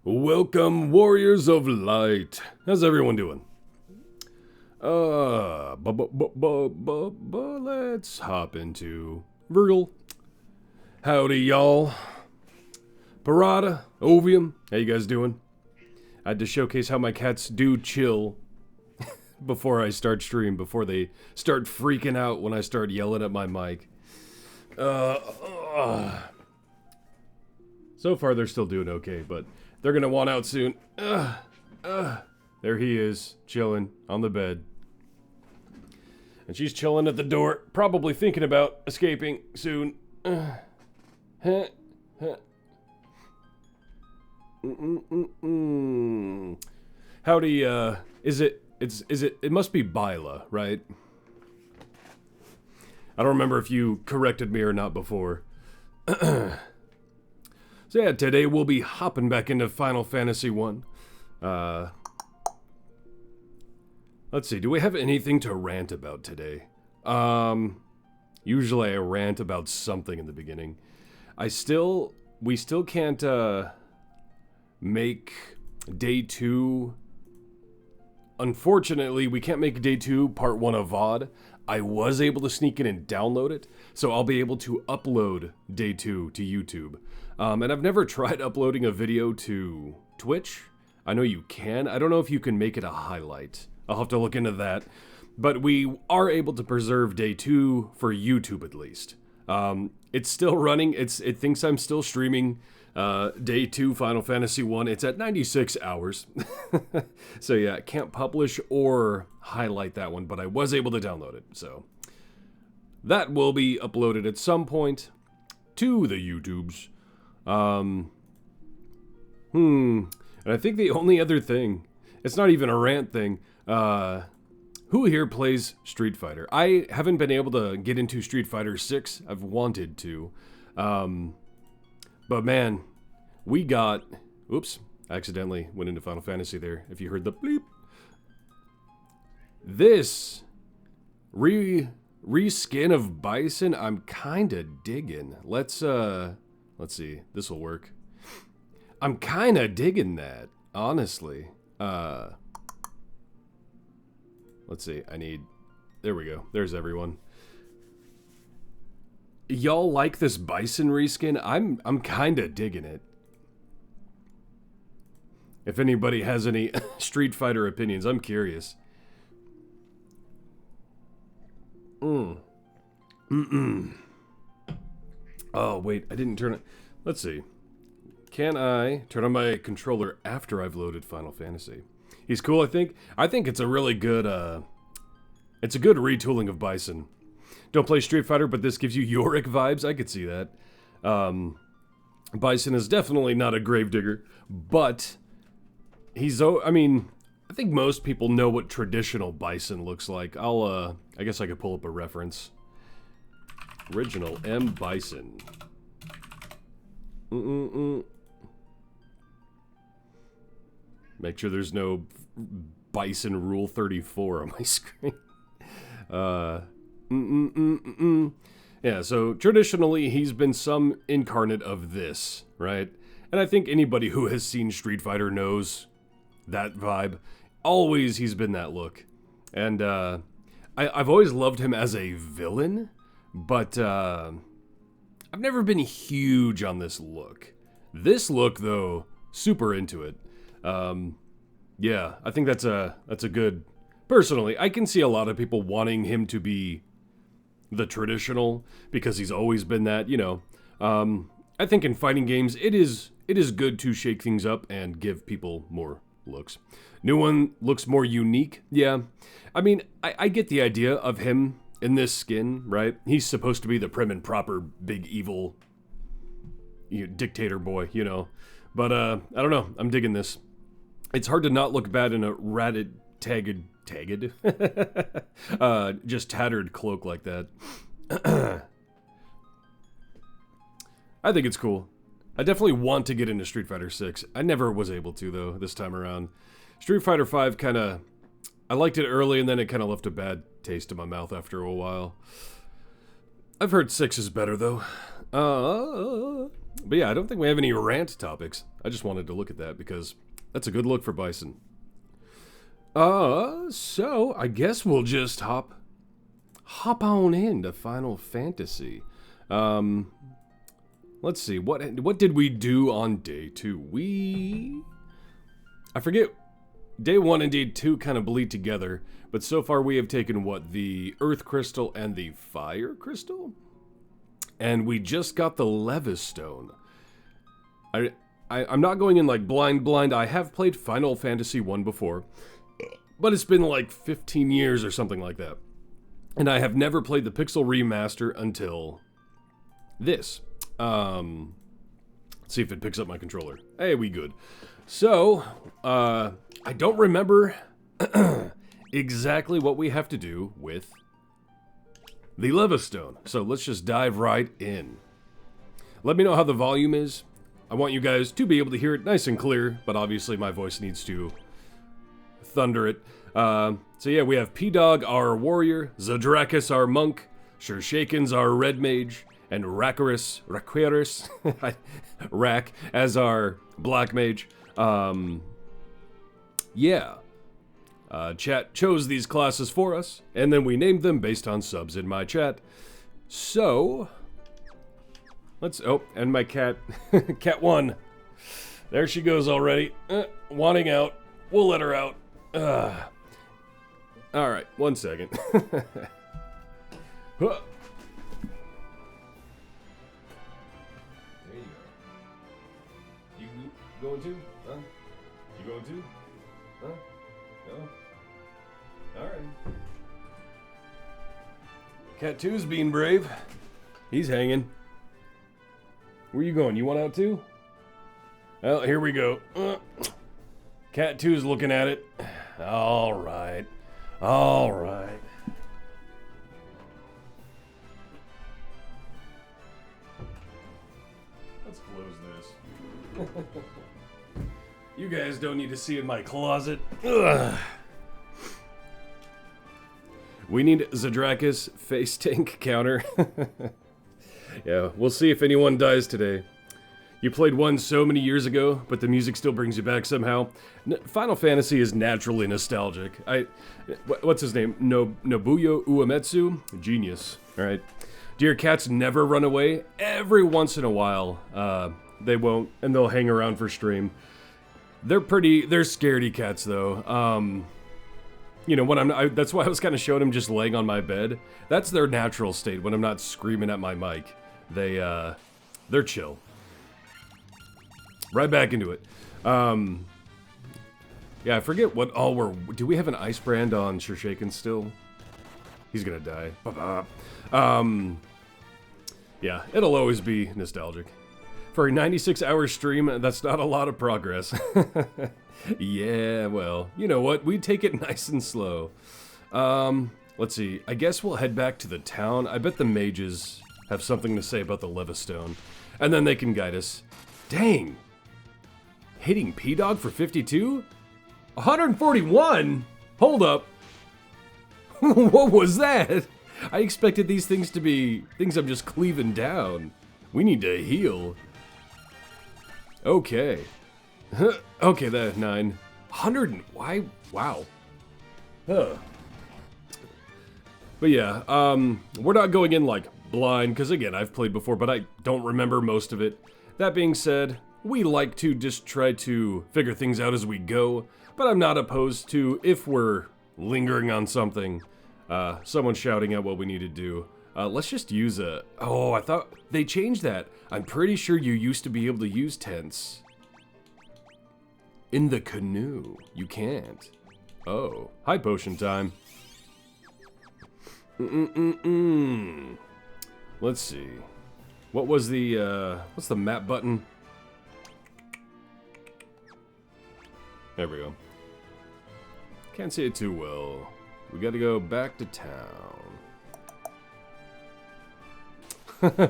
Welcome, Warriors of Light. How's everyone doing? Let's hop into Virgil. Howdy, y'all. Parada, Ovium, how you guys doing? I had to showcase how my cats do chill before I start stream, before they start freaking out when I start yelling at my mic. So far, they're still doing okay, but they're gonna want out soon. There he is, chilling on the bed. And she's chilling at the door, probably thinking about escaping soon. Howdy, it must be Byla, right? I don't remember if you corrected me or not before. So yeah, today we'll be hopping back into Final Fantasy 1. Let's see, do we have anything to rant about today? Usually I rant about something in the beginning. We still can't, make Day 2... Unfortunately, we can't make Day 2 Part 1 a VOD. I was able to sneak in and download it, so I'll be able to upload Day 2 to YouTube. And I've never tried uploading a video to Twitch. I know you can. I don't know if you can make it a highlight. I'll have to look into that. But we are able to preserve Day 2 for YouTube at least. It's still running. It thinks I'm still streaming Day 2 Final Fantasy 1. It's at 96 hours. So yeah, I can't publish or highlight that one, but I was able to download it. So that will be uploaded at some point to the YouTubes. And I think the only other thing, it's not even a rant thing, who here plays Street Fighter? I haven't been able to get into Street Fighter 6. I've wanted to. But man, we got... Oops, I accidentally went into Final Fantasy there, if you heard the bleep. This reskin of Bison, I'm kinda digging. Let's see, this'll work. I'm kinda digging that, honestly. Let's see, there we go, there's everyone. Y'all like this Bison reskin? I'm kinda digging it. If anybody has any Street Fighter opinions, I'm curious. Oh, wait, I didn't turn it. Let's see. Can I turn on my controller after I've loaded Final Fantasy? He's cool, I think. I think it's a really good, it's a good retooling of Bison. Don't play Street Fighter, but this gives you Yorick vibes. I could see that. Bison is definitely not a gravedigger, but he's, I mean, I think most people know what traditional Bison looks like. I guess I could pull up a reference. Original M. Bison. Make sure there's no Bison Rule 34 on my screen. Yeah, so traditionally he's been some incarnate of this, right? And I think anybody who has seen Street Fighter knows that vibe. Always he's been that look. And I've always loved him as a villain, but I've never been huge on this look. This look, though, super into it. Yeah, I think that's a good... Personally, I can see a lot of people wanting him to be the traditional, because he's always been that, you know. I think in fighting games, it is good to shake things up and give people more looks. New one looks more unique, yeah. I mean, I get the idea of him in this skin, right? He's supposed to be the prim and proper, big, evil dictator boy, you know. But, I don't know, I'm digging this. It's hard to not look bad in a ratted, tagged, just tattered cloak like that. I think it's cool. I definitely want to get into Street Fighter 6. I never was able to, though, this time around. Street Fighter 5 kinda... I liked it early, and then it kinda left a bad taste in my mouth after a while. I've heard 6 is better, though. But yeah, I don't think we have any rant topics. I just wanted to look at that because that's a good look for Bison. So I guess we'll just hop on into Final Fantasy. Let's see, what did we do on day 2? I forget, day 1 and day 2 kind of bleed together, but so far we have taken, what, the Earth Crystal and the Fire Crystal? And we just got the Levistone. I'm not going in like blind. I have played Final Fantasy 1 before, but it's been like 15 years or something like that. And I have never played the Pixel Remaster until this. Let's see if it picks up my controller. Hey, we good. So, I don't remember exactly what we have to do with the Levistone. So let's just dive right in. Let me know how the volume is. I want you guys to be able to hear it nice and clear, but obviously my voice needs to thunder it. So yeah, we have P-Dog, our warrior, Zadrakis, our monk, Shurshakens, our red mage, and Raqueris, Rak, as our black mage. Yeah. Chat chose these classes for us, and then we named them based on subs in my chat. So, oh, and my cat, cat 1. There she goes already, wanting out. We'll let her out. Alright, 1 second. Huh. There you go. You going too? Huh? You going too? Huh? No? Alright. Cat 2's being brave. He's hanging. Where you going? You want out too? Well, here we go. Cat 2's looking at it. Alright. Alright. Let's close this. You guys don't need to see in my closet. Ugh. We need Zadrakis face tank counter. Yeah, we'll see if anyone dies today. You played 1 so many years ago, but the music still brings you back somehow. Final Fantasy is naturally nostalgic. What's his name? Nobuyo Uematsu? Genius. Alright. Dear cats never run away. Every once in a while, they won't, and they'll hang around for stream. They're scaredy cats though. You know, when that's why I was kind of showing them just laying on my bed. That's their natural state when I'm not screaming at my mic. They're chill. Right back into it. Yeah, I forget what all do we have an ice brand on Shurshakens still? He's gonna die. Yeah, it'll always be nostalgic. For a 96-hour stream, that's not a lot of progress. Yeah, well, you know what? We take it nice and slow. Let's see. I guess we'll head back to the town. I bet the mages have something to say about the Levistone. And then they can guide us. Dang! Hitting P-Dog for 52? 141? Hold up. What was that? I expected these things to be things I'm just cleaving down. We need to heal. Okay. Okay, that 9. 100. Why? Wow. Huh. But yeah, we're not going in like blind, because again, I've played before, but I don't remember most of it. That being said, we like to just try to figure things out as we go, but I'm not opposed to, if we're lingering on something, someone shouting out what we need to do. Let's just use a... Oh, I thought they changed that. I'm pretty sure you used to be able to use tents in the canoe. You can't. Oh, high potion time. Let's see. What was the, what's the map button? There we go. Can't see it too well. We gotta go back to town.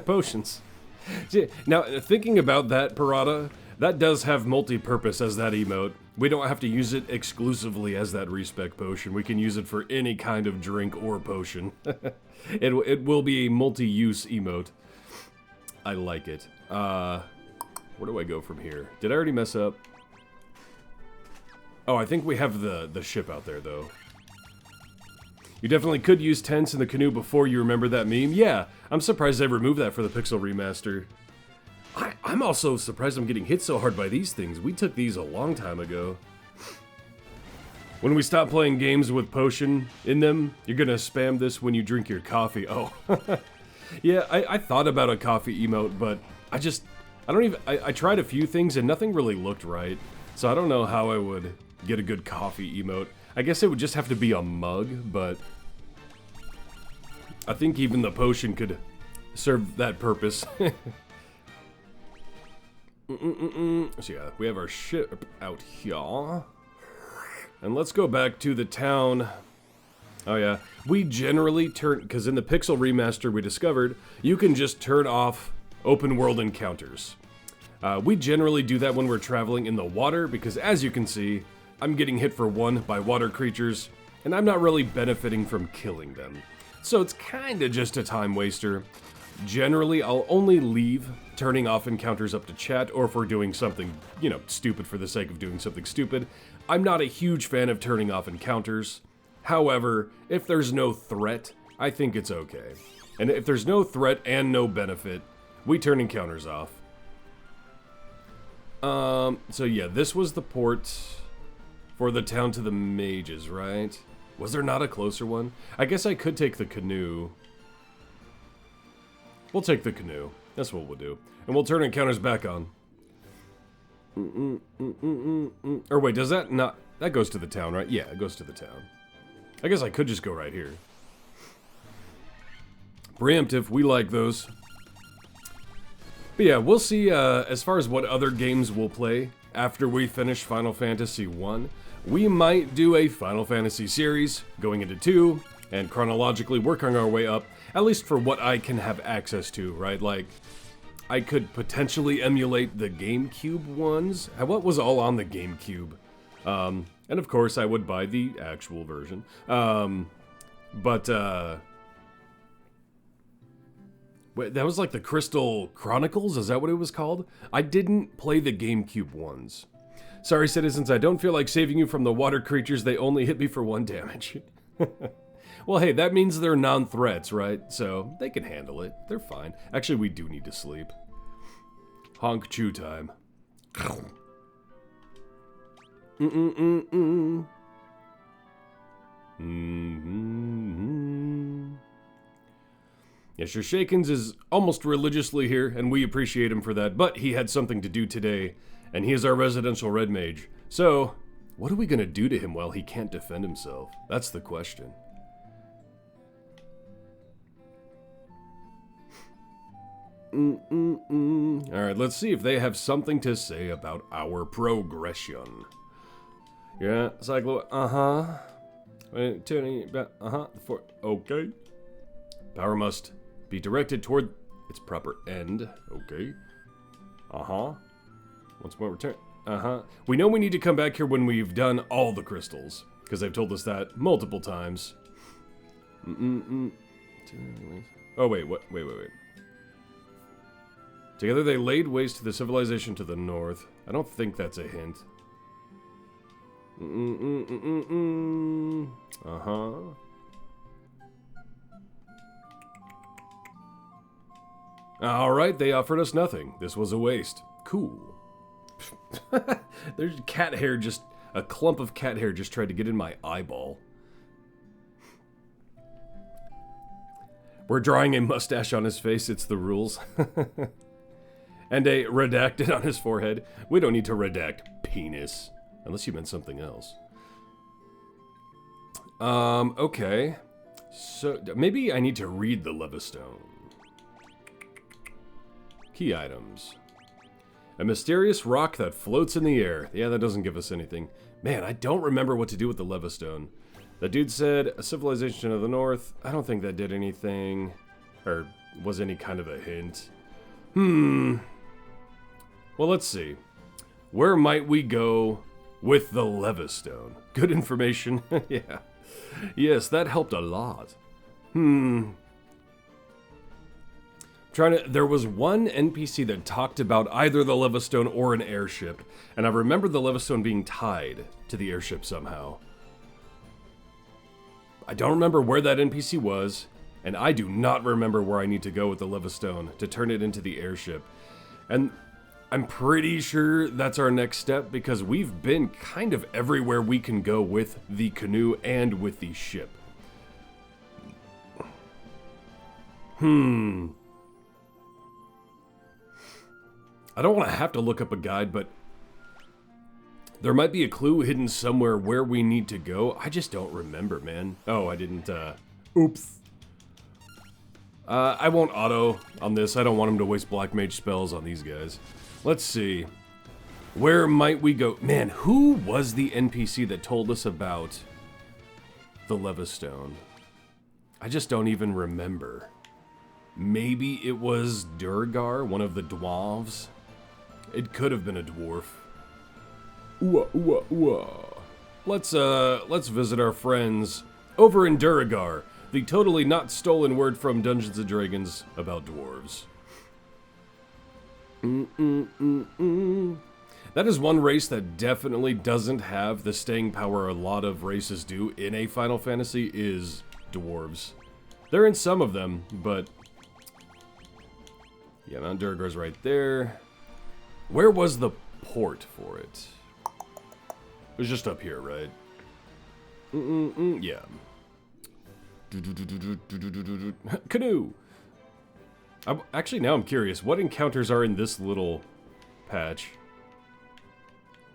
Potions. Now, thinking about that, Parada, that does have multi-purpose as that emote. We don't have to use it exclusively as that respec potion. We can use it for any kind of drink or potion. It will be a multi-use emote. I like it. Where do I go from here? Did I already mess up? Oh, I think we have the ship out there, though. You definitely could use tents in the canoe before you remember that meme. Yeah, I'm surprised they removed that for the Pixel Remaster. I'm also surprised I'm getting hit so hard by these things. We took these a long time ago. When we stop playing games with potion in them, you're gonna spam this when you drink your coffee. Oh. Yeah, I thought about a coffee emote, but I tried a few things and nothing really looked right. So I don't know how I would get a good coffee emote. I guess it would just have to be a mug, but I think even the potion could serve that purpose. So yeah, we have our ship out here. And let's go back to the town. Oh yeah, we generally turn, because in the Pixel Remaster we discovered, you can just turn off open world encounters. We generally do that when we're traveling in the water, because as you can see, I'm getting hit for one by water creatures, and I'm not really benefiting from killing them. So it's kinda just a time waster. Generally, I'll only leave turning off encounters up to chat, or if we're doing something, you know, stupid for the sake of doing something stupid. I'm not a huge fan of turning off encounters. However, if there's no threat, I think it's okay. And if there's no threat and no benefit, we turn encounters off. So yeah, this was the port for the town to the mages, right? Was there not a closer one? I guess I could take the canoe. We'll take the canoe. That's what we'll do. And we'll turn encounters back on. Or wait, does that not... That goes to the town, right? Yeah, it goes to the town. I guess I could just go right here. Preemptive, we like those. But yeah, we'll see as far as what other games we'll play after we finish Final Fantasy 1. We might do a Final Fantasy series, going into 2, and chronologically working our way up, at least for what I can have access to, right? Like, I could potentially emulate the GameCube ones. What was all on the GameCube? And of course, I would buy the actual version. Wait, that was like the Crystal Chronicles? Is that what it was called? I didn't play the GameCube ones. Sorry, citizens, I don't feel like saving you from the water creatures. They only hit me for 1 damage. Well, hey, that means they're non-threats, right? So, they can handle it. They're fine. Actually, we do need to sleep. Honk chew time. Yes, your Shakens is almost religiously here, and we appreciate him for that, but he had something to do today, and he is our residential red mage. So, what are we gonna do to him while he can't defend himself? That's the question. Alright, let's see if they have something to say about our progression. Yeah, Cyclo, okay. Power must be directed toward its proper end. Okay. Once more return. We know we need to come back here when we've done all the crystals, because they've told us that multiple times. Oh, wait, what? Wait. Together they laid waste to the civilization to the north. I don't think that's a hint. Alright, they offered us nothing. This was a waste. Cool. There's cat hair, just a clump of cat hair just tried to get in my eyeball. We're drawing a mustache on his face, it's the rules. And a redacted on his forehead. We don't need to redact penis. Unless you meant something else. Okay. So, maybe I need to read the Levistone. Key items. A mysterious rock that floats in the air. Yeah, that doesn't give us anything. Man, I don't remember what to do with the Levistone. The dude said, a civilization to the north. I don't think that did anything. Or was any kind of a hint. Well, let's see. Where might we go with the Levistone? Good information. Yeah. Yes, that helped a lot. There was one NPC that talked about either the Levistone or an airship, and I remember the Levistone being tied to the airship somehow. I don't remember where that NPC was, and I do not remember where I need to go with the Levistone to turn it into the airship. And I'm pretty sure that's our next step, because we've been kind of everywhere we can go with the canoe and with the ship. I don't want to have to look up a guide, but there might be a clue hidden somewhere where we need to go. I just don't remember, man. Oh, I didn't, oops. I won't auto on this. I don't want him to waste Black Mage spells on these guys. Let's see. Where might we go? Man, who was the NPC that told us about the Levistone? I just don't even remember. Maybe it was Durgar, one of the dwarves? It could have been a dwarf. Ooh, ooh, ooh. Let's visit our friends over in Duragar, the totally not stolen word from Dungeons & Dragons about dwarves. That is one race that definitely doesn't have the staying power a lot of races do in a Final Fantasy is dwarves. They're in some of them, but yeah, Mount Duragar's right there. Where was the port for it? It was just up here, right? Yeah. Canoe! Actually, now I'm curious. What encounters are in this little patch?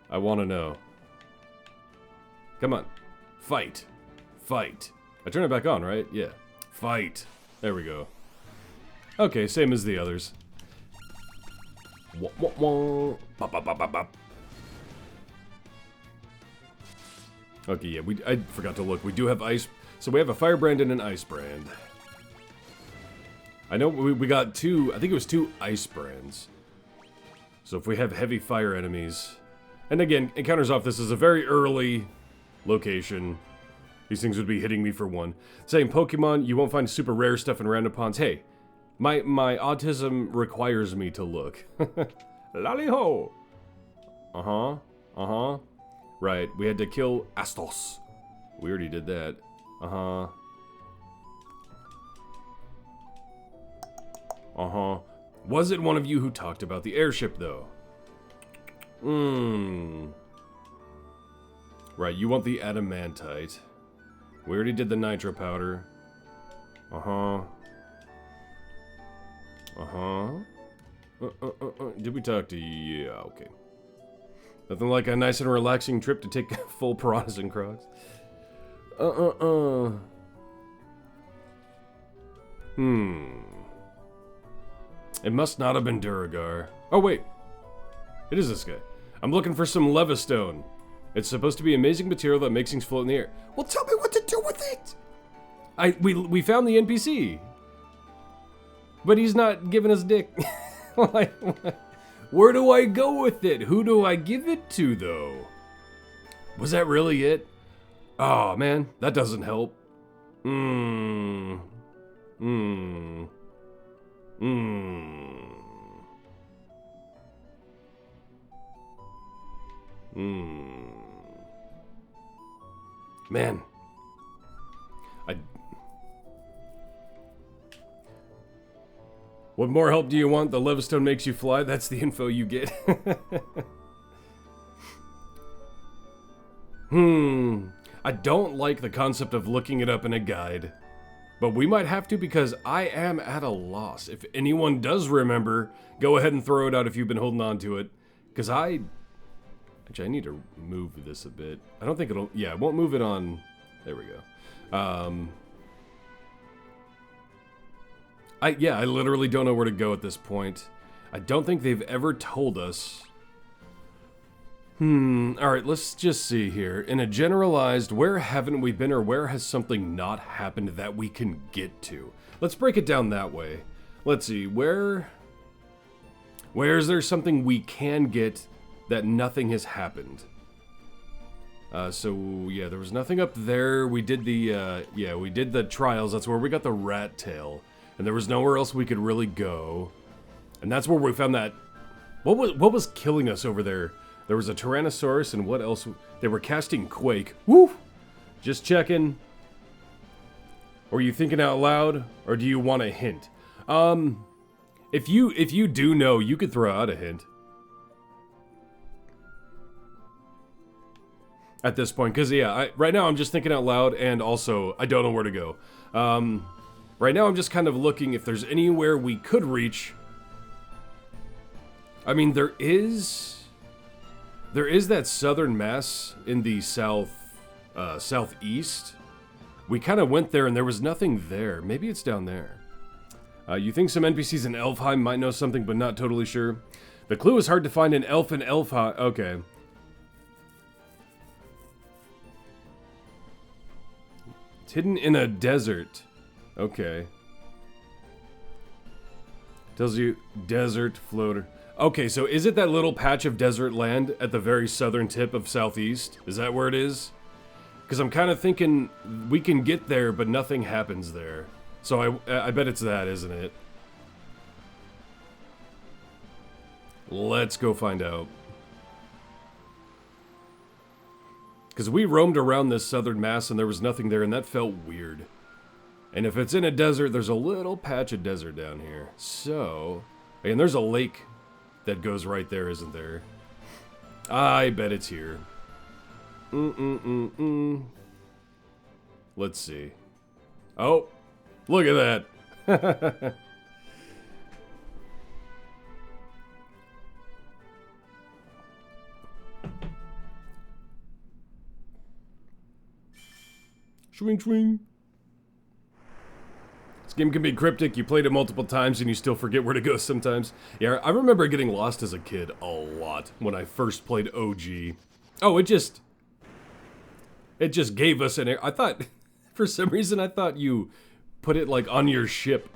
I want to know. Come on. Fight. Fight. I turn it back on, right? Yeah. Fight. There we go. Okay, same as the others. Wah, wah, wah. Bop, bop, bop, bop, bop. Okay, yeah, I forgot to look. We do have ice. So we have a firebrand and an ice brand. I know we got two, I think it was 2 ice brands. So if we have heavy fire enemies, and again, encounters off, this is a very early location. These things would be hitting me for 1. Saying Pokemon, you won't find super rare stuff in random ponds. Hey, my autism requires me to look. Lally-ho! Uh-huh, uh-huh. Right, we had to kill Astos. We already did that. Uh-huh. Uh-huh. Was it one of you who talked about the airship, though? Right, you want the adamantite. We already did the nitro powder. Uh-huh. Uh-huh. Did we talk to you? Yeah, okay. Nothing like a nice and relaxing trip to take full piranhas and crocs. It must not have been Duragar. Oh, wait. It is this guy. I'm looking for some Levistone. It's supposed to be amazing material that makes things float in the air. Well, tell me what to do with it! We found the NPC. But he's not giving us dick. Where do I go with it? Who do I give it to, though? Was that really it? Oh, man, that doesn't help. Man. What more help do you want? The Levistone makes you fly. That's the info you get. I don't like the concept of looking it up in a guide. But we might have to because I am at a loss. If anyone does remember, go ahead and throw it out if you've been holding on to it. Because actually, I need to move this a bit. I don't think it'll... Yeah, I won't move it on... There we go. I literally don't know where to go at this point. I don't think they've ever told us... Alright, let's just see here. In a generalized, where haven't we been or where has something not happened that we can get to? Let's break it down that way. Let's see, where is there something we can get that nothing has happened? So, yeah, there was nothing up there. We did the, we did the trials. That's where we got the rat tail. And there was nowhere else we could really go. And that's where we found that... What was killing us over there? There was a Tyrannosaurus, and what else? They were casting Quake. Woo! Just checking. Or are you thinking out loud? Or do you want a hint? If you do know, you could throw out a hint. At this point, because yeah, right now I'm just thinking out loud, and also I don't know where to go. Right now I'm just kind of looking if there's anywhere we could reach. I mean, there is that southern mass in the southeast. We kind of went there and there was nothing there. Maybe it's down there. You think some NPCs in Elfheim might know something, but not totally sure. The clue is hard to find an elf in Elfheim. Okay. It's hidden in a desert. Okay. Tells you desert floater. Okay, so is it that little patch of desert land at the very southern tip of southeast? Is that where it is? Because I'm kind of thinking we can get there, but nothing happens there. So I bet it's that, isn't it? Let's go find out. Because we roamed around this southern mass and there was nothing there, and that felt weird. And if it's in a desert, there's a little patch of desert down here. So, and there's a lake that goes right there, isn't there? I bet it's here. Let's see. Oh, look at that. Swing, swing. This game can be cryptic. You played it multiple times and you still forget where to go sometimes. Yeah, I remember getting lost as a kid a lot when I first played OG. Oh, it just gave us an air. I thought, for some reason, I thought you put it like on your ship.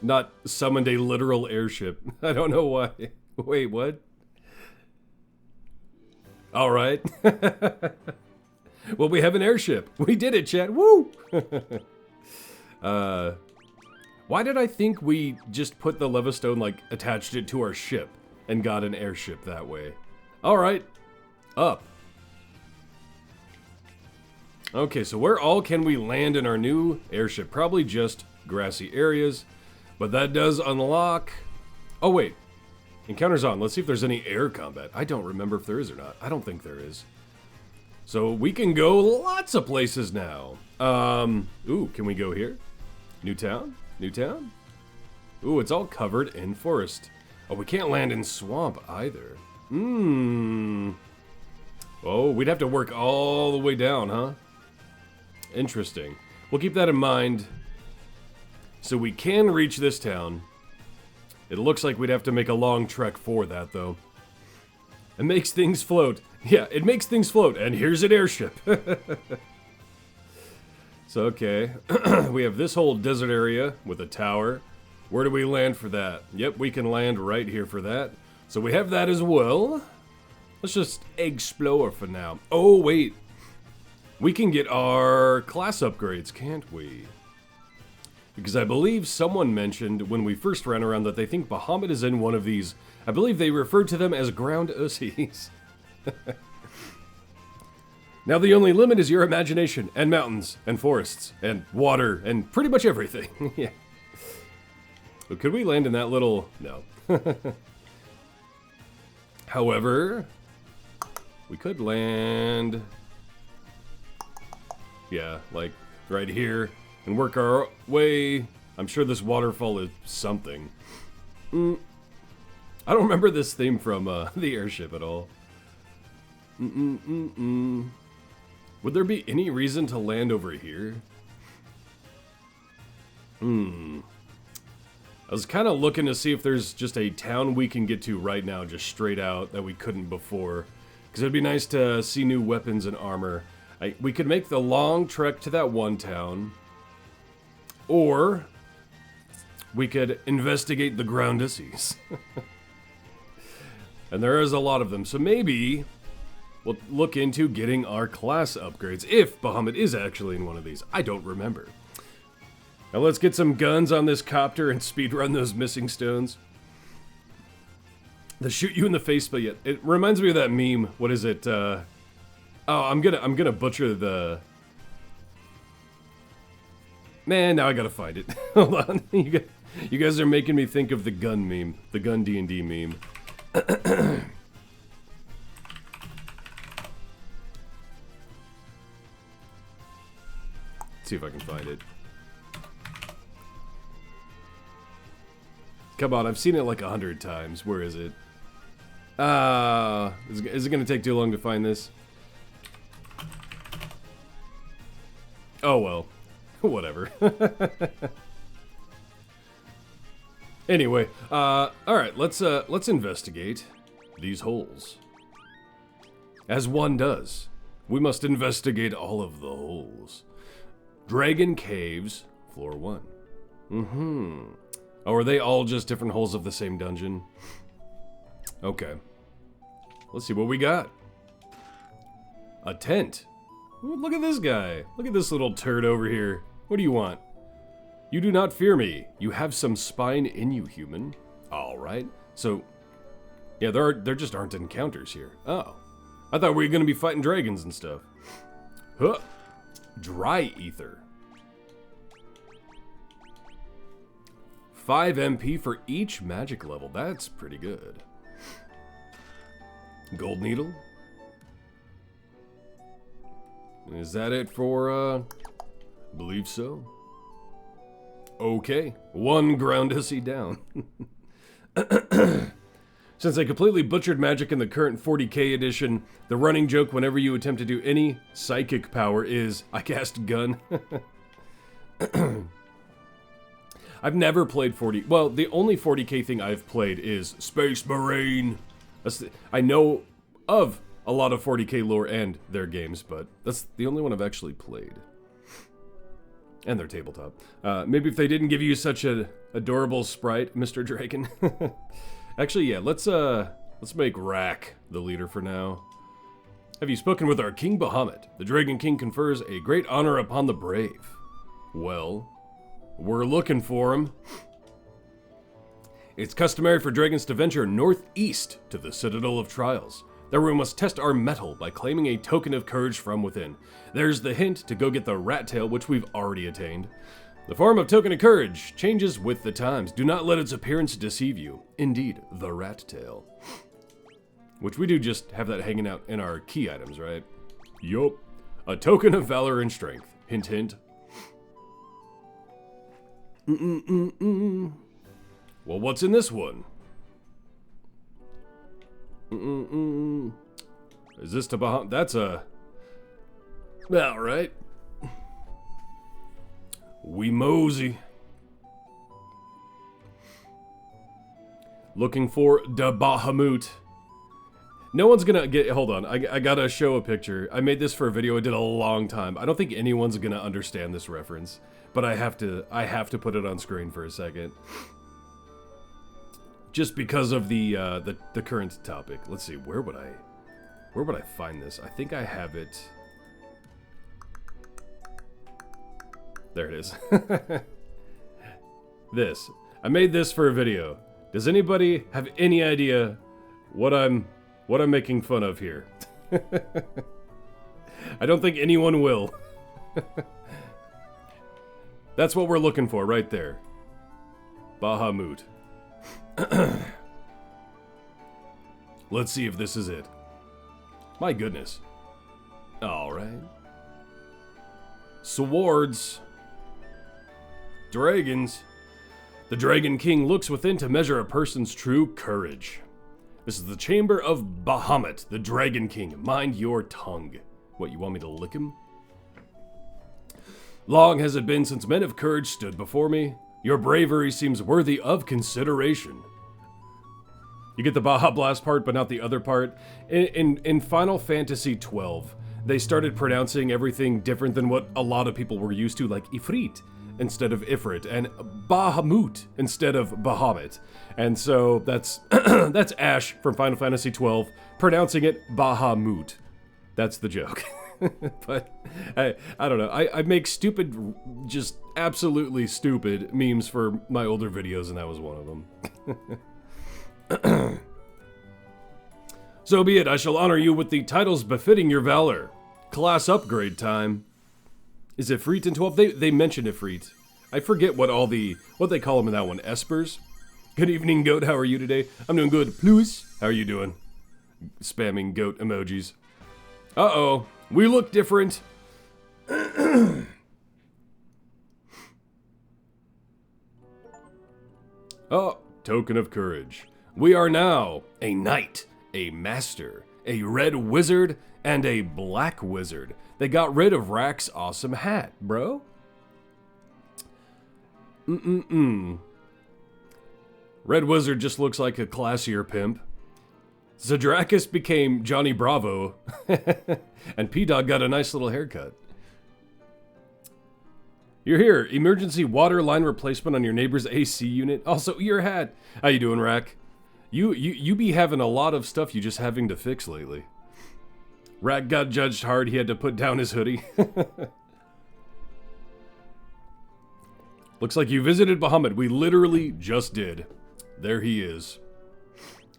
Not summoned a literal airship. I don't know why. Wait, what? All right. Well, we have an airship. We did it, chat. Woo! Why did I think we just put the Levistone, like, attached it to our ship and got an airship that way? All right. Up. Okay, so where all can we land in our new airship? Probably just grassy areas, but that does unlock... Oh, wait. Encounters on. Let's see if there's any air combat. I don't remember if there is or not. I don't think there is. So we can go lots of places now. Ooh, can we go here? New town? New town? Ooh, it's all covered in forest. Oh, we can't land in swamp either. Oh, we'd have to work all the way down, huh? Interesting. We'll keep that in mind. So we can reach this town. It looks like we'd have to make a long trek for that, though. It makes things float. Yeah, it makes things float, and here's an airship. So, okay. We have this whole desert area with a tower. Where do we land for that? Yep, we can land right here for that. So we have that as well. Let's just explore for now. Oh, wait. We can get our class upgrades, can't we? Because I believe someone mentioned when we first ran around that they think Bahamut is in one of these. I believe they referred to them as ground ussies. Now the only limit is your imagination, and mountains, and forests, and water, and pretty much everything. Yeah. But could we land in that little... No. However, we could land... Yeah, like right here, and work our way... I'm sure this waterfall is something. I don't remember this theme from the airship at all. Would there be any reason to land over here? I was kind of looking to see if there's just a town we can get to right now, just straight out, that we couldn't before. Because it'd be nice to see new weapons and armor. We could make the long trek to that one town. Or we could investigate the ground ussies. And there is a lot of them, so maybe we'll look into getting our class upgrades, if Bahamut is actually in one of these. I don't remember. Now let's get some guns on this copter and speedrun those missing stones. The shoot you in the face, but yet it reminds me of that meme. What is it? Oh, I'm gonna butcher the. Man, now I gotta find it. Hold on, you guys are making me think of the gun meme, the gun D&D meme. Let's see if I can find it. Come on, I've seen it like 100 times. Where is it? Is it gonna take too long to find this? Oh well, whatever. Anyway, all right, let's investigate these holes. As one does, we must investigate all of the holes. Dragon Caves, floor 1. Oh, are they all just different holes of the same dungeon? Okay. Let's see what we got. A tent. Ooh, look at this guy. Look at this little turd over here. What do you want? You do not fear me. You have some spine in you, human. All right. So, yeah, there just aren't encounters here. Oh. I thought we were going to be fighting dragons and stuff. Huh. Dry ether. 5 MP for each magic level. That's pretty good. Gold needle. Is that it for, I believe so. Okay, 1 groundessy down. Since I completely butchered magic in the current 40k edition, the running joke whenever you attempt to do any psychic power is, I cast gun. I've never played 40... Well, the only 40k thing I've played is Space Marine. I know of a lot of 40k lore and their games, but that's the only one I've actually played. And their tabletop. Maybe if they didn't give you such an adorable sprite, Mr. Dragon. Actually, yeah, let's make Rack the leader for now. Have you spoken with our King Bahamut? The Dragon King confers a great honor upon the brave. Well, we're looking for him. It's customary for dragons to venture northeast to the Citadel of Trials. There we must test our mettle by claiming a token of courage from within. There's the hint to go get the rat tail, which we've already attained. The form of token of courage changes with the times. Do not let its appearance deceive you. Indeed, the rat tail. Which we do just have that hanging out in our key items, right? Yup. A token of valor and strength. Hint, hint. Well, what's in this one? Is this to Bahamut? That's a... Alright. We mosey. Looking for da Bahamut. No one's gonna get... Hold on, I gotta show a picture. I made this for a video I did a long time. I don't think anyone's gonna understand this reference. But I have to put it on screen for a second. Just because of the current topic. Let's see, where would I find this? I think I have it. There it is. This. I made this for a video. Does anybody have any idea what I'm making fun of here? I don't think anyone will. That's what we're looking for right there. Bahamut. Let's see if this is it. My goodness. Alright. Swords. Dragons. The Dragon King looks within to measure a person's true courage. This is the chamber of Bahamut, the Dragon King. Mind your tongue. What, you want me to lick him? Long has it been since men of courage stood before me. Your bravery seems worthy of consideration. You get the Baja Blast part, but not the other part. In Final Fantasy XII, they started pronouncing everything different than what a lot of people were used to, like Ifrit instead of Ifrit, and Bahamut instead of Bahamut. And so that's that's Ash from Final Fantasy XII pronouncing it Bahamut. That's the joke. But I don't know. I make stupid, just absolutely stupid memes for my older videos, and that was one of them. So be it. I shall honor you with the titles befitting your valor. Class upgrade time. Is Ifrit in 12? They mentioned Ifrit. I forget what they call them in that one. Espers? Good evening, goat. How are you today? I'm doing good. Plus, how are you doing? Spamming goat emojis. Uh-oh. We look different. Oh, token of courage. We are now a knight, a master, a red wizard, and a black wizard. They got rid of Rack's awesome hat, bro. Red wizard just looks like a classier pimp. Zadrakis became Johnny Bravo. And P-Dog got a nice little haircut. You're here. Emergency water line replacement on your neighbor's AC unit. Also, your hat. How you doing, Rack? You be having a lot of stuff you just having to fix lately. Rack got judged hard. He had to put down his hoodie. Looks like you visited Bahamut. We literally just did. There he is.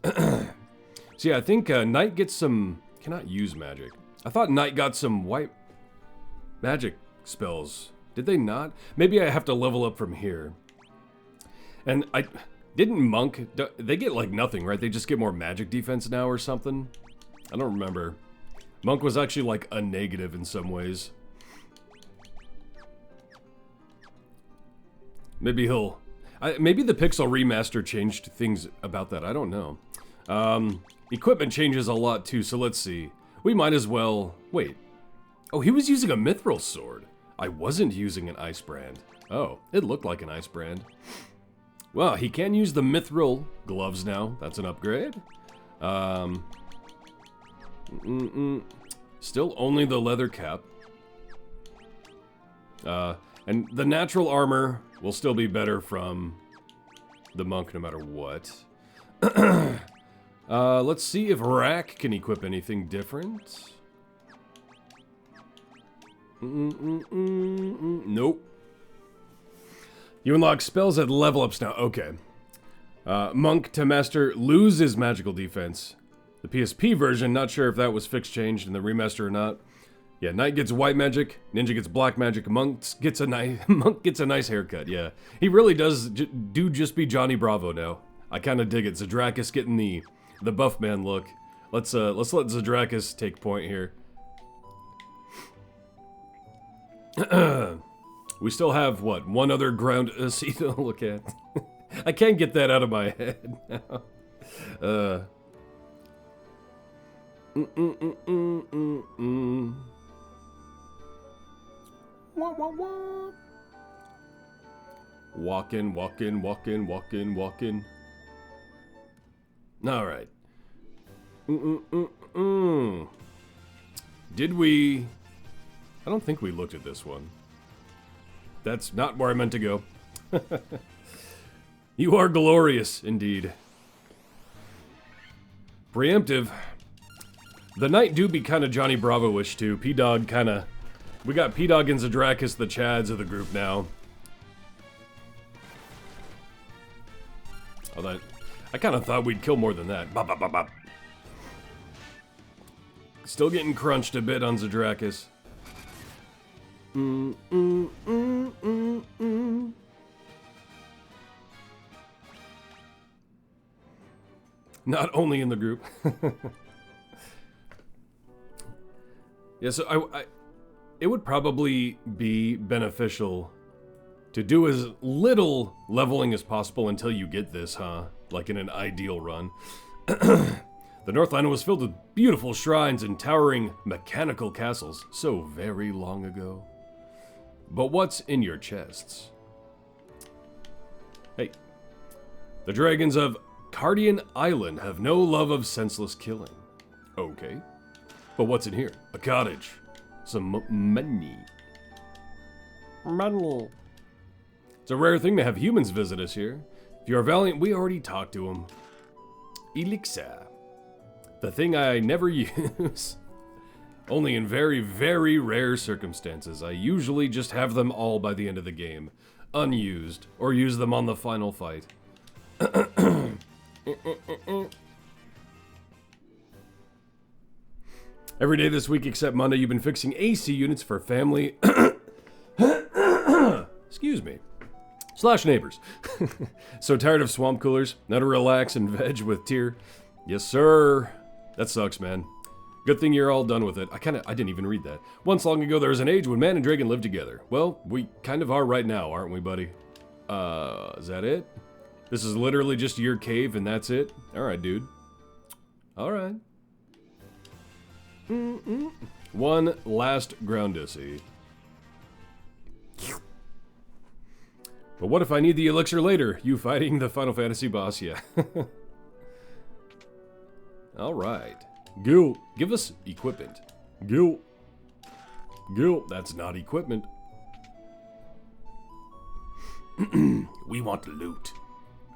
So yeah, I think Knight gets some... Cannot use magic. I thought Knight got some white magic spells. Did they not? Maybe I have to level up from here. And I... Didn't Monk... They get like nothing, right? They just get more magic defense now or something? I don't remember. Monk was actually like a negative in some ways. Maybe he'll... maybe the Pixel Remaster changed things about that. I don't know. Equipment changes a lot too, so let's see. We might as well... Wait. Oh, he was using a Mithril sword. I wasn't using an Ice Brand. Oh, it looked like an Ice Brand. Well, he can use the Mithril gloves now. That's an upgrade. Still only the leather cap. And the natural armor will still be better from the monk no matter what. Let's see if Rack can equip anything different. Nope. You unlock spells at level ups now. Okay. Monk to master loses magical defense. The PSP version, not sure if that was fixed changed in the remaster or not. Yeah, Knight gets white magic, Ninja gets black magic, Monk gets a nice haircut. Yeah, he really does just be Johnny Bravo now. I kind of dig it. Zadrakis getting the buff man look. Let's let Zadrakis take point here. We still have what, one other ground seat to look at. I can't get that out of my head now. Walking. All right. Did we... I don't think we looked at this one. That's not where I meant to go. You are glorious, indeed. Preemptive. The Knight do be kind of Johnny Bravo-ish, too. P-Dog kind of... We got P-Dog and Zadrakis, the Chads of the group now. Although, I kind of thought we'd kill more than that. Bop, bop, bop, bop. Still getting crunched a bit on Zadrakis. Not only in the group. Yeah, so it would probably be beneficial to do as little leveling as possible until you get this, huh? Like in an ideal run. The Northland was filled with beautiful shrines and towering mechanical castles so very long ago. But what's in your chests? Hey. The dragons of Cardian Island have no love of senseless killing. Okay. But what's in here? A cottage. Some money. Money. It's a rare thing to have humans visit us here. If you are valiant, we already talked to them. Elixir. The thing I never use. Only in very, very rare circumstances. I usually just have them all by the end of the game, unused, or use them on the final fight. Every day this week except Monday, you've been fixing AC units for family. Excuse me. / neighbors. So tired of swamp coolers. Now to relax and veg with tier. Yes, sir. That sucks, man. Good thing you're all done with it. I didn't even read that. Once long ago, there was an age when man and dragon lived together. Well, we kind of are right now, aren't we, buddy? Is that it? This is literally just your cave and that's it? Alright, dude. Alright. One last groundissy. But what if I need the elixir later? You fighting the Final Fantasy boss, yeah. Alright. Gil, give us equipment. Gil. That's not equipment. We want loot.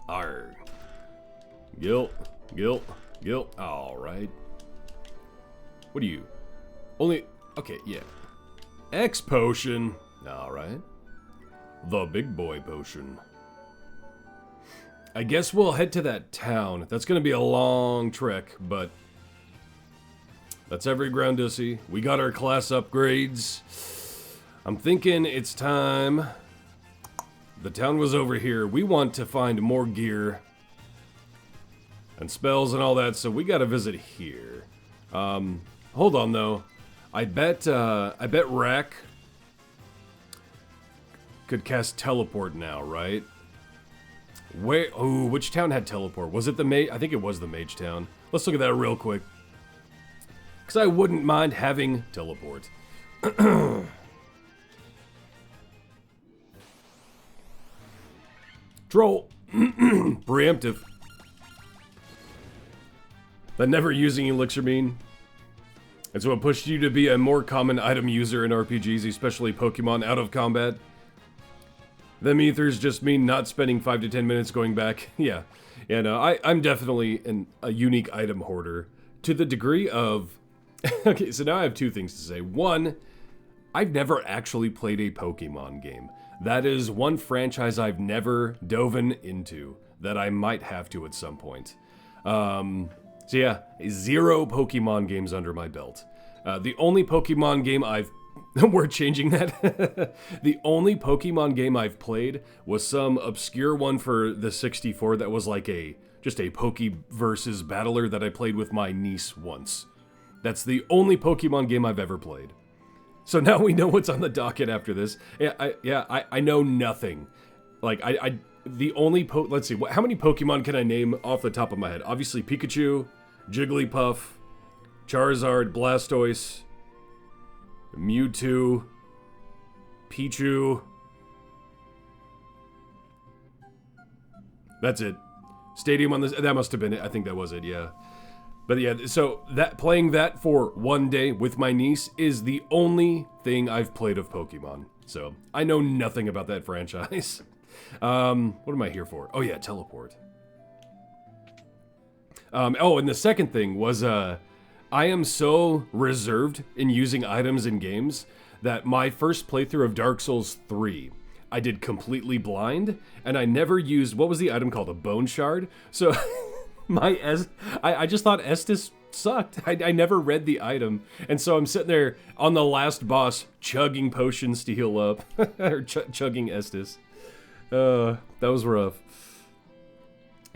Arrgh. Gil. Alright. What are you? Only... Okay, yeah. X potion. Alright. The big boy potion. I guess we'll head to that town. That's gonna be a long trek, but... That's every groundissy. We got our class upgrades. I'm thinking it's time. The town was over here. We want to find more gear. And spells and all that, so we gotta visit here. Hold on though. I bet Rack could cast teleport now, right? Where? Oh, which town had teleport? Was it the mage? I think it was the mage town. Let's look at that real quick. Because I wouldn't mind having teleport. Troll. Preemptive. That never using elixir mean? It's what pushed you to be a more common item user in RPGs, especially Pokemon out of combat. Them ethers just mean not spending 5 to 10 minutes going back. Yeah, no, I'm definitely a unique item hoarder. To the degree of... Okay, so now I have two things to say. One, I've never actually played a Pokemon game. That is one franchise I've never dove into that I might have to at some point. So yeah, 0 Pokemon games under my belt. The only Pokemon game we're changing that. The only Pokemon game I've played was some obscure one for the 64 that was like just a Pokeversus battler that I played with my niece once. That's the only Pokemon game I've ever played. So now we know what's on the docket after this. I know nothing. Like, the only let's see, how many Pokemon can I name off the top of my head? Obviously Pikachu, Jigglypuff, Charizard, Blastoise, Mewtwo, Pichu. That's it. Stadium on this, that must have been it. I think that was it, yeah. But yeah, so playing that for one day with my niece is the only thing I've played of Pokemon. So I know nothing about that franchise. What am I here for? Oh yeah, teleport. Oh, and the second thing was, I am so reserved in using items in games that my first playthrough of Dark Souls 3, I did completely blind, and I never used, what was the item called? A bone shard? So, I just thought Estus sucked. I never read the item, and so I'm sitting there on the last boss, chugging potions to heal up, or chugging Estus. That was rough.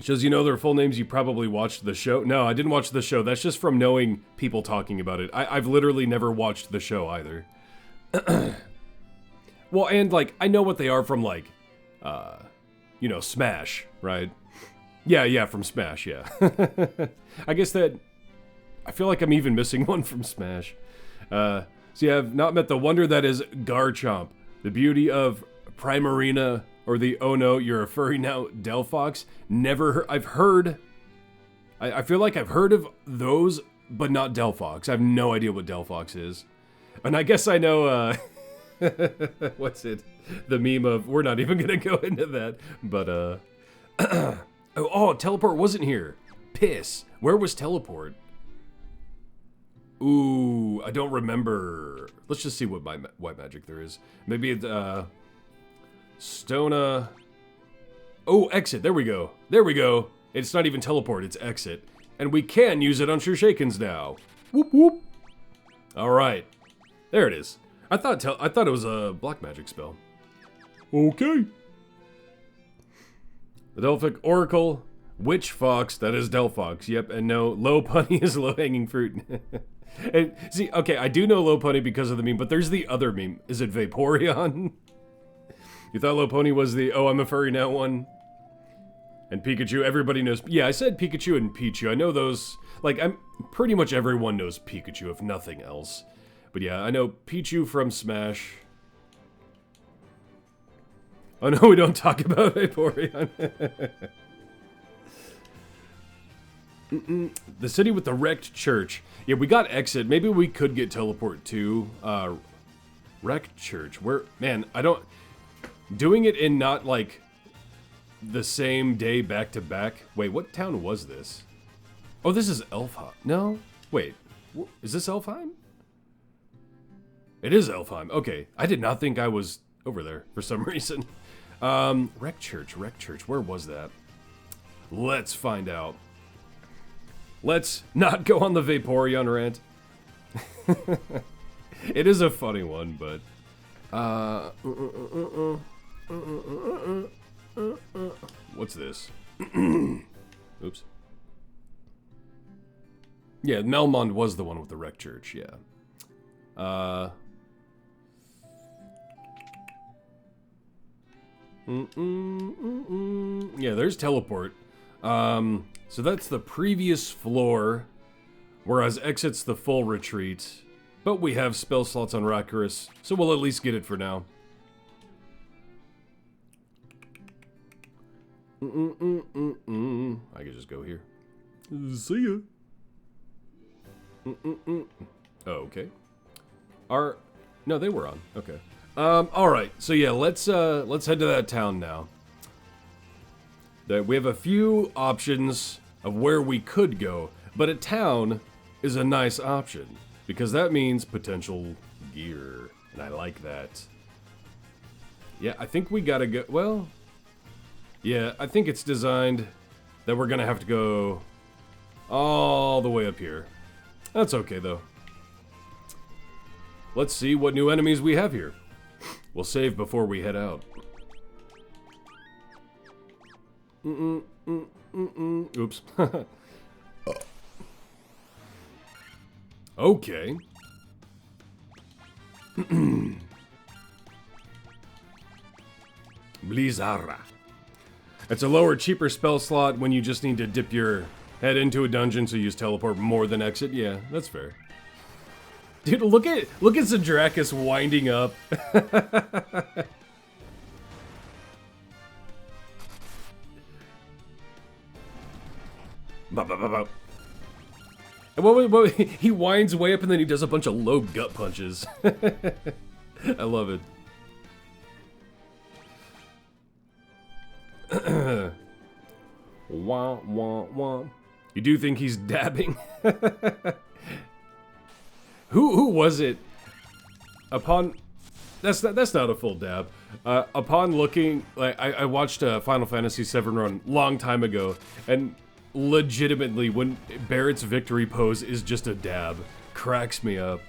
Shows you know their full names, you probably watched the show. No, I didn't watch the show. That's just from knowing people talking about it. I've literally never watched the show either. Well, and like, I know what they are from like, you know, Smash, right? Yeah, from Smash, yeah. I guess that, I feel like I'm even missing one from Smash. So yeah, I've not met the wonder that is Garchomp, the beauty of Primarina, or the oh no, you're a furry now, Delphox. Never heard, I've heard, I feel like I've heard of those, but not Delphox. I have no idea what Delphox is. And I guess I know, what's it? The meme of, we're not even gonna go into that, but oh, teleport wasn't here. Piss. Where was teleport? Ooh, I don't remember. Let's just see what white magic there is. Maybe it's Stona. Oh, exit. There we go. There we go. It's not even teleport. It's exit, and we can use it on Sure Shakens now. Whoop whoop. All right, there it is. I thought it was a black magic spell. Okay. The Delphic Oracle, Witch Fox, that is Delphox, yep, and no, low punny is low-hanging fruit. And, see, okay, I do know low punny because of the meme, but there's the other meme. Is it Vaporeon? You thought low pony was the, oh, I'm a furry now one? And Pikachu, everybody knows, yeah, I said Pikachu and Pichu. I know those, like, pretty much everyone knows Pikachu, if nothing else. But yeah, I know Pichu from Smash. Oh no, we don't talk about Vaporeon. The city with the wrecked church. Yeah, we got exit. Maybe we could get teleport to wrecked church. Where, man, I don't... Doing it in not, like, the same day back to back. Wait, what town was this? Oh, this is Elfheim. No? Wait. Is this Elfheim? It is Elfheim. Okay. I did not think I was over there for some reason. Wreck Church. Where was that? Let's find out. Let's not go on the Vaporeon rant. It is a funny one, but... What's this? Oops. Yeah, Melmond was the one with the wreck church, yeah. Yeah, there's teleport. So that's the previous floor, whereas exit's the full retreat. But we have spell slots on Rakurus, so we'll at least get it for now. I could just go here. See ya. Oh, okay. No, they were on. Okay. All right. So yeah, let's head to that town now. We have a few options of where we could go, but a town is a nice option because that means potential gear, and I like that. Yeah, I think we gotta go. Well, yeah, I think it's designed that we're gonna have to go all the way up here. That's okay though. Let's see what new enemies we have here. We'll save before we head out. Oops. Okay. Blizzara. It's a lower, cheaper spell slot when you just need to dip your head into a dungeon, so you use teleport more than exit. Yeah, that's fair. Dude, look at Zadrakus winding up. And what, he winds way up and then he does a bunch of low gut punches. I love it. Wah, wah, wah. You do think he's dabbing? Who was it? That's not a full dab. Upon looking, like I watched a Final Fantasy VII run long time ago, and legitimately, when Barrett's victory pose is just a dab, cracks me up.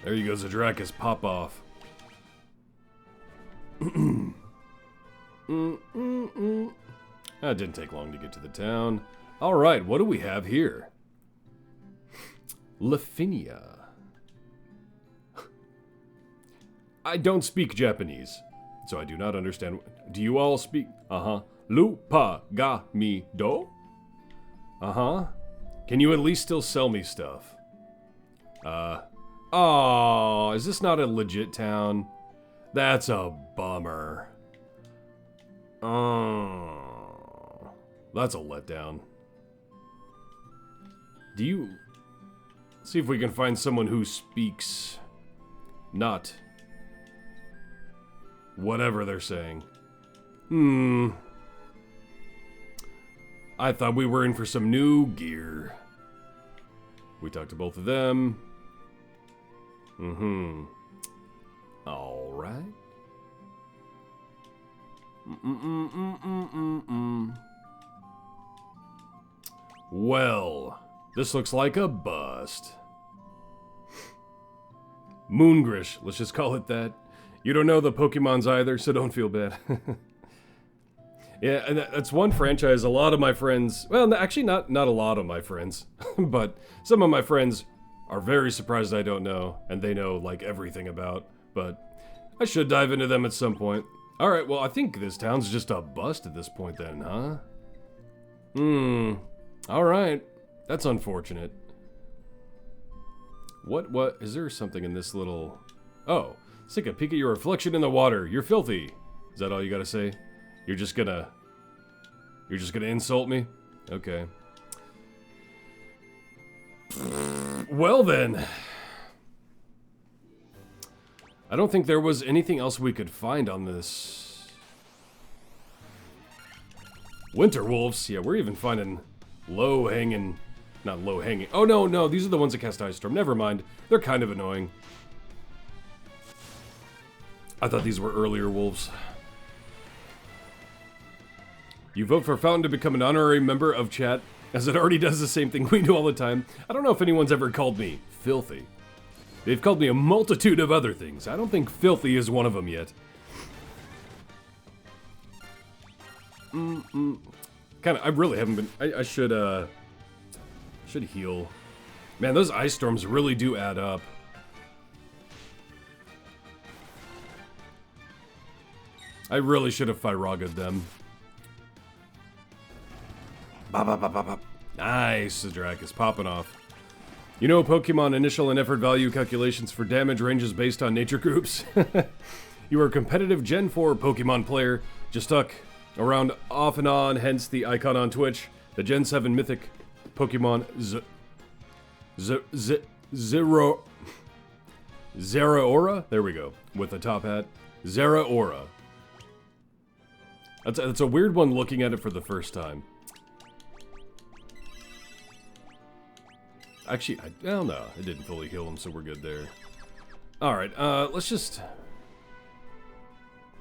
There you go, Zadrakus, pop off. That didn't take long to get to the town. Alright, what do we have here? Lafinia. I don't speak Japanese, so I do not understand. Do you all speak? Lupa ga mi do? Can you at least still sell me stuff? Oh, is this not a legit town? That's a bummer. Oh, that's a letdown. Do you... See if we can find someone who speaks... not... whatever they're saying. I thought we were in for some new gear. We talked to both of them. Alright. Well, this looks like a bust. Moongrish, let's just call it that. You don't know the Pokemons either, so don't feel bad. Yeah, and that's one franchise a lot of my friends, well, actually not a lot of my friends, but some of my friends are very surprised I don't know, and they know, like, everything about, but I should dive into them at some point. Alright, well, I think this town's just a bust at this point then, huh? Alright. That's unfortunate. What? Is there something in this little... Oh, let's take a peek at your reflection in the water. You're filthy. Is that all you gotta say? You're just gonna insult me? Okay. Well then. I don't think there was anything else we could find on this. Winter wolves. Yeah, we're even finding low-hanging... Not low-hanging. Oh, no, these are the ones that cast Ice Storm. Never mind. They're kind of annoying. I thought these were earlier wolves. You vote for Fountain to become an honorary member of chat, as it already does the same thing we do all the time. I don't know if anyone's ever called me filthy. They've called me a multitude of other things. I don't think filthy is one of them yet. I really haven't been... I should heal. Man, those ice storms really do add up. I really should have Firaga'd them. Nice, Tyredack is popping off. You know Pokemon initial and effort value calculations for damage ranges based on nature groups? You are a competitive Gen 4 Pokemon player, just stuck around off and on, hence the icon on Twitch. The Gen 7 mythic Pokemon Zeraora? There we go, with the top hat. Zeraora. That's a weird one looking at it for the first time. Actually, well, no, it didn't fully heal him, so we're good there. Alright, let's just...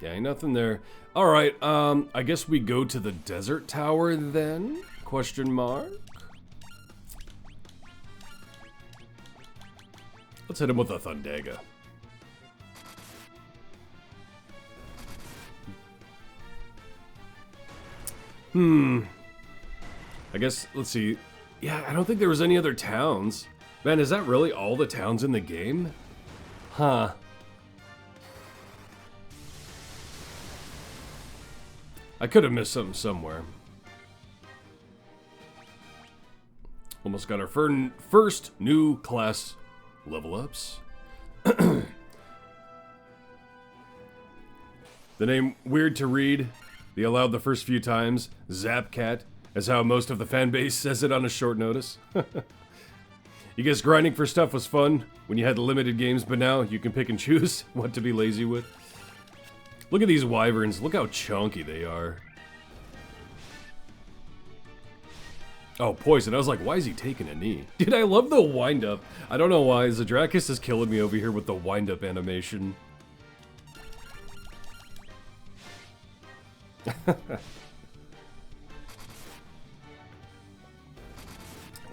Yeah, ain't nothing there. Alright, I guess we go to the Desert Tower then? Question mark? Let's hit him with a Thundaga. I guess, let's see. Yeah, I don't think there was any other towns. Man, is that really all the towns in the game? Huh. I could have missed something somewhere. Almost got our first new class level ups. The name weird to read. The allowed the first few times. Zapcat. As how most of the fan base says it on a short notice. You guess grinding for stuff was fun when you had limited games, but now you can pick and choose what to be lazy with. Look at these wyverns. Look how chunky they are. Oh, poison. I was like, why is he taking a knee? Dude, I love the wind-up. I don't know why. Zadrakis is killing me over here with the wind-up animation.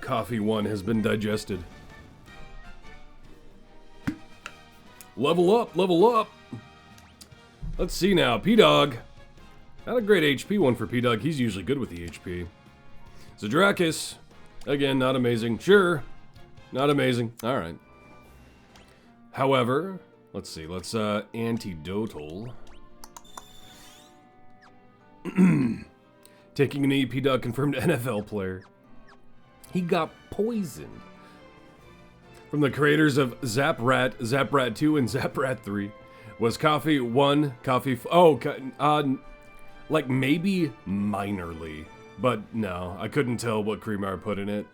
Coffee 1 has been digested. Level up, level up. Let's see now, P-Dog. Not a great HP one for P-Dog. He's usually good with the HP. Zadrakis. Again, not amazing. Sure. Not amazing. Alright. However, let's see. Let's, antidotal. Taking an E, P-Dog confirmed NFL player. He got poisoned. From the creators of Zaprat, Zaprat 2, and Zaprat 3. Was Coffee 1, Coffee... like maybe minorly. But no, I couldn't tell what creamer I put in it.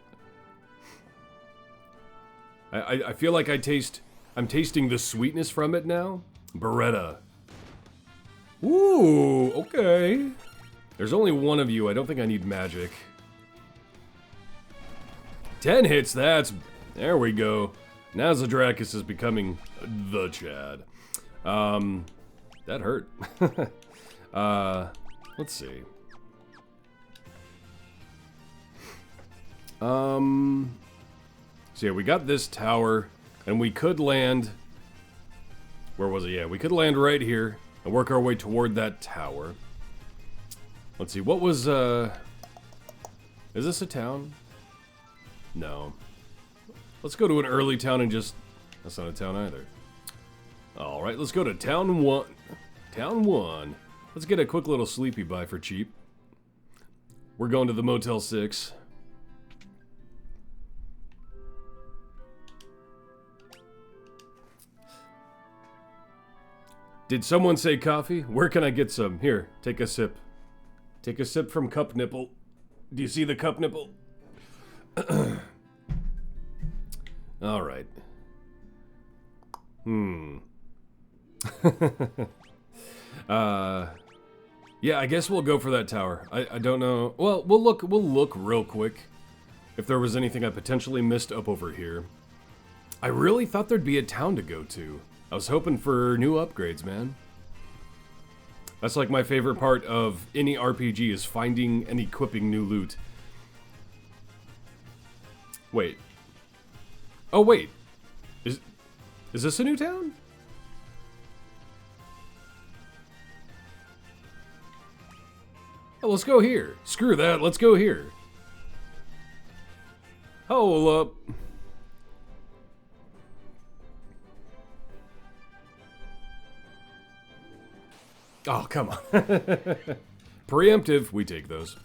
I feel like I'm tasting the sweetness from it now. Beretta. Ooh, okay. There's only one of you. I don't think I need magic. 10 hits, that's... There we go. Now Zadrakis is becoming the Chad. That hurt. Let's see. So yeah, we got this tower, and we could land... Where was it? Yeah, we could land right here and work our way toward that tower. Let's see, what was, Is this a town? No. Let's go to an early town and just... That's not a town either. Alright, let's go to town 1. Town 1. Let's get a quick little sleepy buy for cheap. We're going to the Motel 6. Did someone say coffee? Where can I get some? Here, take a sip. Take a sip from cup nipple. Do you see the cup nipple? Alright. Yeah, I guess we'll go for that tower. I don't know. Well, we'll look real quick if there was anything I potentially missed up over here. I really thought there'd be a town to go to. I was hoping for new upgrades, man. That's like my favorite part of any RPG is finding and equipping new loot. Wait. Oh, wait. Is this a new town? Oh, let's go here. Screw that, let's go here. Hold up. Oh, come on. Preemptive, we take those.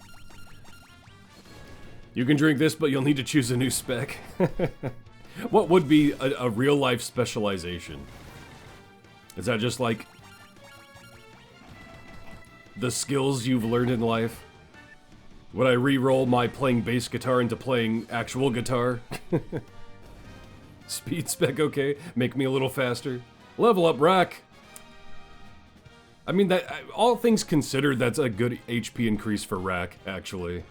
You can drink this, but you'll need to choose a new spec. What would be a real-life specialization? Is that just like the skills you've learned in life? Would I re-roll my playing bass guitar into playing actual guitar? Speed spec, okay. Make me a little faster. Level up, rack. I mean, that all things considered, that's a good HP increase for rack, actually.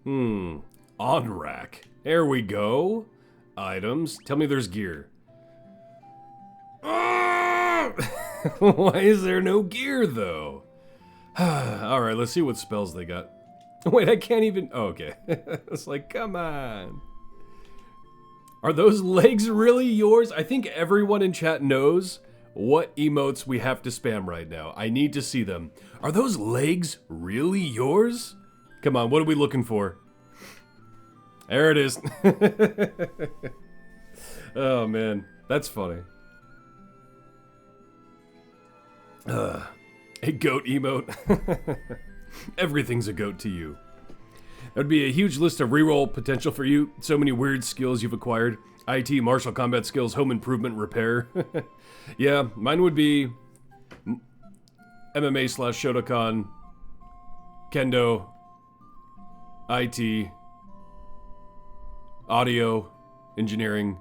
On rack. There we go. Items. Tell me there's gear. Why is there no gear, though? Alright, let's see what spells they got. Wait, I can't even... Oh, okay. It's like, come on. Are those legs really yours? I think everyone in chat knows what emotes we have to spam right now. I need to see them. Are those legs really yours? Come on, what are we looking for? There it is. Oh man, that's funny. A goat emote. Everything's a goat to you. That'd be a huge list of reroll potential for you. So many weird skills you've acquired. IT, martial combat skills, home improvement, repair. Yeah, mine would be MMA / Shotokan, Kendo, IT, audio, engineering.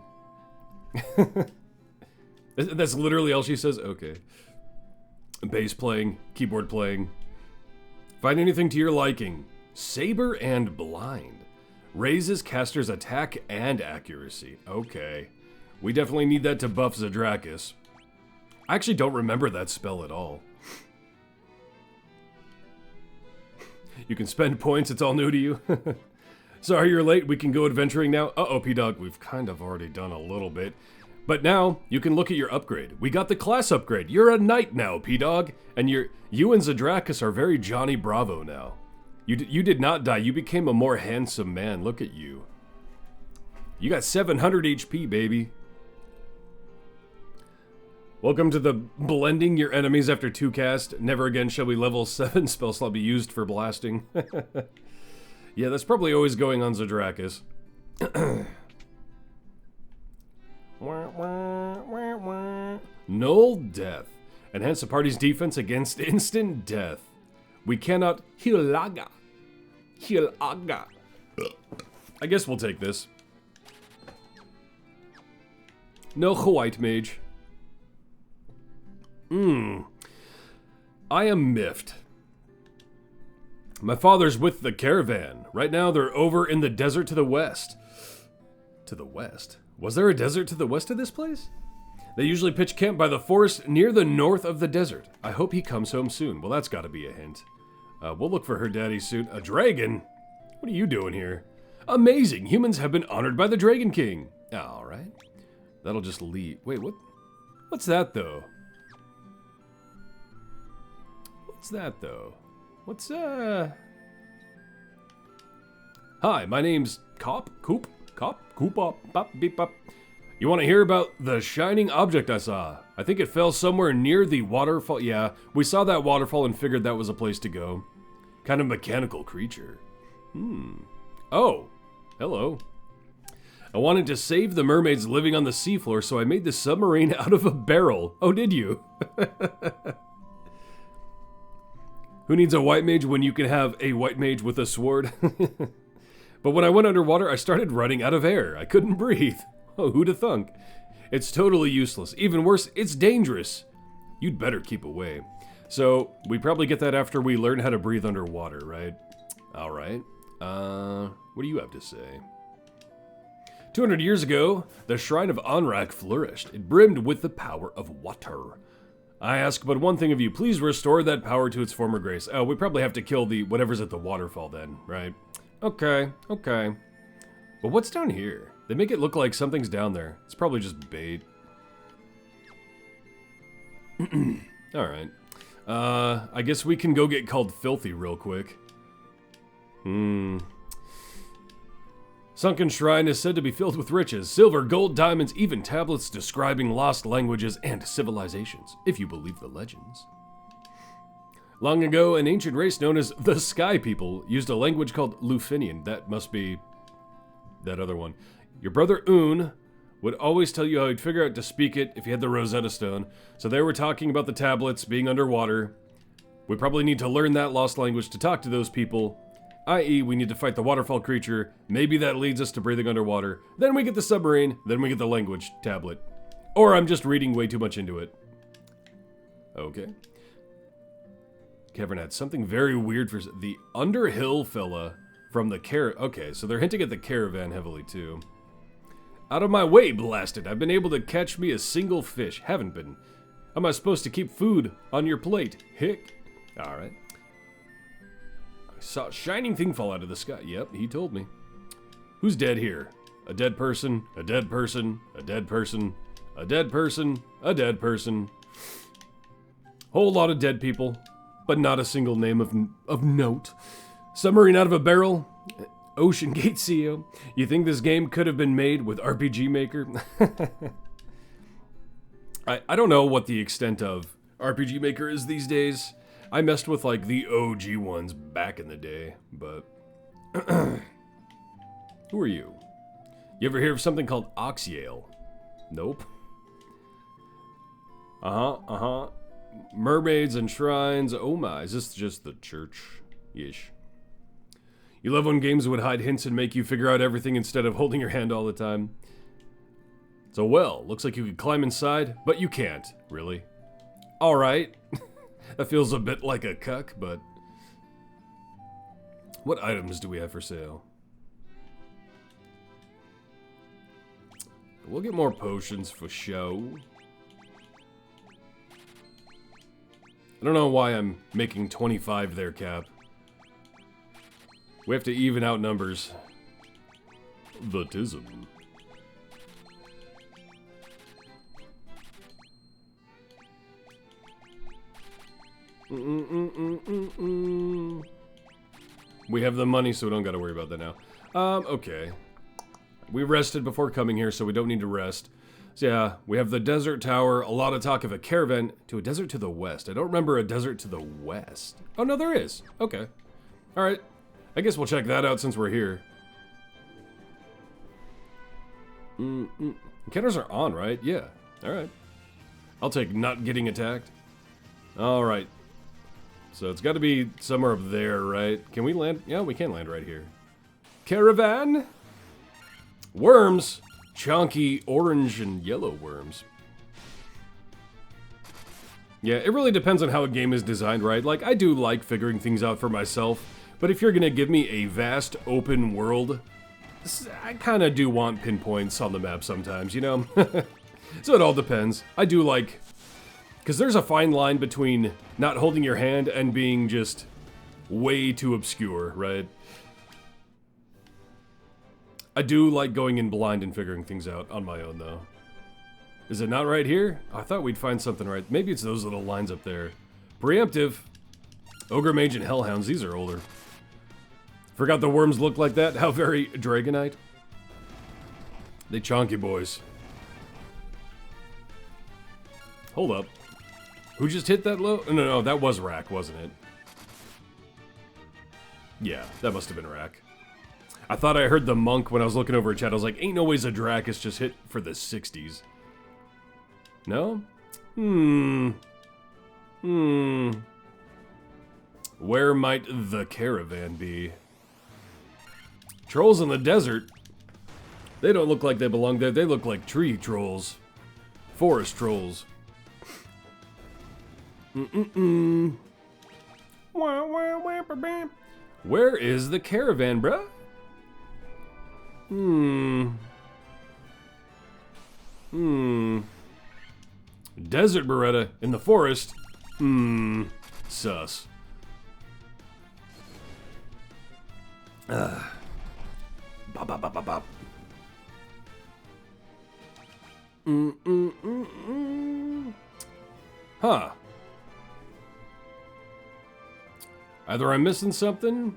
That's literally all she says? Okay. Bass playing, keyboard playing. Find anything to your liking. Saber and blind. Raises caster's attack and accuracy. Okay. We definitely need that to buff Zadrakis. I actually don't remember that spell at all. You can spend points, it's all new to you. Sorry you're late, we can go adventuring now. Uh-oh, P-Dog, we've kind of already done a little bit. But now, you can look at your upgrade. We got the class upgrade. You're a knight now, P-Dog. And you and Zadrakis are very Johnny Bravo now. You did not die. You became a more handsome man. Look at you. You got 700 HP, baby. Welcome to the blending your enemies after 2 cast. Never again shall we level 7 spell slot be used for blasting. Yeah, that's probably always going on Zadrakis. Null death. Enhance the party's defense against instant death. We cannot Hilaga. Hilaga. I guess we'll take this. No white mage. I am miffed. My father's with the caravan. Right now they're over in the desert to the west. To the west? Was there a desert to the west of this place? They usually pitch camp by the forest near the north of the desert. I hope he comes home soon. Well, that's gotta be a hint. We'll look for her daddy soon. A dragon? What are you doing here? Amazing! Humans have been honored by the Dragon King. Alright. That'll just lead. Wait, what? What's that, though? What's that, though? What's, Hi, my name's Cop? Coop? Bop, beep, bop. You want to hear about the shining object I saw? I think it fell somewhere near the waterfall. Yeah, we saw that waterfall and figured that was a place to go. Kind of mechanical creature. Oh, hello. I wanted to save the mermaids living on the seafloor, so I made the submarine out of a barrel. Oh, did you? Who needs a white mage when you can have a white mage with a sword? But when I went underwater, I started running out of air. I couldn't breathe. Oh, who'd have thunk? It's totally useless. Even worse, it's dangerous. You'd better keep away. So, we probably get that after we learn how to breathe underwater, right? Alright. What do you have to say? 200 years ago, the Shrine of Onrak flourished. It brimmed with the power of water. I ask but one thing of you. Please restore that power to its former grace. Oh, we probably have to kill the whatever's at the waterfall then, right? Okay. But what's down here? They make it look like something's down there. It's probably just bait. Alright. I guess we can go get called filthy real quick. Sunken Shrine is said to be filled with riches. Silver, gold, diamonds, even tablets describing lost languages and civilizations, if you believe the legends. Long ago, an ancient race known as the Sky People used a language called Lufinian. That must be that other one. Your brother Un would always tell you how he'd figure out to speak it if you had the Rosetta Stone. So they were talking about the tablets being underwater. We probably need to learn that lost language to talk to those people, i.e. we need to fight the waterfall creature. Maybe that leads us to breathing underwater. Then we get the submarine, then we get the language tablet. Or I'm just reading way too much into it. Okay. Kevin had something very weird for the Underhill fella from the Okay, so they're hinting at the caravan heavily too. Out of my way, blasted. I've been able to catch me a single fish. Haven't been. How am I supposed to keep food on your plate? Hick. Alright. I saw a shining thing fall out of the sky. Yep, he told me. Who's dead here? A dead person, a dead person, a dead person, a dead person, a dead person. Whole lot of dead people, but not a single name of note. Submarine out of a barrel. Ocean Gate CEO. You think this game could have been made with RPG Maker? I don't know what the extent of RPG Maker is these days. I messed with like the OG ones back in the day, but who are you? You ever hear of something called Oxyale? Nope. Mermaids and shrines. Oh my, is this just the church? Yeesh. You love when games would hide hints and make you figure out everything instead of holding your hand all the time. It's a well. Looks like you could climb inside, but you can't. Really? Alright. That feels a bit like a cuck, but... What items do we have for sale? We'll get more potions for show. I don't know why I'm making 25 there, Cap. We have to even out numbers. The tism. We have the money, so we don't gotta worry about that now. Okay. We rested before coming here, so we don't need to rest. So yeah, we have the desert tower, a lot of talk of a caravan to a desert to the west. I don't remember a desert to the west. Oh, no, there is. Okay. Alright. I guess we'll check that out since we're here. Encounters are on, right? Yeah. Alright. I'll take not getting attacked. Alright. So it's got to be somewhere up there, right? Can we land? Yeah, we can land right here. Caravan? Worms! Chunky orange and yellow worms. Yeah, it really depends on how a game is designed, right? Like, I do like figuring things out for myself, But if you're going to give me a vast open world, I kind of do want pinpoints on the map sometimes, you know? So it all depends. I do like... Because there's a fine line between not holding your hand and being just way too obscure, right? I do like going in blind and figuring things out on my own, though. Is it not right here? I thought we'd find something right. Maybe it's those little lines up there. Preemptive. Ogre Mage and Hellhounds. These are older. Forgot the worms look like that? How very Dragonite. They chonky boys. Hold up. Who just hit that low? No, that was Rack, wasn't it? Yeah, that must have been Rack. I thought I heard the monk when I was looking over at chat. I was like, ain't no ways a Dracus just hit for the 60s. No? Where might the caravan be? Trolls in the desert? They don't look like they belong there. They look like tree trolls. Forest trolls. Where is the caravan, bruh? Desert Beretta in the forest? Sus. Bop, bop, bop, bop, bop. Huh. Either I'm missing something.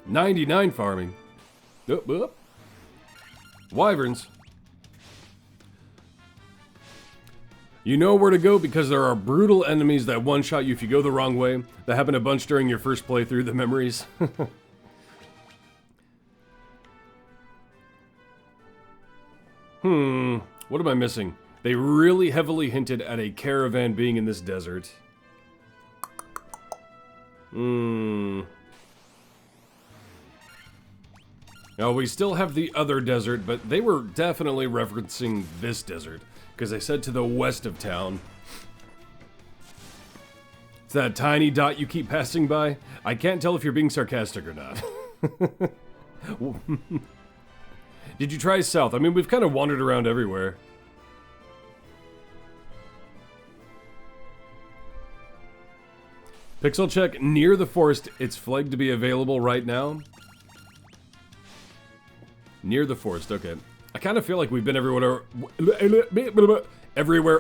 99 farming. Oop. Wyverns. You know where to go because there are brutal enemies that one-shot you if you go the wrong way. That happened a bunch during your first playthrough, the memories. What am I missing? They really heavily hinted at a caravan being in this desert. Now, we still have the other desert, but they were definitely referencing this desert, because they said to the west of town. It's that tiny dot you keep passing by. I can't tell if you're being sarcastic or not. Did you try south? I mean, we've kind of wandered around everywhere. Pixel check near the forest. It's flagged to be available right now. Near the forest, okay. I kind of feel like we've been everywhere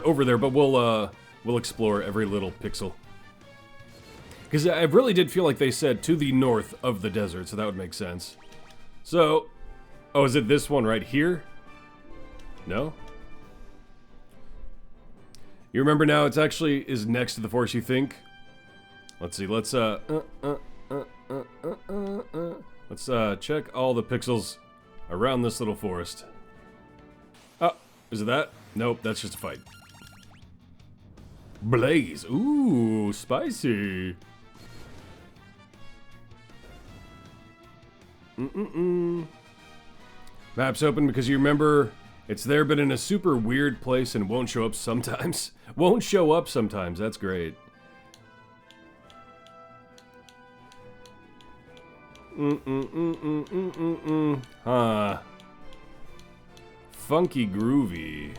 over there, but we'll explore every little pixel. Because I really did feel like they said to the north of the desert, so that would make sense. So, oh, is it this one right here? No? You remember now, it's actually is next to the forest, you think? Let's see, let's check all the pixels around this little forest. Oh, is it that? Nope, that's just a fight. Blaze. Ooh, spicy. Map's open because you remember it's there but in a super weird place and won't show up sometimes. Won't show up sometimes, that's great. Huh. Funky groovy.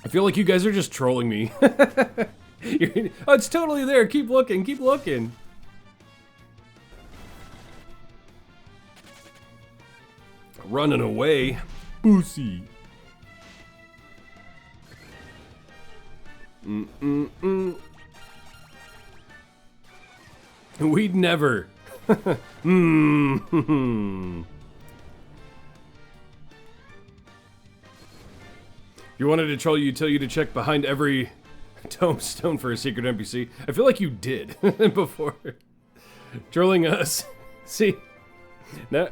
I feel like you guys are just trolling me. Oh, it's totally there. Keep looking, keep looking. Running away. Boosie. We'd never. You wanted to troll you, tell you to check behind every tombstone for a secret NPC. I feel like you did before. Trolling us. See? Now,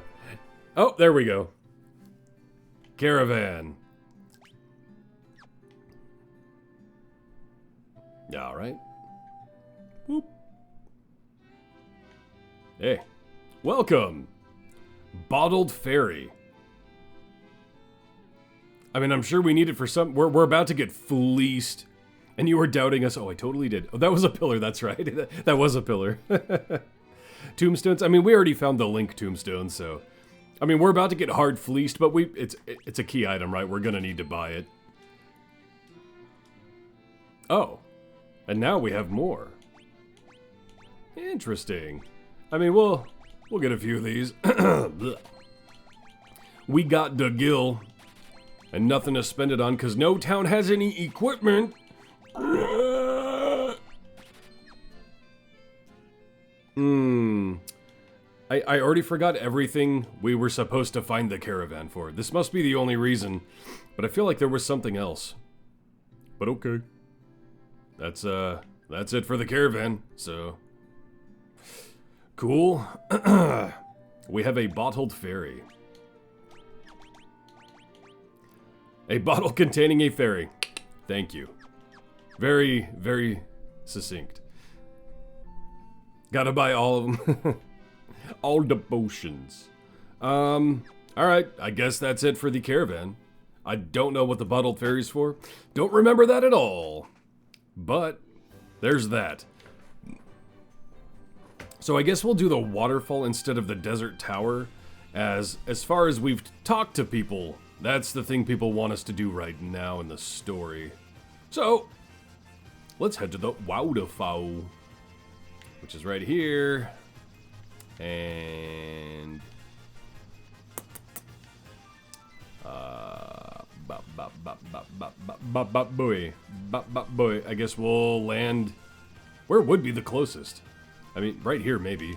oh, there we go. Caravan. All right. Whoop. Hey, welcome. Bottled Fairy. I mean, I'm sure we need it for some... We're about to get fleeced. And you were doubting us. Oh, I totally did. Oh, that was a pillar. That's right. That was a pillar. Tombstones. I mean, we already found the Link tombstone, so... I mean, we're about to get hard fleeced, but it's a key item, right? We're gonna need to buy it. Oh. And now we have more. Interesting. I mean, we'll get a few of these. We got the gill. And nothing to spend it on, because no town has any equipment. I already forgot everything we were supposed to find the caravan for. This must be the only reason, but I feel like there was something else. But okay. That's it for the caravan, so... Cool. We have a bottled fairy. A bottle containing a fairy. Thank you. Very, very succinct. Gotta buy all of them. All the potions. Alright, I guess that's it for the caravan. I don't know what the bottled fairy's for. Don't remember that at all. But, there's that. So I guess we'll do the waterfall instead of the desert tower. As far as we've talked to people, that's the thing people want us to do right now in the story. So, let's head to the waterfall, which is right here. And boy, I guess we'll land. Where would be the closest? I mean, right here maybe.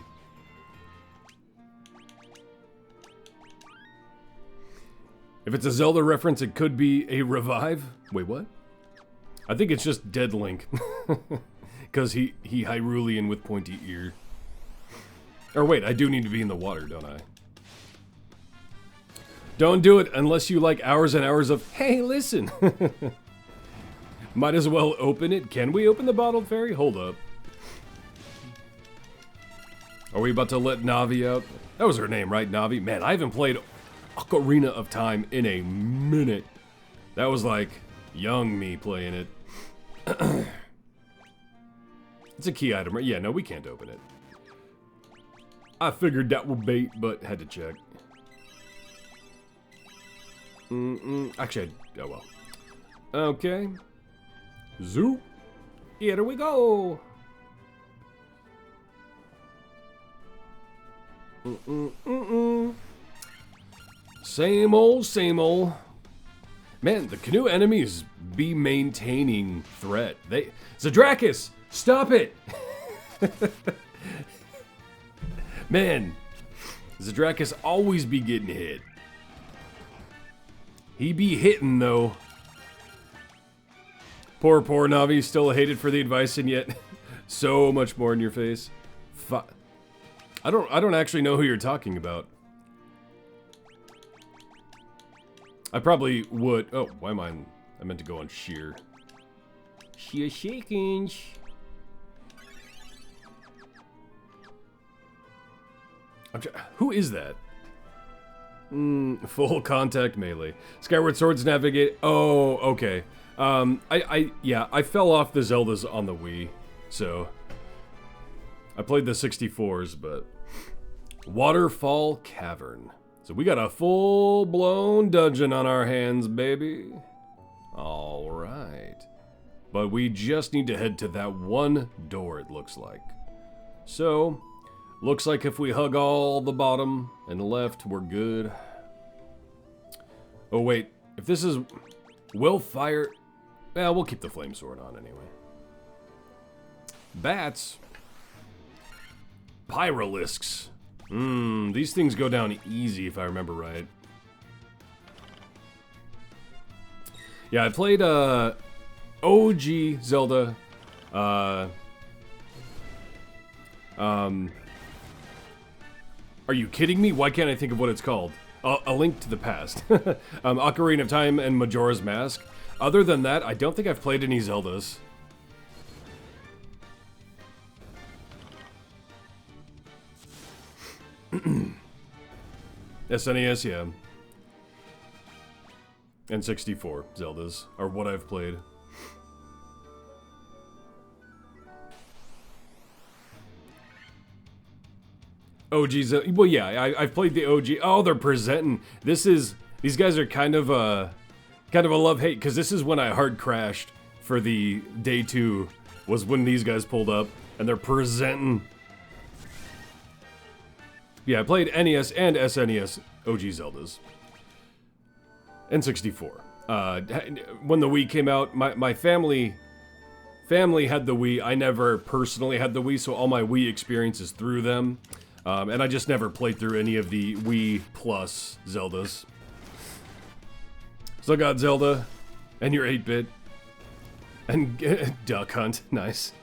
If it's a Zelda reference, it could be a revive. Wait, what? I think it's just Dead Link, because he Hyrulean with pointy ear. Or wait, I do need to be in the water, don't I? Don't do it unless you like hours and hours of, hey, listen. Might as well open it. Can we open the bottled fairy? Hold up. Are we about to let Navi out? That was her name, right, Navi? Man, I haven't played Ocarina of Time in a minute. That was like young me playing it. It's a key item, right? Yeah, no, we can't open it. I figured that would bait, but had to check. Actually, oh well. Okay. Zoop. Here we go. Same old, same old. Man, the canoe enemies be maintaining threat. Zadrakis, stop it! Man, Zadrakis always be getting hit. He be hitting though. Poor Navi, still hated for the advice, and yet so much more in your face. I don't actually know who you're talking about. I probably would. Oh, why am I meant to go on sheer. Sheer shaking. Who is that? Full contact melee. Skyward Swords navigate. Oh, okay. Yeah, I fell off the Zeldas on the Wii, so I played the 64s, but Waterfall Cavern. So we got a full-blown dungeon on our hands, baby. All right. But we just need to head to that one door, it looks like. So, looks like if we hug all the bottom and left, we're good. Oh, wait. If this is... Will fire... Well, we'll keep the flame sword on anyway. Bats. Pyralisks. These things go down easy if I remember right. Yeah, I played OG Zelda. Are you kidding me? Why can't I think of what it's called? A Link to the Past. Ocarina of Time and Majora's Mask. Other than that, I don't think I've played any Zeldas. SNES, yeah. And 64 Zeldas are what I've played. OGs. Well, yeah, I've played the OG. Oh, they're presenting. These guys are kind of a love-hate, because this is when I hard crashed for the day 2, was when these guys pulled up, and they're presenting. Yeah, I played NES and SNES OG Zeldas. And 64. When the Wii came out, my family had the Wii. I never personally had the Wii, so all my Wii experience is through them. And I just never played through any of the Wii Plus Zeldas. Still got Zelda, and your 8-bit, and Duck Hunt, nice.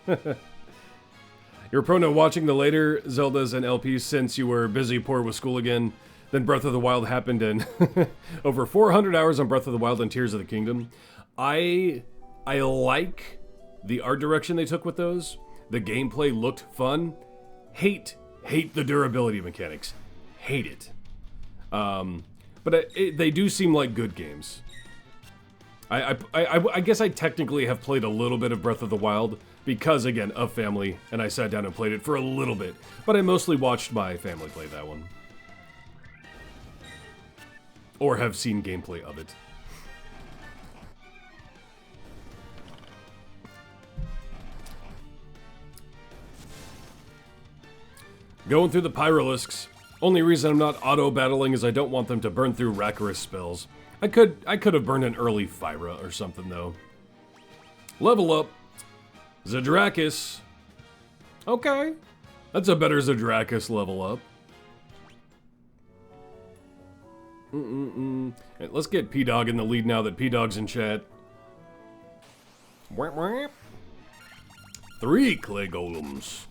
You're prone to watching the later Zeldas and LPs since you were busy poor with school again. Then Breath of the Wild happened, and over 400 hours on Breath of the Wild and Tears of the Kingdom. I like the art direction they took with those. The gameplay looked fun. Hate the durability mechanics. Hate it. But they do seem like good games. I guess I technically have played a little bit of Breath of the Wild because, again, of family, and I sat down and played it for a little bit. But I mostly watched my family play that one. Or have seen gameplay of it. Going through the Pyralisks. Only reason I'm not auto-battling is I don't want them to burn through Rakkaris spells. I could have burned an early Fyra or something, though. Level up. Zadrakis. Okay. That's a better Zadrakis level up. Right, let's get P-Dog in the lead now that P-Dog's in chat. 3 clay golems.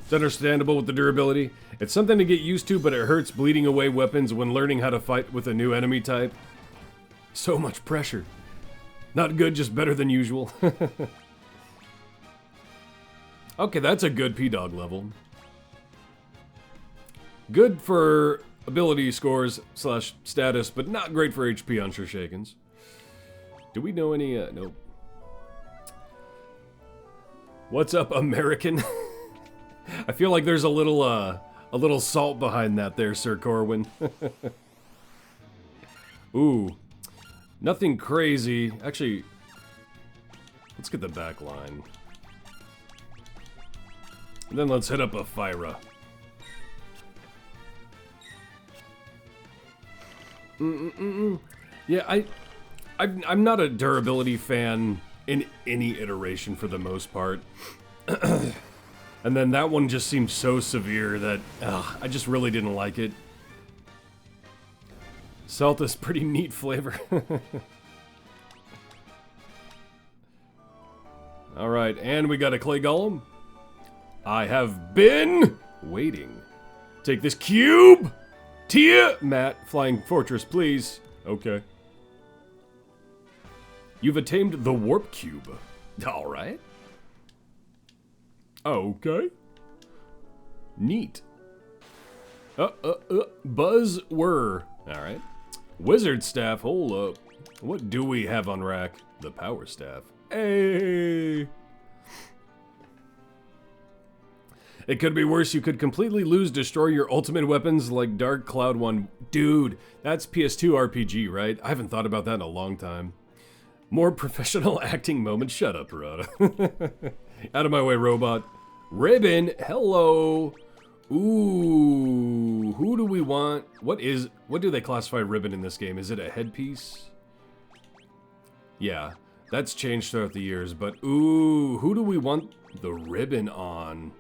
It's understandable with the durability. It's something to get used to, but it hurts bleeding away weapons when learning how to fight with a new enemy type. So much pressure. Not good, just better than usual. Okay, that's a good P-Dog level. Good for ability scores / status, but not great for HP on Shurshakens. Do we know any, nope. What's up, American? I feel like there's a little salt behind that there, Sir Corwin. Ooh. Nothing crazy. Actually, let's get the back line. And then let's hit up a Fyra. Yeah, I'm not a durability fan in any iteration for the most part. And then that one just seemed so severe that I just really didn't like it. Salt is pretty neat flavor. Alright, and we got a clay golem. I have been waiting. Take this cube! Tia! Matt, flying fortress, please. Okay. You've attained the warp cube. Alright. Okay. Neat. Buzz whir. Alright. Wizard staff, hold up. What do we have on rack? The power staff. Hey! It could be worse. You could completely destroy your ultimate weapons like Dark Cloud 1. Dude, that's PS2 RPG, right? I haven't thought about that in a long time. More professional acting moments. Shut up, Parada. Out of my way, robot. Ribbon, hello. Ooh, who do we want? What do they classify ribbon in this game? Is it a headpiece? Yeah, that's changed throughout the years, but ooh, who do we want the ribbon on?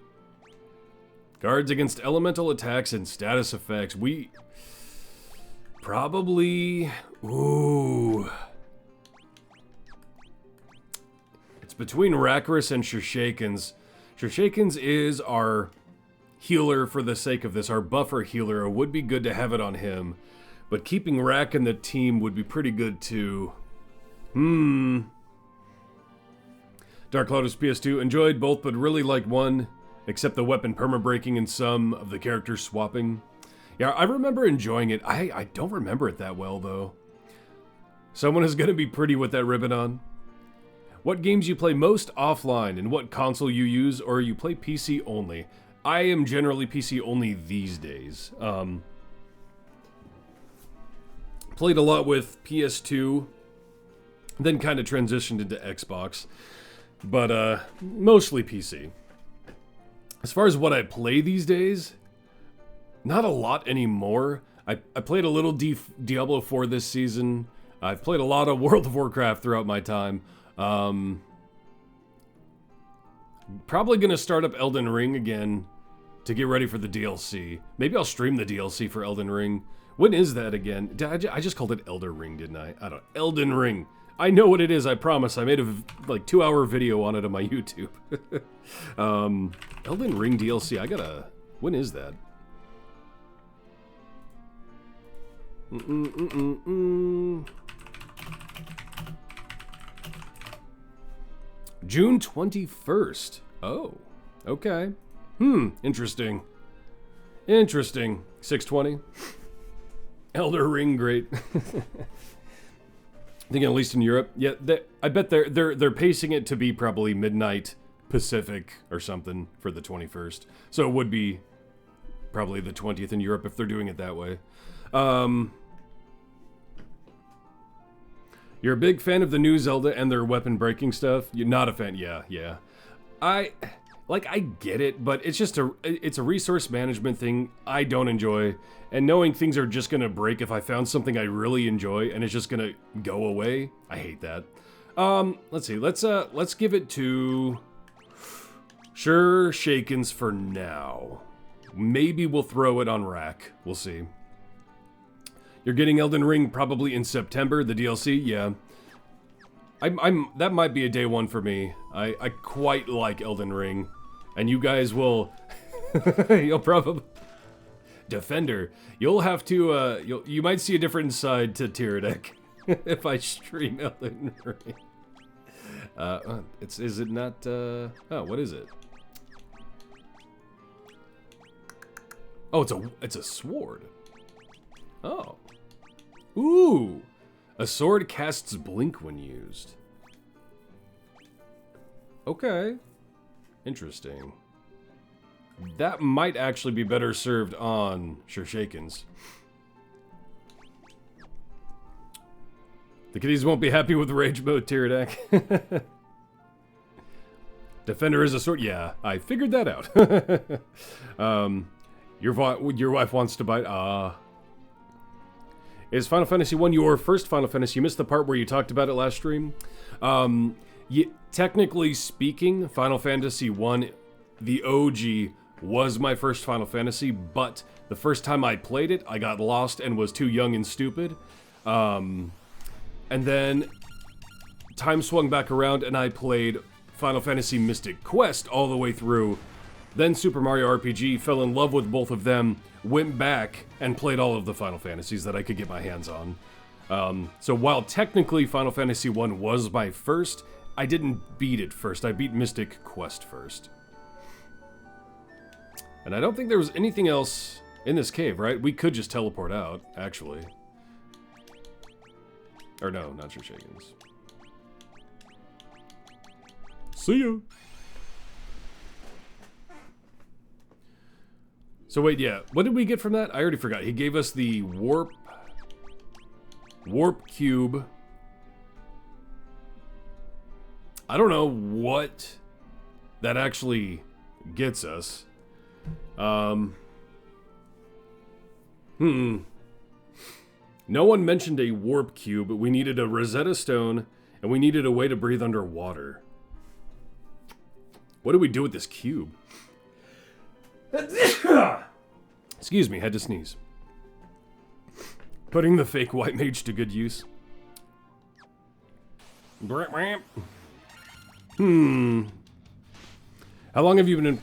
Guards against elemental attacks and status effects. We probably, ooh. It's between Rakkaris and Shurshakens. Shurshakens is our healer for the sake of this, our buffer healer. It would be good to have it on him, but keeping Rack in the team would be pretty good too. Dark Cloud is PS2. Enjoyed both, but really liked one, except the weapon perma-breaking and some of the characters swapping. Yeah, I remember enjoying it. I don't remember it that well, though. Someone is going to be pretty with that ribbon on. What games you play most offline, and what console you use, or you play PC only? I am generally PC only these days. Played a lot with PS2, then kind of transitioned into Xbox, but mostly PC. As far as what I play these days, not a lot anymore. I played a little Diablo 4 this season. I've played a lot of World of Warcraft throughout my time. Probably gonna start up Elden Ring again to get ready for the DLC. Maybe I'll stream the DLC for Elden Ring. When is that again? I just called it Elder Ring, didn't I? I don't know. Elden Ring. I know what it is, I promise. I made a like 2-hour video on it on my YouTube. Elden Ring DLC. I gotta... When is that? June 21st. Oh, okay. Interesting. Interesting. 620. Elder Ring, great. I think at least in Europe, yeah. I bet they're pacing it to be probably midnight Pacific or something for the 21st. So it would be probably the 20th in Europe if they're doing it that way. You're a big fan of the new Zelda and their weapon breaking stuff? You're not a fan? Yeah. I get it, but it's just it's a resource management thing I don't enjoy, and knowing things are just gonna break if I found something I really enjoy and it's just gonna go away, I hate that. Let's see, let's give it to Sure Shakens for now. Maybe we'll throw it on rack. We'll see. You're getting Elden Ring probably in September, the DLC, yeah. That might be a day one for me. I quite like Elden Ring. And you guys will... you'll probably... Defender. You'll have to, you might see a different side to Tyredack if I stream Elden Ring. Is it not, oh, what is it? Oh, it's a sword. Oh. Ooh! A sword casts blink when used. Okay. Interesting. That might actually be better served on Sure Shakens. The kiddies won't be happy with rage mode, Tyredack. Defender is a sword. Yeah, I figured that out. Your wife wants to bite. Is Final Fantasy 1 your first Final Fantasy? You missed the part where you talked about it last stream. Technically speaking, Final Fantasy 1, the OG, was my first Final Fantasy, but the first time I played it, I got lost and was too young and stupid. And then time swung back around and I played Final Fantasy Mystic Quest all the way through. Then Super Mario RPG, fell in love with both of them, went back and played all of the Final Fantasies that I could get my hands on. So while technically Final Fantasy 1 was my first, I didn't beat it first. I beat Mystic Quest first. And I don't think there was anything else in this cave, right? We could just teleport out, actually. Or no, not Sure Shakens. See ya! So wait, yeah, what did we get from that? I already forgot. He gave us the warp cube. I don't know what that actually gets us. No one mentioned a warp cube. We needed a Rosetta Stone, and we needed a way to breathe underwater. What do we do with this cube? Excuse me, had to sneeze. Putting the fake white mage to good use. How long have you been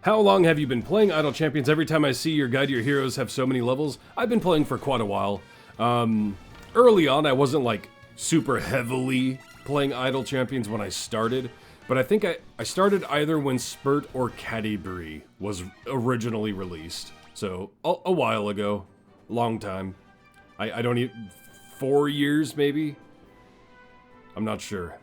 how long have you been playing Idle Champions? Every time I see your guide, your heroes have so many levels. I've been playing for quite a while. Early on, I wasn't like super heavily playing Idle Champions when I started. But I think I started either when Spurt or Cadibri was originally released. So, a while ago. Long time. I don't even... 4 years, maybe? I'm not sure.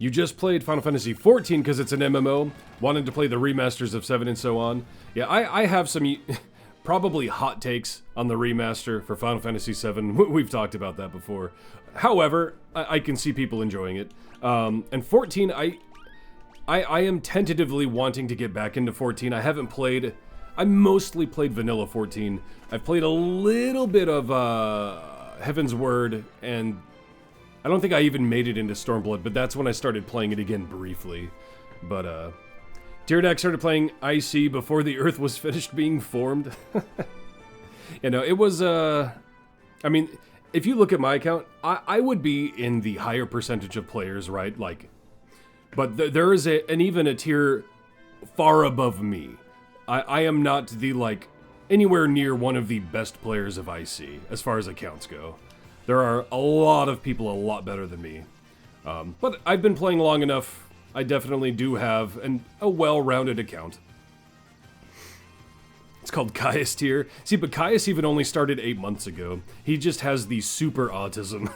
you just played Final Fantasy XIV because it's an MMO, wanted to play the remasters of 7 and so on. Yeah, I have some probably hot takes on the remaster for Final Fantasy VII. We've talked about that before. However, I can see people enjoying it. And 14, I am tentatively wanting to get back into 14. I haven't played... I mostly played Vanilla 14. I've played a little bit of Heaven's Word, and I don't think I even made it into Stormblood, but that's when I started playing it again briefly. But Tyredack started playing IC before the Earth was finished being formed. You know, it was... I mean, if you look at my account, I would be in the higher percentage of players, right? Like, but there is even a tier far above me. I am not the, like, anywhere near one of the best players of IC, as far as accounts go. There are a lot of people a lot better than me. But I've been playing long enough, I definitely do have a well-rounded account. It's called Caius tier. See, but Caius even only started 8 months ago. He just has the super autism.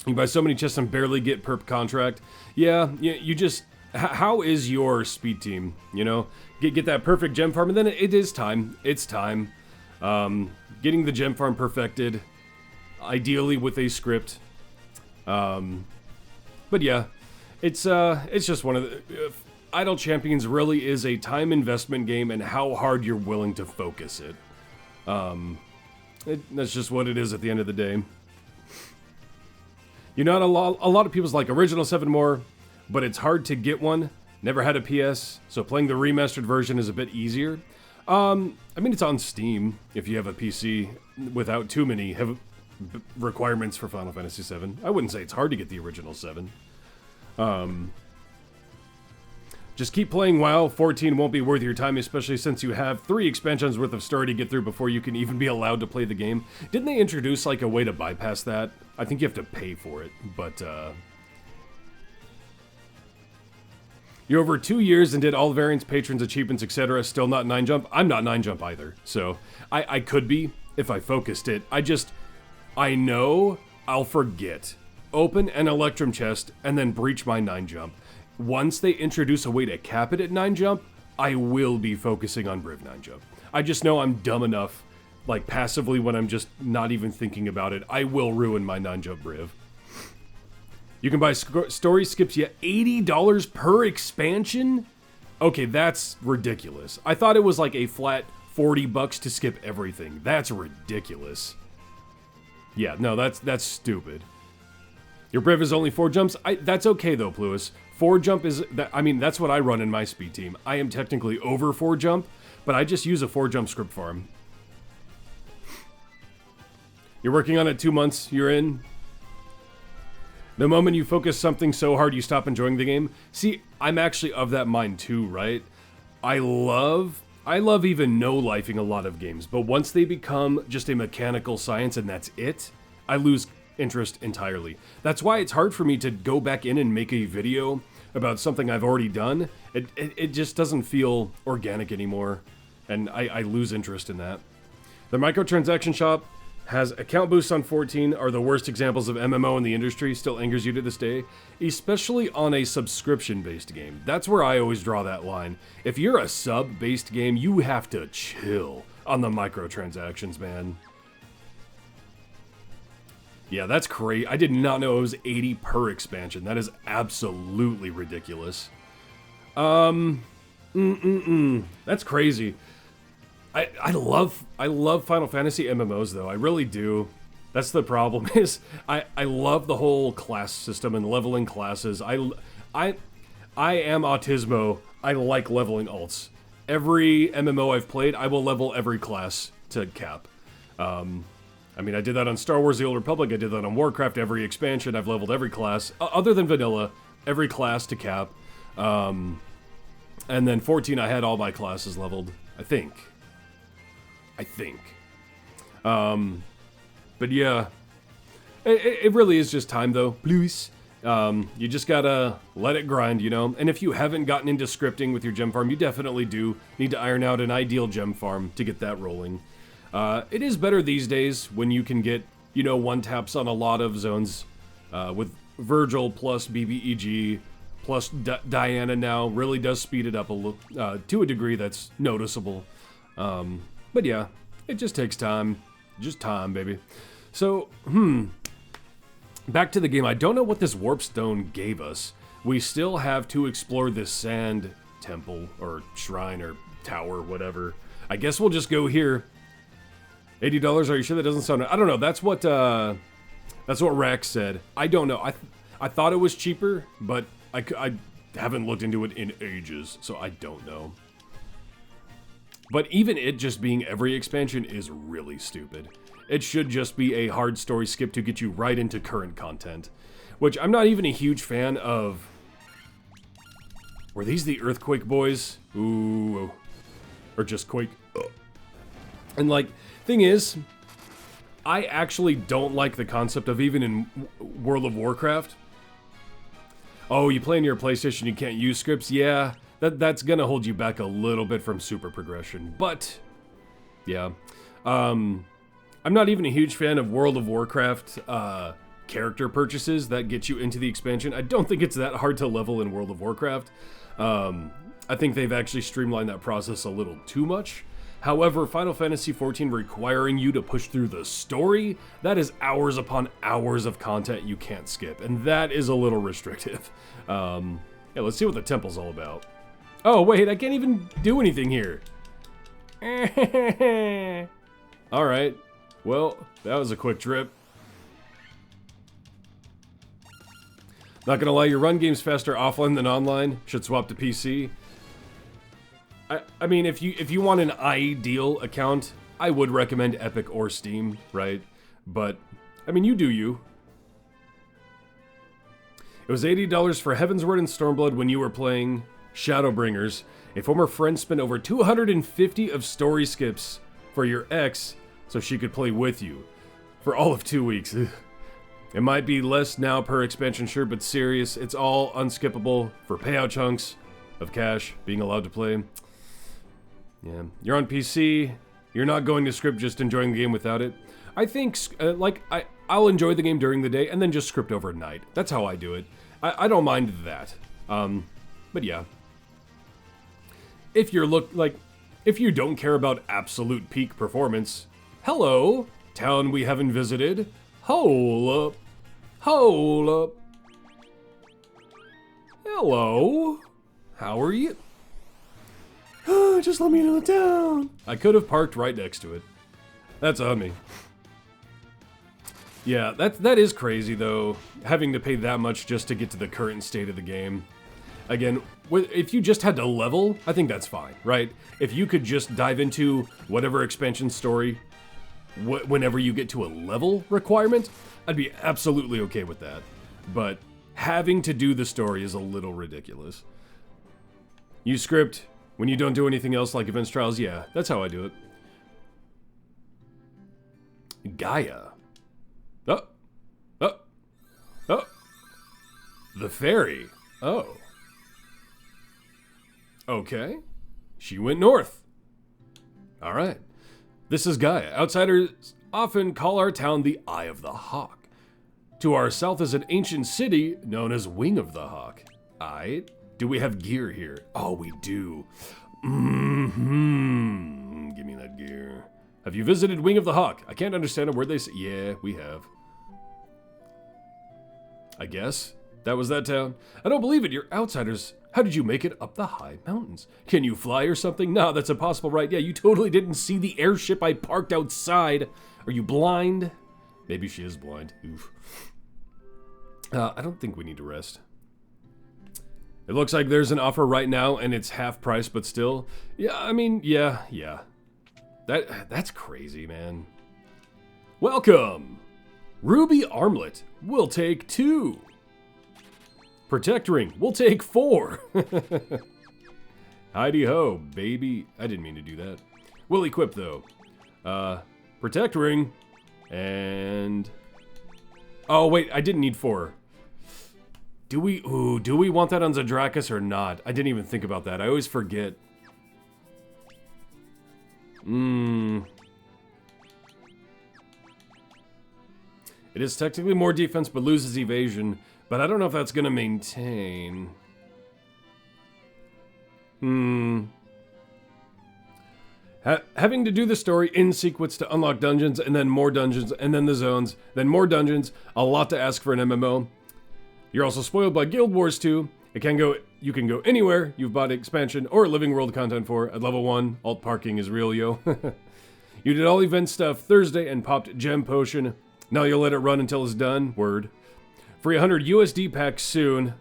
You buy so many chests and barely get perp contract. Yeah, you just... How is your speed team, you know? Get that perfect gem farm, and then it is time. It's time. Getting the gem farm perfected, ideally with a script. But yeah, it's just one of the... Idle Champions really is a time investment game and how hard you're willing to focus it. That's just what it is at the end of the day. You know, a lot of people's like Original 7 more, but it's hard to get one. Never had a PS, so playing the remastered version is a bit easier. I mean, it's on Steam if you have a PC without too many requirements for Final Fantasy VII. I wouldn't say it's hard to get the original 7. Just keep playing WoW. 14 won't be worth your time, especially since you have 3 expansions worth of story to get through before you can even be allowed to play the game. Didn't they introduce like a way to bypass that? I think you have to pay for it, but you're over 2 years and did all variants, patrons, achievements, etc. Still not 9-jump? I'm not 9-jump either, so I could be if I focused it. I know I'll forget. Open an Electrum chest and then breach my 9-jump. Once they introduce a way to cap it at 9-jump, I will be focusing on Briv 9-jump. I just know I'm dumb enough, like passively when I'm just not even thinking about it, I will ruin my 9-jump Briv. You can buy story skips yet $80 per expansion? Okay, that's ridiculous. I thought it was like a flat $40 to skip everything. That's ridiculous. Yeah, no, that's stupid. Your Briv is only 4 jumps? That's okay though, Pluis. 4 jump is, I mean, that's what I run in my speed team. I am technically over 4 jump, but I just use a 4 jump script farm. You're working on it 2 months, you're in. The moment you focus something so hard you stop enjoying the game. See, I'm actually of that mind too, right? I love even no-lifing a lot of games, but once they become just a mechanical science and that's it, I lose interest entirely. That's why it's hard for me to go back in and make a video about something I've already done. It just doesn't feel organic anymore, and I lose interest in that. The microtransaction shop has account boosts on 14 are the worst examples of MMO in the industry, still angers you to this day, especially on a subscription-based game. That's where I always draw that line. If you're a sub-based game, you have to chill on the microtransactions, man. Yeah, that's crazy. I did not know it was 80 per expansion. That is absolutely ridiculous. That's crazy. I love Final Fantasy MMOs though. I really do. That's the problem is I love the whole class system and leveling classes. I am Autismo. I like leveling alts. Every MMO I've played, I will level every class to cap. I mean, I did that on Star Wars The Old Republic, I did that on Warcraft, every expansion, I've leveled every class, other than Vanilla, every class to cap. And then 14, I had all my classes leveled, I think. But yeah, it really is just time though, please. You just gotta let it grind, you know? And if you haven't gotten into scripting with your gem farm, you definitely do need to iron out an ideal gem farm to get that rolling. It is better these days when you can get you know, one taps on a lot of zones with Virgil plus BBEG plus Diana now really does speed it up a little to a degree that's noticeable. But yeah, it just takes time. Just time, baby. So, back to the game. I don't know what this warp stone gave us. We still have to explore this sand temple or shrine or tower, whatever. I guess we'll just go here. $80? Are you sure that doesn't sound... I don't know. That's what Rex said. I don't know. I thought it was cheaper, but I haven't looked into it in ages, so I don't know. But even it just being every expansion is really stupid. It should just be a hard story skip to get you right into current content. Which I'm not even a huge fan of... Were these the Earthquake boys? Ooh. Or just Quake. And like, thing is, I actually don't like the concept of even in World of Warcraft. Oh, you play on your PlayStation, you can't use scripts? Yeah, that's gonna hold you back a little bit from super progression. But, yeah. I'm not even a huge fan of World of Warcraft character purchases that get you into the expansion. I don't think it's that hard to level in World of Warcraft. I think they've actually streamlined that process a little too much. However, Final Fantasy XIV requiring you to push through the story, that is hours upon hours of content you can't skip, and that is a little restrictive. Yeah, let's see what the temple's all about. Oh, wait, I can't even do anything here. Alright, well, that was a quick trip. Not gonna lie, your run game's faster offline than online. Should swap to PC. I mean, if you want an ideal account, I would recommend Epic or Steam, right? But, I mean, you do you. It was $80 for Heavensward and Stormblood when you were playing Shadowbringers. A former friend spent over 250 of story skips for your ex so she could play with you for all of 2 weeks. It might be less now per expansion, sure, but serious. It's all unskippable for payout chunks of cash being allowed to play. Yeah, you're on PC, you're not going to script, just enjoying the game without it. I think, I'll enjoy the game during the day and then just script over at night. That's how I do it. I don't mind that. But yeah. If you don't care about absolute peak performance, hello, town we haven't visited. Hold up. Hold up. Hello. How are you? Just let me into the town. I could have parked right next to it. That's on me. Yeah, that is crazy though, having to pay that much just to get to the current state of the game. Again, if you just had to level, I think that's fine, right? If you could just dive into whatever expansion story whenever you get to a level requirement, I'd be absolutely okay with that. But having to do the story is a little ridiculous. You script when you don't do anything else like events trials, yeah, that's how I do it. Gaia. Oh. Oh. Oh. The fairy. Oh. Okay. She went north. Alright. This is Gaia. Outsiders often call our town the Eye of the Hawk. To our south is an ancient city known as Wing of the Hawk. Aight. Do we have gear here? Oh, we do. Give me that gear. Have you visited Wing of the Hawk? I can't understand a word they say. Yeah, we have. I guess. That was that town. I don't believe it. You're outsiders. How did you make it up the high mountains? Can you fly or something? No, that's impossible, right? Yeah, you totally didn't see the airship I parked outside. Are you blind? Maybe she is blind. Oof. I don't think we need to rest. It looks like there's an offer right now, and it's half price, but still. Yeah, I mean, yeah. That's crazy, man. Welcome! Ruby Armlet. We'll take 2. Protect Ring. We'll take 4. Heidi ho, baby. I didn't mean to do that. We'll equip, though. Protect Ring. And... oh, wait, I didn't need 4. Do we want that on Zadrakis or not? I didn't even think about that. I always forget. It is technically more defense, but loses evasion. But I don't know if that's going to maintain. Having to do the story in sequence to unlock dungeons, and then more dungeons, and then the zones, then more dungeons. A lot to ask for an MMO. You're also spoiled by Guild Wars 2. You can go anywhere you've bought expansion or living world content for. At level 1, alt parking is real, yo. You did all event stuff Thursday and popped gem potion. Now you'll let it run until it's done. Word. Free 100 USD packs soon.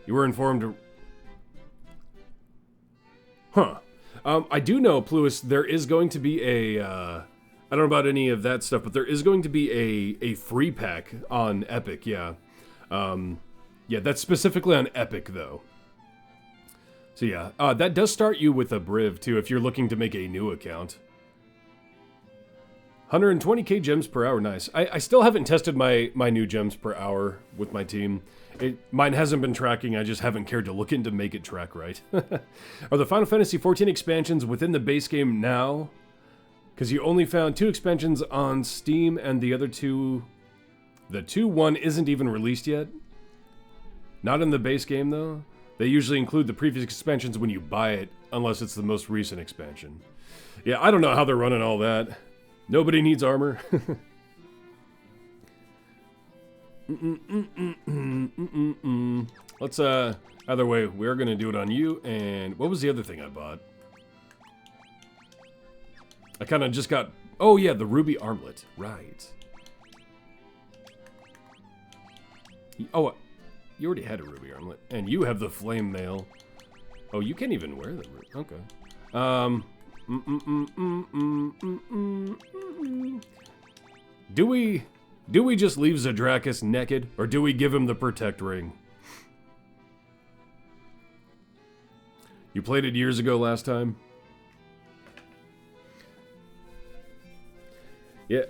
You were informed. Huh. I do know, Pluis, there is going to be a, I don't know about any of that stuff, but there is going to be a free pack on Epic, yeah. Yeah, that's specifically on Epic, though. So yeah, that does start you with a Briv, too, if you're looking to make a new account. 120k gems per hour, nice. I still haven't tested my new gems per hour with my team. Mine hasn't been tracking, I just haven't cared to look in to make it track right. Are the Final Fantasy XIV expansions within the base game now? Because you only found 2 expansions on Steam, and the other 2... The 2.1 isn't even released yet? Not in the base game, though? They usually include the previous expansions when you buy it, unless it's the most recent expansion. Yeah, I don't know how they're running all that. Nobody needs armor. Let's, either way, we're gonna do it on you, and what was the other thing I bought? I kinda just got, oh yeah, the ruby armlet, right. Oh, you already had a ruby armlet, and you have the flame mail. Oh, you can't even wear the ruby, okay. Do we just leave Zadrakis naked, or do we give him the protect ring? You played it years ago last time? Yeah,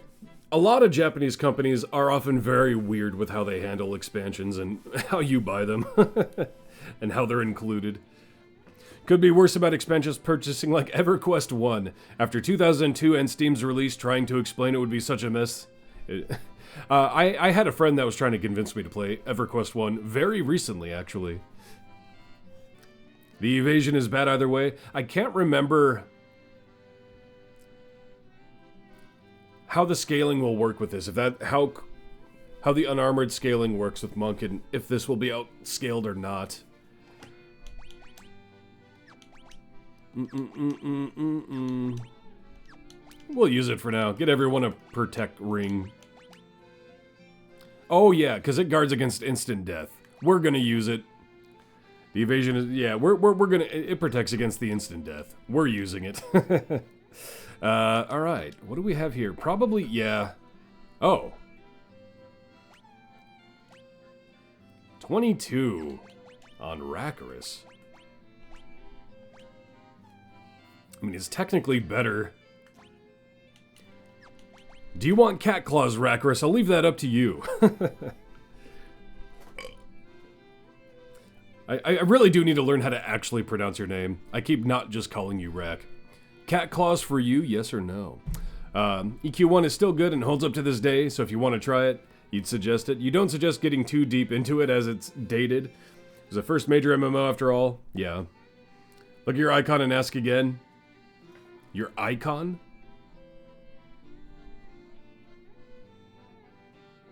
a lot of Japanese companies are often very weird with how they handle expansions and how you buy them, and how they're included. Could be worse about expansions purchasing like EverQuest 1. After 2002 and Steam's release, trying to explain it would be such a mess. I had a friend that was trying to convince me to play EverQuest 1 very recently, actually. The evasion is bad either way. I can't remember how the scaling will work with this. How the unarmored scaling works with Monk, and if this will be outscaled or not. We'll use it for now. Get everyone a protect ring. Oh yeah, because it guards against instant death. We're gonna use it. The evasion is, yeah, we're gonna, it protects against the instant death. We're using it. Alright, what do we have here? Probably, yeah. Oh. 22 on Rakarus. I mean, it's technically better. Do you want cat claws, Rakarus? I'll leave that up to you. I really do need to learn how to actually pronounce your name. I keep not just calling you Rack. Cat claws for you, yes or no? EQ1 is still good and holds up to this day, so if you want to try it, you'd suggest it. You don't suggest getting too deep into it as it's dated. It's the first major MMO after all. Yeah. Look at your icon and ask again. Your icon?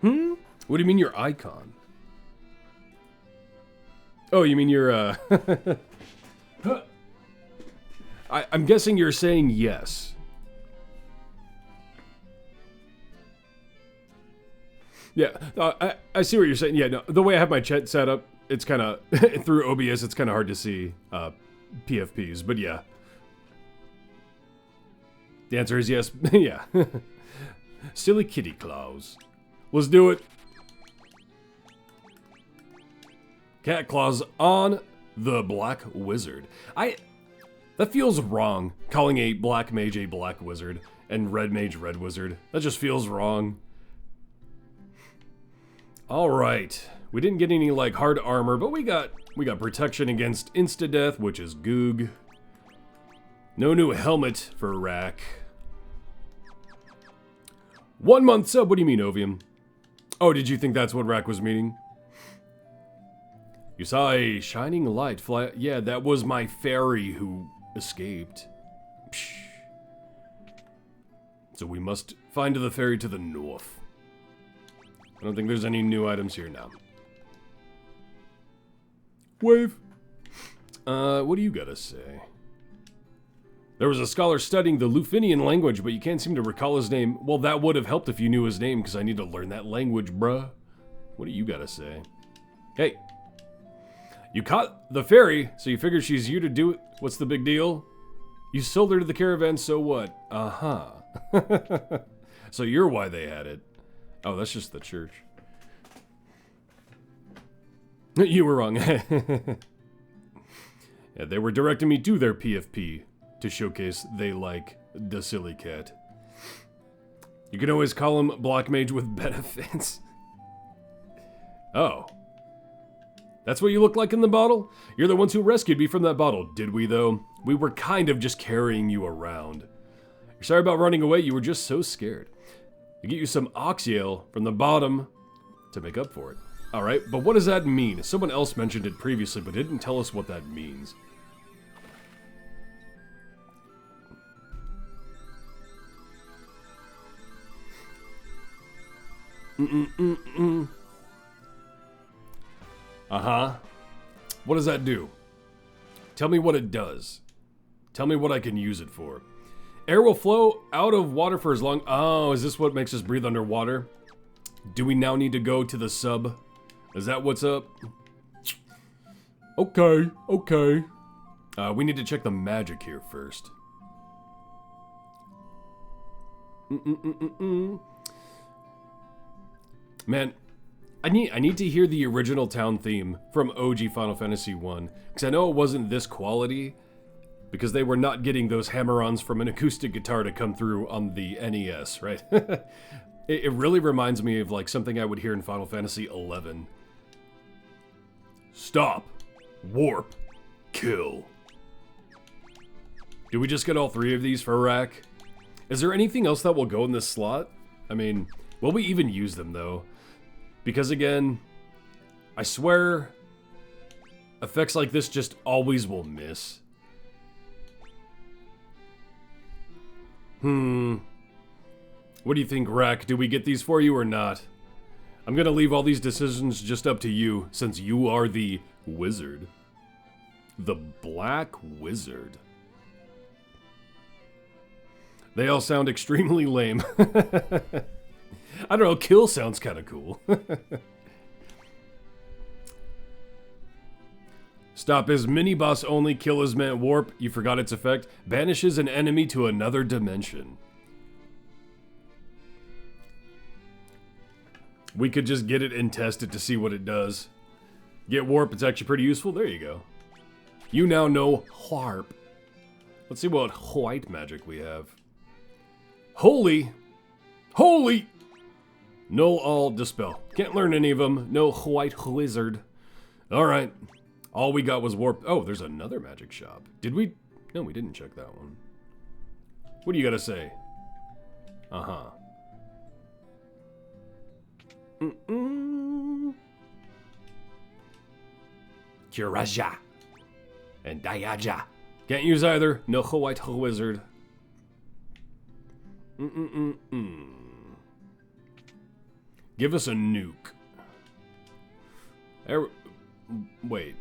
What do you mean your icon? Oh, you mean your, I'm guessing you're saying yes. Yeah, I see what you're saying. Yeah, no, the way I have my chat set up, it's kind of, through OBS, it's kind of hard to see PFPs, but yeah. The answer is yes. Yeah. Silly kitty claws. Let's do it. Cat claws on the Black Wizard. That feels wrong, calling a Black Mage a Black Wizard and Red Mage Red Wizard. That just feels wrong. Alright. We didn't get any, like, hard armor, but we got protection against insta-death, which is Goog. No new helmet for Rack. 1 month sub, what do you mean, Ovium? Oh, did you think that's what Rack was meaning? You saw a shining light fly. Yeah, that was my fairy who escaped. Psh. So we must find the ferry to the north. I don't think there's any new items here now. Wave. What do you gotta say? There was a scholar studying the Lufinian language, but you can't seem to recall his name. Well, that would have helped if you knew his name, because I need to learn that language, bruh. What do you gotta say? Hey. You caught the ferry, so you figured she's you to do it. What's the big deal? You sold her to the caravan, so what? Uh-huh. So you're why they had it. Oh, that's just the church. You were wrong. Yeah, they were directing me to their PFP to showcase they like the silly cat. You can always call him Black Mage with benefits. Oh. That's what you look like in the bottle? You're the ones who rescued me from that bottle, did we though? We were kind of just carrying you around. You're sorry about running away, you were just so scared. I get you some ox ale from the bottom to make up for it. Alright, but what does that mean? Someone else mentioned it previously, but didn't tell us what that means. Uh-huh. What does that do? Tell me what it does. Tell me what I can use it for. Air will flow out of water for as long... Oh, is this what makes us breathe underwater? Do we now need to go to the sub? Is that what's up? Okay, okay. We need to check the magic here first. Man, I need to hear the original town theme from OG Final Fantasy 1, because I know it wasn't this quality, because they were not getting those hammer-ons from an acoustic guitar to come through on the NES, right? It really reminds me of like something I would hear in Final Fantasy 11. Stop. Warp. Kill. Do we just get all three of these for Rack? Is there anything else that will go in this slot? I mean, will we even use them though? Because again, I swear, effects like this just always will miss. What do you think, Rack? Do we get these for you or not? I'm gonna leave all these decisions just up to you, since you are the wizard. The Black Wizard. They all sound extremely lame. I don't know, kill sounds kind of cool. Stop is mini-boss only, kill is meant warp, you forgot its effect, banishes an enemy to another dimension. We could just get it and test it to see what it does. Get warp, it's actually pretty useful, there you go. You now know harp. Let's see what white magic we have. Holy! Holy! Null, all, dispel. Can't learn any of them. No white wizard. Alright. All we got was warp. Oh, there's another magic shop. Did we? No, we didn't check that one. What do you gotta say? Uh-huh. Kiraja. And Dayaja. Can't use either. No white wizard. Give us a nuke. Wait.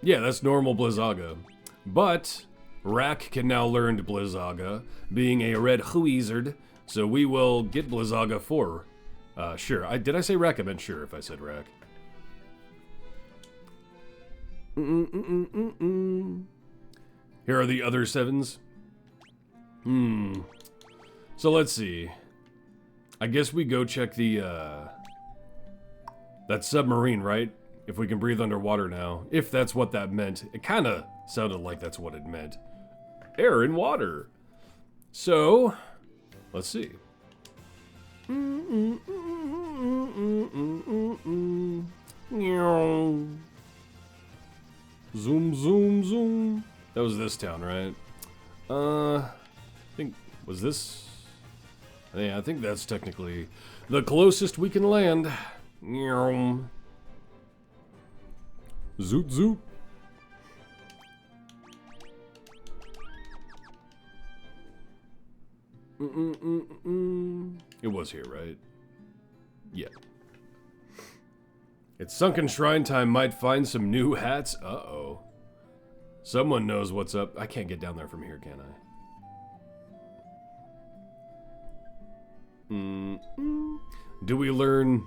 Yeah, that's normal Blizzaga. But Rack can now learn Blizzaga, being a red wizard, so we will get Blizzaga for... sure. Did I say Rack? I meant sure if I said Rack. Here are the other 7s. So let's see. I guess we go check the, that submarine, right? If we can breathe underwater now. If that's what that meant. It kinda sounded like that's what it meant. Air and water. So, let's see. Zoom, zoom, zoom. That was this town, right? I think, was this? Yeah, I think that's technically the closest we can land. Zoot zoot. It was here, right? Yeah. It's sunken shrine time. Might find some new hats. Uh-oh. Someone knows what's up. I can't get down there from here, can I? Do we learn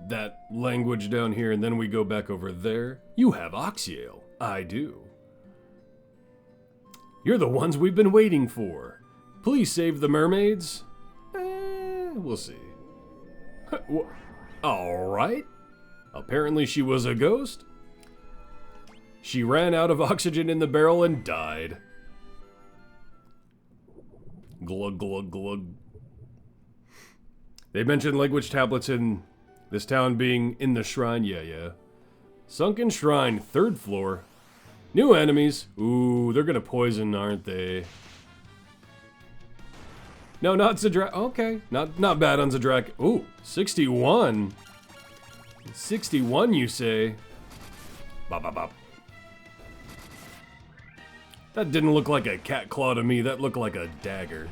that language down here and then we go back over there? You have Oxyale. I do. You're the ones we've been waiting for. Please save the mermaids. We'll see. Alright. Apparently she was a ghost. She ran out of oxygen in the barrel and died. Glug, glug, glug. They mentioned language tablets in this town being in the shrine. Yeah. Sunken shrine, 3rd floor. New enemies. Ooh, they're gonna poison, aren't they? No, not Zadrak. Okay, not bad on Zadrak. Ooh, 61. 61, you say? Bop, bop, bop. That didn't look like a cat claw to me. That looked like a dagger.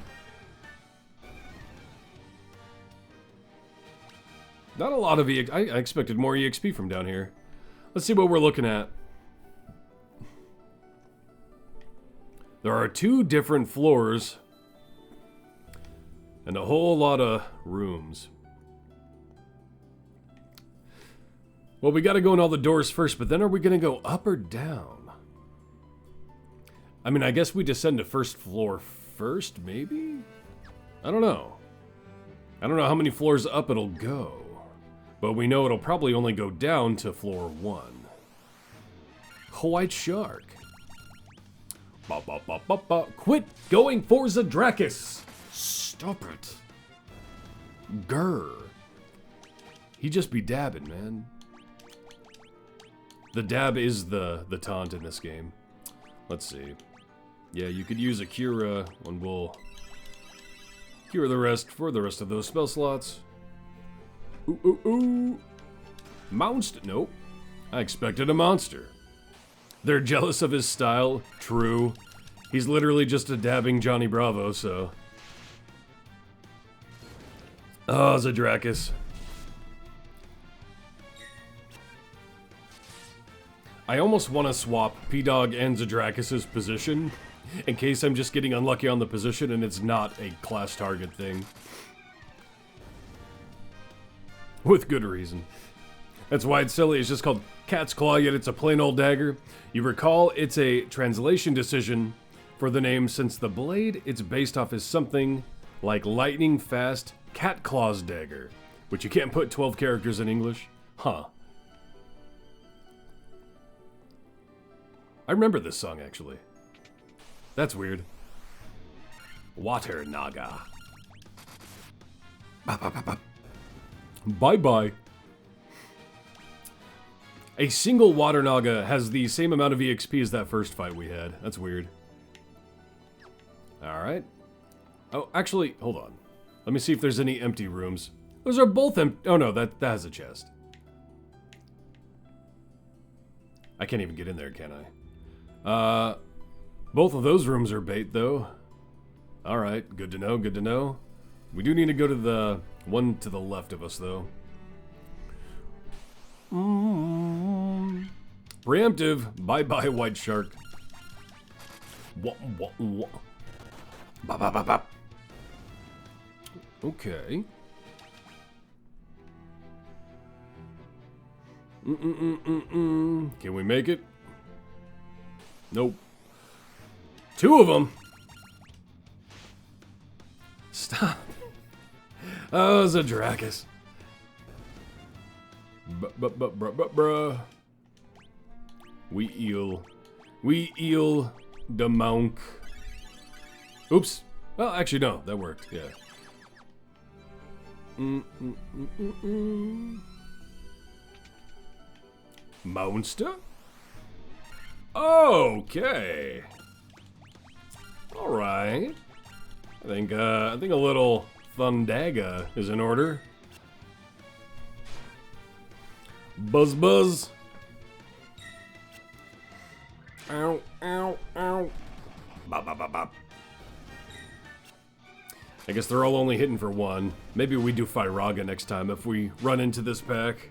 Not a lot of EXP. I expected more EXP from down here. Let's see what we're looking at. There are 2 different floors and a whole lot of rooms. Well, we gotta go in all the doors first, but then are we gonna go up or down? I mean, I guess we descend to 1st floor first, maybe? I don't know. I don't know how many floors up it'll go. But we know it'll probably only go down to floor 1. White shark. Ba, ba, ba, ba, ba. Quit going for Zadrakis! Stop it. Grr. He just be dabbing, man. The dab is the taunt in this game. Let's see. Yeah, you could use a cure, and we'll cure the rest for the rest of those spell slots. Ooh, ooh, ooh. Monster? Nope. I expected a monster. They're jealous of his style. True. He's literally just a dabbing Johnny Bravo, so. Oh, Zadrakis. I almost want to swap P-Dog and Zadrakis' position in case I'm just getting unlucky on the position and it's not a class target thing. With good reason. That's why it's silly. It's just called Cat's Claw, yet it's a plain old dagger. You recall it's a translation decision for the name since the blade it's based off is something like lightning fast cat claws dagger, which you can't put 12 characters in English. Huh. I remember this song, actually. That's weird. Water Naga. Bye-bye. A single Water Naga has the same amount of EXP as that first fight we had. That's weird. Alright. Oh, actually, hold on. Let me see if there's any empty rooms. Those are both empty. Oh no, that has a chest. I can't even get in there, can I? Both of those rooms are bait, though. Alright, good to know, good to know. We do need to go to the one to the left of us, though. Preemptive. Bye-bye, white shark. Wah, wah, wah. Bop, bop, bop, bop. Okay. Can we make it? Nope. 2 of them. Stop. Oh, Zadrakis. Bruh. We eel the monk. Oops. Well, actually, no. That worked. Yeah. Monster? Okay. Alright. I think a little Thundaga is in order. Buzz buzz. Ow, ow, ow. Bop, bop, bop, bop. I guess they're all only hitting for one. Maybe we do Tyredack next time if we run into this pack.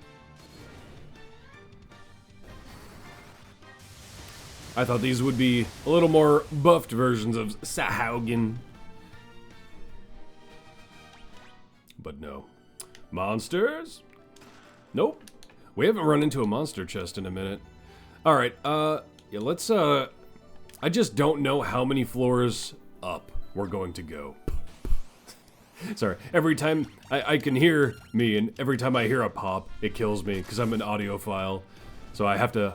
I thought these would be a little more buffed versions of Sahaugen. But no. Monsters? Nope. We haven't run into a monster chest in a minute. Alright, yeah, let's, I just don't know how many floors up we're going to go. Sorry, every time I can hear me, and every time I hear a pop, it kills me, because I'm an audiophile. So I have to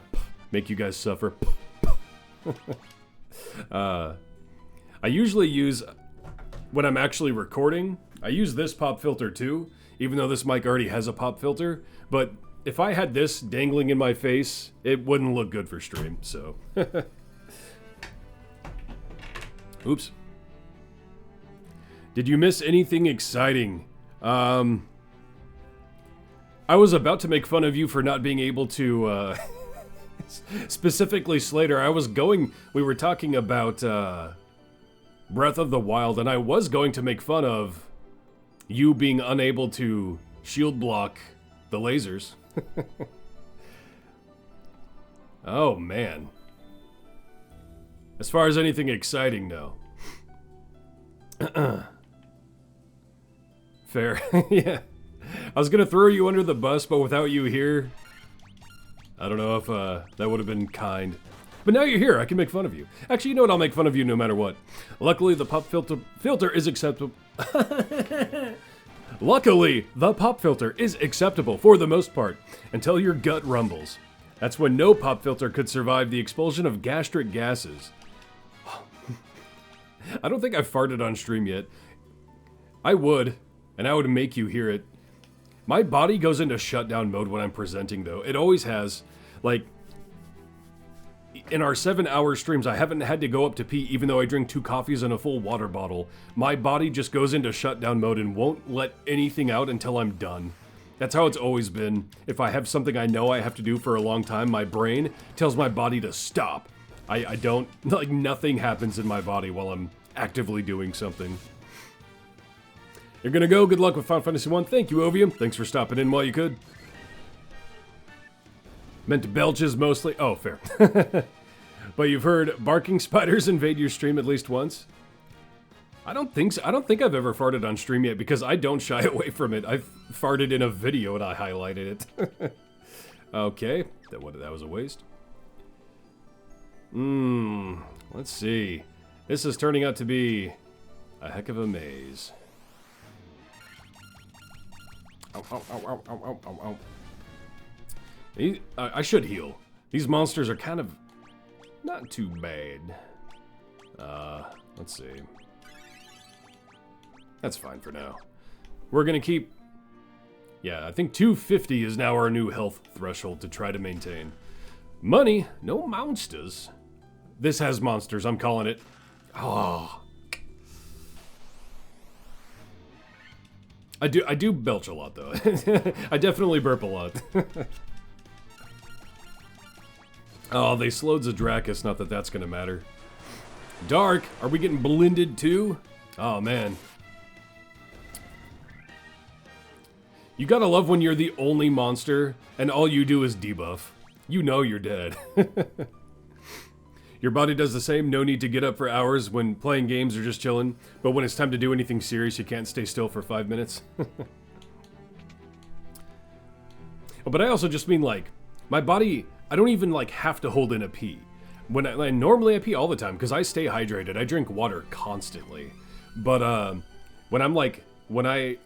make you guys suffer. I usually use, when I'm actually recording, I use this pop filter too, even though this mic already has a pop filter, but if I had this dangling in my face, it wouldn't look good for stream, so. Oops. Did you miss anything exciting? I was about to make fun of you for not being able to, specifically Slater. We were talking about, Breath of the Wild, and I was going to make fun of you being unable to shield block the lasers. Oh, man. As far as anything exciting, no. Fair. Yeah. I was gonna throw you under the bus, but without you here, I don't know if that would have been kind. But now you're here, I can make fun of you. Actually, you know what? I'll make fun of you no matter what. Luckily, the pop filter is acceptable. Luckily, the pop filter is acceptable for the most part, until your gut rumbles. That's when no pop filter could survive the expulsion of gastric gases. I don't think I've farted on stream yet. I would, and I would make you hear it. My body goes into shutdown mode when I'm presenting, though. It always has. Like, in our 7-hour streams, I haven't had to go up to pee, even though I drink 2 coffees and a full water bottle. My body just goes into shutdown mode and won't let anything out until I'm done. That's how it's always been. If I have something I know I have to do for a long time, my brain tells my body to stop. I don't, like, nothing happens in my body while I'm actively doing something. You're gonna go. Good luck with Final Fantasy 1. Thank you, Ovium. Thanks for stopping in while you could. Meant belches mostly. Oh, fair. But you've heard barking spiders invade your stream at least once? I don't think so. I don't think I've ever farted on stream yet because I don't shy away from it. I've farted in a video and I highlighted it. Okay, that was a waste. Let's see. This is turning out to be a heck of a maze. Ow, ow, ow, ow, ow, ow, ow. I should heal. These monsters are kind of not too bad. Let's see. That's fine for now. We're gonna keep... Yeah, I think 250 is now our new health threshold to try to maintain. Money, no monsters. This has monsters, I'm calling it. Oh. I do belch a lot, though. I definitely burp a lot. Oh, they slowed Zadrakis, not that that's gonna matter. Dark, are we getting blended too? Oh, man. You gotta love when you're the only monster, and all you do is debuff. You know you're dead. Your body does the same, no need to get up for hours when playing games or just chilling, but when it's time to do anything serious, you can't stay still for 5 minutes. But I also just mean, like, my body, I don't even, like, have to hold in a pee. Normally I pee all the time, because I stay hydrated. I drink water constantly. But, when I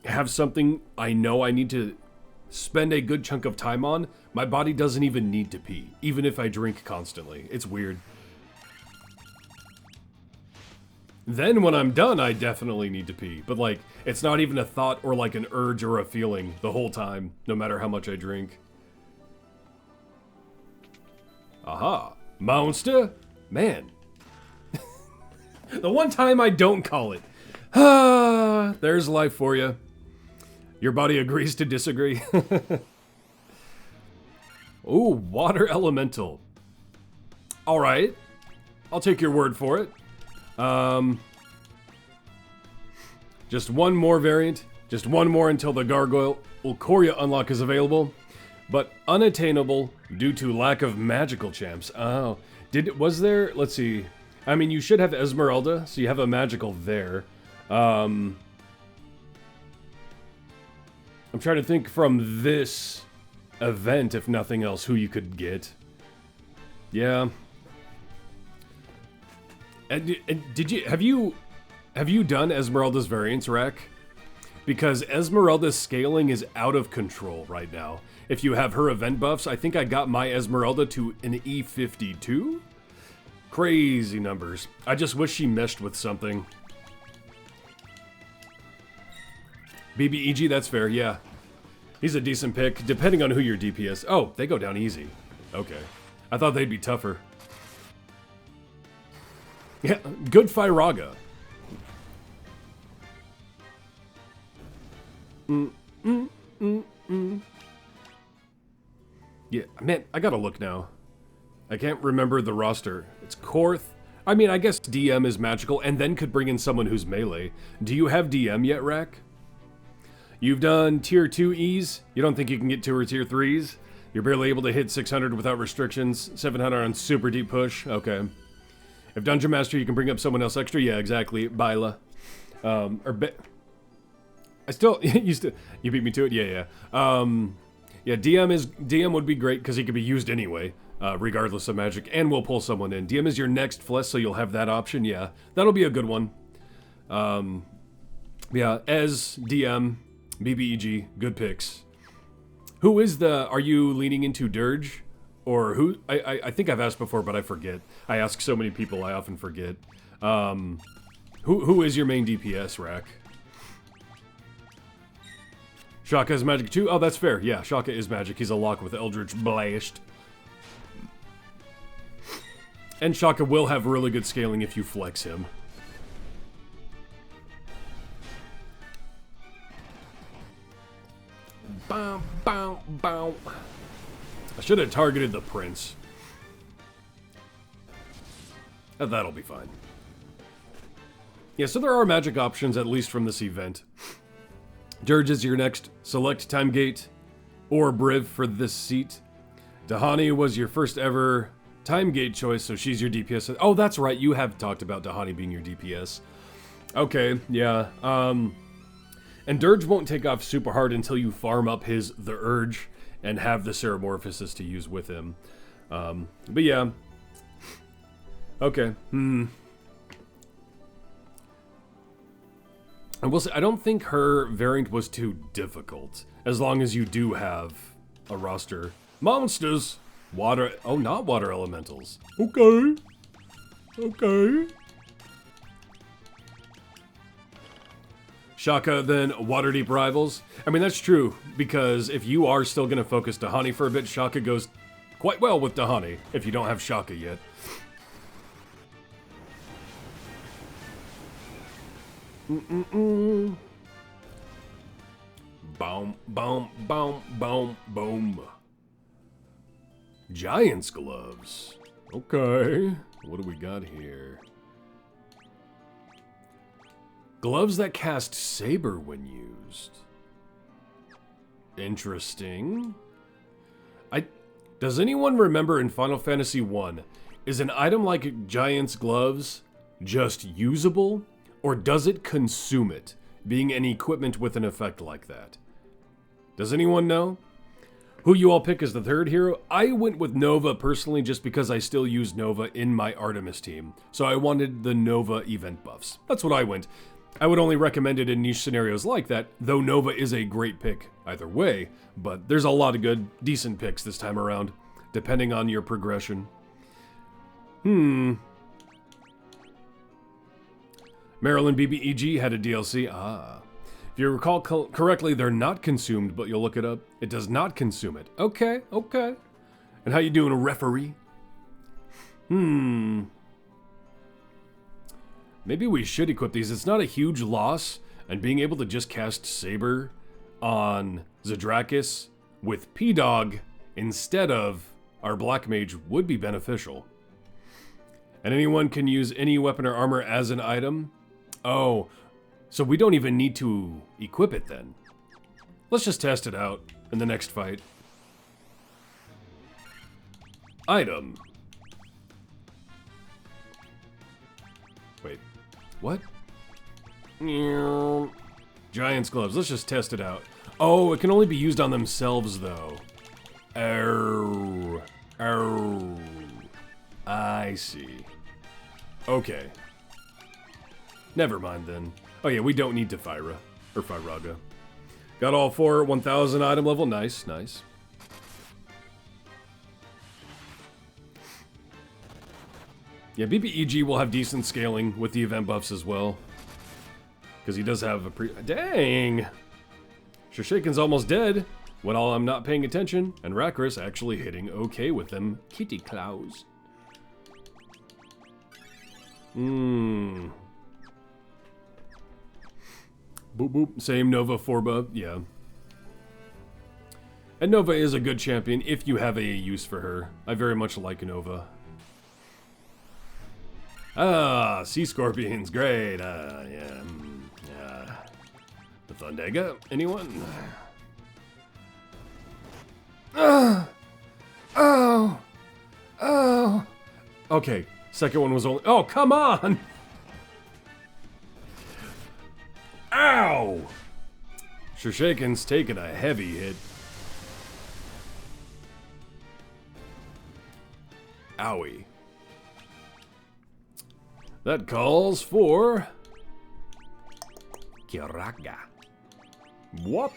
have something I know I need to spend a good chunk of time on, my body doesn't even need to pee, even if I drink constantly. It's weird. Then when I'm done, I definitely need to pee. But, like, it's not even a thought or, like, an urge or a feeling the whole time, no matter how much I drink. Aha. Monster? Man. The one time I don't call it. Ah, there's life for you. Your body agrees to disagree. Ooh, water elemental. All right, I'll take your word for it. Just one more variant. Just one more until the Gargoyle Ulcoria unlock is available. But unattainable due to lack of magical champs. Oh, was there? Let's see. I mean, you should have Esmeralda, so you have a magical there. I'm trying to think from this event, if nothing else, who you could get. Yeah. And have you done Esmeralda's variants, Rack? Because Esmeralda's scaling is out of control right now. If you have her event buffs, I think I got my Esmeralda to an E52? Crazy numbers. I just wish she meshed with something. BBEG, that's fair, yeah. He's a decent pick, depending on who your DPS... Oh, they go down easy. Okay. I thought they'd be tougher. Yeah, good Fyraga. Yeah, man, I gotta look now. I can't remember the roster. It's Korth. I mean, I guess DM is magical and then could bring in someone who's melee. Do you have DM yet, Rack? You've done tier 2 E's? You don't think you can get 2 or tier 3s? You're barely able to hit 600 without restrictions. 700 on super deep push? Okay. If Dungeon Master, you can bring up someone else extra? Yeah, exactly. Baila. I still... You beat me to it? Yeah. Yeah, DM would be great because he could be used anyway, regardless of magic, and we'll pull someone in. DM is your next flesh, so you'll have that option. Yeah, that'll be a good one. Yeah, Ez, DM, BBEG, good picks. Who is the... Are you leaning into Dirge? Or who... I think I've asked before, but I forget. I ask so many people, I often forget. Who is your main DPS, Rack? Shaka is magic too? Oh, that's fair. Yeah, Shaka is magic. He's a lock with Eldritch Blast. And Shaka will have really good scaling if you flex him. Bow, bow, bow. I should have targeted the prince. That'll be fine. Yeah, so there are magic options, at least from this event. Dirge is your next select time gate, or Briv for this seat. Dahani was your first ever time gate choice, so she's your DPS. Oh, that's right, you have talked about Dahani being your DPS. Okay, yeah. And Dirge won't take off super hard until you farm up the Urge and have the Ceramorphosis to use with him. But yeah. Okay. I will say, I don't think her variant was too difficult, as long as you do have a roster. Monsters! Water... Oh, not water elementals. Okay. Okay. Shaka, then Waterdeep rivals. I mean, that's true, because if you are still going to focus Dahani for a bit, Shaka goes quite well with Dahani, if you don't have Shaka yet. Boom, boom, boom, boom, boom. Giant's gloves. Okay. What do we got here? Gloves that cast Saber when used. Interesting. Does anyone remember in Final Fantasy I, is an item like Giant's gloves just usable? Or does it consume it, being an equipment with an effect like that? Does anyone know? Who you all pick as the third hero? I went with Nova personally just because I still use Nova in my Artemis team. So I wanted the Nova event buffs. That's what I went. I would only recommend it in niche scenarios like that, though Nova is a great pick either way. But there's a lot of good, decent picks this time around, depending on your progression. Maryland BBEG had a DLC. If you recall correctly, they're not consumed, but you'll look it up. It does not consume it. Okay, okay. And how you doing, referee? Maybe we should equip these. It's not a huge loss, and being able to just cast Saber on Zadrakis with P-Dog instead of our Black Mage would be beneficial. And anyone can use any weapon or armor as an item. Oh, so we don't even need to equip it then. Let's just test it out in the next fight. Item. Wait, what? Giant's gloves. Let's just test it out. Oh, it can only be used on themselves, though. Oh. Oh. I see. Okay. Never mind, then. Oh, yeah, we don't need Tefyra. Or Fyraga. Got all 4 1,000 item level. Nice, nice. Yeah, BBEG will have decent scaling with the event buffs as well. Because he does have a Dang! Shorshaken's almost dead when all I'm not paying attention, and Rakris actually hitting okay with them kitty claws. Boop boop. Same Nova Forba, yeah. And Nova is a good champion if you have a use for her. I very much like Nova. Ah, Sea Scorpions, great. Yeah. The Thundega, anyone? Oh. Okay, second one was only. Oh, come on! Ow! Shorshaken's taking a heavy hit. Owie. That calls for Kiraga. Whoop.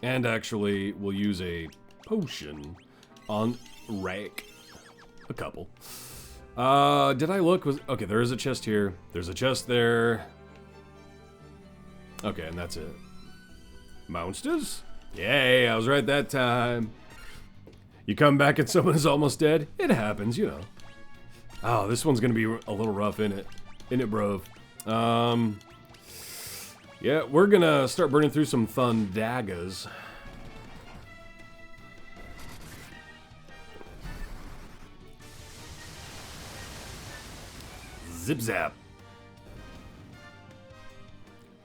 And actually, we'll use a potion on Rake. A couple. Did I look? Okay, there is a chest here. There's a chest there. Okay, and that's it. Monsters? Yay, I was right that time. You come back and someone is almost dead? It happens, you know. Oh, this one's gonna be a little rough, innit? Innit, bro? Yeah, we're gonna start burning through some Thundagas. Zip zap.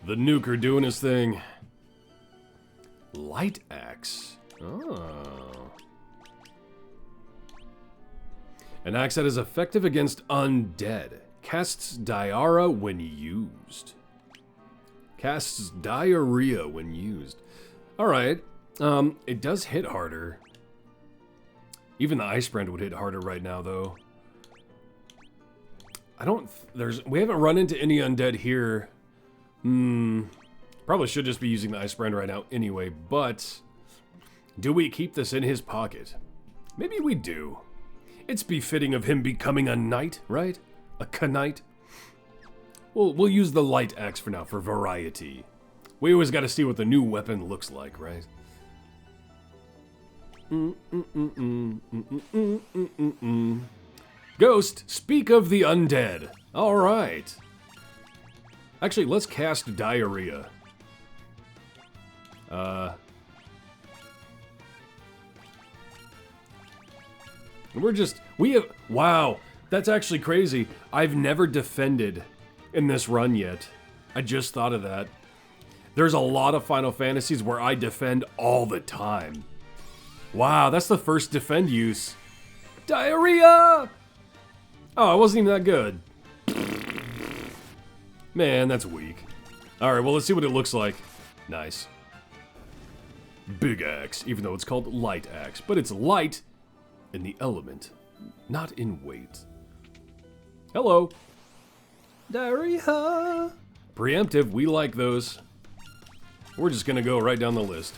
The nuker doing his thing. Light axe. Oh. An axe that is effective against undead. Casts diarrhea when used. Casts diarrhea when used. Alright. It does hit harder. Even the Ice Brand would hit harder right now, though. We haven't run into any undead here. Probably should just be using the Ice Brand right now anyway, but do we keep this in his pocket? Maybe we do. It's befitting of him becoming a knight, right? A knight. We'll use the light axe for now, for variety. We always gotta see what the new weapon looks like, right? Ghost, speak of the undead. Alright. Actually, let's cast diarrhea. Wow, that's actually crazy. I've never defended in this run yet. I just thought of that. There's a lot of Final Fantasies where I defend all the time. Wow, that's the first defend use. Diarrhea! Oh, it wasn't even that good. Man, that's weak. Alright, well, let's see what it looks like. Nice. Big axe, even though it's called light axe. But it's light in the element, not in weight. Hello. Diarrhea. Preemptive, we like those. We're just gonna go right down the list.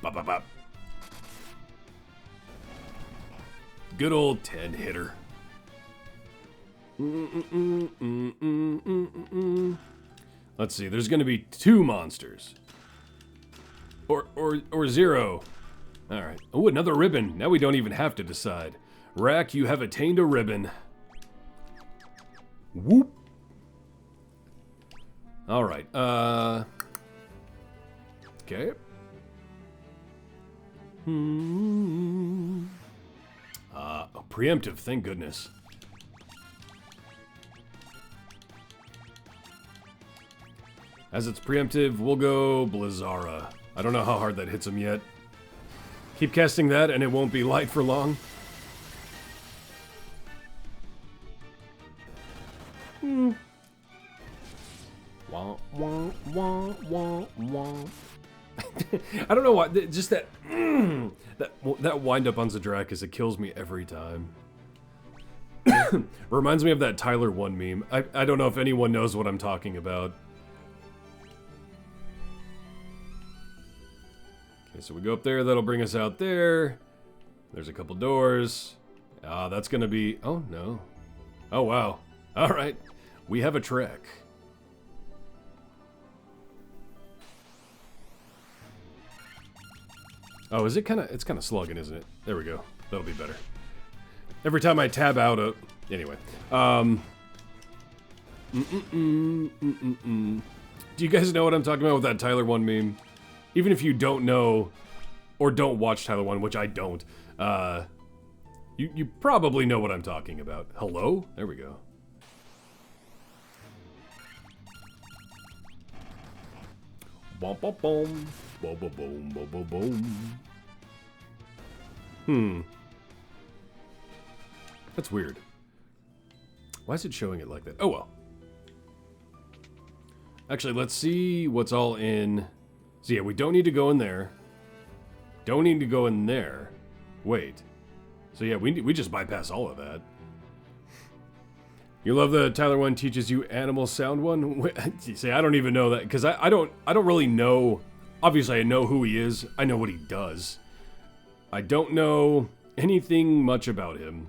Bop, bop, bop. Good old 10-hitter. Let's see, there's gonna be 2 monsters. Or 0. Alright. Oh, another ribbon. Now we don't even have to decide. Rack, you have attained a ribbon. Whoop. All right. Okay. Preemptive, thank goodness. As it's preemptive, we'll go Blizzara. I don't know how hard that hits him yet. Keep casting that and it won't be light for long. Wah, wah, wah, wah, wah. I don't know why, just that that wind up on Zadrakis, it kills me every time. Reminds me of that Tyler 1 meme. I don't know if anyone knows what I'm talking about. Okay, so we go up there, that'll bring us out there. There's a couple doors. That's gonna be, oh no. Oh wow. All right, we have a trek. Oh, is it it's kind of slugging, isn't it? There we go. That'll be better. Every time I tab out a... Anyway. Do you guys know what I'm talking about with that Tyler 1 meme? Even if you don't know or don't watch Tyler 1, which I don't, you probably know what I'm talking about. Hello? There we go. Bom, bom, bom. Boom, boom, boom, boom, boom, boom. That's weird. Why is it showing it like that? Oh well. Actually, let's see what's all in. So yeah, we don't need to go in there. Don't need to go in there. Wait. So yeah, we just bypass all of that. You love the Tyler 1 teaches you animal sound one? See, I don't even know that because I don't really know. Obviously, I know who he is. I know what he does. I don't know anything much about him.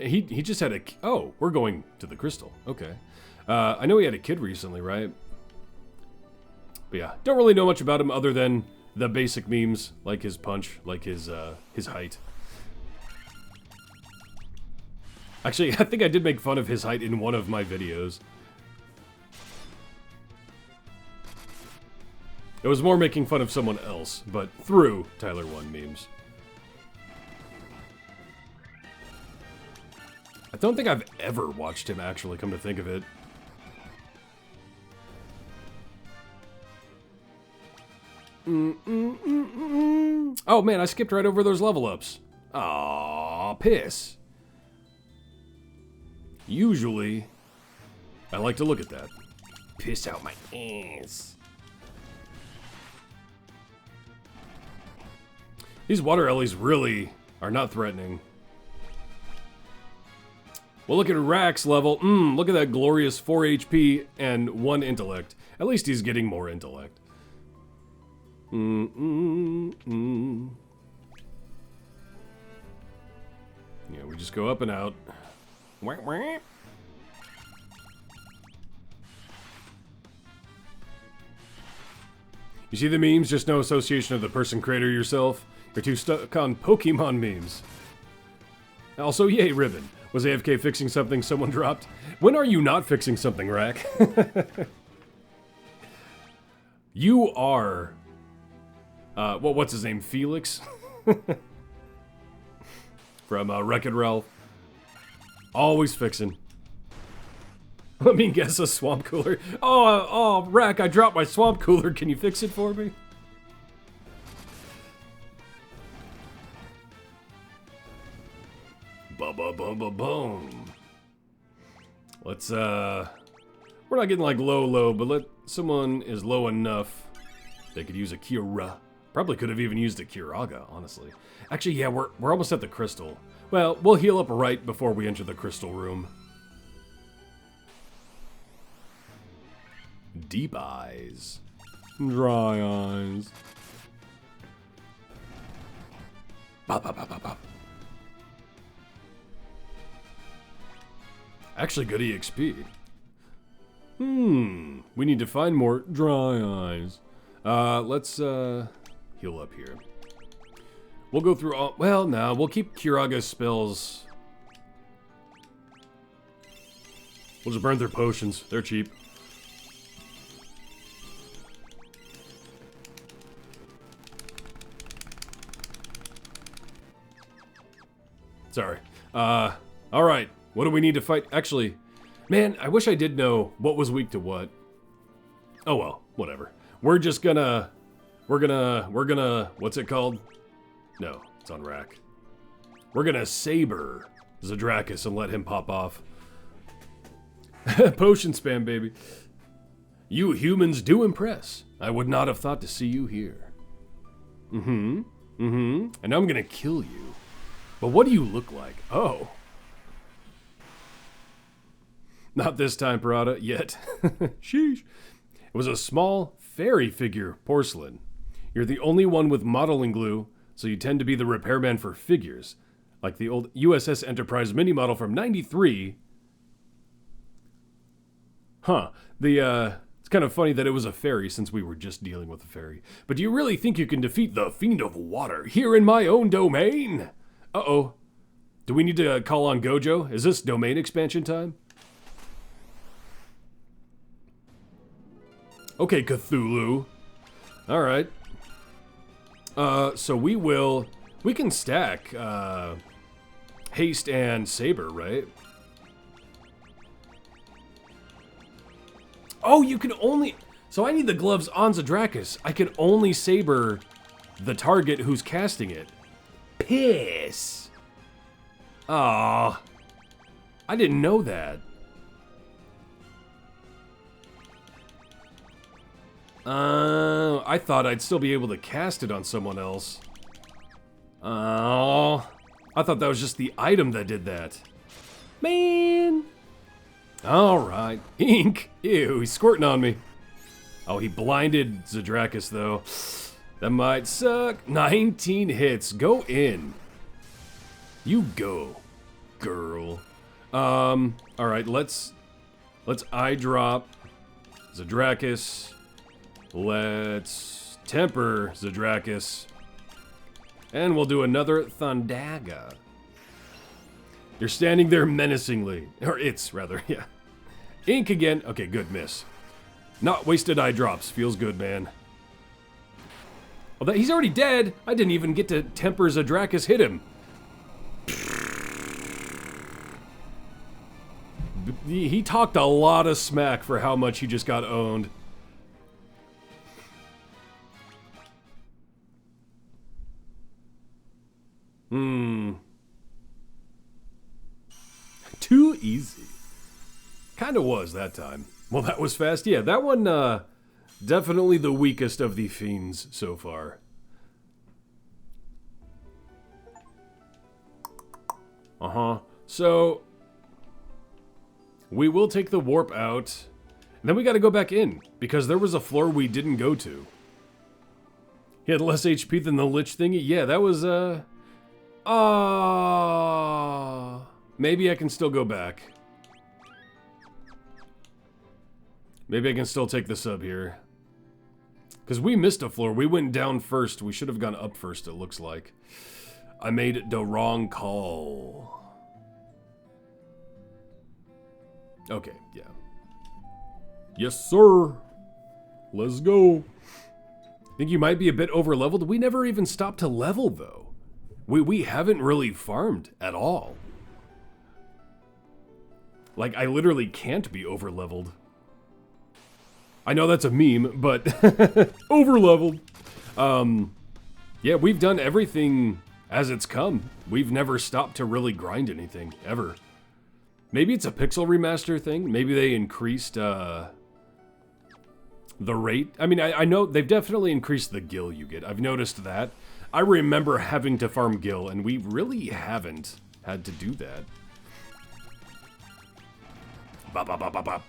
He just had a... Oh, we're going to the crystal. Okay. I know he had a kid recently, right? But yeah, don't really know much about him other than the basic memes, like his punch, like his height. Actually, I think I did make fun of his height in one of my videos. It was more making fun of someone else, but through Tyler 1 memes. I don't think I've ever watched him actually, come to think of it. Oh man, I skipped right over those level ups. Aw, piss. Usually, I like to look at that. Piss out my ass. These water ellies really are not threatening. Well, look at Rack's level. Look at that glorious 4 HP and 1 intellect. At least he's getting more intellect. Yeah, we just go up and out. You see the memes? Just no association of the person creator yourself. You're too stuck on Pokemon memes. Also, yay, Ribbon. Was AFK fixing something someone dropped? When are you not fixing something, Rack? You are... what's his name? Felix? From Wreck-It Ralph. Always fixing. Let me guess, a swamp cooler. Oh, Rack, I dropped my swamp cooler. Can you fix it for me? Boom. Let's, we're not getting like low, but someone is low enough. They could use a Kira. Probably could have even used a Kiraga, honestly. Actually, yeah, we're almost at the crystal. Well, we'll heal up right before we enter the crystal room. Deep eyes. Dry eyes. Bop, bop, bop, bop, bop. Actually, good EXP. We need to find more dry eyes. Let's heal up here. We'll go through all... Well, no, we'll keep Kiraga's spells. We'll just burn through potions. They're cheap. Sorry. Alright. What do we need to fight? Actually, man, I wish I did know what was weak to what. Oh well, whatever. We're just gonna... We're gonna... What's it called? No, it's on rack. We're gonna saber Zadrakis and let him pop off. Potion spam, baby. You humans do impress. I would not have thought to see you here. And I'm gonna kill you. But what do you look like? Oh. Not this time, Parada, yet. Sheesh. It was a small fairy figure porcelain. You're the only one with modeling glue, so you tend to be the repairman for figures. Like the old USS Enterprise mini model from '93. Huh. It's kind of funny that it was a fairy since we were just dealing with a fairy. But do you really think you can defeat the Fiend of Water here in my own domain? Uh-oh. Do we need to call on Gojo? Is this domain expansion time? Okay, Cthulhu. Alright. So we can stack, Haste and Saber, right? Oh, you can only... So I need the gloves on Zadrakis. I can only Saber the target who's casting it. Piss. Aw. I didn't know that. I thought I'd still be able to cast it on someone else. Oh. I thought that was just the item that did that. Man. Alright. Ink. Ew, he's squirting on me. Oh, he blinded Zadrakis, though. That might suck. 19 hits. Go in. You go, girl. Alright, let's eye drop Zadrakis. Let's temper Zadrakis. And we'll do another Thundaga. You're standing there menacingly. Or it's, rather, yeah. Ink again. Okay, good, miss. Not wasted eye drops. Feels good, man. Oh, he's already dead. I didn't even get to temper Zadrakis hit him. He talked a lot of smack for how much he just got owned. Too easy. Kinda was that time. Well, that was fast. Yeah, that one, definitely the weakest of the fiends so far. So, we will take the warp out. And then we gotta go back in, because there was a floor we didn't go to. He had less HP than the Lich thingy? Yeah, that was, maybe I can still go back. Maybe I can still take the sub here. Because we missed a floor. We went down first. We should have gone up first, it looks like. I made the wrong call. Okay, yeah. Yes, sir. Let's go. I think you might be a bit over-leveled. We never even stopped to level, though. We haven't really farmed at all. Like, I literally can't be over-leveled. I know that's a meme, but over-leveled. Yeah, we've done everything as it's come. We've never stopped to really grind anything, ever. Maybe it's a pixel remaster thing. Maybe they increased the rate. I mean, I know they've definitely increased the gil you get. I've noticed that. I remember having to farm gil, and we really haven't had to do that. Bop, bop, bop, bop, bop.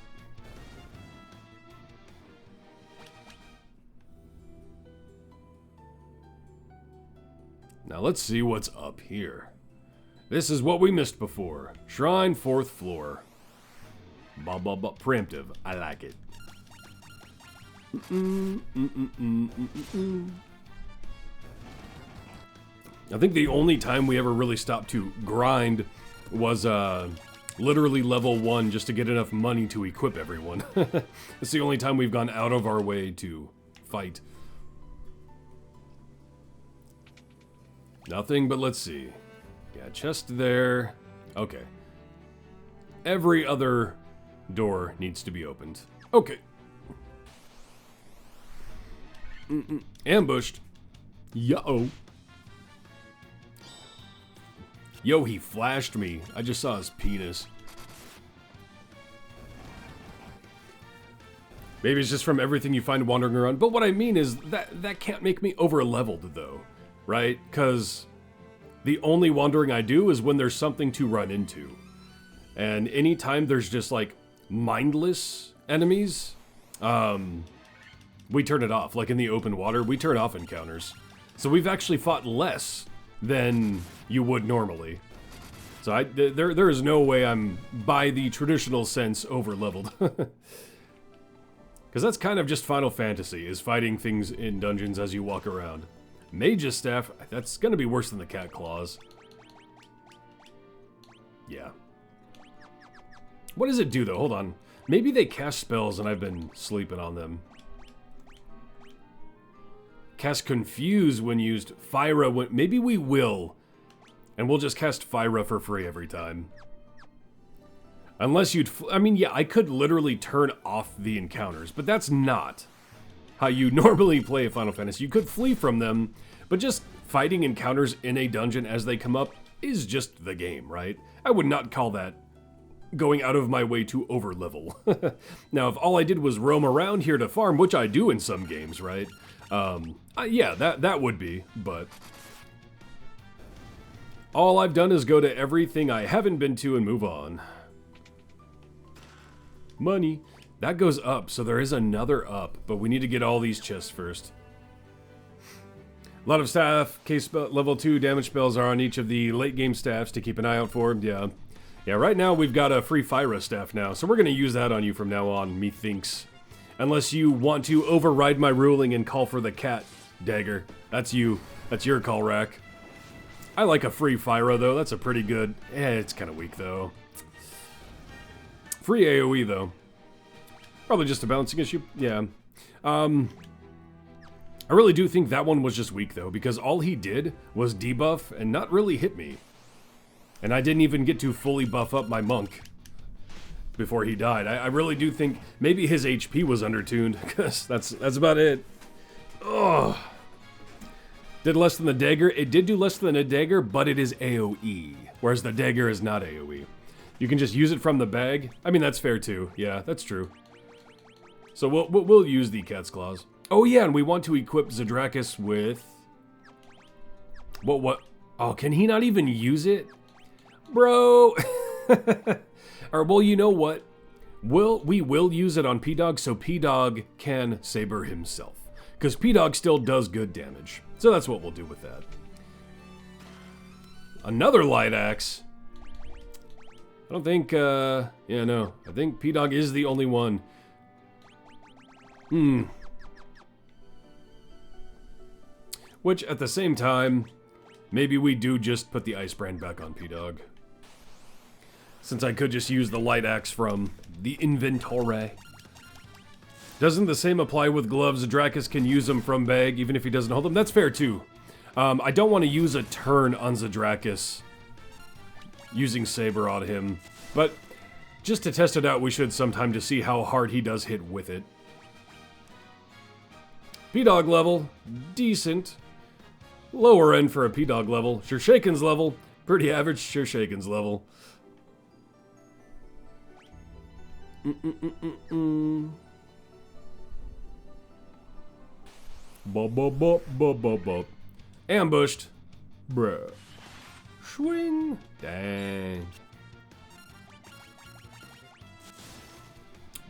Now let's see what's up here. This is what we missed before. Shrine, 4th floor. Preemptive. I like it. I think the only time we ever really stopped to grind was literally level 1 just to get enough money to equip everyone. It's the only time we've gone out of our way to fight. Nothing, but let's see. Yeah, chest there. Okay. Every other door needs to be opened. Okay. Ambushed. Yo. Yo, he flashed me. I just saw his penis. Maybe it's just from everything you find wandering around. But what I mean is that can't make me over-leveled, though. Right? Because the only wandering I do is when there's something to run into. And anytime there's just, like, mindless enemies, we turn it off. Like in the open water, we turn off encounters. So we've actually fought less than you would normally. So there is no way I'm, by the traditional sense, over-leveled. Because that's kind of just Final Fantasy, is fighting things in dungeons as you walk around. Mage's Staff, that's going to be worse than the Cat Claws. Yeah. What does it do, though? Hold on. Maybe they cast spells and I've been sleeping on them. Cast Confuse when used. Fyra when... Maybe we will. And we'll just cast Fyra for free every time. Unless you'd... I mean, yeah, I could literally turn off the encounters, but that's not how you normally play Final Fantasy. You could flee from them, but just fighting encounters in a dungeon as they come up is just the game, right? I would not call that going out of my way to over-level. Now, if all I did was roam around here to farm, which I do in some games, right? Yeah, that would be, but... all I've done is go to everything I haven't been to and move on. Money. That goes up, so there is another up, but we need to get all these chests first. A lot of staff, case level 2 damage spells are on each of the late game staffs to keep an eye out for. Yeah. Yeah, right now we've got a free Fyra staff now, so we're going to use that on you from now on, methinks. Unless you want to override my ruling and call for the cat dagger. That's you. That's your call, Rack. I like a free Fyra, though. That's a pretty good... it's kind of weak, though. Free AoE, though. Probably just a balancing issue. Yeah. I really do think that one was just weak, though, because all he did was debuff and not really hit me. And I didn't even get to fully buff up my monk before he died. I really do think maybe his HP was undertuned, because that's about it. Ugh. Did less than the dagger. It did do less than a dagger, but it is AoE, whereas the dagger is not AoE. You can just use it from the bag. I mean, that's fair too. Yeah, that's true. So we'll use the Cat's Claws. Oh yeah, and we want to equip Zydrakus with... What? Oh, can he not even use it? Bro! Or, well, you know what? We will use it on P-Dog so P-Dog can saber himself. Because P-Dog still does good damage. So that's what we'll do with that. Another light axe. I don't think, yeah, no. I think P-Dog is the only one. Which, at the same time, maybe we do just put the Ice Brand back on P-Dog. Since I could just use the light axe from the inventory. Doesn't the same apply with gloves? Zydrakus can use them from bag, even if he doesn't hold them. That's fair, too. I don't want to use a turn on Zydrakus using Saber on him. But just to test it out, we should sometime to see how hard he does hit with it. P-Dog level, decent. Lower end for a P-Dog level. Shirshaken's level, pretty average Shirshaken's level. Bop, bop, bop, bop, bop, bop. Ambushed. Bruh. Swing. Dang.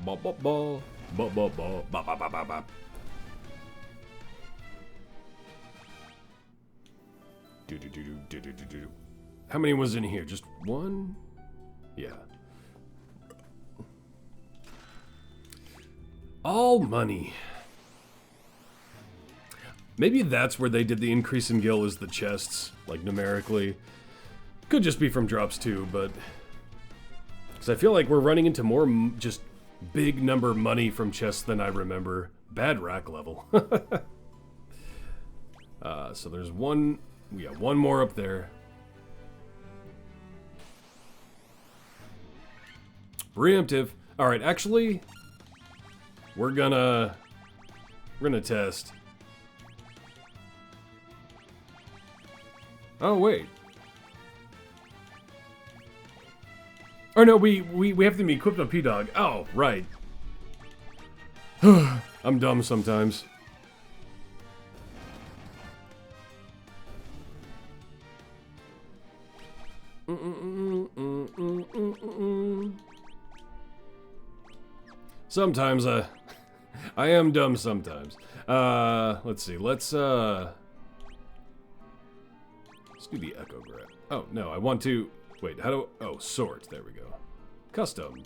Bop, bop, bop. Bop, bop, bop. Bop, bop, bop, bop, bop. Do, do, do, do, do, do, do. How many was in here? Just one? Yeah. All money. Maybe that's where they did the increase in gil is the chests, like numerically. Could just be from drops too, but... Because I feel like we're running into more just big number money from chests than I remember. Bad rack level. So there's one... We got one more up there. Preemptive. Alright, actually... We're gonna test. Oh, wait. Oh, no, we have to be equipped on P-Dog. Oh, right. I'm dumb sometimes. Sometimes, I am dumb sometimes. Let's see, let's do the Echo Grab. Oh, no, I want to... Wait, how do... Oh, sort. There we go. Custom.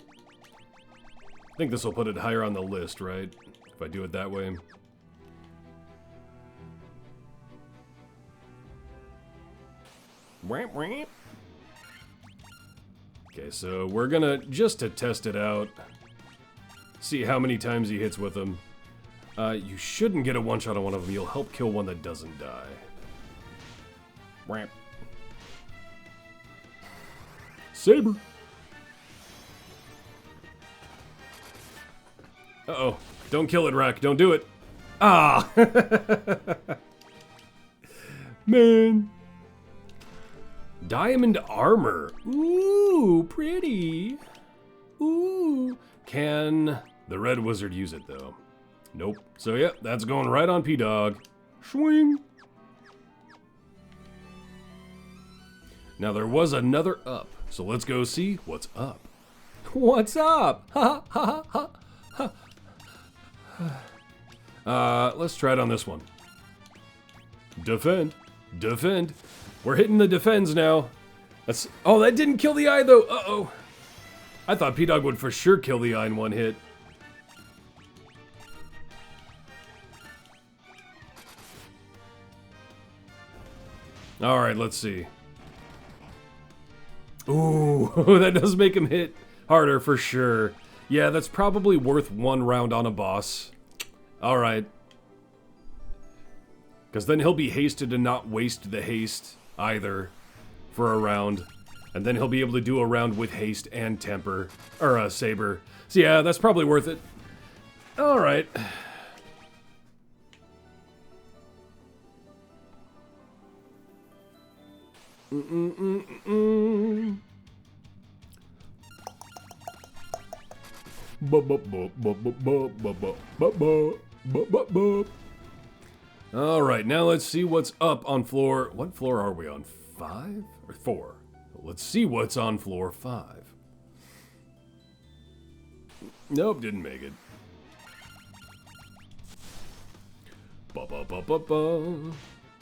I think this will put it higher on the list, right? If I do it that way. Okay, so we're gonna, just to test it out, see how many times he hits with them. You shouldn't get a one-shot on one of them. You'll help kill one that doesn't die. Saber. Uh-oh. Don't kill it, Rack. Don't do it. Ah! Man. Diamond armor. Ooh, pretty. Ooh. Can the red wizard use it, though? Nope. So, yeah, that's going right on P-Dog. Swing. Now, there was another up. So let's go see what's up. What's up? Ha ha ha ha. Let's try it on this one. Defend. Defend. We're hitting the defends now. That's... Oh, that didn't kill the eye, though. Uh-oh. I thought P-Dog would for sure kill the eye in one hit. Alright, let's see. Ooh, that does make him hit harder for sure. Yeah, that's probably worth one round on a boss. Alright. Because then he'll be hasted and not waste the haste either for a round. And then he'll be able to do a round with haste and temper. Or saber. So yeah, that's probably worth it. Alright. Alright, now let's see what's up on floor... What floor are we on? 5? Or 4? Let's see what's on floor 5. Nope, didn't make it.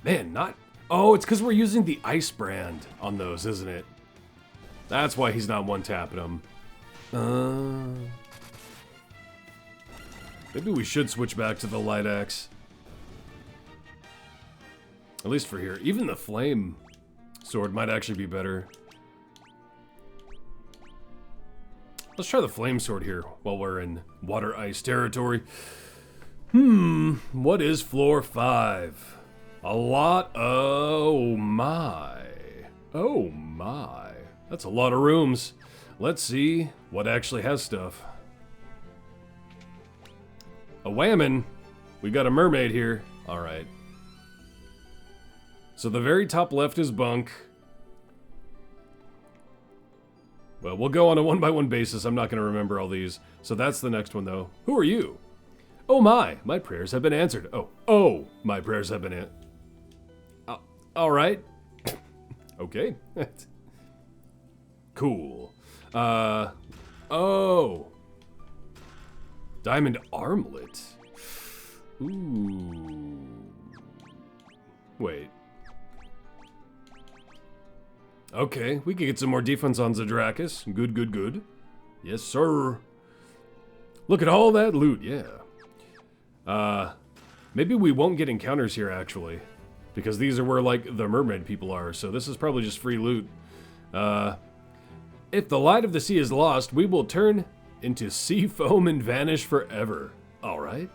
Man, not... Oh, it's because we're using the ice brand on those, isn't it? That's why he's not one-tapping them. Maybe we should switch back to the light axe. At least for here. Even the flame sword might actually be better. Let's try the flame sword here while we're in water ice territory. What is floor 5? A lot. Oh my. Oh my. That's a lot of rooms. Let's see what actually has stuff. A whammon. We got a mermaid here. Alright. So the very top left is bunk. Well, we'll go on a one-by-one basis. I'm not going to remember all these. So that's the next one, though. Who are you? Oh my prayers have been answered. Oh, my prayers have been answered. Alright. Okay. Cool. Oh. Diamond armlet. Ooh. Wait. Okay, we could get some more defense on Zadrakis. Good, good, good. Yes, sir. Look at all that loot, yeah. Maybe we won't get encounters here, actually. Because these are where, like, the mermaid people are, so this is probably just free loot. If the light of the sea is lost, we will turn into sea foam and vanish forever. All right.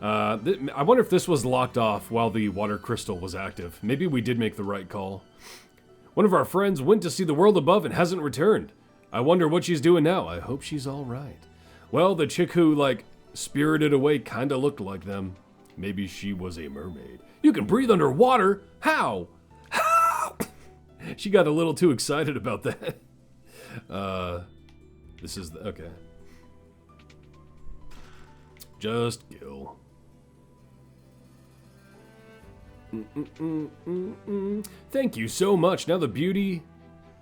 I wonder if this was locked off while the water crystal was active. Maybe we did make the right call. One of our friends went to see the world above and hasn't returned. I wonder what she's doing now. I hope she's all right. Well, the chick who, like, spirited away kind of looked like them. Maybe she was a mermaid. You can breathe underwater? How? How? She got a little too excited about that. This is the, okay. Just Gil. Thank you so much. Now the beauty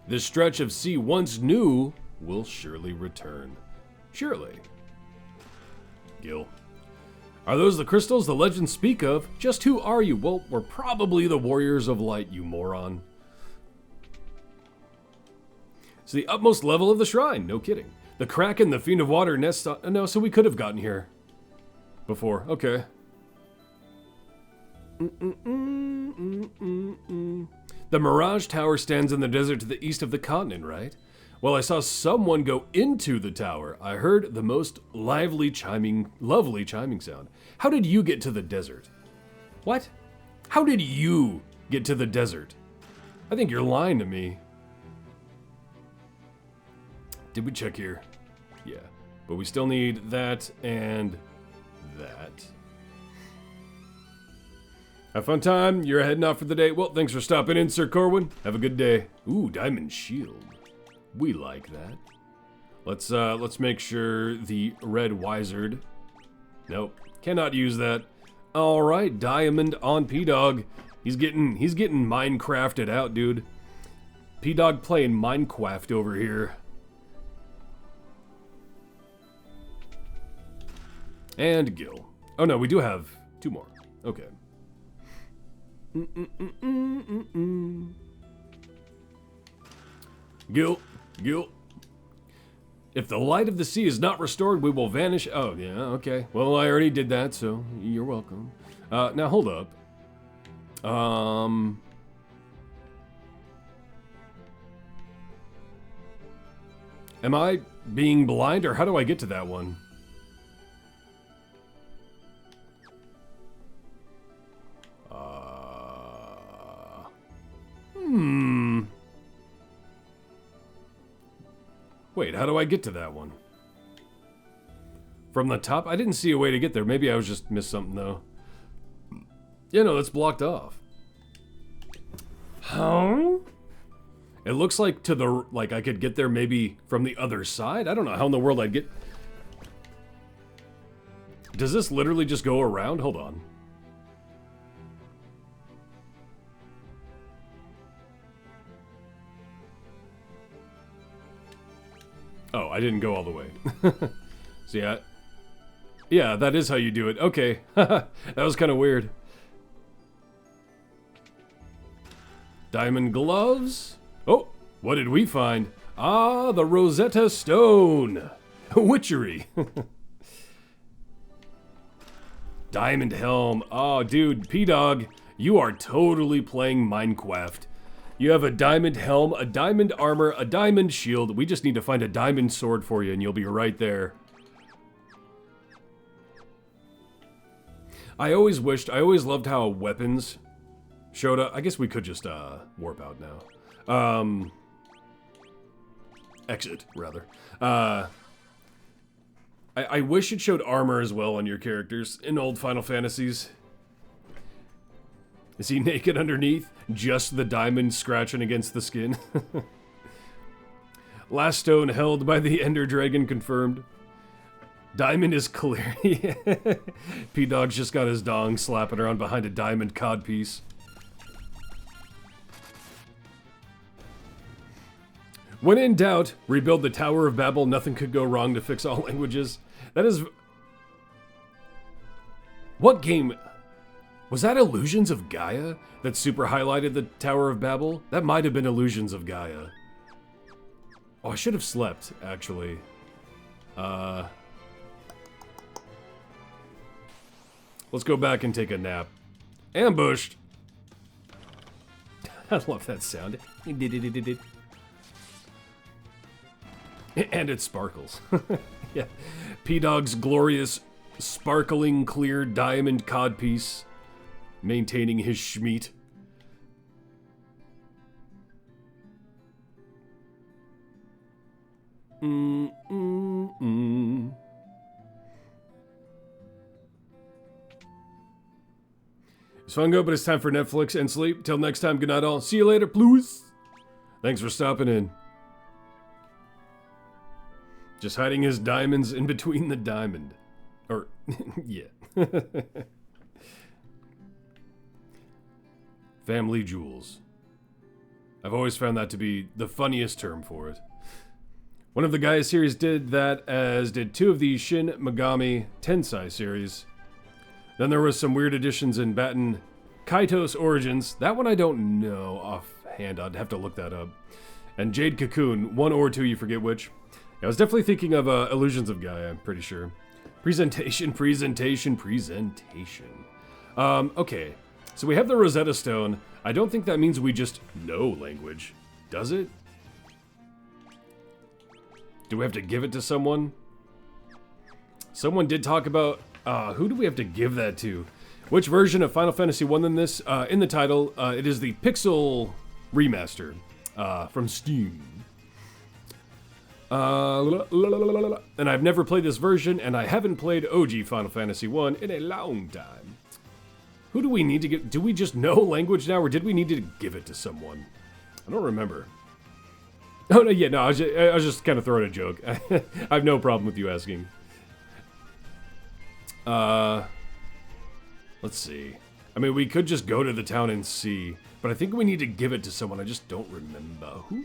this stretch of sea once knew will surely return. Surely. Gil. Are those the crystals the legends speak of? Just who are you? Well, we're probably the Warriors of Light, you moron. It's the utmost level of the shrine. No kidding. The Kraken, the Fiend of Water, nest on... No, so we could have gotten here before. Okay. The Mirage Tower stands in the desert to the east of the continent, right? Well, I saw someone go into the tower. I heard the most lovely chiming sound. How did you get to the desert? What? How did you get to the desert? I think you're lying to me. Did we check here? Yeah, but we still need that and that. Have fun time. You're heading off for the day. Well, thanks for stopping in, Sir Corwin. Have a good day. Ooh, diamond shield. We like that. Let's make sure the red wizard. Nope, cannot use that. All right, diamond on P-Dog. He's getting Minecrafted out, dude. P-Dog playing Minecraft over here. And Gil. Oh no, we do have 2 more. Okay. Gil. If the light of the sea is not restored, we will vanish. Oh, yeah, okay. Well, I already did that, so you're welcome. Now, hold up. Am I being blind, or how do I get to that one? Wait, how do I get to that one? From the top? I didn't see a way to get there. Maybe I was just missed something, though. Yeah, no, that's blocked off. Huh? It looks like to the... Like, I could get there maybe from the other side? I don't know how in the world I'd get... Does this literally just go around? Hold on. Oh, I didn't go all the way. So yeah, that is how you do it. Okay, that was kind of weird. Diamond gloves? Oh, what did we find? Ah, the Rosetta Stone. Witchery. Diamond helm. Oh, dude, P-Dog, you are totally playing Minecraft. You have a diamond helm, a diamond armor, a diamond shield. We just need to find a diamond sword for you and you'll be right there. I always loved how weapons showed up. I guess we could just warp out now. Exit, rather. I wish it showed armor as well on your characters in old Final Fantasies. Is he naked underneath? Just the diamond scratching against the skin. Last stone held by the Ender Dragon confirmed. Diamond is clear. P-Dog's just got his dong slapping around behind a diamond codpiece. When in doubt, rebuild the Tower of Babel. Nothing could go wrong to fix all languages. That is... What game... Was that Illusions of Gaia that super highlighted the Tower of Babel? That might have been Illusions of Gaia. Oh, I should have slept, actually. Let's go back and take a nap. Ambushed! I love that sound. And it sparkles. Yeah. P-Dog's glorious, sparkling, clear diamond codpiece. Maintaining his schmeat. It's fun go, but it's time for Netflix and sleep. Till next time, good night all. See you later, please. Thanks for stopping in. Just hiding his diamonds in between the diamond. Or, yeah. Family jewels. I've always found that to be the funniest term for it. One of the Gaia series did that, as did 2 of the Shin Megami Tensei series. Then there was some weird additions in Baton Kaitos Origins. That one I don't know offhand. I'd have to look that up. And Jade Cocoon, 1 or 2, you forget which. I was definitely thinking of Illusions of Gaia, I'm pretty sure. Presentation. Okay. So we have the Rosetta Stone. I don't think that means we just know language. Does it? Do we have to give it to someone? Someone did talk about... who do we have to give that to? Which version of Final Fantasy 1 in this? In the title, it is the Pixel Remaster from Steam. And I've never played this version, and I haven't played OG Final Fantasy 1 in a long time. Who do we need to give? Do we just know language now, or did we need to give it to someone? I don't remember. Oh, no, yeah, no, I was just kind of throwing a joke. I have no problem with you asking. Let's see. I mean, we could just go to the town and see, but I think we need to give it to someone. I just don't remember who.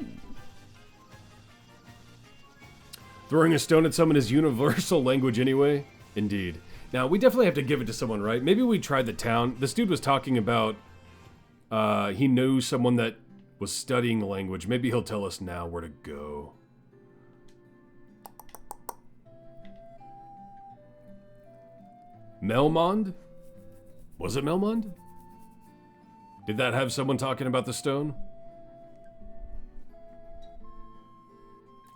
Throwing a stone at someone is universal language anyway. Indeed. Now, we definitely have to give it to someone, right? Maybe we tried the town. This dude was talking about, he knew someone that was studying the language. Maybe he'll tell us now where to go. Melmond? Was it Melmond? Did that have someone talking about the stone?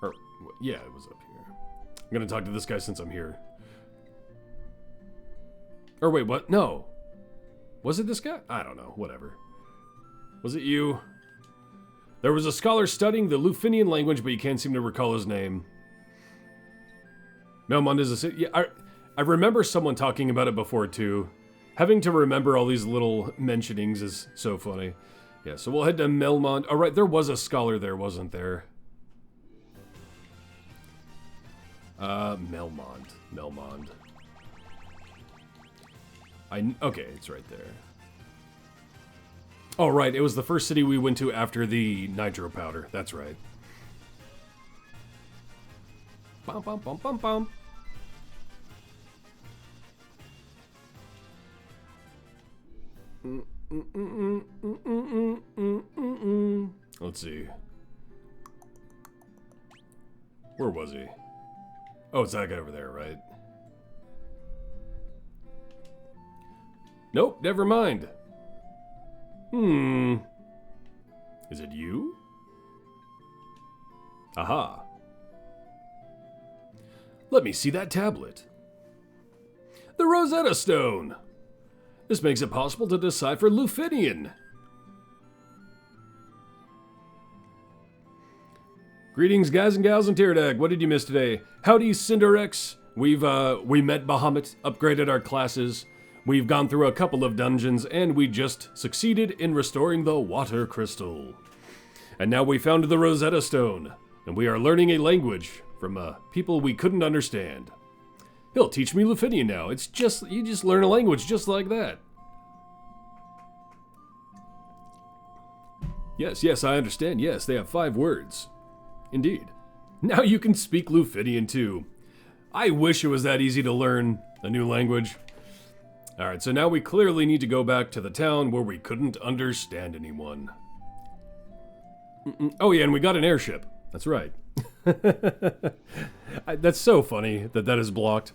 Or, yeah, it was up here. I'm gonna talk to this guy since I'm here. Or wait, what? No. Was it this guy? I don't know, whatever. Was it you? There was a scholar studying the Lufinian language, but you can't seem to recall his name. Melmond is a city. Yeah, I remember someone talking about it before, too. Having to remember all these little mentionings is so funny. Yeah, so we'll head to Melmond. All right, there was a scholar there, wasn't there? Melmond. Okay, it's right there. Oh, right, it was the first city we went to after the nitro powder. That's right. Bum, bum, bum, bum, bum. Let's see. Where was he? Oh, it's that guy over there, right? Nope, never mind. Is it you? Aha. Let me see that tablet. The Rosetta Stone. This makes it possible to decipher Lufinian. Greetings, guys and gals, and Tyredack. What did you miss today? Howdy, Cinderex. We met Bahamut, upgraded our classes. We've gone through a couple of dungeons, and we just succeeded in restoring the water crystal. And now we found the Rosetta Stone, and we are learning a language from people we couldn't understand. He'll teach me Lufinian now. It's just, you just learn a language just like that. Yes, I understand. Yes, they have 5 words. Indeed. Now you can speak Lufinian too. I wish it was that easy to learn a new language. Alright, so now we clearly need to go back to the town where we couldn't understand anyone. Oh yeah, and we got an airship. That's right. That's so funny that that is blocked.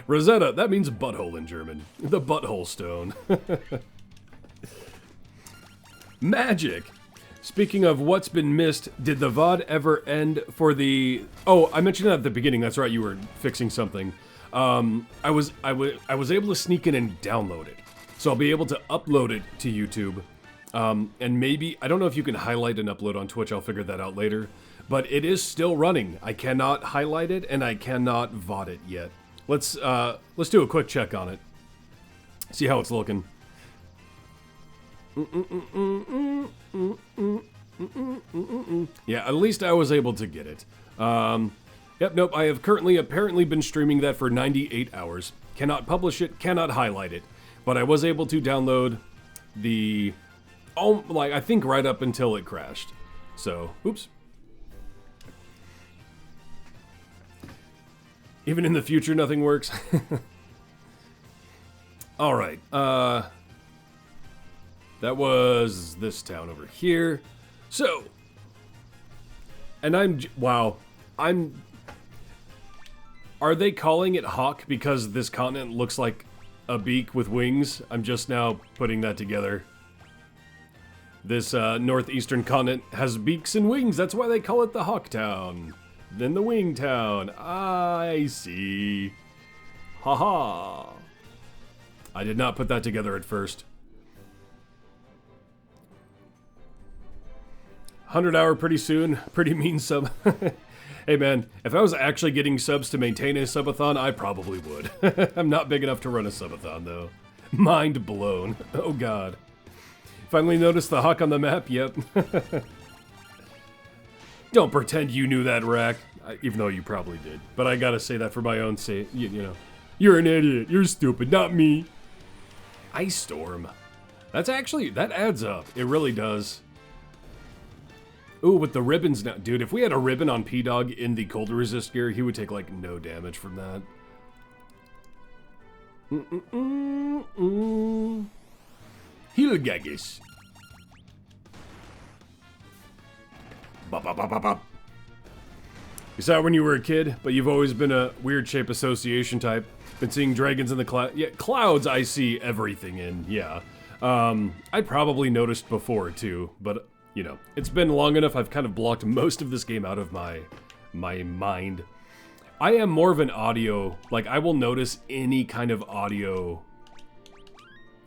Rosetta, that means butthole in German. The butthole stone. Magic! Speaking of what's been missed, did the VOD ever end for the... Oh, I mentioned that at the beginning. That's right, you were fixing something. I was able to sneak in and download it. So I'll be able to upload it to YouTube. And maybe, I don't know if you can highlight an upload on Twitch, I'll figure that out later. But it is still running. I cannot highlight it and I cannot VOD it yet. Let's do a quick check on it. See how it's looking. Yeah, at least I was able to get it. Yep, nope, I have currently apparently been streaming that for 98 hours. Cannot publish it, cannot highlight it. But I was able to download the... Oh, like, I think right up until it crashed. So, oops. Even in the future, nothing works. Alright, that was this town over here. So, and wow, are they calling it Hawk because this continent looks like a beak with wings? I'm just now putting that together. This northeastern continent has beaks and wings, that's why they call it the Hawk Town. Then the Wing Town, I see. Haha. I did not put that together at first. 100-hour pretty soon, pretty mean sub. Hey man, if I was actually getting subs to maintain a subathon, I probably would. I'm not big enough to run a subathon though. Mind blown. Oh god. Finally noticed the hawk on the map, yep. Don't pretend you knew that, Rack. Even though you probably did. But I gotta say that for my own sake, you know. You're an idiot, you're stupid, not me. Ice Storm. That's actually, that adds up. It really does. Ooh, with the ribbons now. Dude, if we had a ribbon on P-Dog in the cold resist gear, he would take, like, no damage from that. Hilgaggis. Bop, bop, bop, bop, bop. You saw it when you were a kid, but you've always been a weird shape association type. Been seeing dragons in the cloud. Yeah, clouds I see everything in, yeah. I probably noticed before, too, but... You know, it's been long enough, I've kind of blocked most of this game out of my mind. I am more of an audio, like I will notice any kind of audio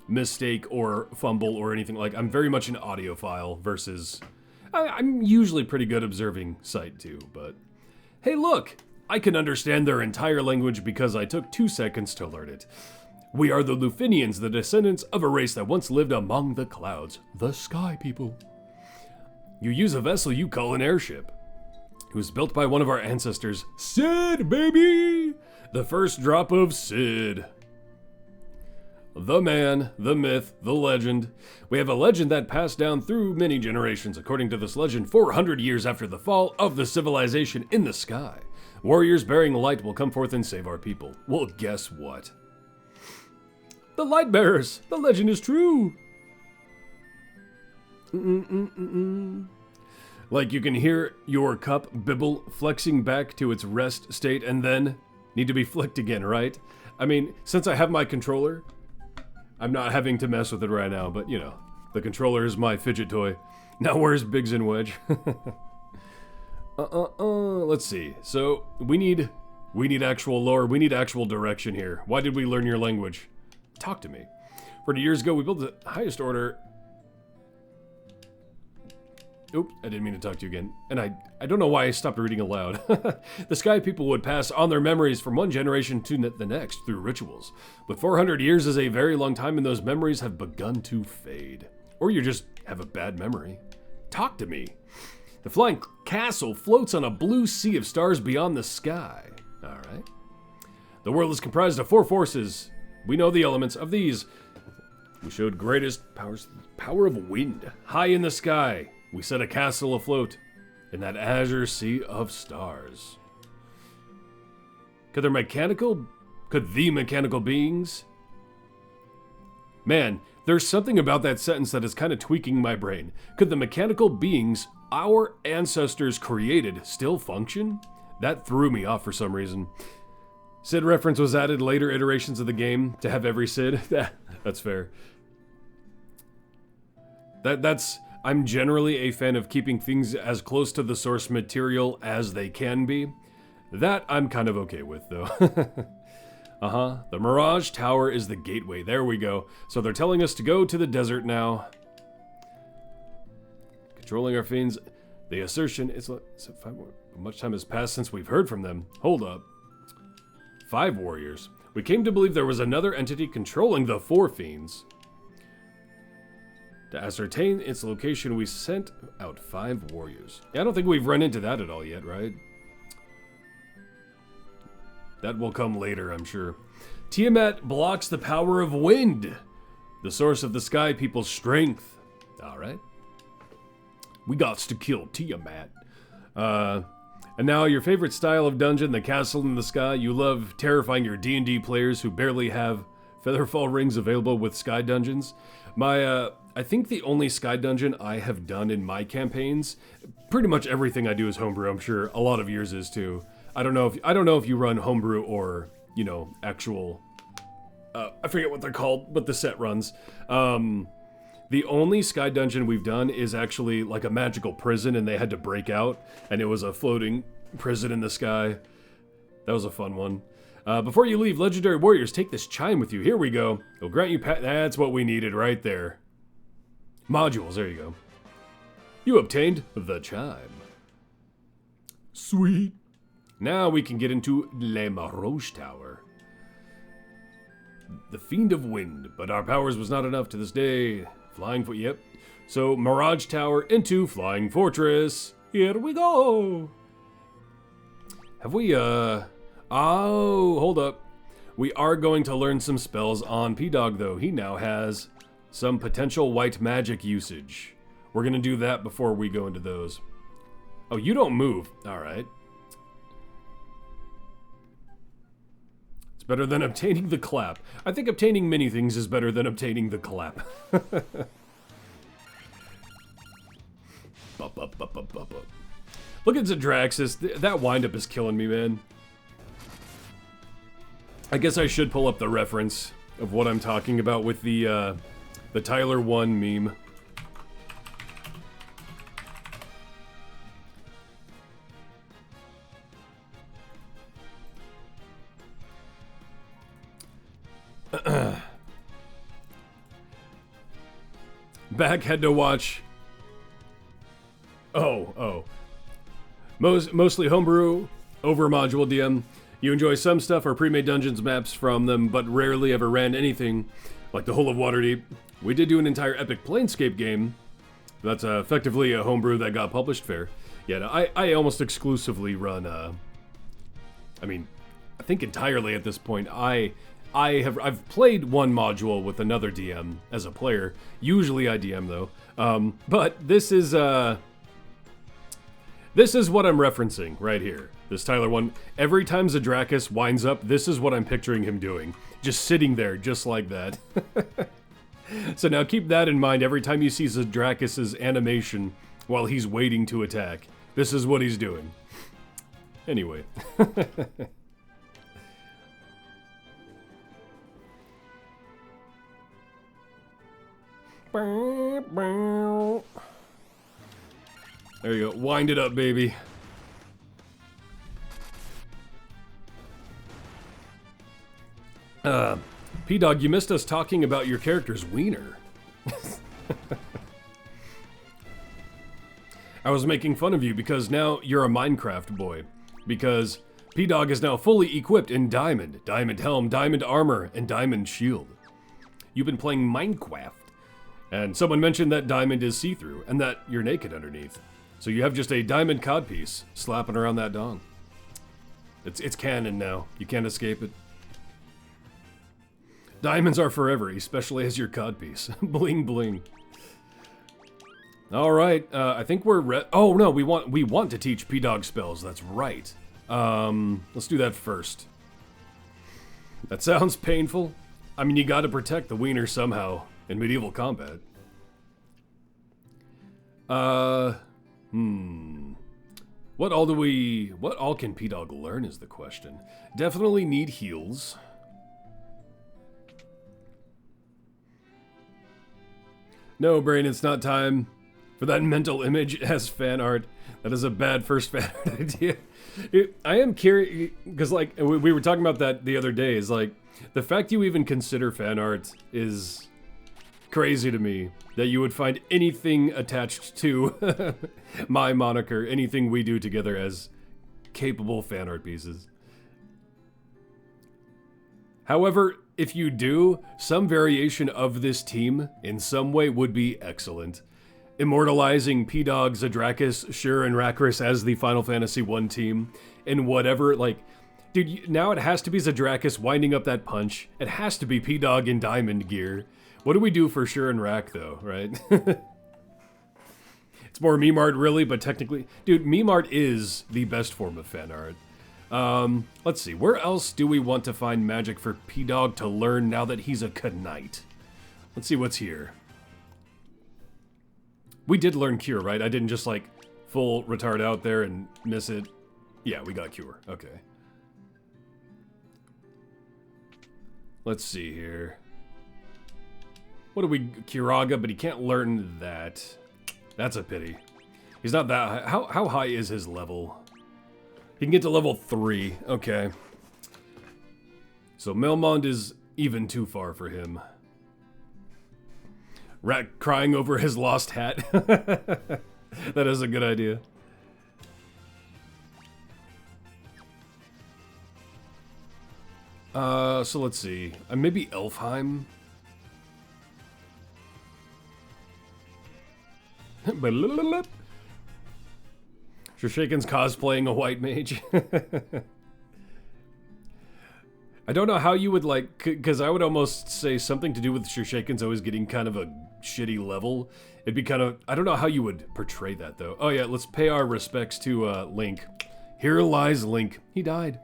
mistake or fumble or anything. Like I'm very much an audiophile versus, I'm usually pretty good observing sight too, but hey look, I can understand their entire language because I took 2 seconds to learn it. We are the Lufinians, the descendants of a race that once lived among the clouds, the Sky People. You use a vessel you call an airship. It was built by one of our ancestors, Sid, baby! The first drop of Sid. The man, the myth, the legend. We have a legend that passed down through many generations. According to this legend, 400 years after the fall of the civilization in the sky, warriors bearing light will come forth and save our people. Well, guess what? The light bearers! The legend is true! Like you can hear your cup bibble flexing back to its rest state and then need to be flicked again, right? I mean, since I have my controller, I'm not having to mess with it right now, but you know, the controller is my fidget toy. Now where's Biggs and Wedge? Let's see. So we need actual lore, we need actual direction here. Why did we learn your language? Talk to me. 40 years ago, we built the highest order. Oop, I didn't mean to talk to you again. And I don't know why I stopped reading aloud. The Sky People would pass on their memories from one generation to the next through rituals. But 400 years is a very long time and those memories have begun to fade. Or you just have a bad memory. Talk to me. The flying castle floats on a blue sea of stars beyond the sky. Alright. The world is comprised of 4 forces. We know the elements of these. We showed greatest powers, power of wind. High in the sky. We set a castle afloat in that azure sea of stars. Could the mechanical beings? Man, there's something about that sentence that is kind of tweaking my brain. Could the mechanical beings our ancestors created still function? That threw me off for some reason. Sid reference was added later iterations of the game to have every Sid. That's fair. That's I'm generally a fan of keeping things as close to the source material as they can be. That I'm kind of okay with, though. The Mirage Tower is the gateway. There we go. So they're telling us to go to the desert now. Controlling our fiends. The assertion is... much time has passed since we've heard from them. Hold up. 5 warriors. We came to believe there was another entity controlling the 4 fiends. To ascertain its location, we sent out 5 warriors. Yeah, I don't think we've run into that at all yet, right? That will come later, I'm sure. Tiamat blocks the power of wind, the source of the sky people's strength. Alright. We gots to kill Tiamat. And now your favorite style of dungeon, the castle in the sky. You love terrifying your D&D players who barely have Featherfall rings available with sky dungeons. I think the only sky dungeon I have done in my campaigns, pretty much everything I do is homebrew. I'm sure a lot of yours is too. I don't know if you run homebrew or, you know, actual, I forget what they're called, but the set runs. The only sky dungeon we've done is actually like a magical prison, and they had to break out, and it was a floating prison in the sky. That was a fun one. Before you leave, legendary warriors, take this chime with you. Here we go. It'll grant you that's what we needed right there. Modules, there you go. You obtained the chime. Sweet. Now we can get into Le Mirage Tower. The Fiend of Wind, but our powers was not enough to this day. Flying foot, yep. So Mirage Tower into Flying Fortress. Here we go. Have we, oh, hold up. We are going to learn some spells on P-Dog, though. He now has some potential white magic usage. We're gonna do that before we go into those. Oh, you don't move. All right. It's better than obtaining the clap. I think obtaining many things is better than obtaining the clap. Look at Zadraxis. That windup is killing me, man. I guess I should pull up the reference of what I'm talking about with the Tyler 1 meme. Back had to watch. Mostly homebrew over module DM. You enjoy some stuff or pre-made dungeons maps from them, but rarely ever ran anything like the whole of Waterdeep. We did do an entire epic Planescape game. That's effectively a homebrew that got published fair. Yeah, I almost exclusively run. I think entirely at this point. I've played one module with another DM as a player. Usually I DM though. But this is what I'm referencing right here. This Tyler 1. Every time Zadraxis winds up, this is what I'm picturing him doing. Just sitting there, just like that. So now keep that in mind every time you see Zadraxis' animation while he's waiting to attack. This is what he's doing. Anyway. There you go. Wind it up, baby. P-Dog, you missed us talking about your character's wiener. I was making fun of you because now you're a Minecraft boy. Because P-Dog is now fully equipped in diamond, diamond helm, diamond armor, and diamond shield. You've been playing Minecraft. And someone mentioned that diamond is see-through, and that you're naked underneath. So you have just a diamond codpiece slapping around that dong. It's canon now. You can't escape it. Diamonds are forever, especially as your codpiece. Bling bling. All right, I think we're oh no, we want to teach P-Dog spells. That's right. Let's do that first. That sounds painful. I mean, you got to protect the wiener somehow in medieval combat. What all can P-Dog learn is the question. Definitely need heals. No, Brain, it's not time. for that mental image as fan art. That is a bad first fan art idea. I am curious, because like, we were talking about that the other day, is like, the fact you even consider fan art is crazy to me. That you would find anything attached to my moniker, anything we do together as capable fan art pieces. However, if you do, some variation of this team in some way would be excellent. Immortalizing P-Dog, Zadrakis, Shur, and Rakris as the Final Fantasy I team, and whatever, like, dude, now it has to be Zadrakis winding up that punch. It has to be P-Dog in diamond gear. What do we do for Shur and Rak, though, right? It's more meme art, really, but technically... Dude, meme art is the best form of fan art. Let's see, where else do we want to find magic for P-Dog to learn now that he's a Knight? Let's see what's here. We did learn Cure, right? I didn't just, like, full retard out there and miss it. Yeah, we got Cure. Okay. Let's see here. What do we... Kiraga, but he can't learn that. That's a pity. He's not that high. How high is his level? He can get to level 3. Okay. So Melmond is even too far for him. Rat crying over his lost hat. That is a good idea. So let's see. Maybe Elfheim? Shushaken's cosplaying a white mage. I don't know how you would, like, because I would almost say something to do with Shushaken's always getting kind of a shitty level. It'd be kind of, I don't know how you would portray that, though. Oh yeah, let's pay our respects to Link. Here lies Link. He died.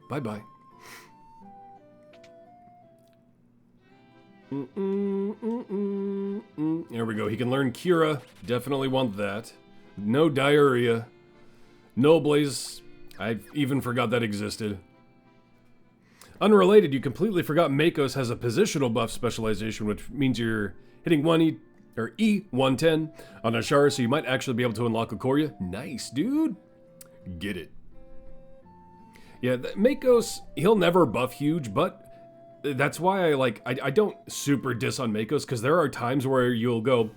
Bye-bye. There we go. He can learn Cura. Definitely want that. No diarrhea. No blaze. I even forgot that existed. Unrelated, you completely forgot Makos has a positional buff specialization, which means you're hitting E110 on Ashara, so you might actually be able to unlock Ikoria. Nice, dude. Get it. Yeah, Makos, he'll never buff huge, but that's why I don't super diss on Makos, because there are times where you'll go,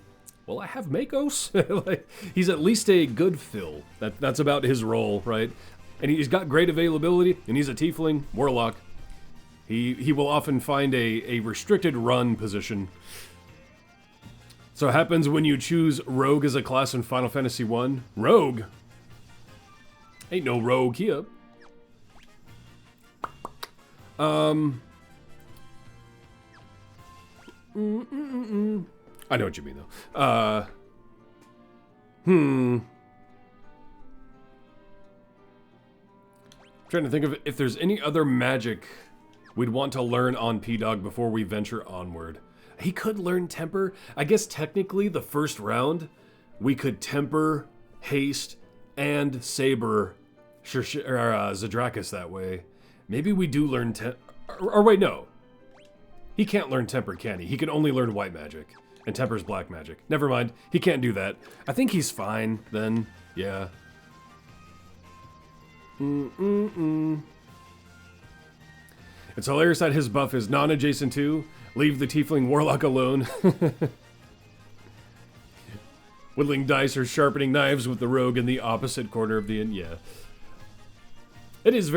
well, I have Makos. Like, he's at least a good fill. That's about his role, right? And he's got great availability, and he's a tiefling, warlock. He will often find a restricted run position. So it happens when you choose Rogue as a class in Final Fantasy I. Rogue? Ain't no rogue here. I know what you mean, though. Trying to think of if there's any other magic we'd want to learn on P-Dog before we venture onward. He could learn Temper. I guess technically the first round, we could Temper, Haste, and Saber Zadrakis that way. Maybe we do learn or wait, no. He can't learn Temper, can he? He can only learn white magic. And Temper's black magic. Never mind. He can't do that. I think he's fine, then. Yeah. It's hilarious that his buff is non-adjacent to. Leave the tiefling warlock alone. Whittling dice or sharpening knives with the rogue in the opposite corner of the inn. Yeah. It is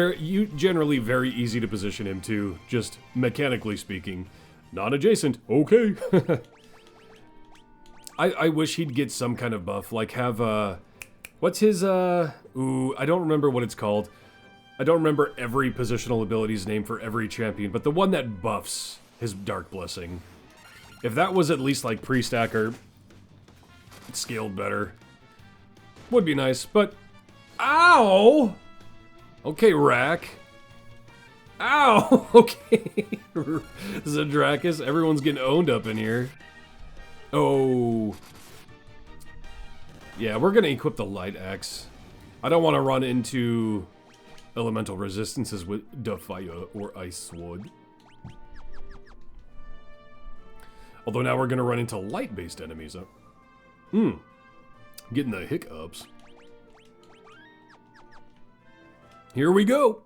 generally very easy to position him too, just mechanically speaking. Non-adjacent, okay. I wish he'd get some kind of buff, like have, what's his, ooh, I don't remember what it's called. I don't remember every positional ability's name for every champion, but the one that buffs his Dark Blessing. If that was at least like pre-stacker, scaled better, would be nice, but, ow! Okay, Rak. Ow! Okay. Zadrakis, everyone's getting owned up in here. Oh. Yeah, we're gonna equip the Light Axe. I don't want to run into elemental resistances with the fire or ice sword. Although now we're gonna run into light-based enemies. Getting the hiccups. Here we go.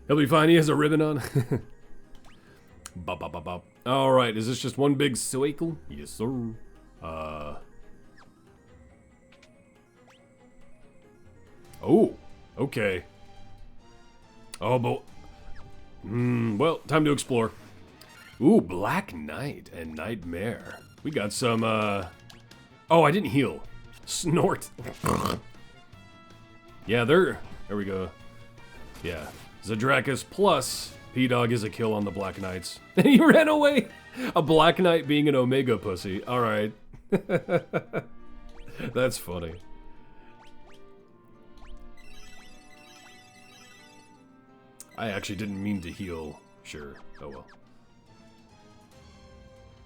He'll be fine. He has a ribbon on. Bop, bop, bop, bop. All right. Is this just one big cycle? Yes, sir. Oh, okay. Oh, but... well, time to explore. Ooh, Black Knight and Nightmare. We got some, Oh, I didn't heal. Snort. Yeah, there we go. Yeah. Zadrakus plus P-Dog is a kill on the Black Knights. And he ran away! A Black Knight being an Omega pussy. Alright. That's funny. I actually didn't mean to heal. Sure. Oh well.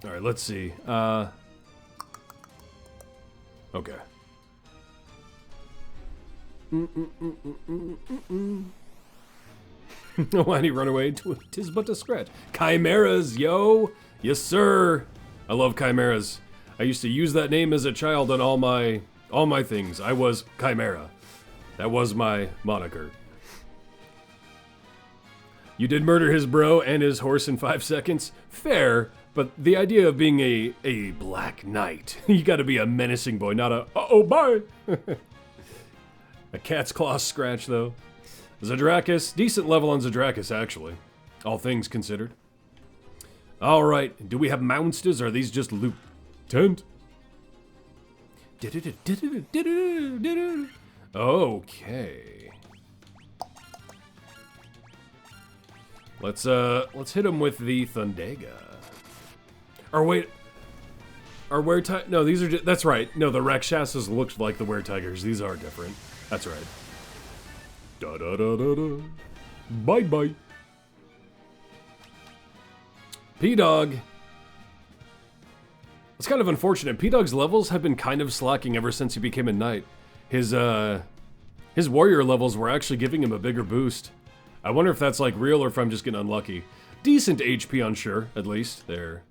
Alright, let's see. Okay. Why'd he run away? Tis but a scratch. Chimeras, yo! Yes, sir! I love chimeras. I used to use that name as a child on all my things. I was Chimera. That was my moniker. You did murder his bro and his horse in 5 seconds? Fair, but the idea of being a Black Knight, you gotta be a menacing boy, not a uh-oh, bye! A cat's claw scratch, though. Zadrakus, decent level on Zadrakus, actually. All things considered. Alright, do we have monsters, or are these just loot? Tent? Okay. Let's hit him with the Thundega. Or wait, are were-tigers? No, these are just, that's right. No, the Rakshasas looked like the were-tigers. These are different. That's right. Da da da da da. Bye bye. P-Dog. It's kind of unfortunate. P-Dog's levels have been kind of slacking ever since he became a knight. His warrior levels were actually giving him a bigger boost. I wonder if that's like real or if I'm just getting unlucky. Decent HP on sure, at least. There.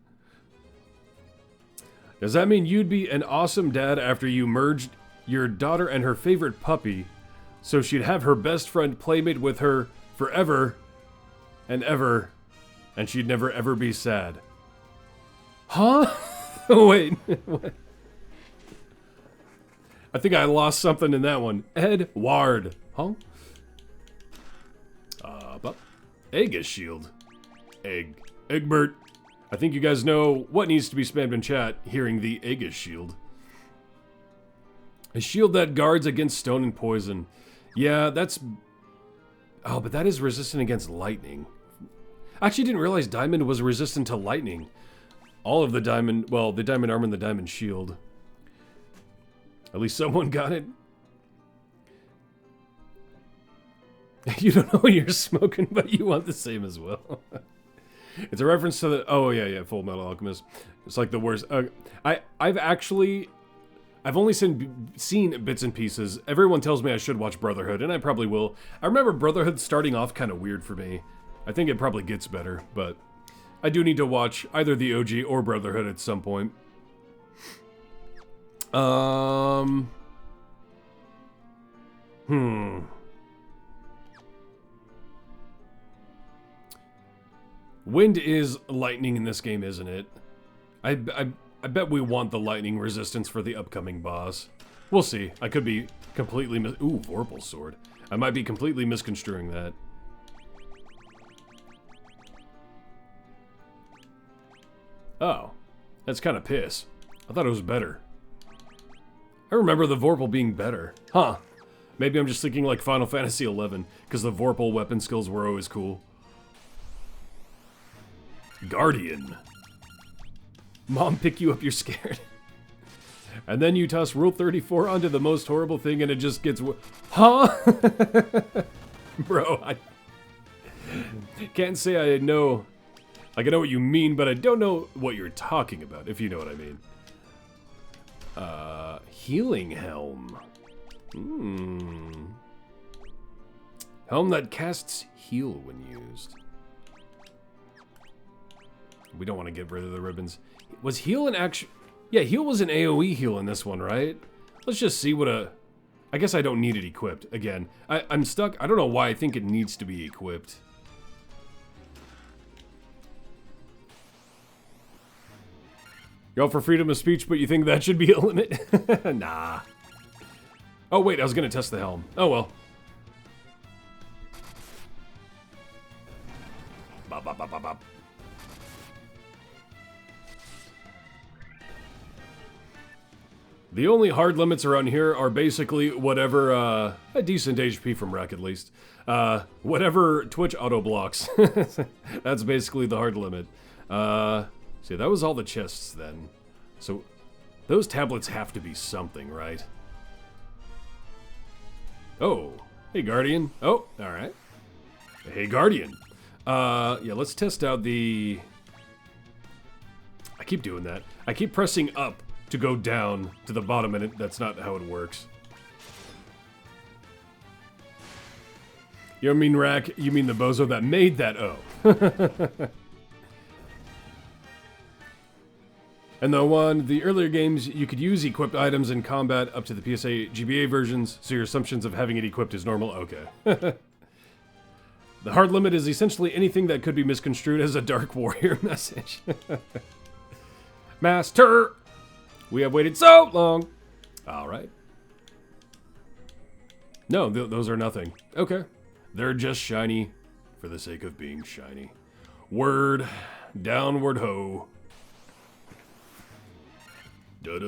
Does that mean you'd be an awesome dad after you merged your daughter and her favorite puppy so she'd have her best friend playmate with her forever and ever and she'd never ever be sad? Huh? Wait. What? I think I lost something in that one. Edward. Huh? Egg shield. Egbert. I think you guys know what needs to be spammed in chat, hearing the Aegis shield. A shield that guards against stone and poison. Yeah, that's... Oh, but that is resistant against lightning. I actually didn't realize diamond was resistant to lightning. All of the diamond... Well, the diamond armor and the diamond shield. At least someone got it. You don't know what you're smoking, but you want the same as well. It's a reference to the... Oh, yeah, Full Metal Alchemist. It's like the worst... I've only seen bits and pieces. Everyone tells me I should watch Brotherhood, and I probably will. I remember Brotherhood starting off kind of weird for me. I think it probably gets better, but... I do need to watch either the OG or Brotherhood at some point. Wind is lightning in this game, isn't it? I bet we want the lightning resistance for the upcoming boss. We'll see. I could be completely Ooh, Vorpal Sword. I might be completely misconstruing that. Oh. That's kind of piss. I thought it was better. I remember the Vorpal being better. Huh. Maybe I'm just thinking like Final Fantasy XI, because the Vorpal weapon skills were always cool. Guardian. Mom, pick you up, you're scared. And then you toss Rule 34 onto the most horrible thing and it just gets... Huh? Bro, I can't say I know... Like, I know what you mean, but I don't know what you're talking about, if you know what I mean. Healing Helm. Helm that casts heal when used. We don't want to get rid of the ribbons. Was heal an action... Yeah, heal was an AoE heal in this one, right? Let's just see what a... I guess I don't need it equipped. Again, I'm stuck. I don't know why I think it needs to be equipped. You're all for freedom of speech, but you think that should be a limit? Nah. Oh, wait, I was going to test the helm. Oh, well. Bop, bop, bop, bop, bop. The only hard limits around here are basically whatever, a decent HP from Wreck at least. Whatever Twitch auto blocks. That's basically the hard limit. See, that was all the chests then. So, those tablets have to be something, right? Oh, hey Guardian. Oh, alright. Hey Guardian. Yeah, let's test out the... I keep doing that. I keep pressing up to go down to the bottom, and that's not how it works. You don't mean Rack, you mean the bozo that made that O. And the earlier games, you could use equipped items in combat up to the PSA GBA versions, so your assumptions of having it equipped is normal? Okay. The hard limit is essentially anything that could be misconstrued as a Dark Warrior message. Master! We have waited so long! Alright. No, those are nothing. Okay. They're just shiny for the sake of being shiny. Word. Downward ho. They're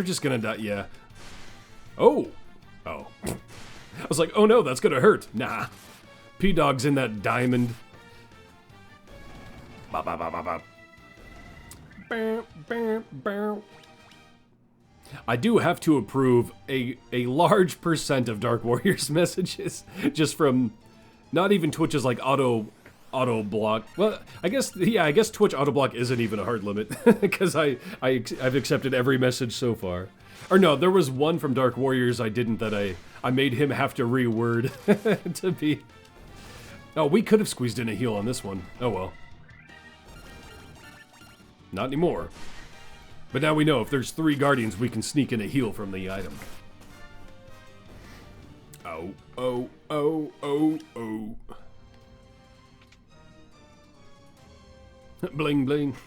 just gonna die, yeah. Oh! Oh. I was like, oh no, that's gonna hurt. Nah. P-Dog's in that diamond. Ba ba ba ba ba. I do have to approve a large percent of Dark Warrior's messages just from not even Twitch's like auto block. Well, I guess Twitch auto block isn't even a hard limit because I've accepted every message so far. Or no, there was one from Dark Warriors I didn't that I made him have to reword to be. Oh, we could have squeezed in a heal on this one. Oh well. Not anymore. But now we know if there's 3 Guardians, we can sneak in a heal from the item. Oh, oh, oh, oh, oh. Bling, bling.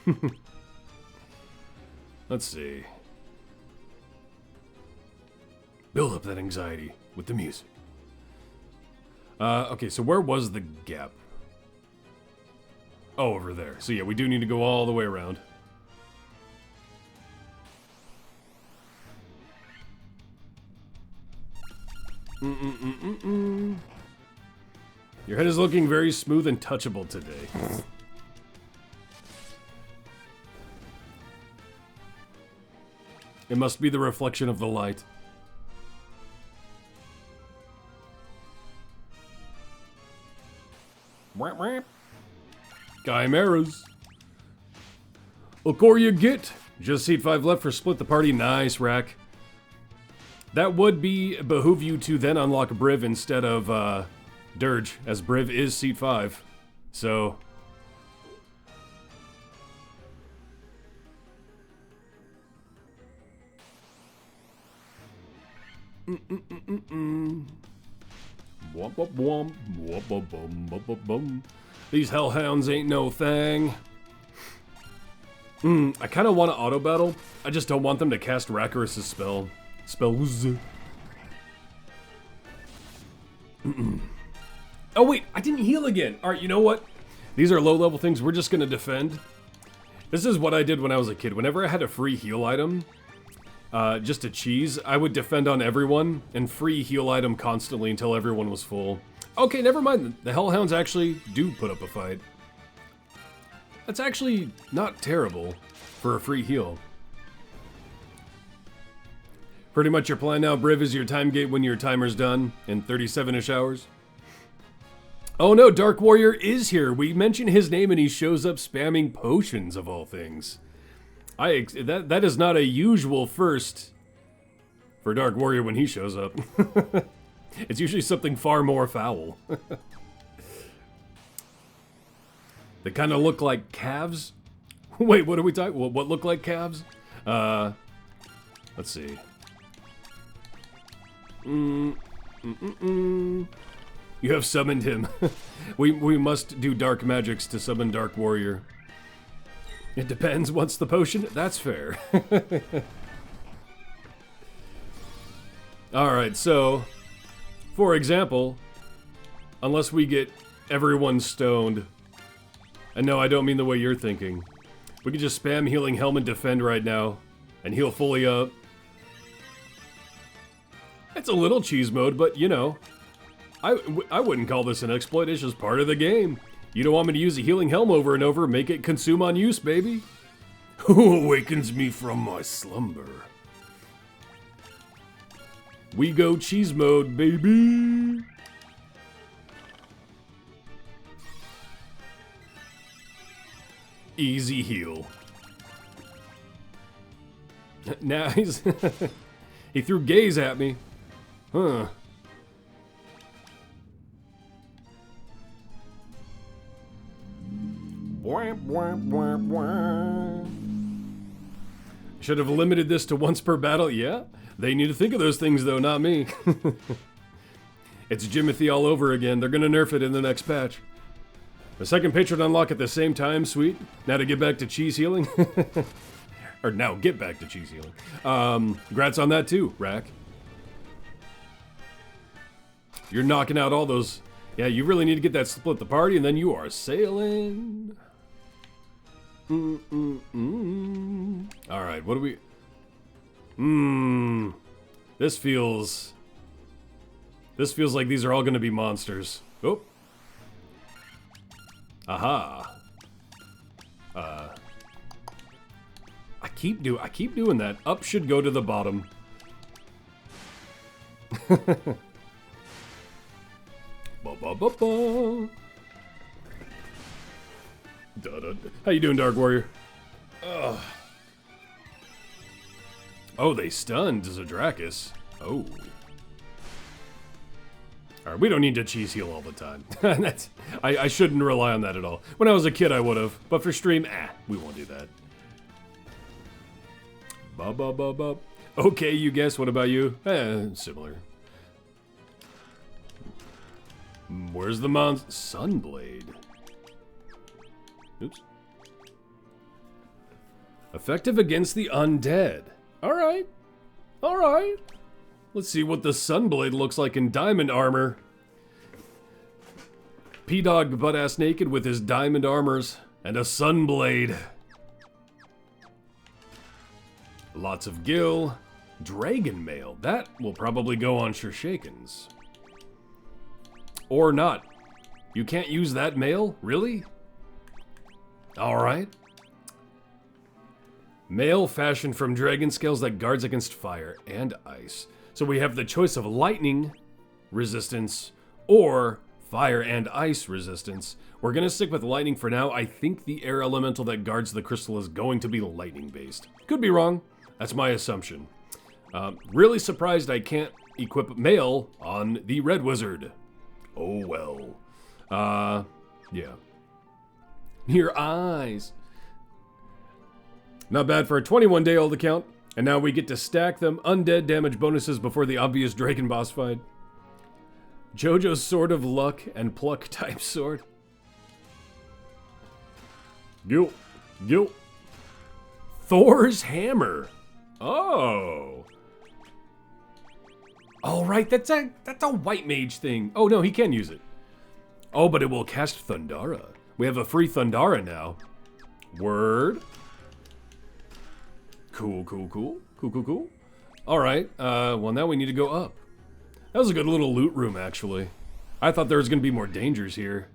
Let's see. Build up that anxiety with the music. Okay, so where was the gap? Oh, over there. So yeah, we do need to go all the way around. Your head is looking very smooth and touchable today. It must be the reflection of the light. Chimeras. Look where you get. Just seat 5 left for split the party. Nice, Rack. That would behoove you to then unlock Briv instead of Dirge, as Briv is seat 5. So... These hellhounds ain't no thing. I kind of want to auto battle. I just don't want them to cast Rakarus' spells. Oh wait, I didn't heal again. Alright, you know what? These are low level things, we're just gonna defend. This is what I did when I was a kid. Whenever I had a free heal item, just a cheese, I would defend on everyone and free heal item constantly until everyone was full. Okay, never mind. The Hellhounds actually do put up a fight. That's actually not terrible for a free heal. Pretty much your plan now, Briv, is your time gate when your timer's done in 37-ish hours. Oh no, Dark Warrior is here. We mention his name and he shows up spamming potions of all things. That is not a usual first for Dark Warrior when he shows up. It's usually something far more foul. They kind of look like calves. Wait, what are we talking? What look like calves? Let's see. You have summoned him. we must do dark magics to summon Dark Warrior. It depends. What's the potion? That's fair. Alright, so, for example, unless we get everyone stoned, and no, I don't mean the way you're thinking, we could just spam Healing Helm and defend right now, and heal fully up. It's a little cheese mode, but, you know, I wouldn't call this an exploit, it's just part of the game. You don't want me to use a Healing Helm over and over, make it consume on use, baby. Who awakens me from my slumber? We go cheese mode, baby. Easy heal. Now he's... he threw gaze at me. Huh. Should have limited this to once per battle. Yeah, they need to think of those things though, not me. It's Jimothy all over again. They're gonna nerf it in the next patch. The second patron unlock at the same time, sweet. Now to get back to cheese healing. Or now get back to cheese healing. Congrats on that too, Rack. You're knocking out all those. Yeah, you really need to get that split the party, and then you are sailing. Alright, what do we... This feels like these are all gonna be monsters. Oh. Aha. I keep doing that. Up should go to the bottom. How you doing, Dark Warrior? Ugh. Oh, they stunned Zadrakis. Oh. Alright, we don't need to cheese heal all the time. I shouldn't rely on that at all. When I was a kid, I would have. But for stream, we won't do that. Okay, you guess. What about you? Similar. Where's the Sunblade? Oops. Effective against the undead. Alright. Alright. Let's see what the Sunblade looks like in diamond armor. P-Dog butt-ass naked with his diamond armors and a Sunblade. Lots of gil. Dragon mail. That will probably go on Shurshakens. Or not. You can't use that mail? Really? Alright. Mail fashioned from dragon scales that guards against fire and ice. So we have the choice of lightning resistance or fire and ice resistance. We're gonna stick with lightning for now. I think the air elemental that guards the crystal is going to be lightning based. Could be wrong. That's my assumption. Really surprised I can't equip mail on the red wizard. Oh well. Yeah. Your eyes. Not bad for a 21-day old account. And now we get to stack them undead damage bonuses before the obvious dragon boss fight. JoJo's Sword of Luck and Pluck type sword. Gil. Thor's Hammer. Oh. All right, that's a white mage thing. Oh no, he can use it. Oh, but it will cast Thundara. We have a free Thundara now. Word. Cool. All right, well now we need to go up. That was a good little loot room, actually. I thought there was gonna be more dangers here.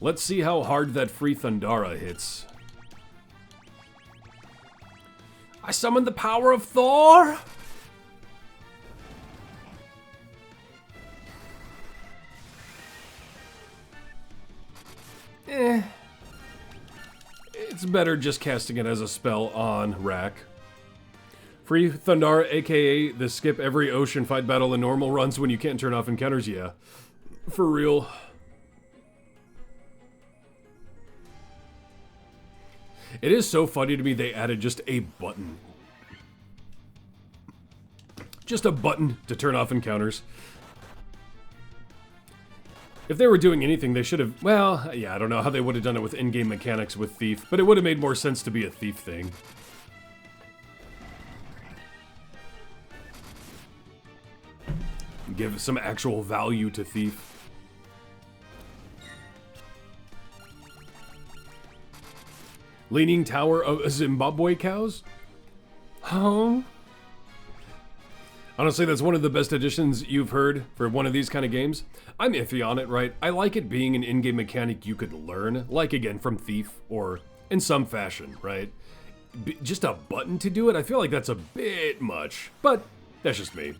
Let's see how hard that free Thundara hits. I summoned the power of Thor! It's better just casting it as a spell on Rack. Free Thundara, aka the skip every ocean fight battle in normal runs when you can't turn off encounters, yeah. For real. It is so funny to me they added just a button. Just a button to turn off encounters. If they were doing anything, they should have... Well, yeah, I don't know how they would have done it with in-game mechanics with Thief, but it would have made more sense to be a Thief thing. Give some actual value to Thief. Leaning Tower of Zimbabwe cows? Huh? Honestly, that's one of the best additions you've heard for one of these kind of games. I'm iffy on it, right? I like it being an in-game mechanic you could learn, like again from Thief, or in some fashion, right? Just a button to do it, I feel like that's a bit much, but that's just me.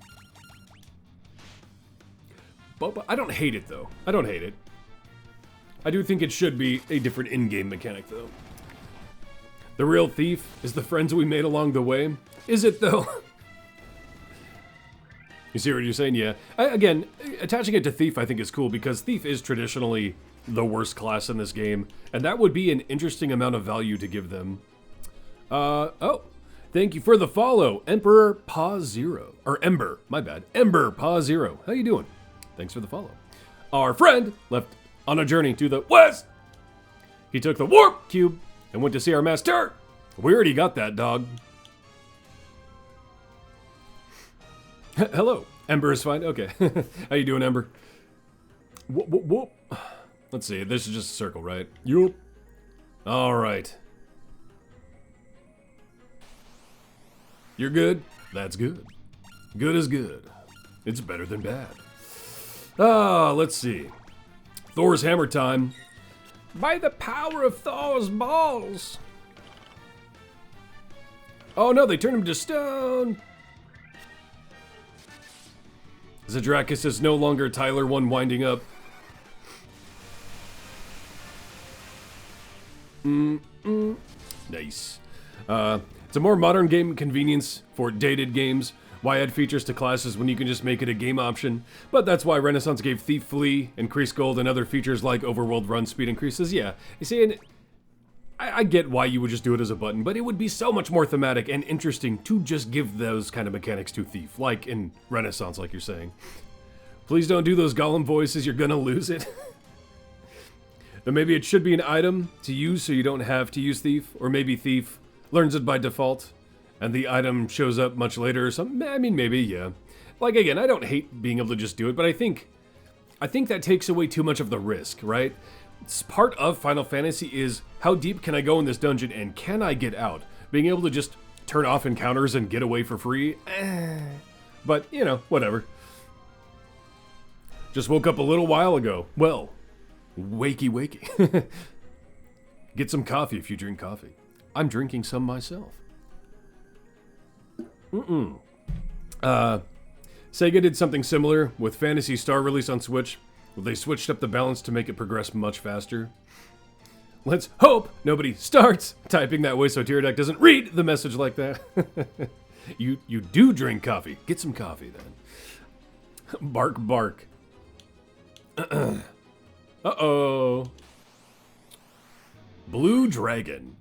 But I don't hate it, though. I don't hate it. I do think it should be a different in-game mechanic, though. The real Thief is the friends we made along the way. Is it, though? You see what you're saying? Yeah. Again, attaching it to Thief I think is cool because Thief is traditionally the worst class in this game, and that would be an interesting amount of value to give them. Oh, thank you for the follow, Emperor Paw Zero. Or Ember, my bad. Ember Paw Zero. How you doing? Thanks for the follow. Our friend left on a journey to the west. He took the warp cube and went to see our master. We already got that, dog. Hello. Ember is fine? Okay. How you doing, Ember? Whoop, whoop, whoop. Let's see. This is just a circle, right? Yup. All right. You're good? That's good. Good is good. It's better than bad. Let's see. Thor's hammer time. By the power of Thor's balls. Oh no, they turned him to stone. Zadrakus is no longer Tyler 1 winding up. Nice. It's a more modern game convenience for dated games. Why add features to classes when you can just make it a game option? But that's why Renaissance gave Thief Flee, Increased Gold, and other features like Overworld Run Speed increases. Yeah, you see, and I get why you would just do it as a button, but it would be so much more thematic and interesting to just give those kind of mechanics to Thief, like in Renaissance, like you're saying. Please don't do those Gollum voices, you're gonna lose it. Then maybe it should be an item to use so you don't have to use Thief, or maybe Thief learns it by default, and the item shows up much later or something. I mean, maybe, yeah. Like, again, I don't hate being able to just do it, but I think that takes away too much of the risk, right? It's part of Final Fantasy is how deep can I go in this dungeon and can I get out? Being able to just turn off encounters and get away for free? But, you know, whatever. Just woke up a little while ago. Well, wakey. Get some coffee if you drink coffee. I'm drinking some myself. Sega did something similar with Phantasy Star release on Switch. They switched up the balance to make it progress much faster. Let's hope nobody starts typing that way so Tyredack doesn't read the message like that. You do drink coffee. Get some coffee then. Bark, bark. Uh-oh. Blue Dragon.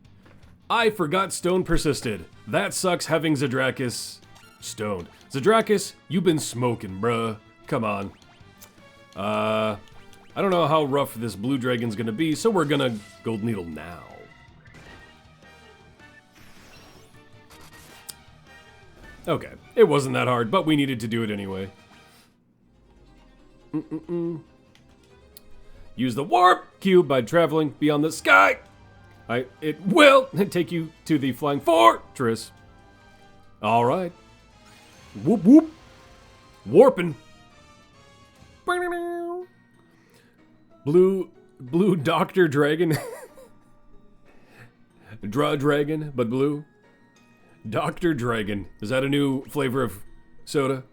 I forgot Stone persisted. That sucks having Zadrakus stoned. Zadrakus, you've been smoking, bruh. Come on. I don't know how rough this Blue Dragon's gonna be, so we're gonna Gold Needle now. Okay, it wasn't that hard, but we needed to do it anyway. Use the warp cube by traveling beyond the sky. It will take you to the flying fortress. All right. Whoop whoop. Warping. Blue Dr. Dragon. Dragon, but blue. Dr. Dragon. Is that a new flavor of soda?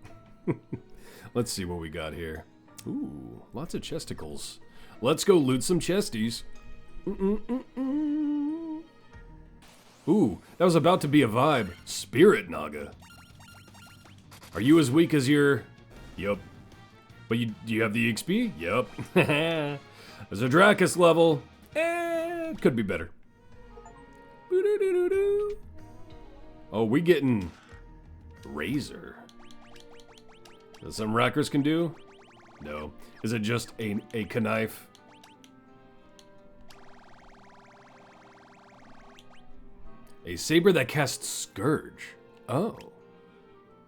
Let's see what we got here. Ooh, lots of chesticles. Let's go loot some chesties. Ooh, that was about to be a vibe. Spirit Naga. Are you as weak as your... Yup. But do you have the XP? Yup. There's a Drakus level. It could be better. Oh, we getting Razor. Is that something Rackers can do? No. Is it just a knife? A saber that casts Scourge. Oh.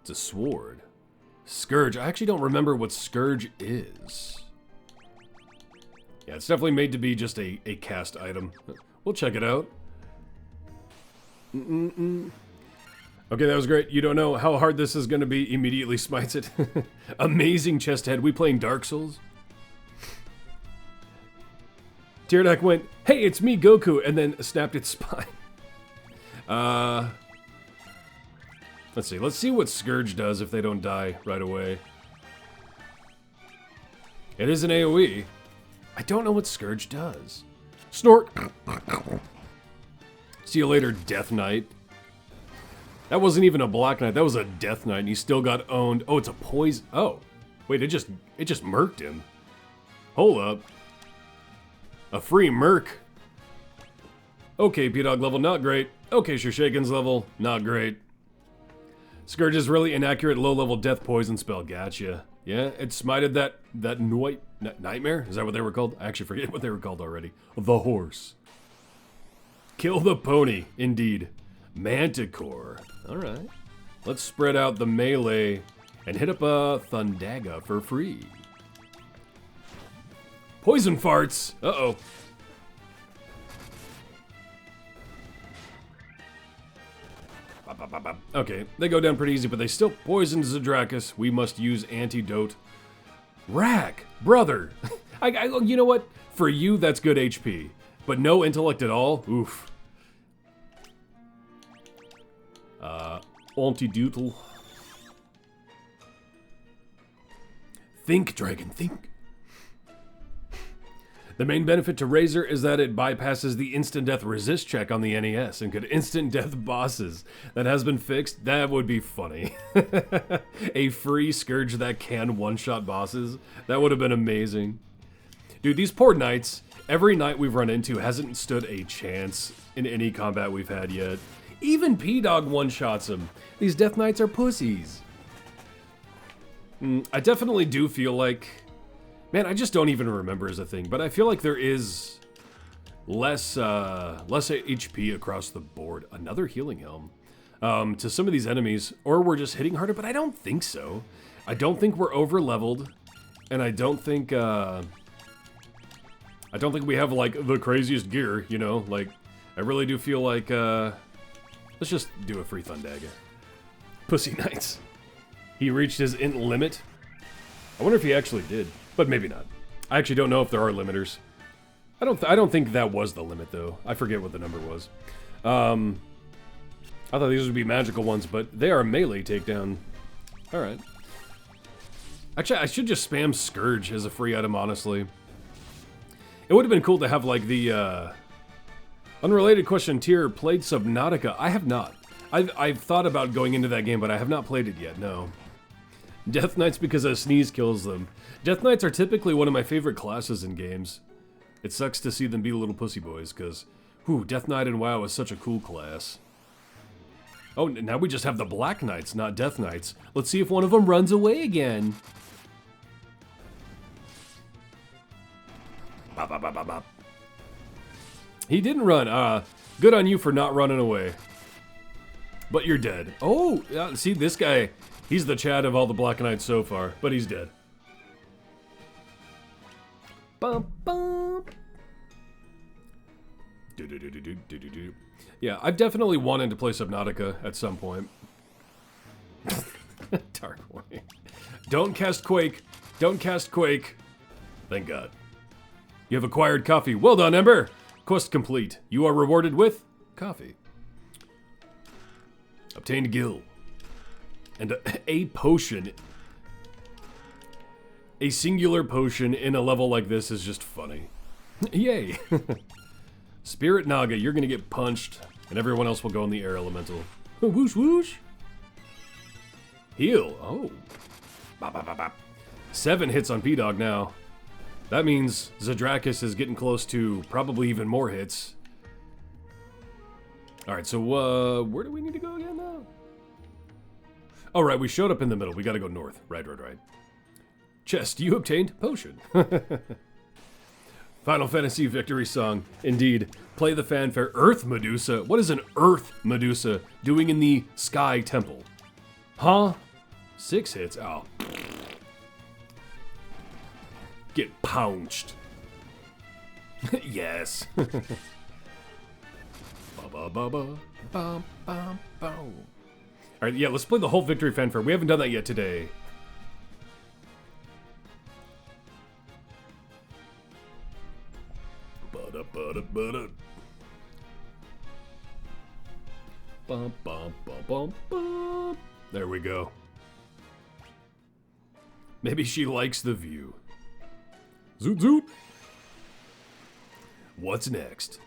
It's a sword. Scourge. I actually don't remember what Scourge is. Yeah, it's definitely made to be just a cast item. We'll check it out. Okay, that was great. You don't know how hard this is going to be. Immediately smites it. Amazing chest head. We playing Dark Souls? Tyredack went, hey, it's me, Goku, and then snapped its spine. Let's see. Let's see what Scourge does if they don't die right away. It is an AoE. I don't know what Scourge does. Snort. See you later, Death Knight. That wasn't even a Black Knight. That was a Death Knight, and he still got owned. Oh, it's a poison. Oh, wait. It just murked him. Hold up. A free merc. Okay, P-Dog level, not great. Okay, Shirshaken's level, not great. Scourge is really inaccurate low-level death poison spell. Gotcha. Yeah, it smited that nightmare? Is that what they were called? I actually forget what they were called already. The horse. Kill the pony, indeed. Manticore. Alright. Let's spread out the melee and hit up a Thundaga for free. Poison farts! Uh-oh. Okay, they go down pretty easy, but they still poisoned Zadrakis. We must use antidote. Rack! Brother! You know what? For you, that's good HP. But no intellect at all? Oof. Antidotal. Think, Dragon, think. The main benefit to Razor is that it bypasses the instant death resist check on the NES and could instant death bosses. That has been fixed. That would be funny. A free Scourge that can one-shot bosses. That would have been amazing. Dude, these poor knights, every knight we've run into hasn't stood a chance in any combat we've had yet. Even P-Dog one-shots them. These Death Knights are pussies. I definitely do feel like... Man, I just don't even remember as a thing, but I feel like there is less HP across the board. Another healing helm to some of these enemies, or we're just hitting harder, but I don't think so. I don't think we're over-leveled, and I don't think we have, like, the craziest gear, you know? Like, I really do feel like, let's just do a free Thundaga. Pussy Knights. He reached his int limit. I wonder if he actually did. But maybe not. I actually don't know if there are limiters. I don't think that was the limit, though. I forget what the number was. I thought these would be magical ones, but they are melee takedown. Alright. Actually, I should just spam Scourge as a free item, honestly. It would have been cool to have, like, the, unrelated question tier, played Subnautica. I have not. I've thought about going into that game, but I have not played it yet, no. Death Knights because a sneeze kills them. Death Knights are typically one of my favorite classes in games. It sucks to see them be little pussy boys, because, Death Knight in WoW is such a cool class. Oh, now we just have the Black Knights, not Death Knights. Let's see if one of them runs away again. Bop, bop, bop, bop, bop. He didn't run. Good on you for not running away. But you're dead. Oh, see, this guy... He's the Chad of all the Black Knights so far, but he's dead. Bum, bum. Yeah, I've definitely wanted to play Subnautica at some point. Dark Warning. Don't cast Quake. Don't cast Quake. Thank God. You have acquired coffee. Well done, Ember. Quest complete. You are rewarded with coffee. Obtained Gil. And a potion. A singular potion in a level like this is just funny. Yay! Spirit Naga, you're gonna get punched, and everyone else will go in the air elemental. Whoosh whoosh! Heal! Oh. Bop, bop, bop, bop. 7 hits on P-Dog now. That means Zadrakis is getting close to probably even more hits. Alright, so where do we need to go again now? Oh, right, we showed up in the middle. We gotta go north. Right. Chest, you obtained potion. Final Fantasy victory song. Indeed. Play the fanfare. Earth Medusa. What is an Earth Medusa doing in the Sky Temple? Huh? 6 hits? Oh. Get pounched. Yes. Alright, yeah, let's play the whole victory fanfare. We haven't done that yet today. There we go. Maybe she likes the view. Zoot zoot. What's next?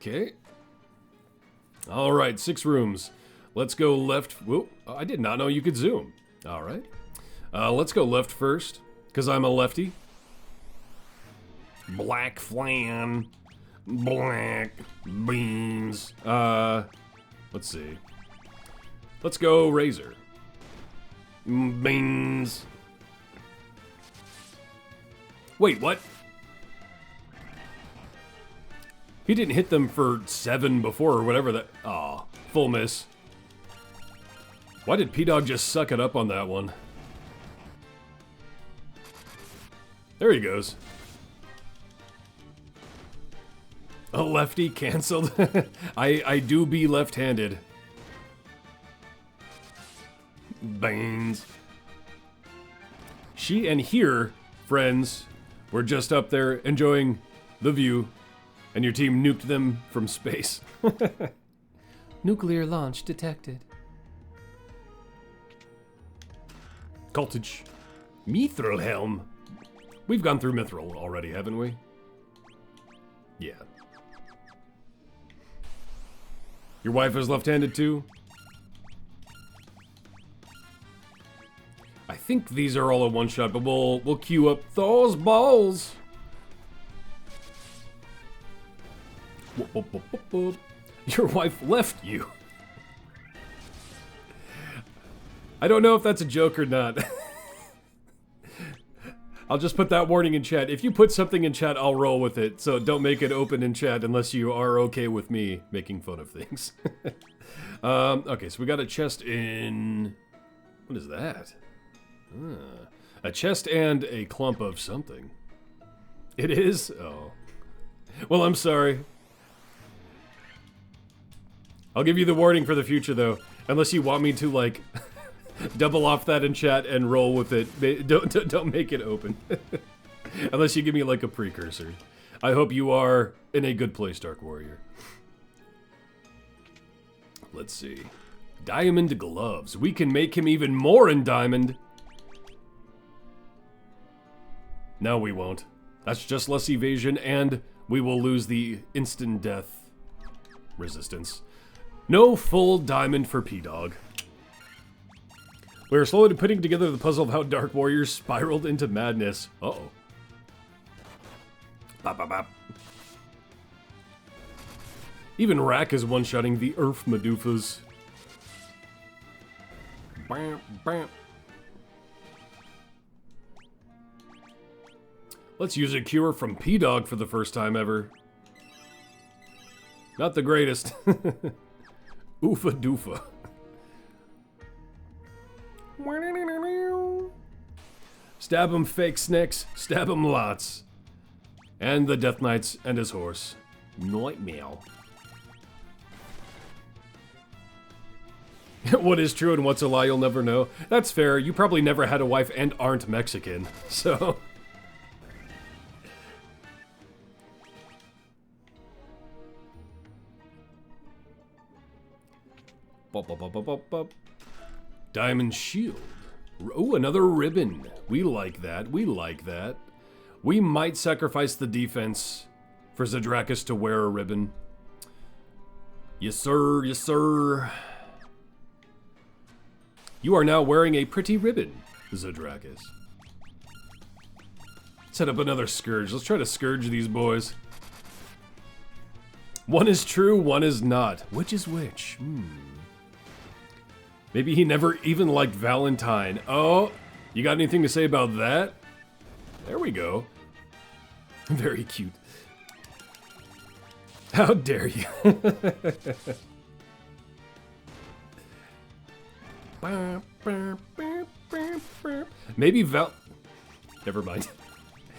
Okay. All right, 6 rooms. Let's go left. Whoa, I did not know you could zoom. All right. Let's go left first, because I'm a lefty. Black flan. Black beans. Let's see. Let's go razor. Beans. Wait, what? He didn't hit them for 7 before or whatever that... Aw, full miss. Why did P-Dog just suck it up on that one? There he goes. A lefty canceled. I do be left-handed. Beans. She and here, friends, were just up there enjoying the view. And your team nuked them from space. Nuclear launch detected. Cultage. Mithril helm. We've gone through Mithril already, haven't we? Yeah. Your wife is left-handed too? I think these are all a one-shot, but we'll queue up those balls. Your wife left you. I don't know if that's a joke or not. I'll just put that warning in chat. If you put something in chat, I'll roll with it. So don't make it open in chat unless you are okay with me making fun of things. Okay, so we got a chest in... What is that? A chest and a clump of something. It is? Oh. Well, I'm sorry. I'll give you the warning for the future, though. Unless you want me to, like, double off that in chat and roll with it. Don't make it open. Unless you give me, like, a precursor. I hope you are in a good place, Dark Warrior. Let's see. Diamond gloves. We can make him even more in diamond. No, we won't. That's just less evasion, and we will lose the instant death resistance. No full diamond for P-Dog. We are slowly putting together the puzzle of how Dark Warriors spiraled into madness. Uh-oh. Bop, bop, bop. Even Rack is one-shotting the Earth Medufas. Bam, bam. Let's use a cure from P-Dog for the first time ever. Not the greatest. Oofa doofa. Stab him, fake snakes. Stab him lots. And the Death Knights and his horse. Nightmare. What is true and what's a lie you'll never know. That's fair. You probably never had a wife and aren't Mexican. So... Diamond shield. Oh, another ribbon. We like that. We like that. We might sacrifice the defense for Zedrakis to wear a ribbon. Yes, sir. Yes, sir. You are now wearing a pretty ribbon, Zedrakis. Set up another scourge. Let's try to scourge these boys. One is true, one is not. Which is which? Maybe he never even liked Valentine. Oh, you got anything to say about that? There we go. Very cute. How dare you? Maybe Never mind.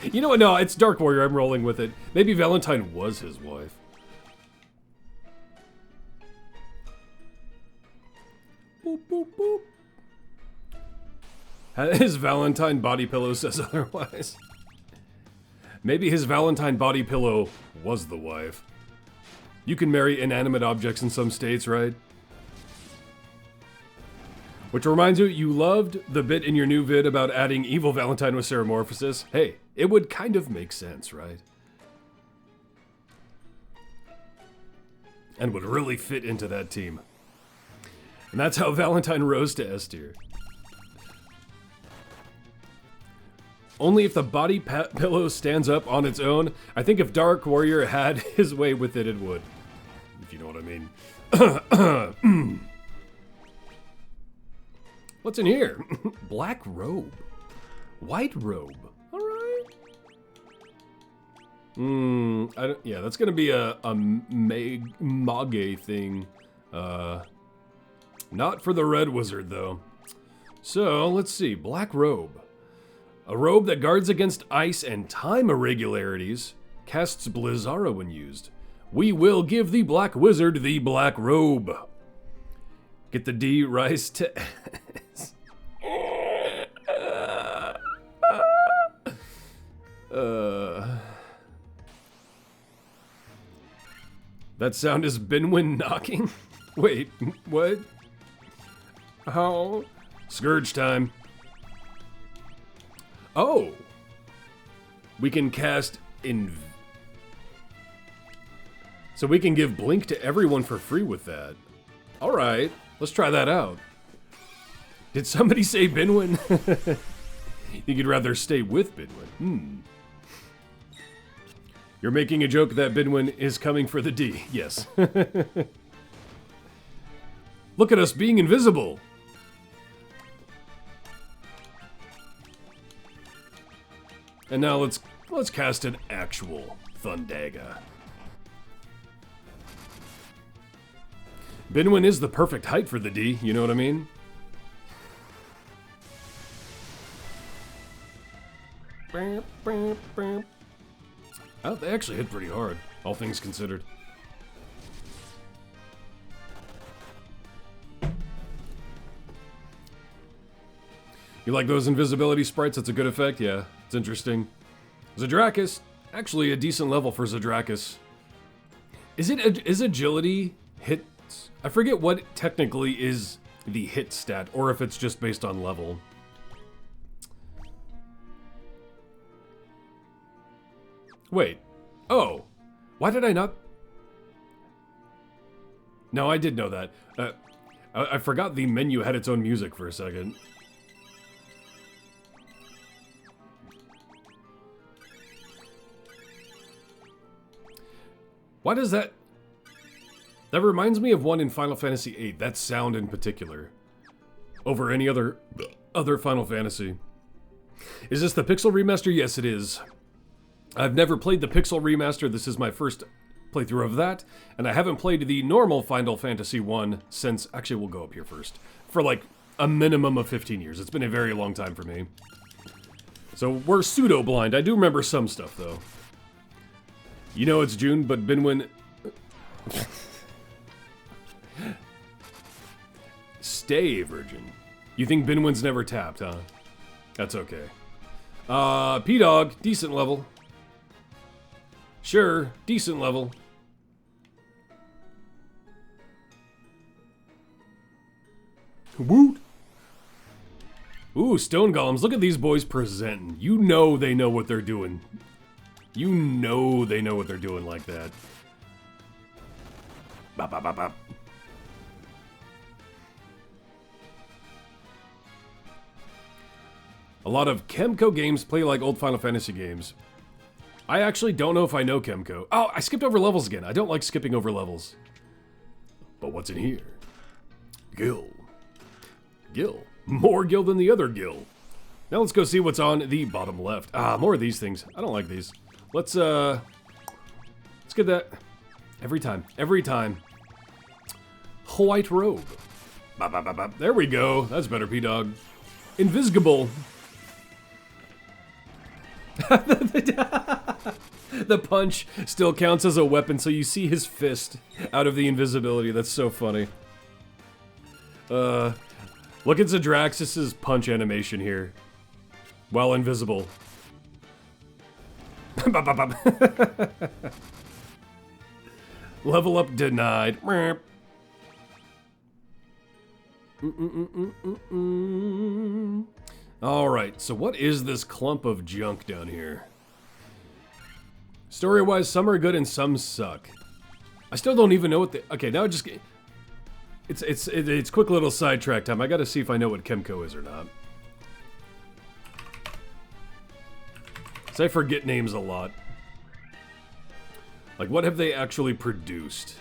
You know what? No, it's Dark Warrior. I'm rolling with it. Maybe Valentine was his wife. Boop, boop, boop. His Valentine body pillow says otherwise. Maybe his Valentine body pillow was the wife. You can marry inanimate objects in some states, right? Which reminds you loved the bit in your new vid about adding evil Valentine with Ceramorphosis. Hey, it would kind of make sense, right? And would really fit into that team. And that's how Valentine rose to S tier. Only if the body pillow stands up on its own. I think if Dark Warrior had his way with it, it would. If you know what I mean. What's in here? Black robe. White robe. Alright. Yeah, that's gonna be a Mage thing. Not for the Red Wizard, though. So, let's see. Black robe. A robe that guards against ice and time irregularities. Casts Blizzara when used. We will give the Black Wizard the Black Robe. Get the D rise to S. That sound is Binwin knocking? Wait, what? How? Scourge time. Oh! We can cast So we can give Blink to everyone for free with that. Alright, let's try that out. Did somebody say Binwin? Think you'd rather stay with Binwin? You're making a joke that Binwin is coming for the D. Yes. Look at us being invisible! And now let's cast an actual Thundaga. Binwin is the perfect height for the D, you know what I mean? Oh, they actually hit pretty hard, all things considered. You like those invisibility sprites? That's a good effect, yeah. It's interesting. Zadrakis, actually a decent level for Zadrakis. Is agility hits? I forget what technically is the hit stat, or if it's just based on level. Wait. Oh. Why did I not? No, I did know that. I forgot the menu had its own music for a second. Why does that... That reminds me of one in Final Fantasy VIII, that sound in particular. Over any other Final Fantasy. Is this the Pixel Remaster? Yes, it is. I've never played the Pixel Remaster, this is my first playthrough of that, and I haven't played the normal Final Fantasy 1 since... Actually, we'll go up here first. For like a minimum of 15 years. It's been a very long time for me. So we're pseudo-blind. I do remember some stuff, though. You know it's June, but Binwin... Stay, Virgin. You think Binwin's never tapped, huh? That's okay. P-Dog, decent level. Sure, decent level. Woot! Ooh, Stone Golems, look at these boys presenting. You know they know what they're doing. You know they know what they're doing like that. Bop, bop, bop, bop. A lot of Kemco games play like old Final Fantasy games. I actually don't know if I know Chemco. Oh, I skipped over levels again. I don't like skipping over levels. But what's in here? Gill. Gill. More gill than the other gill. Now let's go see what's on the bottom left. Ah, more of these things. I don't like these. Let's get that. Every time. Every time. White robe. Bop, bop, bop, bop. There we go. That's better, P-Dog. Invisible. The punch still counts as a weapon, so you see his fist out of the invisibility. That's so funny. Look at Zadraxis's punch animation here. While invisible. Level up denied. Alright, so what is this clump of junk down here? Story-wise, some are good and some suck. I still don't even know what the... Okay, now just... It's quick little sidetrack time. I gotta see if I know what Chemco is or not. So I forget names a lot. Like, what have they actually produced?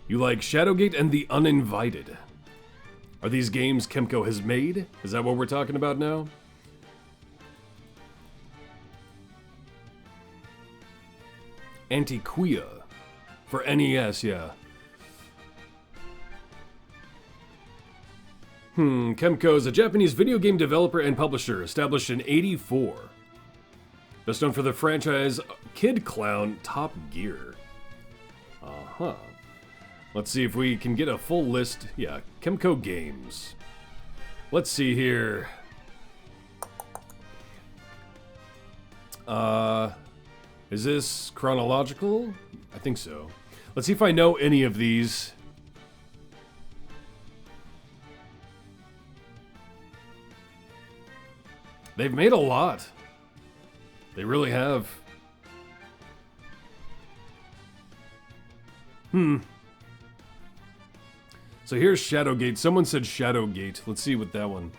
You like Shadowgate and The Uninvited. Are these games Chemco has made? Is that what we're talking about now? Antiquia. For NES, yeah. Chemco is a Japanese video game developer and publisher established in '84. Best known for the franchise Kid Clown Top Gear. Uh-huh. Let's see if we can get a full list. Yeah, Chemco games. Let's see here. Is this chronological? I think so. Let's see if I know any of these. They've made a lot. They really have. So here's Shadowgate. Someone said Shadowgate. Let's see what that one.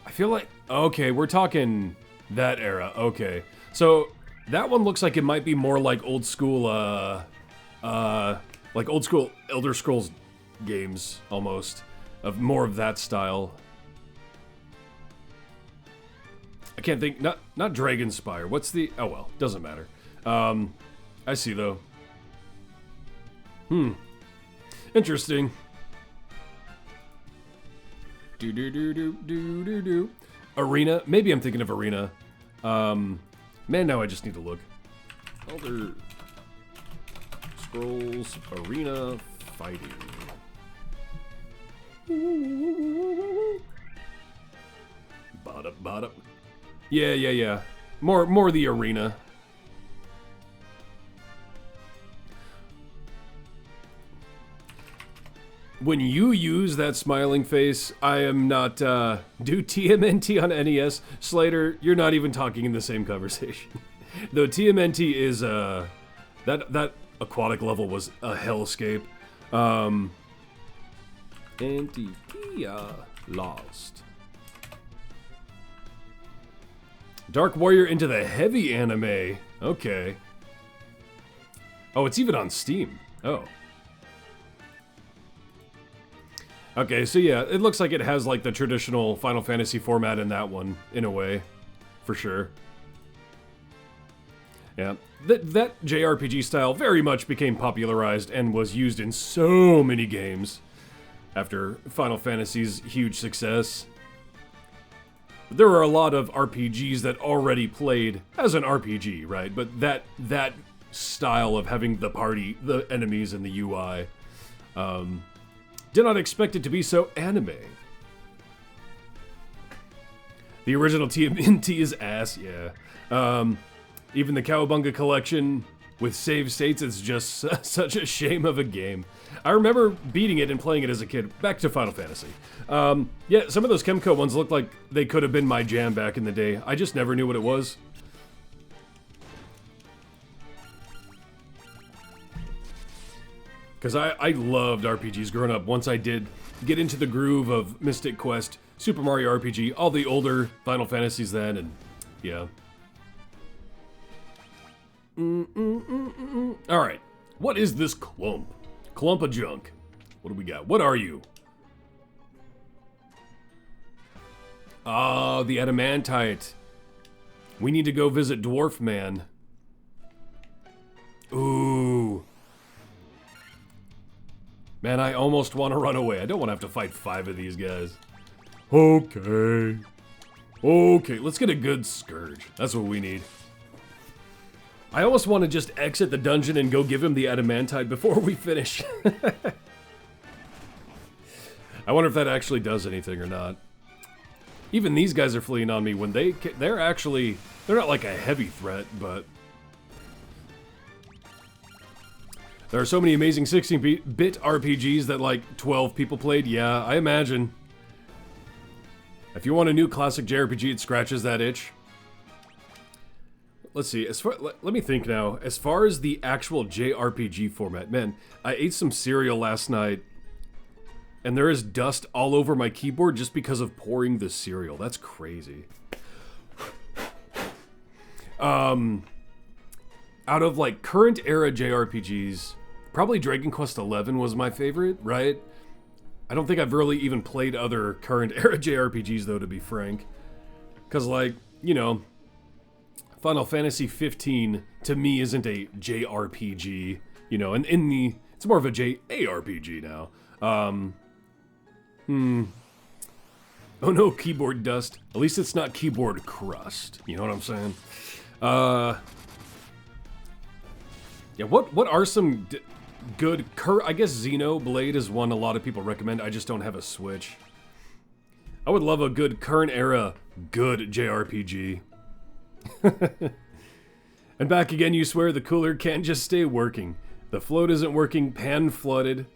I feel like... Okay, we're talking that era. Okay. So that one looks like it might be more like old school, like old school Elder Scrolls games, almost. Of more of that style. I can't think... Not Dragonspire. What's the... Oh, well. Doesn't matter. I see, though. Interesting. Arena. Maybe I'm thinking of Arena. Man, now I just need to look. Elder Scrolls Arena Fighting. Bottom. Yeah. More the Arena. When you use that smiling face, I am not, do TMNT on NES. Slater, you're not even talking in the same conversation. Though TMNT is, that aquatic level was a hellscape. Antiquia Lost. Dark Warrior into the heavy anime. Okay. Oh, it's even on Steam. Oh. Okay, so yeah, it looks like it has like the traditional Final Fantasy format in that one, in a way, for sure. Yeah, that JRPG style very much became popularized and was used in so many games after Final Fantasy's huge success. But there were a lot of RPGs that already played as an RPG, right? But that style of having the party, the enemies, and the UI, did not expect it to be so anime. The original TMNT is ass, yeah. Even the Cowabunga collection with save states, it's just such a shame of a game. I remember beating it and playing it as a kid. Back to Final Fantasy. Yeah, some of those Chemco ones looked like they could have been my jam back in the day. I just never knew what it was. Because I loved RPGs growing up. Once I did get into the groove of Mystic Quest, Super Mario RPG, all the older Final Fantasies then, and yeah. Alright, what is this clump? Clump of junk. What do we got? What are you? Oh, the adamantite. We need to go visit Dwarf Man. Ooh. Man, I almost want to run away. I don't want to have to fight 5 of these guys. Okay. Okay, let's get a good Scourge. That's what we need. I almost want to just exit the dungeon and go give him the adamantite before we finish. I wonder if that actually does anything or not. Even these guys are fleeing on me when they're actually... They're not like a heavy threat, but... There are so many amazing 16-bit RPGs that like 12 people played. Yeah, I imagine. If you want a new classic JRPG, it scratches that itch. Let's see, let me think now. As far as the actual JRPG format, man, I ate some cereal last night, and there is dust all over my keyboard just because of pouring the cereal. That's crazy. Out of like current era JRPGs, probably Dragon Quest XI was my favorite, right? I don't think I've really even played other current era JRPGs though, to be frank. Cause like, you know, Final Fantasy 15 to me isn't a JRPG, you know, and it's more of a JARPG now. Oh no, keyboard dust. At least it's not keyboard crust. You know what I'm saying? Yeah, what are some good I guess Xenoblade is one a lot of people recommend. I just don't have a Switch. I would love a good current era good JRPG. And back again, you swear the cooler can't just stay working. The float isn't working, pan flooded.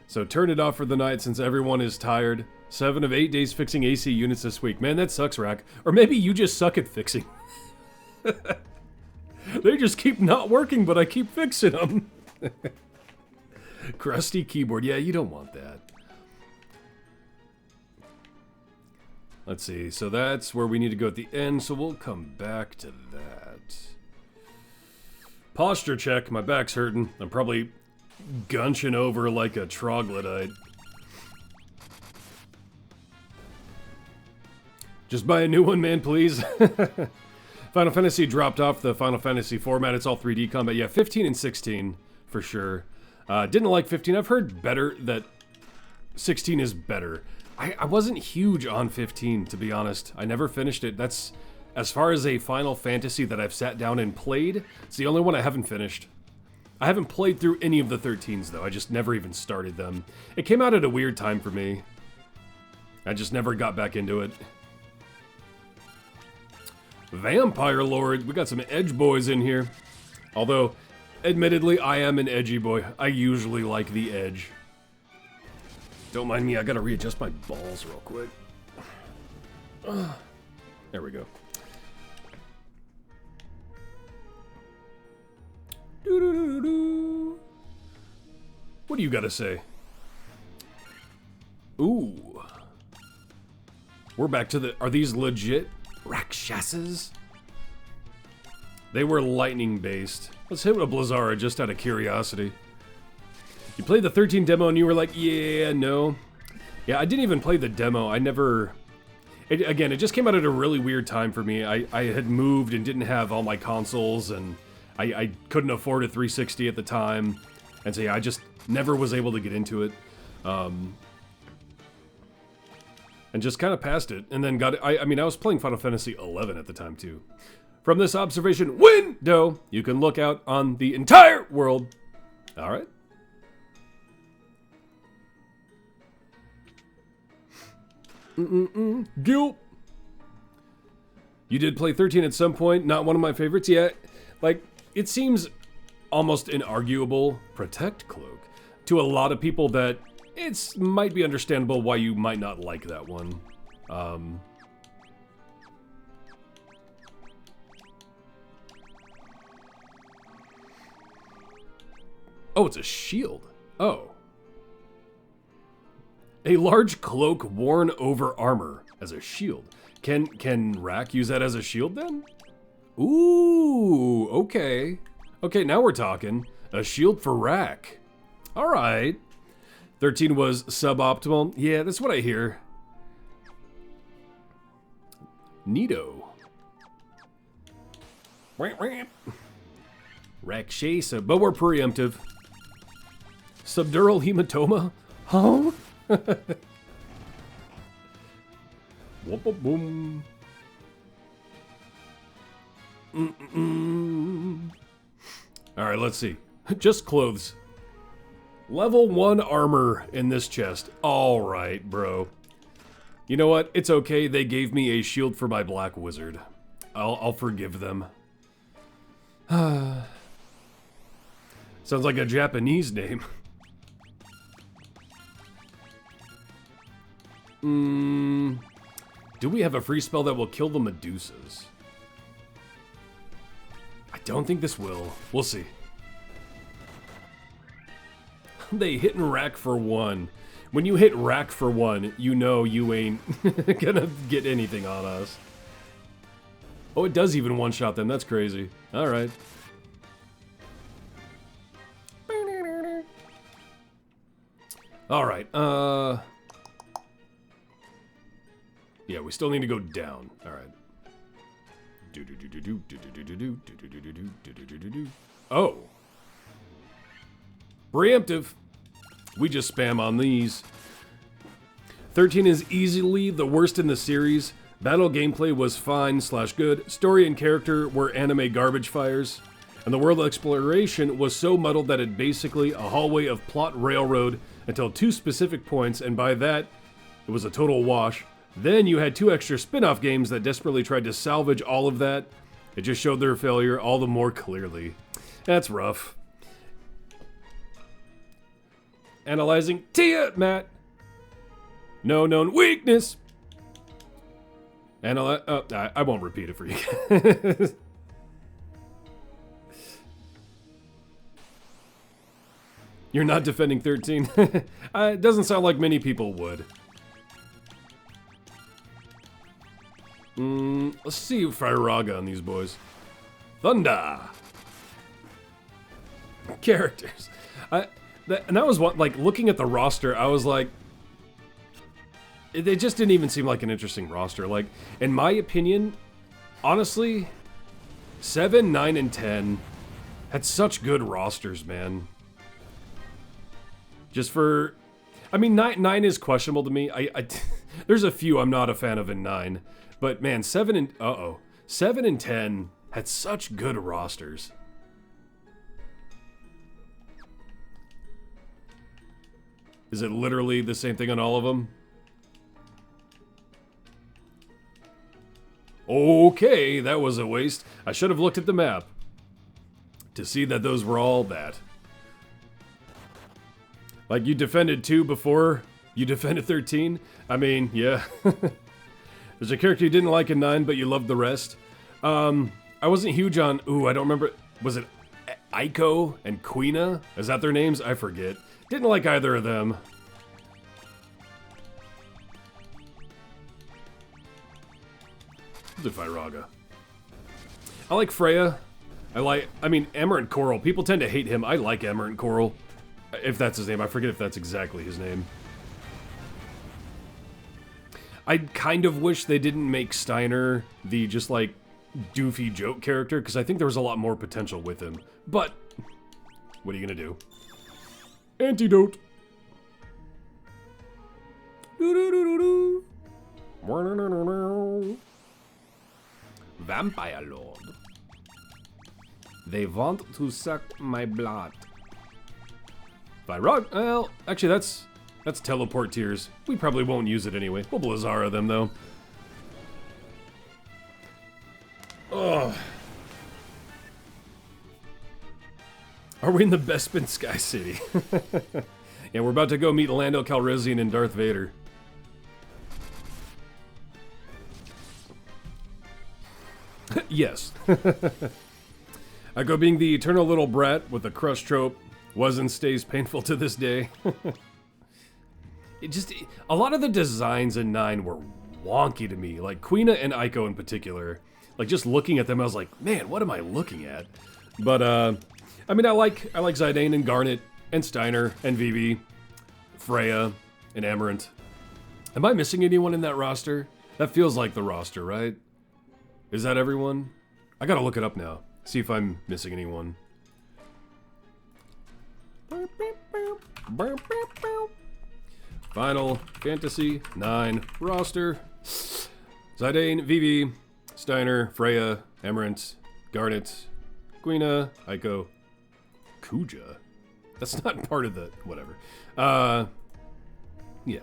So turn it off for the night since everyone is tired. 7 of 8 days fixing AC units this week. Man, that sucks, Rack. Or maybe you just suck at fixing. They just keep not working, but I keep fixing them. Crusty keyboard. Yeah, you don't want that. Let's see. So that's where we need to go at the end, so we'll come back to that. Posture check. My back's hurting. I'm probably gunching over like a troglodyte. Just buy a new one, man, please. Final Fantasy dropped off the Final Fantasy format. It's all 3D combat. Yeah, 15 and 16, for sure. Didn't like 15. I've heard better that 16 is better. I wasn't huge on 15, to be honest. I never finished it. That's, as far as a Final Fantasy that I've sat down and played, it's the only one I haven't finished. I haven't played through any of the 13s, though. I just never even started them. It came out at a weird time for me. I just never got back into it. Vampire Lord. We got some edge boys in here. Although, admittedly, I am an edgy boy. I usually like the edge. Don't mind me, I gotta readjust my balls real quick. There we go. Doo-doo-doo-doo. What do you gotta say? Ooh. We're back to the... Are these legit Rakshasas? They were lightning based. Let's hit with a Blizzara just out of curiosity. You played the 13 demo and you were like, yeah, no. Yeah, I didn't even play the demo. I never... Again, it just came out at a really weird time for me. I had moved and didn't have all my consoles, and I couldn't afford a 360 at the time. And so yeah, I just never was able to get into it. And just kind of passed it. And then got it. I mean, I was playing Final Fantasy 11 at the time, too. From this observation window, you can look out on the entire world. All right. Guilt. You did play 13 at some point. Not one of my favorites yet. Like, it seems almost inarguable. Protect Cloak. To a lot of people that it's might be understandable why you might not like that one. Oh, it's a shield. Oh. A large cloak worn over armor as a shield. Can Rack use that as a shield then? Ooh, okay. Okay, now we're talking. A shield for Rack. All right. 13 was suboptimal. Yeah, that's what I hear. Neato. Rack Chase, but we're preemptive. Subdural hematoma? Huh? Whoop boom. Alright, let's see. Just clothes. Level 1 armor in this chest. Alright, bro. You know what? It's okay. They gave me a shield for my black wizard. I'll forgive them. Sounds like a Japanese name. Do we have a free spell that will kill the Medusas? I don't think this will. We'll see. They hit and rack for 1. When you hit rack for 1, you know you ain't gonna get anything on us. Oh, it does even one-shot them. That's crazy. Alright. Alright, yeah, we still need to go down. Alright. Oh. Preemptive. We just spam on these. 13 is easily the worst in the series. Battle gameplay was fine/good. Story and character were anime garbage fires. And the world exploration was so muddled that it basically a hallway of plot railroad until 2 specific points, and by that, it was a total wash. Then you had 2 extra spin-off games that desperately tried to salvage all of that. It just showed their failure all the more clearly. That's rough. Analyzing Tia, Matt. No known weakness. I won't repeat it for you guys. You're not defending 13? It doesn't sound like many people would. Let's see Tyredack on these boys. Thunder! Characters. And that was what, like, looking at the roster, I was like, they just didn't even seem like an interesting roster. Like, in my opinion, honestly, 7, 9, and 10 had such good rosters, man. Just for, I mean, 9 is questionable to me. There's a few I'm not a fan of in 9, but man, 7 and 10 had such good rosters. Is it literally the same thing on all of them? Okay, that was a waste. I should have looked at the map to see that those were all that. Like, you defended 2 before you defended 13? I mean, yeah. There's a character you didn't like in 9, but you loved the rest. I wasn't huge on... Ooh, I don't remember... Was it Aiko and Quina? Is that their names? I forget. Didn't like either of them. The Tyredack. I like Freya. I mean, Amarant Coral. People tend to hate him. I like Amarant Coral. If that's his name. I forget if that's exactly his name. I kind of wish they didn't make Steiner the just, like, doofy joke character, because I think there was a lot more potential with him. But, what are you gonna do? Antidote. Vampire Lord. They want to suck my blood. Tyredack. Well, actually, that's teleport tears. We probably won't use it anyway. We'll Blizzara them though. Ugh. Are we in the Bespin Sky City? Yeah, we're about to go meet Lando Calrissian and Darth Vader. Yes. Echo being the eternal little brat with the crush trope was and stays painful to this day. a lot of the designs in 9 were wonky to me. Like Quina and Aiko in particular. Like just looking at them, I was like, man, what am I looking at? But I mean, I like Zidane and Garnet and Steiner and Vivi, Freya and Amaranth. Am I missing anyone in that roster? That feels like the roster, right? Is that everyone? I gotta look it up now. See if I'm missing anyone. Final Fantasy 9 roster. Zidane, Vivi, Steiner, Freya, Amaranth, Garnet, Quina, Aiko, Kuja. That's not part of the... whatever. Yeah.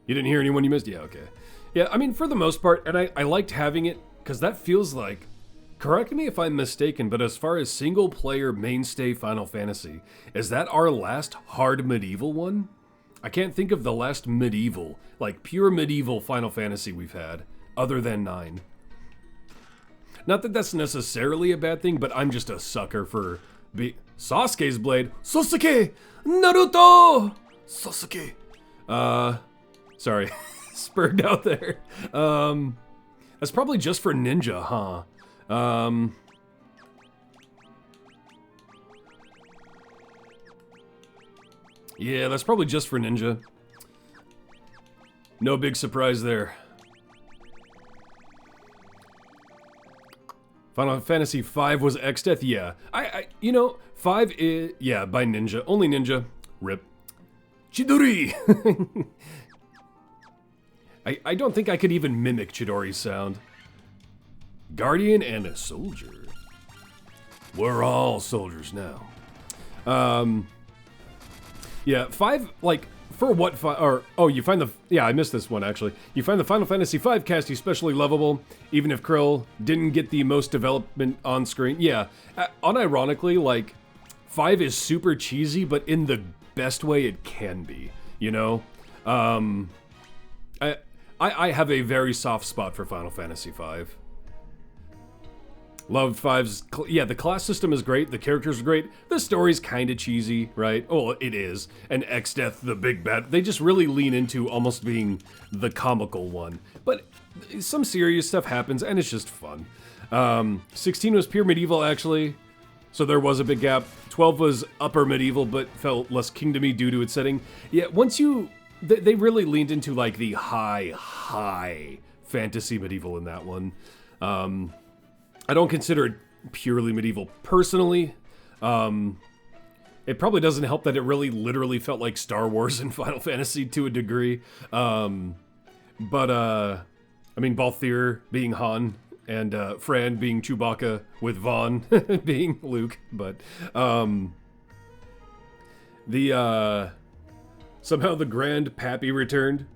You didn't hear anyone you missed? Yeah, okay. Yeah, I mean, for the most part, and I liked having it, because that feels like... Correct me if I'm mistaken, but as far as single-player mainstay Final Fantasy, is that our last hard medieval one? I can't think of the last medieval, like pure medieval Final Fantasy we've had, other than 9. Not that that's necessarily a bad thing, but I'm just a sucker for... Sasuke's blade. Sasuke! Naruto! Sasuke. Sorry. Spurred out there. That's probably just for ninja, huh? Yeah, that's probably just for ninja. No big surprise there. Final Fantasy V was X-Death? Yeah. You know, 5 is... Yeah, by Ninja. Only Ninja. Rip. Chidori! I don't think I could even mimic Chidori's sound. Guardian and a soldier. We're all soldiers now. Yeah, 5, like... For what, you find the, yeah, I missed this one, actually. You find the Final Fantasy V cast especially lovable, even if Krill didn't get the most development on screen. Yeah, unironically, like, 5 is super cheesy, but in the best way it can be, you know? I have a very soft spot for Final Fantasy V. Loved 5's, yeah, the class system is great, the characters are great, the story's kinda cheesy, right? Oh, it is. And X-Death, the big bad, they just really lean into almost being the comical one. But some serious stuff happens, and it's just fun. 16 was pure medieval, actually, so there was a big gap. 12 was upper medieval, but felt less kingdomy due to its setting. Yeah, once you... They really leaned into, like, the high fantasy medieval in that one. I don't consider it purely medieval personally. It probably doesn't help that it really literally felt like Star Wars and Final Fantasy to a degree. I mean, Balthier being Han and Fran being Chewbacca with Vaughn being Luke, but somehow the Grand Pappy returned.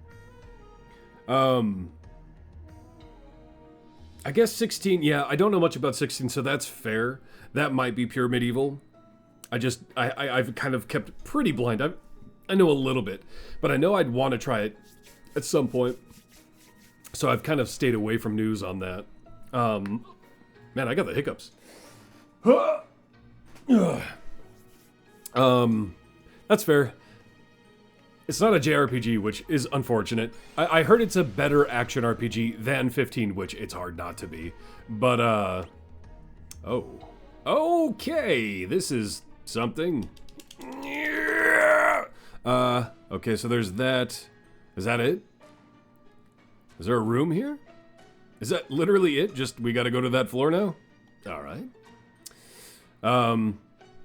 I guess 16, yeah, I don't know much about 16, so that's fair. That might be pure medieval. I've kind of kept pretty blind. I know a little bit, but I know I'd want to try it at some point. So I've kind of stayed away from news on that. Man, I got the hiccups. That's fair. It's not a JRPG, which is unfortunate. I heard it's a better action RPG than 15, which it's hard not to be. But, oh. Okay, this is something. Okay, so there's that. Is that it? Is there a room here? Is that literally it? Just, we gotta go to that floor now? Alright.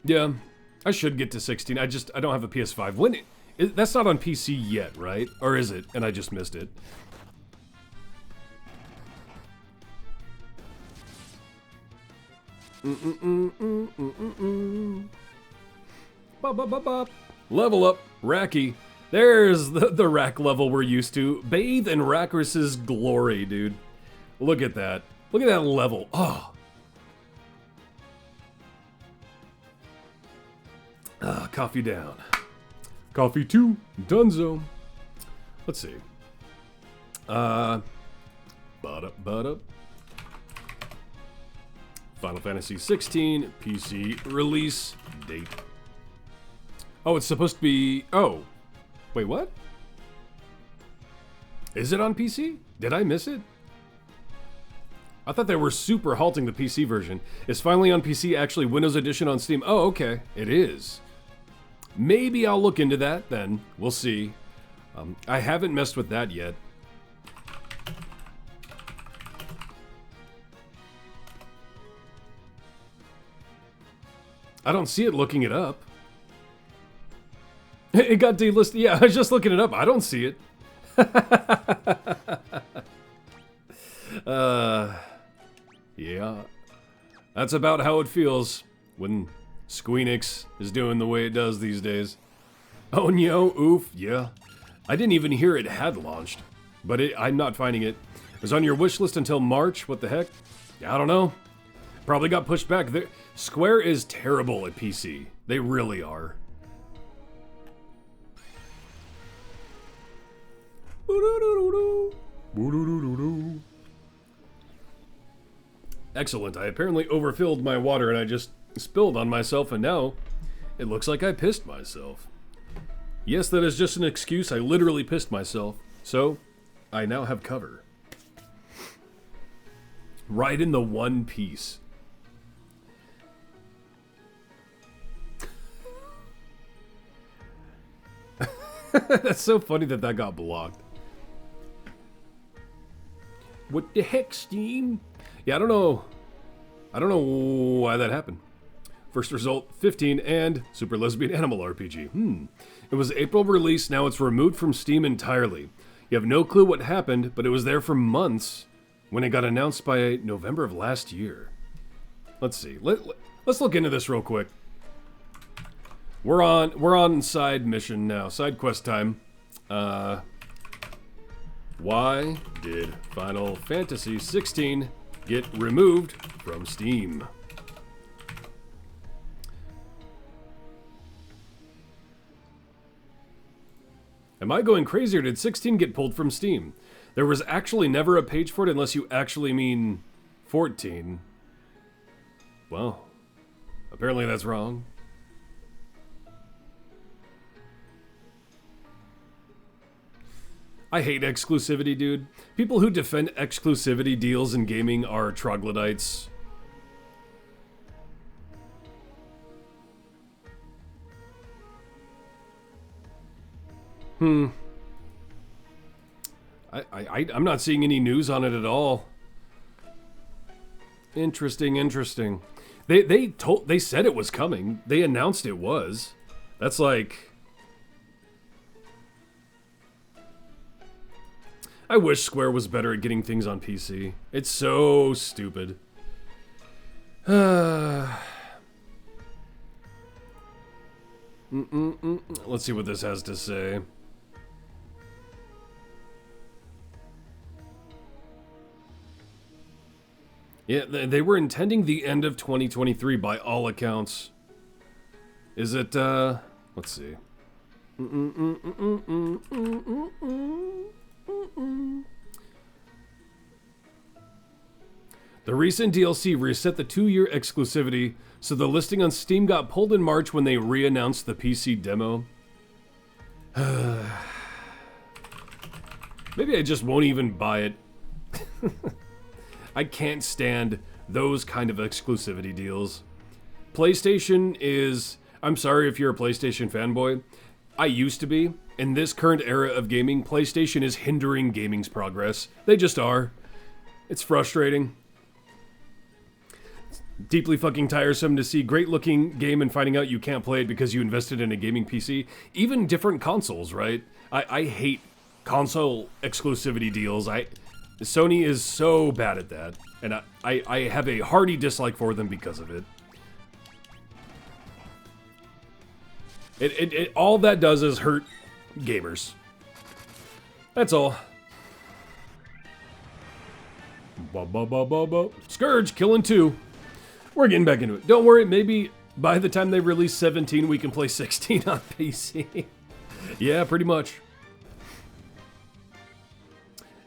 Yeah. I should get to 16. I don't have a PS5. When... That's not on PC yet, right? Or is it? And I just missed it. Level up, Racky. There's the rack level we're used to. Bathe in Rakris's glory, dude. Look at that. Look at that level. Oh. Coffee down. Coffee 2, Dunzo. Let's see. Final Fantasy 16 PC release date. Oh, it's supposed to be... Oh. Wait, what? Is it on PC? Did I miss it? I thought they were super halting the PC version. It's finally on PC, actually Windows Edition on Steam. Oh, okay. It is. Maybe I'll look into that then. We'll see. I haven't messed with that yet. I don't see it looking it up. It got delisted. Yeah, I was just looking it up. I don't see it. Yeah. That's about how it feels when Squeenix is doing the way it does these days. Oh no, oof, yeah. I didn't even hear it had launched, but I'm not finding it. It was on your wish list until March, what the heck? I don't know. Probably got pushed back. Square is terrible at PC. They really are. Excellent. I apparently overfilled my water and I just spilled on myself, and now it looks like I pissed myself. Yes, that is just an excuse. I literally pissed myself. So, I now have cover. Right in the one piece. That's so funny that that got blocked. What the heck, Steam? Yeah, I don't know why that happened. First result, 15, and Super Lesbian Animal RPG. It was April release, now it's removed from Steam entirely. You have no clue what happened, but it was there for months when it got announced by November of last year. Let's see. Let's look into this real quick. We're on side mission now. Side quest time. Why did Final Fantasy 16 get removed from Steam? Am I going crazy, or did 16 get pulled from Steam? There was actually never a page for it unless you actually mean 14. Well, apparently that's wrong. I hate exclusivity, dude. People who defend exclusivity deals in gaming are troglodytes. I'm not seeing any news on it at all. Interesting. They said it was coming. They announced it was. That's like, I wish Square was better at getting things on PC. It's so stupid. Let's see what this has to say. Yeah, they were intending the end of 2023 by all accounts. Is it, let's see. The recent DLC reset the 2-year exclusivity, so the listing on Steam got pulled in March when they re-announced the PC demo. Maybe I just won't even buy it. I can't stand those kind of exclusivity deals. PlayStation is... I'm sorry if you're a PlayStation fanboy. I used to be. In this current era of gaming, PlayStation is hindering gaming's progress. They just are. It's frustrating. It's deeply fucking tiresome to see great looking game and finding out you can't play it because you invested in a gaming PC. Even different consoles, right? I hate console exclusivity deals. Sony is so bad at that, and I have a hearty dislike for them because of it. All that does is hurt gamers. That's all. Scourge killing 2. We're getting back into it. Don't worry, maybe by the time they release 17, we can play 16 on PC. Yeah, pretty much.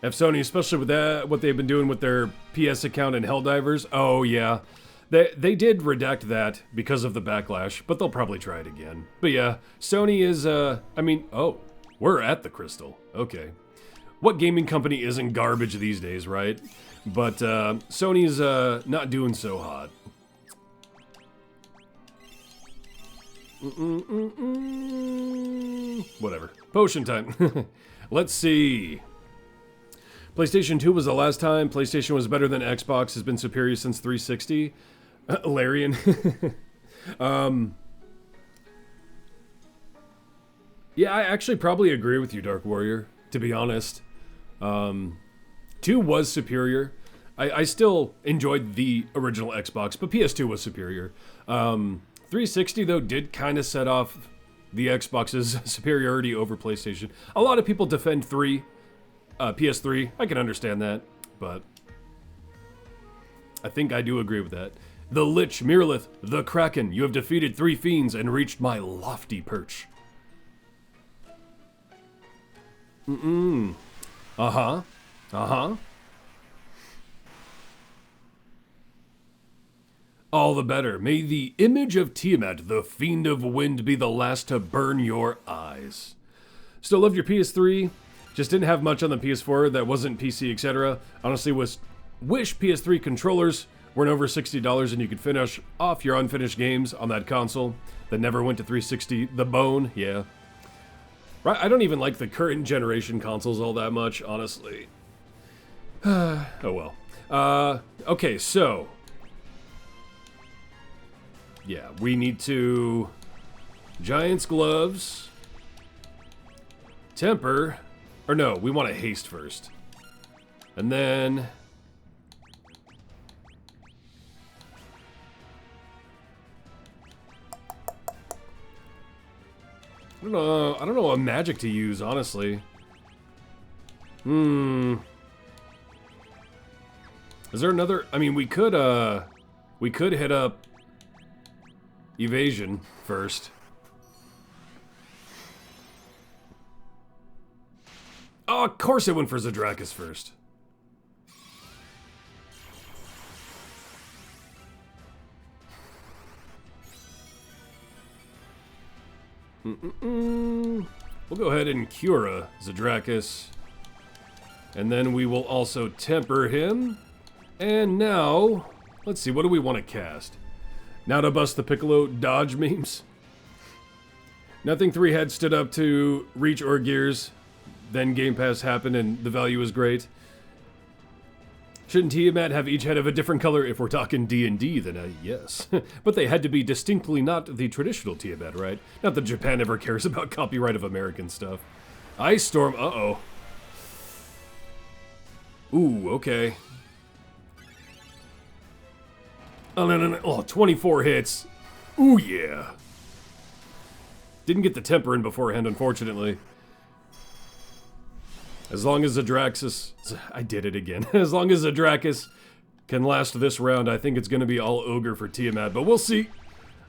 If Sony, especially with that, what they've been doing with their PS account and Helldivers, oh yeah. They did redact that because of the backlash, but they'll probably try it again. But yeah, Sony is, I mean, oh, we're at the Crystal. Okay. what gaming company isn't garbage these days, right? But Sony's not doing so hot. Whatever. Potion time. Let's see. PlayStation 2 was the last time. PlayStation was better than Xbox. Has been superior since 360. Larian. Yeah, I actually probably agree with you, Dark Warrior, to be honest. 2 was superior. I still enjoyed the original Xbox, but PS2 was superior. 360, though, did kind of set off the Xbox's superiority over PlayStation. A lot of people defend PS3. I can understand that, but I think I do agree with that. The Lich, Mirlith, the Kraken, you have defeated 3 fiends and reached my lofty perch. Uh-huh. All the better. May the image of Tiamat, the fiend of wind, be the last to burn your eyes. Still loved your PS3. Just didn't have much on the PS4 that wasn't PC, etc. Honestly, wish PS3 controllers weren't over $60 and you could finish off your unfinished games on that console that never went to 360. The bone, yeah. Right, I don't even like the current generation consoles all that much, honestly. Oh well. Okay, so. Yeah, we need to... Giant's gloves. Temper. Or no, we want to haste first. And then... I don't know what magic to use, honestly. Is there another... I mean, we could hit up evasion first. Oh, of course I went for Zadrakis first. We'll go ahead and cure Zadrakis. And then we will also temper him. And now, let's see, what do we want to cast? Now to bust the Piccolo dodge memes. Nothing 3 had stood up to Reach or Gears. Then Game Pass happened and the value was great. Shouldn't Tiamat have each head of a different color if we're talking D&D? Then yes. But they had to be distinctly not the traditional Tiamat, right? Not that Japan ever cares about copyright of American stuff. Ice Storm, uh-oh. Ooh, okay. Oh, no. Oh, 24 hits. Ooh, yeah. Didn't get the temper in beforehand, unfortunately. As long as Zadraxis... I did it again. As long as Zadrakis can last this round, I think it's going to be all Ogre for Tiamat, but we'll see.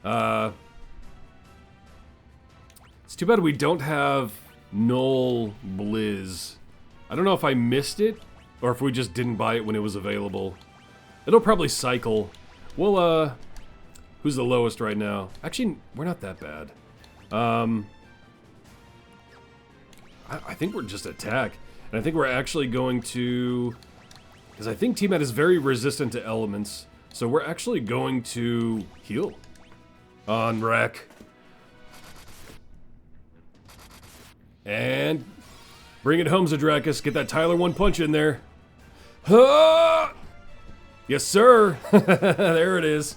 It's too bad we don't have Null Blizz. I don't know if I missed it, or if we just didn't buy it when it was available. It'll probably cycle. We'll, who's the lowest right now? Actually, we're not that bad. I think we're just attack. And I think we're actually going to... Because I think Tiamat is very resistant to elements. So we're actually going to heal. On Rack. And... Bring it home, Zadrakis. Get that Tyler 1 punch in there. Ah! Yes, sir. There it is.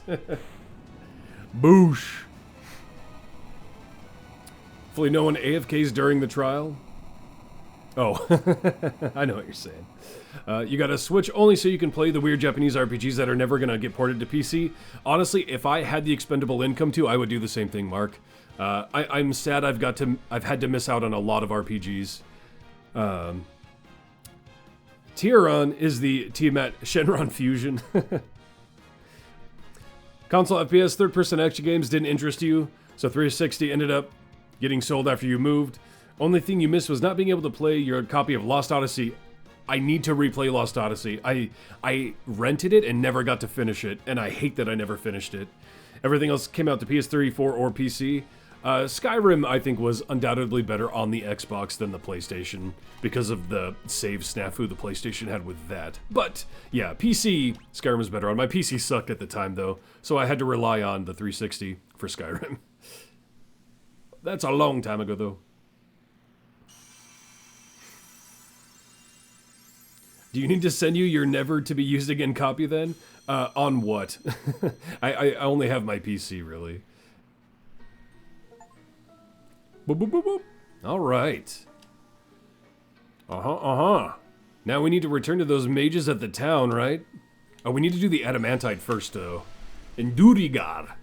Boosh. Hopefully no one AFKs during the trial. Oh, I know what you're saying. You gotta Switch only so you can play the weird Japanese RPGs that are never gonna get ported to PC. Honestly, if I had the expendable income to, I would do the same thing, Mark. I'm sad I've had to miss out on a lot of RPGs. Tieron is the Tiamat Shenron fusion. Console FPS third-person action games didn't interest you, so 360 ended up getting sold after you moved. Only thing you missed was not being able to play your copy of Lost Odyssey. I need to replay Lost Odyssey. I rented it and never got to finish it, and I hate that I never finished it. Everything else came out to PS3, 4, or PC. Skyrim, I think, was undoubtedly better on the Xbox than the PlayStation because of the save snafu the PlayStation had with that. But, yeah, PC, Skyrim was better on. My PC sucked at the time, though, so I had to rely on the 360 for Skyrim. That's a long time ago, though. Do you need to send you your never-to-be-used-again copy, then? On what? I only have my PC, really. Boop, boop, boop, boop. All right. Now we need to return to those mages at the town, right? Oh, we need to do the adamantite first, though. In Durigar.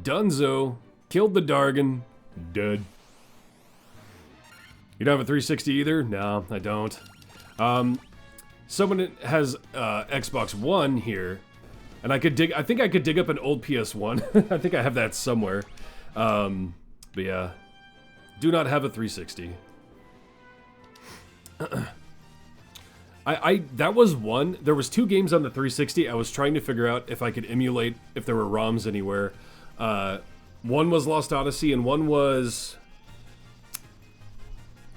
Dunzo. Killed the Dargan. Dead. You don't have a 360 either? No, I don't. Someone has Xbox One here. And I think I could dig up an old PS1. I think I have that somewhere. But yeah. Do not have a 360. That was one. There was 2 games on the 360. I was trying to figure out if I could emulate if there were ROMs anywhere. One was Lost Odyssey and one was...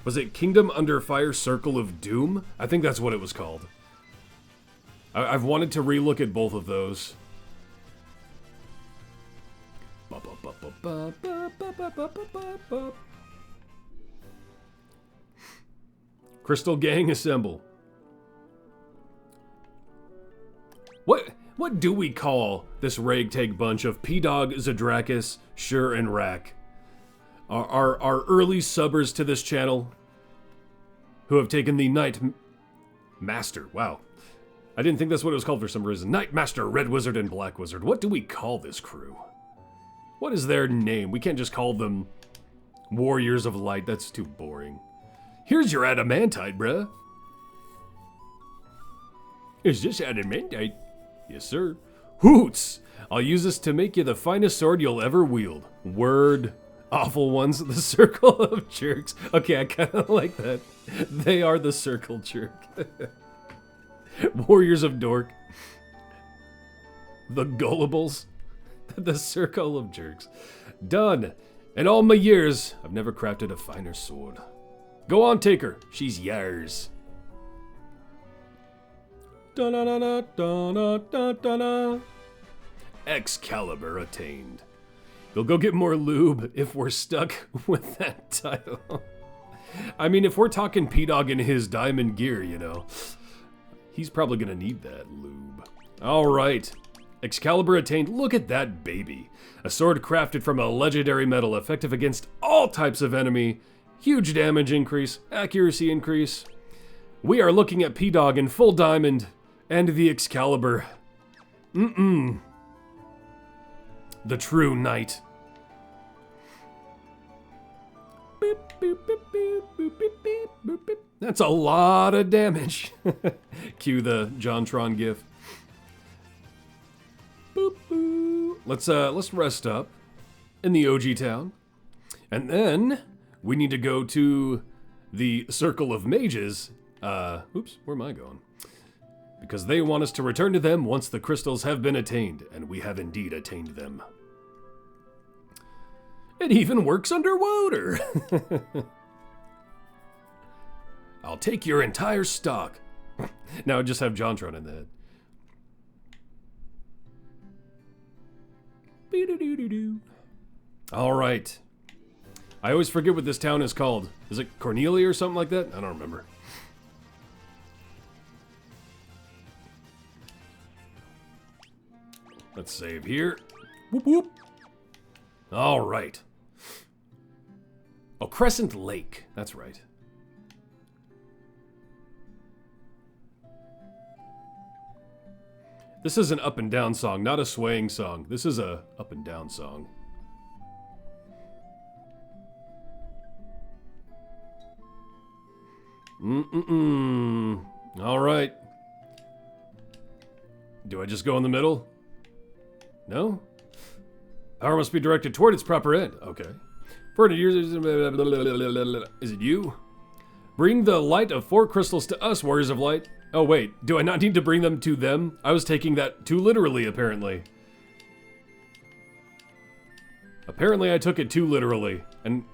Was it Kingdom Under Fire Circle of Doom? I think that's what it was called. I've wanted to relook at both of those. Crystal Gang assemble. What do we call this ragtag bunch of P-Dog, Zadrakis, Shur, and Rack? Our early subbers to this channel who have taken the Night Master. Wow. I didn't think that's what it was called for some reason. Night Master, Red Wizard, and Black Wizard. What do we call this crew? What is their name? We can't just call them Warriors of Light. That's too boring. Here's your adamantite, bruh. Is this adamantite? Yes, sir. Hoots! I'll use this to make you the finest sword you'll ever wield. Word. Awful ones, the Circle of Jerks. Okay, I kind of like that. They are the Circle Jerk. Warriors of Dork. The Gullables. The Circle of Jerks. Done. In all my years, I've never crafted a finer sword. Go on, take her. She's yours. Da-na-na-na-da-na-da-da-na. Excalibur attained. You'll go get more lube if we're stuck with that title. I mean, if we're talking P-Dog in his diamond gear, you know, he's probably gonna need that lube. Alright. Excalibur attained. Look at that baby. A sword crafted from a legendary metal, effective against all types of enemy. Huge damage increase, accuracy increase. We are looking at P-Dog in full diamond and the Excalibur. The true knight. Beep, boop, beep, boop, boop, beep, beep, boop, beep. That's a lot of damage. Cue the JonTron gif. Boop, boop. Let's rest up in the OG town. And then we need to go to the Circle of Mages. Oops, where am I going? Because they want us to return to them once the crystals have been attained, and we have indeed attained them. It even works underwater! I'll take your entire stock. Now I just have JonTron in the head. Alright. I always forget what this town is called. Is it Cornelia or something like that? I don't remember. Let's save here. Whoop whoop. Alright. Oh, Crescent Lake. That's right. This is an up and down song, not a swaying song. This is a up and down song. Alright. Do I just go in the middle? No? Power must be directed toward its proper end. Okay. For years, is it you? Bring the light of 4 crystals to us, Warriors of Light. Oh wait, do I not need to bring them to them? I was taking that too literally, apparently. Apparently I took it too literally, and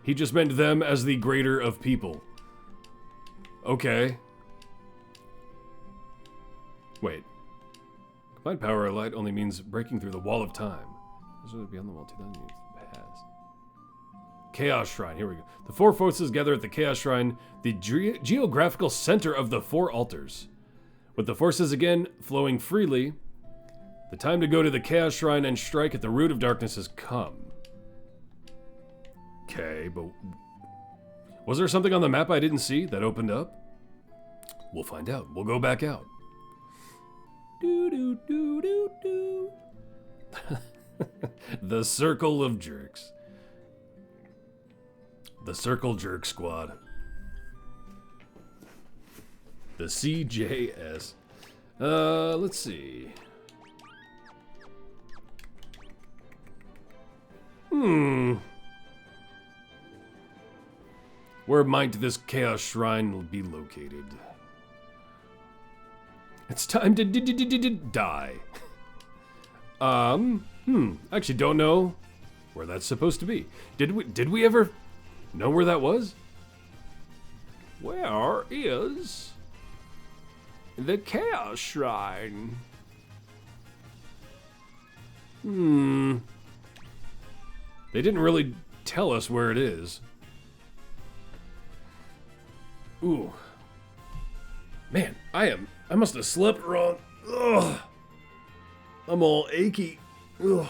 he just meant them as the greater of people. Okay. Wait. Combined power of light only means breaking through the wall of time. Beyond the wall, 2000 years pass. Chaos Shrine, here we go. The four forces gather at the Chaos Shrine, the geographical center of the four altars. With the forces again flowing freely, the time to go to the Chaos Shrine and strike at the root of darkness has come. Okay, but was there something on the map I didn't see that opened up? We'll find out. We'll go back out. The Circle of Jerks. The Circle Jerk Squad. The CJS. Let's see. Where might this Chaos Shrine be located? It's time to die. Actually don't know where that's supposed to be. Did we ever know where that was? Where is the Chaos Shrine? They didn't really tell us where it is. Ooh. Man, I must have slept wrong. Ugh. I'm all achy. Ugh.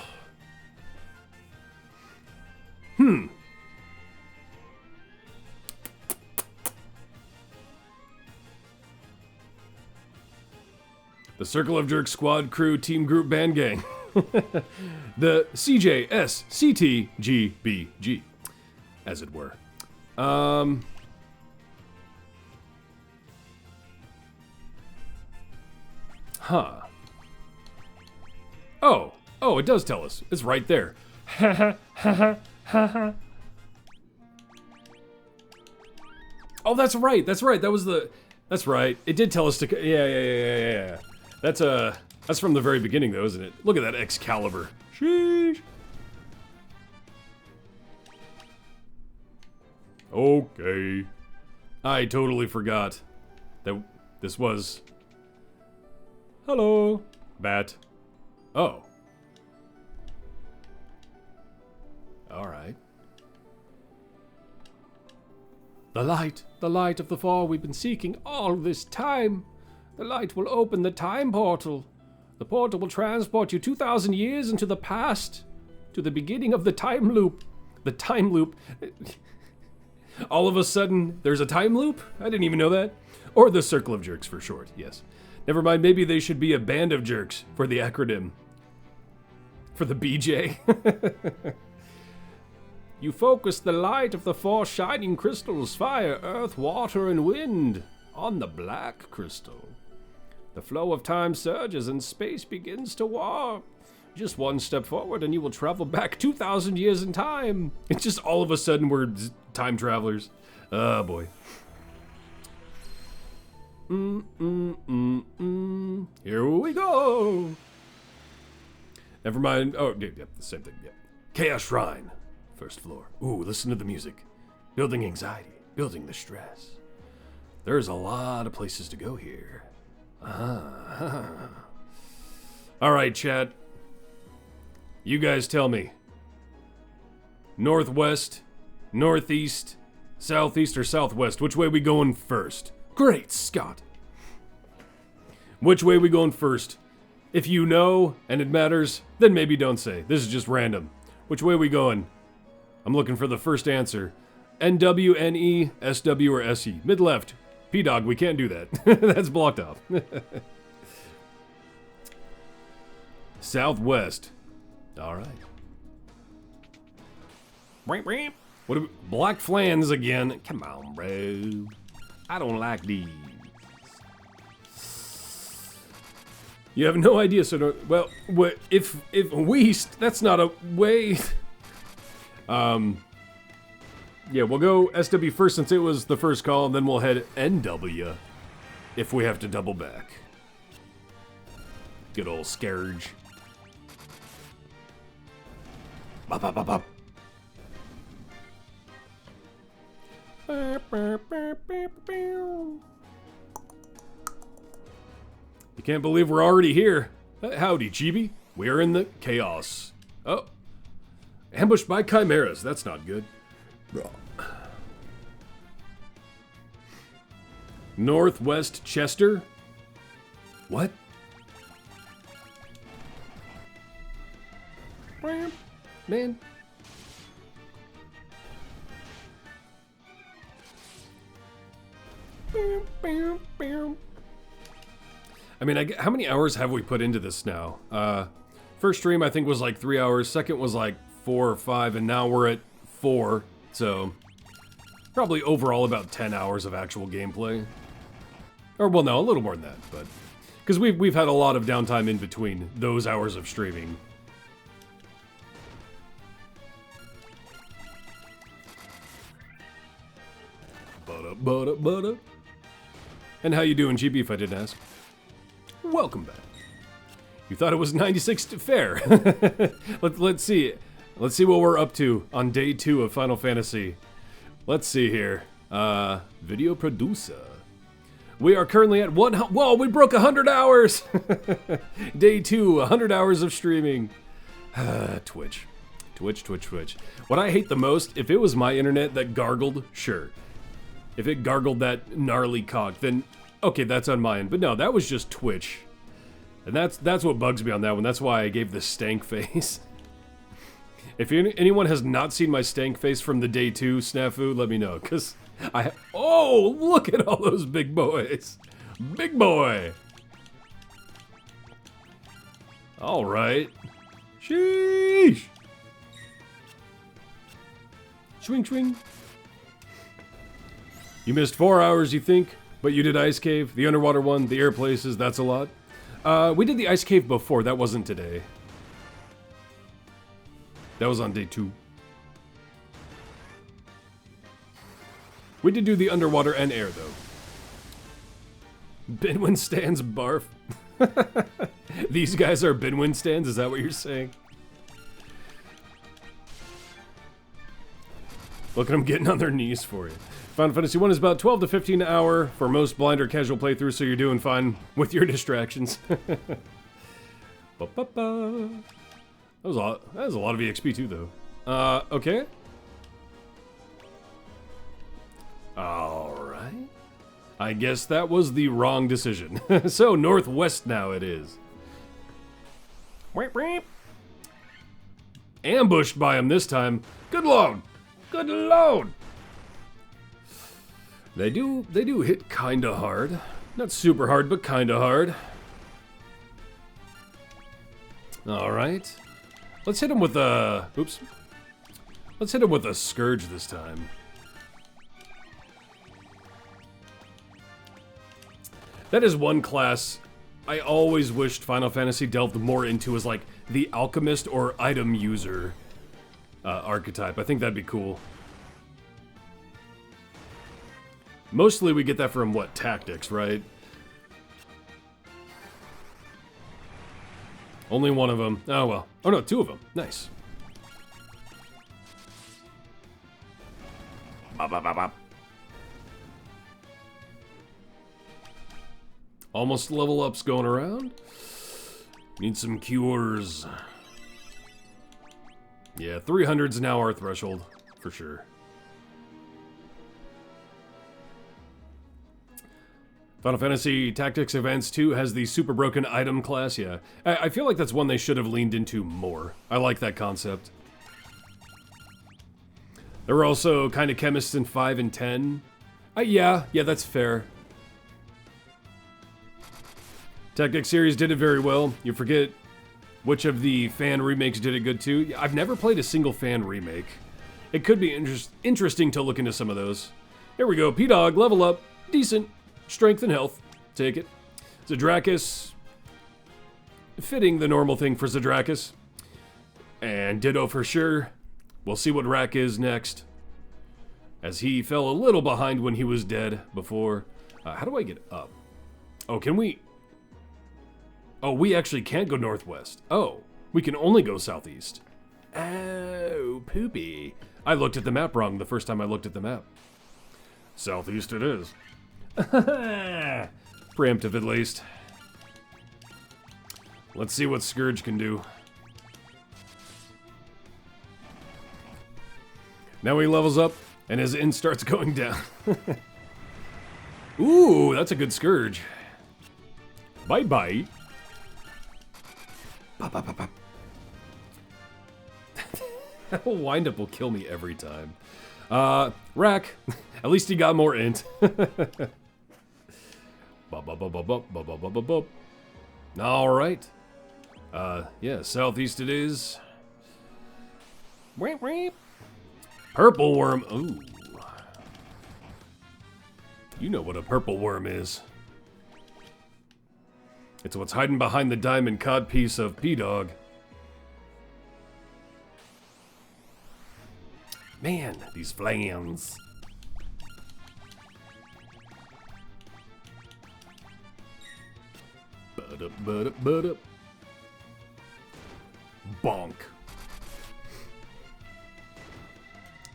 The Circle of Jerk Squad Crew Team Group Band Gang. The CJSCTGBG, as it were. Huh. Oh, it does tell us. It's right there. Oh, that's right. That's right. It did tell us to. Yeah. That's from the very beginning, though, isn't it? Look at that Excalibur. Sheesh. Okay. I totally forgot that this was. Hello, bat. Oh. All right. The light of the fall we've been seeking all this time. The light will open the time portal. The portal will transport you 2,000 years into the past, to the beginning of the time loop. The time loop. All of a sudden, there's a time loop? I didn't even know that. Or the Circle of Jerks for short, yes. Never mind, maybe they should be a band of jerks for the acronym. For the BJ. You focus the light of the four shining crystals, fire, earth, water, and wind, on the black crystal. The flow of time surges and space begins to warp. Just one step forward and you will travel back 2,000 years in time. It's just all of a sudden we're time travelers. Oh boy. Here we go. Never mind. Oh, yeah, the same thing. Yeah. Chaos Shrine. First floor. Ooh, listen to the music. Building anxiety. Building the stress. There's a lot of places to go here. Alright, chat. You guys tell me. Northwest, northeast, southeast, or southwest? Which way we going first? Great Scott! Which way we going first? If you know, and it matters, then maybe don't say. This is just random. Which way we going? I'm looking for the first answer. NW, NE, SW, or SE. Mid-left. P-Dog, we can't do that. That's blocked off. Southwest. Alright. What are we, Black Flans again. Come on, bro. I don't like these. You have no idea, so don't, well, what if West, that's not a way. Yeah, we'll go SW first since it was the first call, and then we'll head NW if we have to double back. Good old Scourge. Bop, bop, bop, bop. You can't believe we're already here. Howdy, Chibi. We're in the chaos. Oh. Ambushed by chimeras. That's not good. Northwest Chester? What? Man. I mean, how many hours have we put into this now? First stream I think was like 3 hours, second was like 4 or 5, and now we're at 4, so probably overall about 10 hours of actual gameplay. Or, well, no, a little more than that, but because we've had a lot of downtime in between those hours of streaming. Butter. And how you doing, GB, if I didn't ask? Welcome back. You thought it was 96 fair. Let's see. Let's see what we're up to on day 2 of Final Fantasy. Let's see here. Video producer. We are currently at whoa, we broke 100 hours! Day 2, 100 hours of streaming. Twitch. What I hate the most, if it was my internet that gargled, sure. If it gargled that gnarly cock, then okay, that's on my end. But no, that was just Twitch. And that's what bugs me on that one. That's why I gave the stank face. If anyone has not seen my stank face from the day 2 snafu, let me know, because oh, look at all those big boys. Big boy. All right. Sheesh. Swing. You missed 4 hours, you think? But you did Ice Cave, the underwater one, the air places, that's a lot. We did the Ice Cave before, that wasn't today. That was on day 2. We did do the underwater and air, though. Binwin stands barf. These guys are Binwin stands, is that what you're saying? Look at them getting on their knees for you. Final Fantasy 1 is about 12 to 15 an hour for most blind or casual playthroughs, so you're doing fine with your distractions. That was a lot of EXP too, though. Okay. Alright. I guess that was the wrong decision. So, northwest now it is. Ambushed by him this time. Good lord! Good lord! They do hit kinda hard. Not super hard, but kinda hard. Alright. Let's hit him with a... Oops. Let's hit him with a Scourge this time. That is one class I always wished Final Fantasy delved more into, as like the alchemist or item user archetype. I think that'd be cool. Mostly we get that from, what, tactics, right? Only one of them. Oh, well. Oh, no, 2 of them. Nice. Bop, bop, bop, bop. Almost level ups going around. Need some cures. Yeah, 300's now our threshold, for sure. Final Fantasy Tactics Advance 2 has the super broken item class, yeah. I feel like that's one they should have leaned into more. I like that concept. There were also kind of chemists in 5 and 10. Yeah, that's fair. Tactics series did it very well. You forget which of the fan remakes did it good too. I've never played a single fan remake. It could be interesting to look into some of those. Here we go, P-Dog, level up. Decent. Strength and health. Take it. Zadrakis. Fitting the normal thing for Zadrakis. And Ditto for sure. We'll see what Rack is next, as he fell a little behind when he was dead before. How do I get up? Oh, can we... Oh, we actually can't go northwest. Oh, we can only go southeast. Oh, poopy. I looked at the map wrong the first time I looked at the map. Southeast it is. Preemptive at least. Let's see what Scourge can do. Now he levels up, and his int starts going down. Ooh, that's a good Scourge. Bye-bye. That wind-up will kill me every time. Rack. At least he got more int. Alright. Yeah, southeast it is. Purple worm. Ooh. You know what a purple worm is. It's what's hiding behind the diamond codpiece of P-Dog. Man, these flames. But-up. Bonk.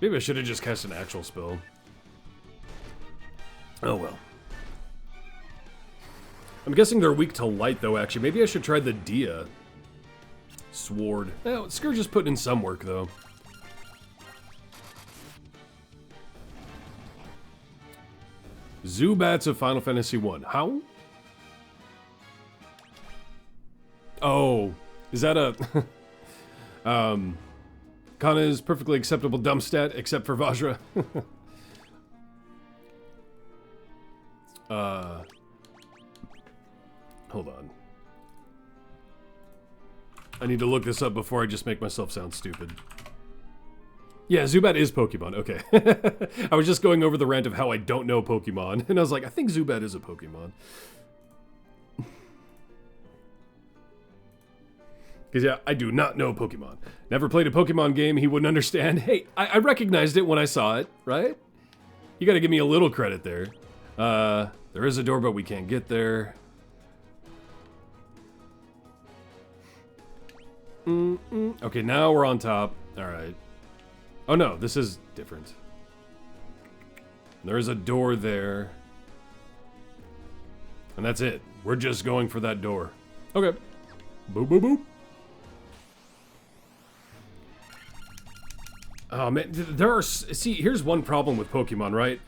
Maybe I should have just cast an actual spell. Oh well. I'm guessing they're weak to light, though, actually. Maybe I should try the Dia Sword. Oh, Scourge is putting in some work, though. Zubats of Final Fantasy 1. How? Oh, is that a... Kana's perfectly acceptable dumb stat, except for Vajra. Hold on. I need to look this up before I just make myself sound stupid. Yeah, Zubat is Pokemon, okay. I was just going over the rant of how I don't know Pokemon, and I was like, I think Zubat is a Pokemon. Because yeah, I do not know Pokemon. Never played a Pokemon game he wouldn't understand. Hey, I recognized it when I saw it, right? You gotta give me a little credit there. There is a door, but we can't get there. Okay, now we're on top. Alright. Oh no, this is different. There is a door there. And that's it. We're just going for that door. Okay. Boop, boop, boop. Oh man, there are... See, here's one problem with Pokemon, right?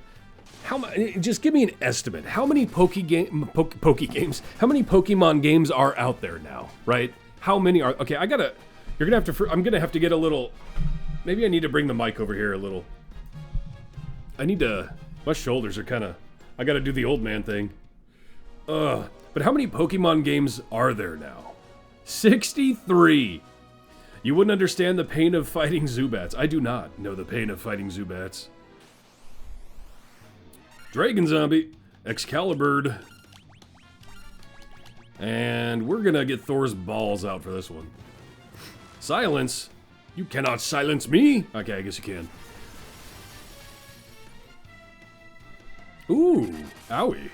Just give me an estimate. How many How many Pokemon games are out there now, right? How many are... Okay, I'm gonna have to get a little... Maybe I need to bring the mic over here a little. I need to... My shoulders are kind of... I gotta do the old man thing. But how many Pokemon games are there now? 63! You wouldn't understand the pain of fighting Zubats. I do not know the pain of fighting Zubats. Dragon Zombie. Excalibur. And we're gonna get Thor's balls out for this one. Silence? You cannot silence me! Okay, I guess you can. Ooh, owie.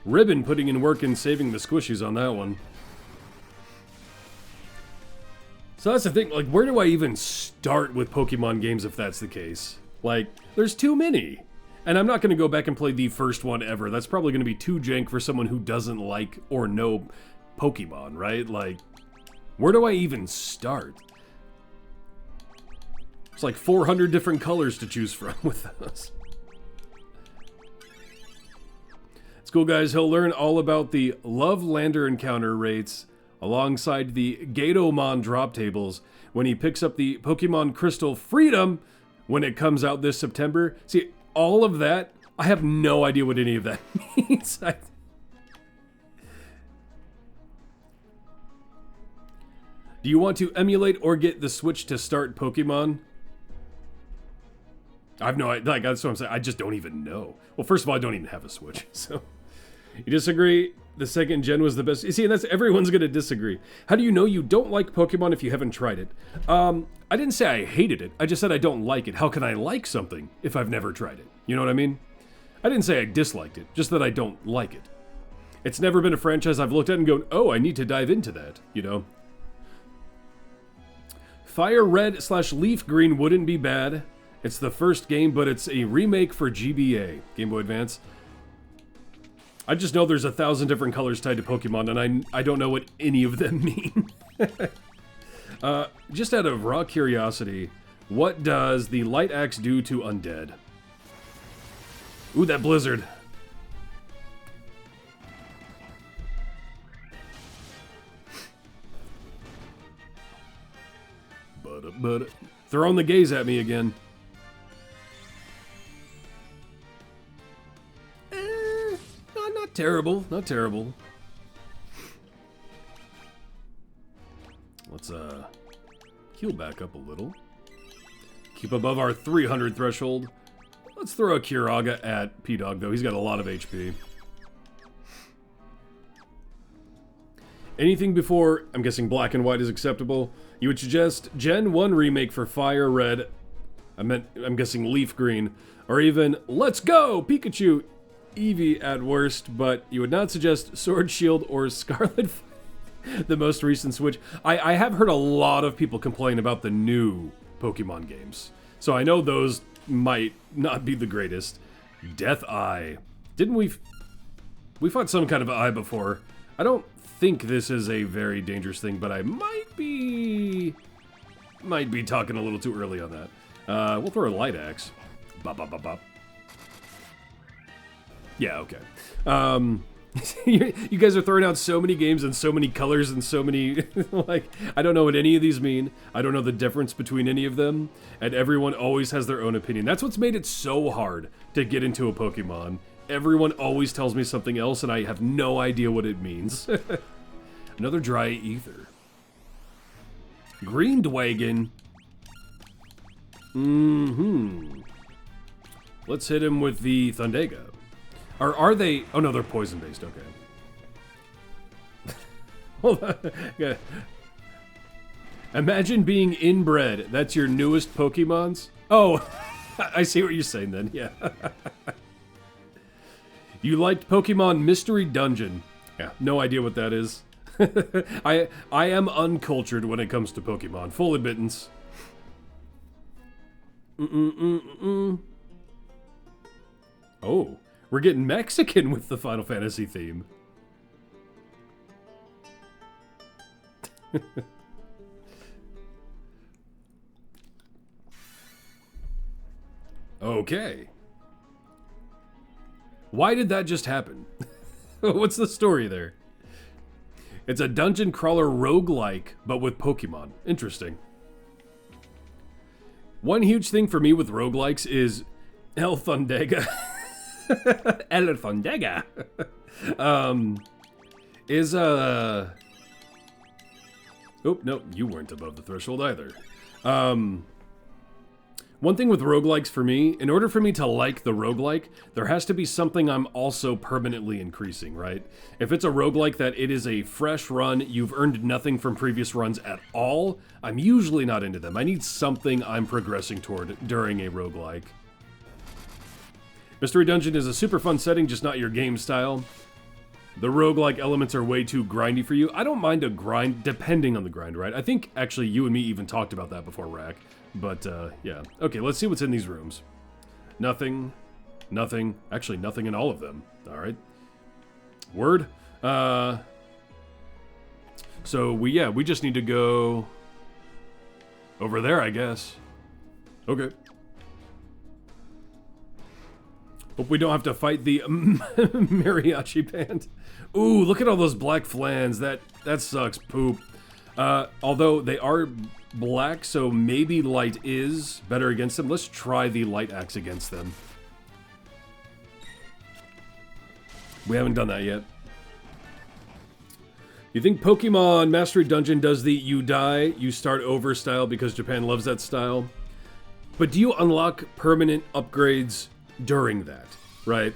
Ribbon putting in work and saving the squishies on that one. So that's the thing, like, where do I even start with Pokemon games if that's the case? Like, there's too many. And I'm not going to go back and play the first one ever. That's probably going to be too jank for someone who doesn't like or know Pokemon, right? Like, where do I even start? It's like 400 different colors to choose from with those. It's cool, guys. He'll learn all about the Lovelander encounter rates alongside the Gatomon drop tables when he picks up the Pokemon Crystal Freedom when it comes out this September. See, all of that, I have no idea what any of that means. Do you want to emulate or get the Switch to start Pokemon? I have no idea. Like, that's what I'm saying. I just don't even know. Well, first of all, I don't even have a Switch, so... You disagree? The second gen was the best. You see, and that's everyone's gonna disagree. How do you know you don't like Pokemon if you haven't tried it? I didn't say I hated it. I just said I don't like it. How can I like something if I've never tried it? You know what I mean? I didn't say I disliked it, just that I don't like it. It's never been a franchise I've looked at and gone, oh, I need to dive into that, you know? Fire Red / Leaf Green wouldn't be bad. It's the first game, but it's a remake for GBA, Game Boy Advance. I just know there's 1,000 different colors tied to Pokemon, and I don't know what any of them mean. Just out of raw curiosity, what does the Light Axe do to undead? Ooh, that blizzard. But throwing the gaze at me again. Not terrible, not terrible. Let's heal back up a little. Keep above our 300 threshold. Let's throw a Kiraga at P-Dog, though. He's got a lot of HP. Anything before, I'm guessing black and white is acceptable. You would suggest Gen 1 remake for Fire Red. I'm guessing Leaf Green. Or even, let's go, Pikachu! Eevee at worst, but you would not suggest Sword Shield or Scarlet, the most recent Switch. I have heard a lot of people complain about the new Pokemon games, so I know those might not be the greatest. Death Eye. Didn't we fought some kind of eye before? I don't think this is a very dangerous thing, but I might be talking a little too early on that. We'll throw a Light Axe. Bop, bop, bop, bop. Yeah, okay. You guys are throwing out so many games and so many colors and so many, like, I don't know what any of these mean. I don't know the difference between any of them, and everyone always has their own opinion. That's what's made it so hard to get into a Pokemon. Everyone always tells me something else, and I have no idea what it means. Another Dry Ether. Green Dwagon. Let's hit him with the Thundega. Or are they... Oh, no, they're poison-based. Okay. Hold on. Yeah. Imagine being inbred. That's your newest Pokemons? Oh, I see what you're saying then. Yeah. You liked Pokemon Mystery Dungeon. Yeah, no idea what that is. I am uncultured when it comes to Pokemon. Full admittance. Oh. We're getting Mexican with the Final Fantasy theme. Okay. Why did that just happen? What's the story there? It's a dungeon crawler roguelike, but with Pokemon. Interesting. One huge thing for me with roguelikes is El Thundega. El Thundega is oh no, you weren't above the threshold either. One thing with roguelikes for me, in order for me to like the roguelike, there has to be something I'm also permanently increasing, right? If it's a roguelike that it is a fresh run, you've earned nothing from previous runs at all, I'm usually not into them. I need something I'm progressing toward during a roguelike. Mystery Dungeon is a super fun setting, just not your game style. The roguelike elements are way too grindy for you. I don't mind a grind, depending on the grind, right? I think, actually, you and me even talked about that before, Rack. But, yeah. Okay, let's see what's in these rooms. Nothing. Nothing. Actually, nothing in all of them. Alright. Word. So, we just need to go over there, I guess. Okay. Hope we don't have to fight the mariachi band. Ooh, look at all those black flans. That sucks poop. Although they are black, so maybe light is better against them. Let's try the Light Axe against them. We haven't done that yet. You think Pokemon Mastery Dungeon does the you die, you start over style because Japan loves that style? But do you unlock permanent upgrades during that, right?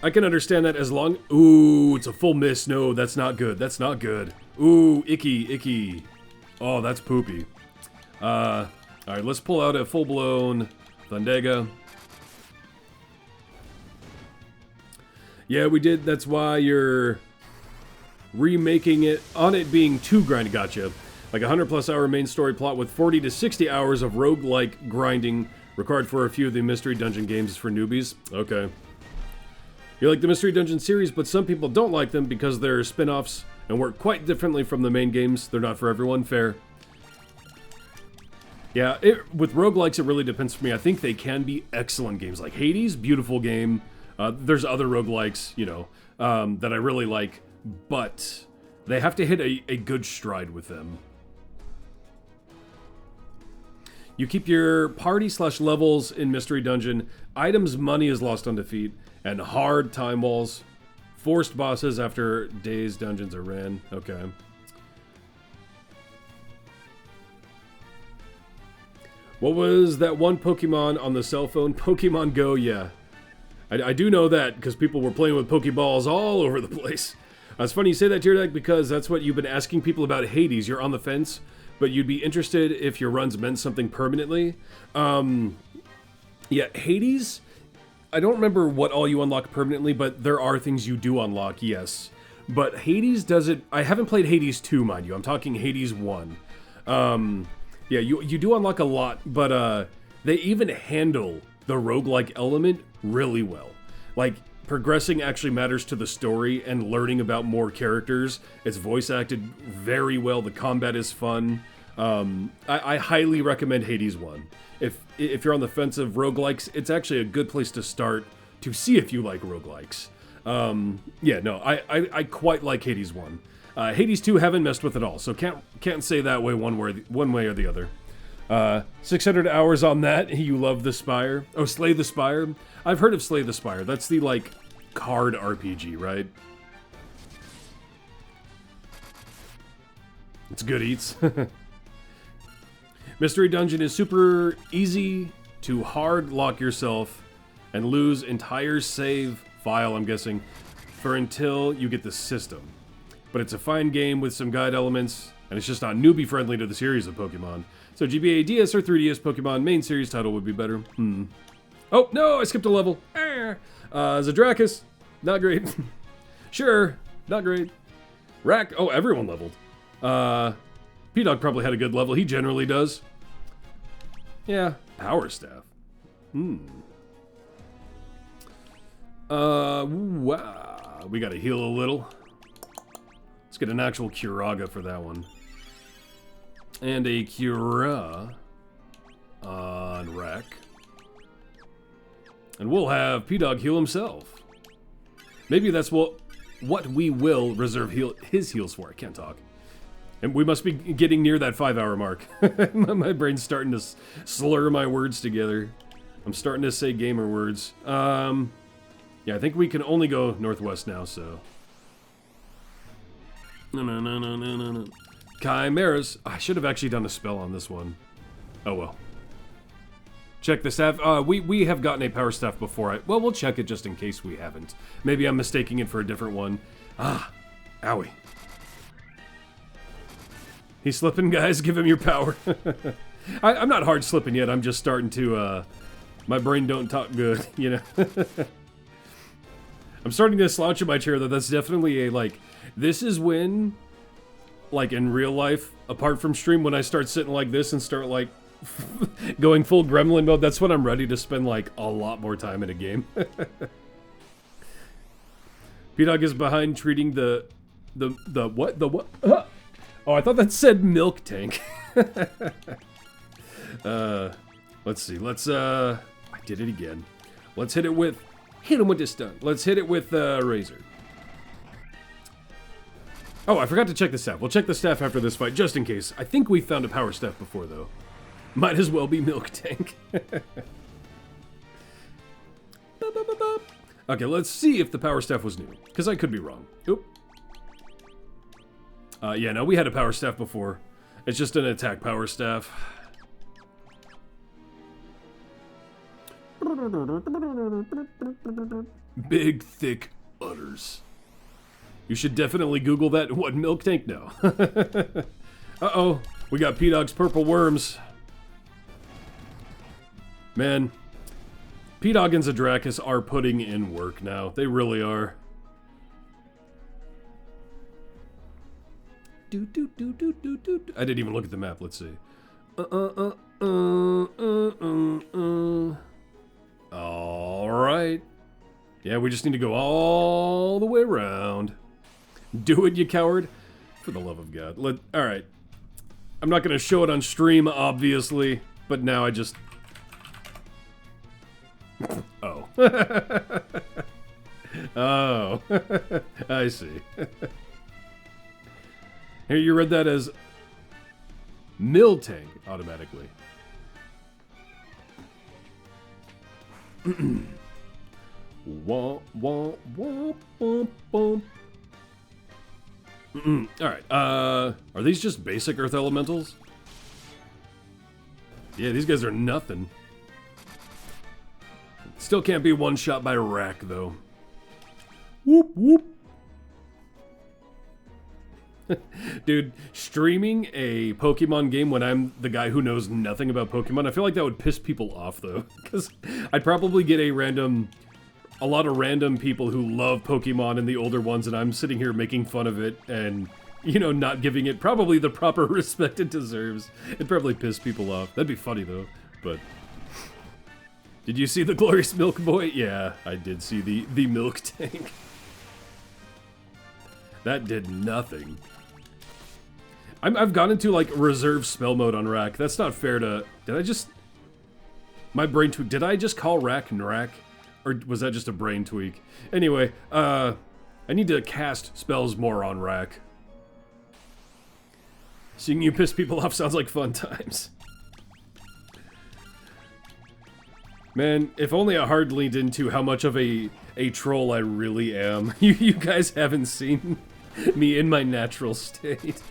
I can understand that as long... Ooh, it's a full miss. No, that's not good. That's not good. Ooh, icky, icky. Oh, that's poopy. Alright, let's pull out a full-blown Thundega. Yeah, we did. That's why you're remaking it on it being too grindy. Gotcha. Like a 100+ hour main story plot with 40 to 60 hours of roguelike grinding required for a few of the Mystery Dungeon games for newbies. Okay. You like the Mystery Dungeon series, but some people don't like them because they're spin-offs and work quite differently from the main games. They're not for everyone. Fair. Yeah, with roguelikes, it really depends for me. I think they can be excellent games. Like Hades, beautiful game. There's other roguelikes, you know, that I really like, but they have to hit a good stride with them. You keep your party/levels in Mystery Dungeon. Items money is lost on defeat. And hard time walls. Forced bosses after days dungeons are ran. Okay. What was that one Pokemon on the cell phone? Pokemon Go, yeah. I do know that because people were playing with Pokeballs all over the place. It's funny you say that, Tyredack, because that's what you've been asking people about Hades. You're on the fence, but you'd be interested if your runs meant something permanently. Yeah, Hades... I don't remember what all you unlock permanently, but there are things you do unlock, yes. But Hades does it... I haven't played Hades 2, mind you. I'm talking Hades 1. Yeah, you do unlock a lot, but they even handle the roguelike element really well. Like, progressing actually matters to the story and learning about more characters. It's voice acted very well. The combat is fun. I highly recommend Hades 1. If you're on the fence of roguelikes, it's actually a good place to start to see if you like roguelikes. Yeah, no, I quite like Hades 1. Hades 2 haven't messed with it all, so can't say that way one way or the other. 600 hours on that. You love the Spire. Oh, Slay the Spire. I've heard of Slay the Spire. That's the like card RPG, right? It's good eats. Mystery Dungeon is super easy to hard lock yourself and lose entire save file, I'm guessing, for until you get the system. But it's a fine game with some guide elements, and it's just not newbie friendly to the series of Pokemon. So GBA DS or 3DS Pokemon main series title would be better. Oh, no, I skipped a level. Zadrakis, not great. Sure, not great. Rack, oh, everyone leveled. P-Dog probably had a good level. He generally does. Yeah, Power Staff. Wow. We gotta heal a little. Let's get an actual Curaga for that one. And a Cura on Rack. And we'll have P-Dog heal himself. Maybe that's what we will reserve his heals for. I can't talk. And we must be getting near that 5-hour mark. My brain's starting to slur my words together. I'm starting to say gamer words. Yeah, I think we can only go northwest now, so... No. Chimeras. I should have actually done a spell on this one. Oh well. Check the staff. We have gotten a power staff before. Well, we'll check it just in case we haven't. Maybe I'm mistaking it for a different one. Owie. He's slipping, guys. Give him your power. I'm not hard slipping yet. I'm just starting to, my brain don't talk good, you know? I'm starting to slouch in my chair, though. That's definitely a, like, this is when, like, in real life, apart from stream, when I start sitting like this and start, like, going full gremlin mode, that's when I'm ready to spend, like, a lot more time in a game. P-Dog is behind treating the what? The what? Oh, I thought that said milk tank. Let's see. I did it again. Let's hit him with this stun. Let's hit it with Razor. Oh, I forgot to check the staff. We'll check the staff after this fight, just in case. I think we found a power staff before, though. Might as well be milk tank. Okay, let's see if the power staff was new, because I could be wrong. Oop. Yeah, no, we had a power staff before. It's just an attack power staff. Big, thick udders. You should definitely Google that. What, milk tank? No. Uh-oh, we got P-Dog's purple worms. Man, P-Dog and Zadrakis are putting in work now. They really are. I didn't even look at the map. Let's see. All right. Yeah, we just need to go all the way around. Do it, you coward. For the love of God. All right. I'm not going to show it on stream, obviously, but now I just... Oh. Oh. I see. Here, you read that as mill tank automatically. Wah, wah, wah, wah, wah. Alright, are these just basic earth elementals? Yeah, these guys are nothing. Still can't be one shot by Rack, though. Whoop, whoop. Dude, streaming a Pokemon game when I'm the guy who knows nothing about Pokemon, I feel like that would piss people off, though. Because I'd probably get a lot of random people who love Pokemon and the older ones, and I'm sitting here making fun of it and, you know, not giving it probably the proper respect it deserves. It'd probably piss people off. That'd be funny, though, but... Did you see the Glorious Milk Boy? Yeah, I did see the milk tank. That did nothing. I've gone into, like, reserve spell mode on Rack. That's not fair to... Did I just... My brain tweak. Did I just call Rack Nrack? Or was that just a brain tweak? Anyway, I need to cast spells more on Rack. Seeing you piss people off sounds like fun times. Man, if only I hard leaned into how much of a troll I really am. You guys haven't seen me in my natural state.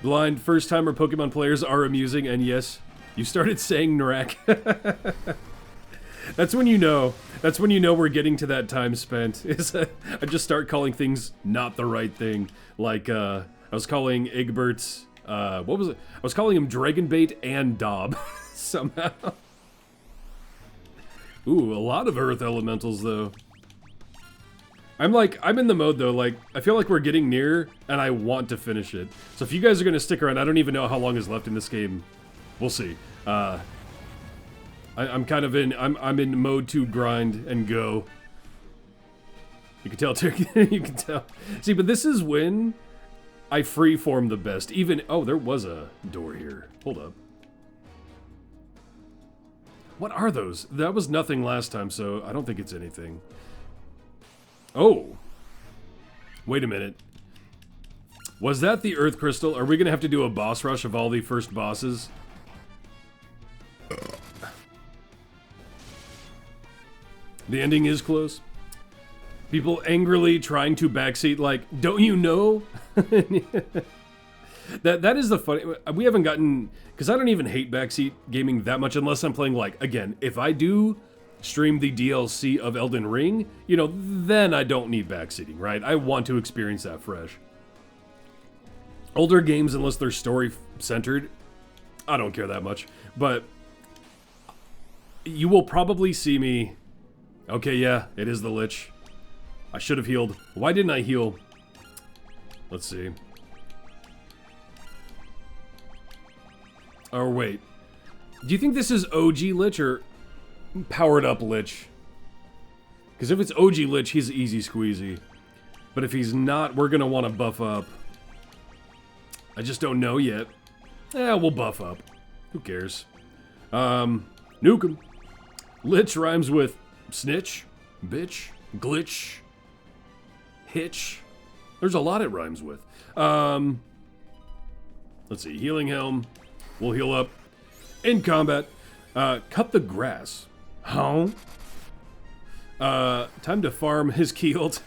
Blind first-timer Pokemon players are amusing, and yes, you started saying Nrack. That's when you know. That's when you know we're getting to that time spent. I just start calling things not the right thing. Like, I was calling Egbert's, what was it? I was calling him Dragonbait and Dob, somehow. Ooh, a lot of Earth Elementals, though. I'm in the mode, though, like, I feel like we're getting near, and I want to finish it. So if you guys are gonna stick around, I don't even know how long is left in this game. We'll see. I'm kind of in, I'm in mode to grind and go. You can tell, you can tell. See, but this is when I freeform the best. Even, oh, there was a door here. Hold up. What are those? That was nothing last time, so I don't think it's anything. Oh. Wait a minute. Was that the Earth Crystal? Are we gonna have to do a boss rush of all the first bosses? The ending is close. People angrily trying to backseat, like, don't you know? That is the funny... We haven't gotten... Because I don't even hate backseat gaming that much unless I'm playing, like, again, if I do stream the DLC of Elden Ring, you know, then I don't need backseating, right? I want to experience that fresh. Older games, unless they're story-centered, I don't care that much. But you will probably see me... Okay, yeah, it is the Lich. I should have healed. Why didn't I heal? Let's see. Or wait. Do you think this is OG Lich or powered up Lich? Because if it's OG Lich, he's easy squeezy. But if he's not, we're going to want to buff up. I just don't know yet. We'll buff up. Who cares? Nuke him. Lich rhymes with snitch, bitch, glitch, hitch. There's a lot it rhymes with. Let's see. Healing Helm. We'll heal up. In combat. Cut the grass. Huh? Time to farm his Keeled.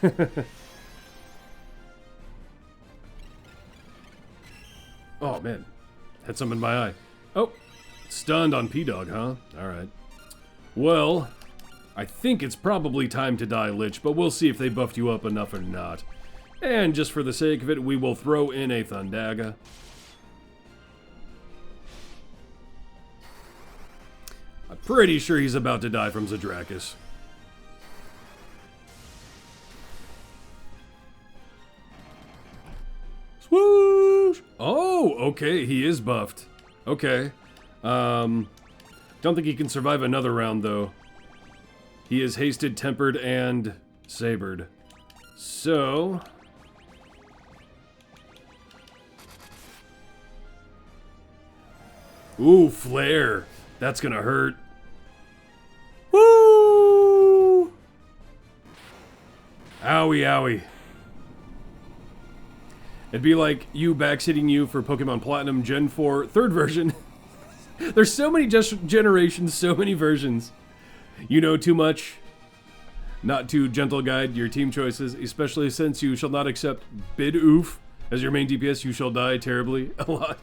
Oh, man. Had some in my eye. Oh. Stunned on P-Dog, huh? Alright. Well, I think it's probably time to die, Lich, but we'll see if they buffed you up enough or not. And just for the sake of it, we will throw in a Thundaga. I'm pretty sure he's about to die from Zadrakis. Swoosh! Oh, okay, he is buffed. Okay. Don't think he can survive another round, though. He is hasted, tempered, and sabered. So... Ooh, flare. That's gonna hurt. Woo! Owie, owie. It'd be like you backseating you for Pokemon Platinum Gen 4 third version. There's so many generations, so many versions. You know too much. Not to gentle guide your team choices, especially since you shall not accept Bidoof as your main DPS. You shall die terribly a lot.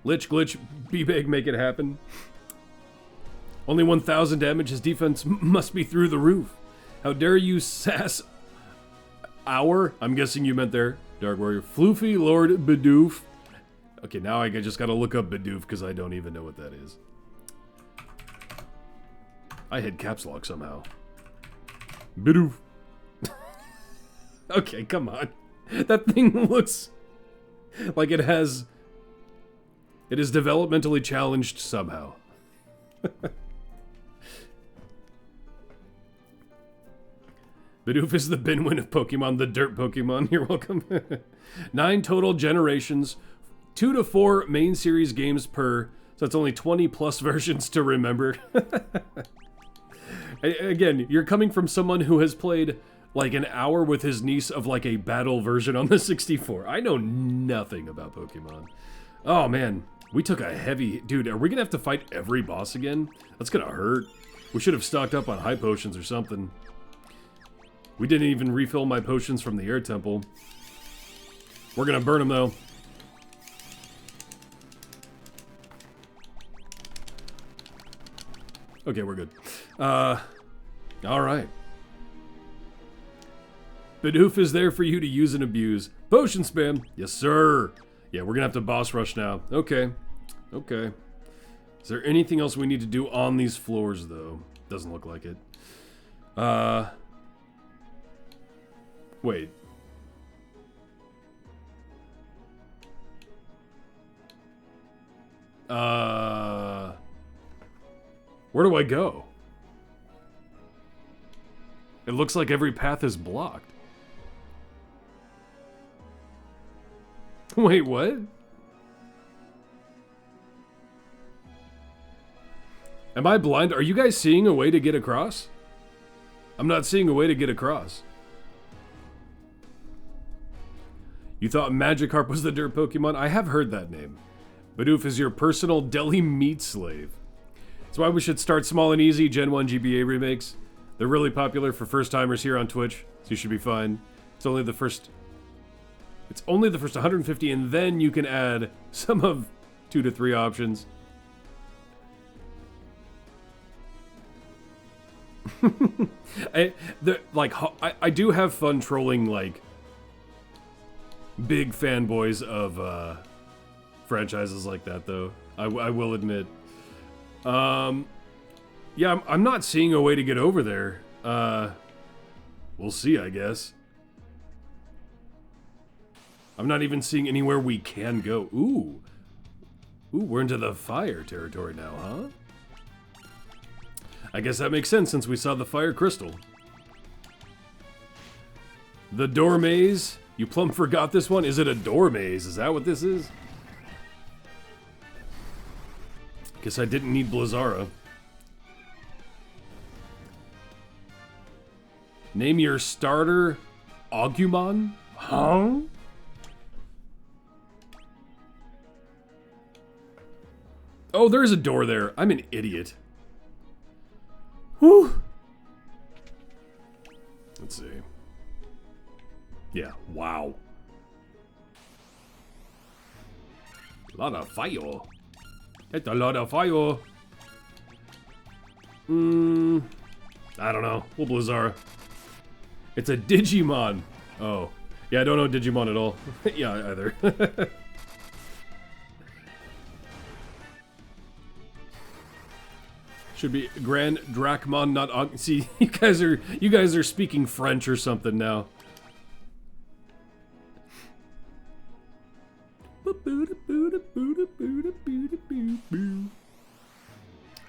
Lich glitch, be big, make it happen. Only 1,000 damage, his defense must be through the roof. How dare you sass our, I'm guessing you meant there, Dark Warrior, Floofy Lord Bidoof. Okay, now I just gotta look up Bidoof because I don't even know what that is. I hit caps lock somehow. Bidoof. Okay, come on. That thing looks like it is developmentally challenged somehow. Bidoof is the Binwin of Pokemon, the dirt Pokemon. You're welcome. 9 total generations, 2 to 4 main series games per, so that's only 20 plus versions to remember. Again, you're coming from someone who has played like an hour with his niece of like a battle version on the 64. I know nothing about Pokemon. Oh man, we took a heavy... Dude, are we gonna have to fight every boss again? That's gonna hurt. We should have stocked up on high potions or something. We didn't even refill my potions from the air temple. We're gonna burn them though. Okay, we're good. Alright. Bidoof is there for you to use and abuse. Potion spam! Yes, sir! Yeah, we're gonna have to boss rush now. Okay. Okay. Is there anything else we need to do on these floors, though? Doesn't look like it. Wait. Where do I go? It looks like every path is blocked. Wait, what? Am I blind? Are you guys seeing a way to get across? I'm not seeing a way to get across. You thought Magikarp was the dirt Pokemon? I have heard that name. Bidoof is your personal deli meat slave. That's why we should start small and easy. Gen 1 GBA remakes. They're really popular for first-timers here on Twitch, so you should be fine. It's only the first 150, and then you can add some of 2 to 3 options. I do have fun trolling, like, big fanboys of franchises like that, though. I will admit. Yeah, I'm not seeing a way to get over there. We'll see, I guess. I'm not even seeing anywhere we can go. Ooh, we're into the fire territory now, huh? I guess that makes sense since we saw the fire crystal. The door maze. You plumb forgot this one? Is it a door maze? Is that what this is? Guess I didn't need Blizzara. Name your starter Agumon? Huh? Oh, there's a door there. I'm an idiot. Whew. Let's see. Yeah, wow. A lot of fire. That's a lot of fire. I don't know. We'll Blizzara. It's a Digimon. Oh. Yeah, I don't know Digimon at all. Yeah, either. Should be Grand Drachmon, not see, you guys are speaking French or something now.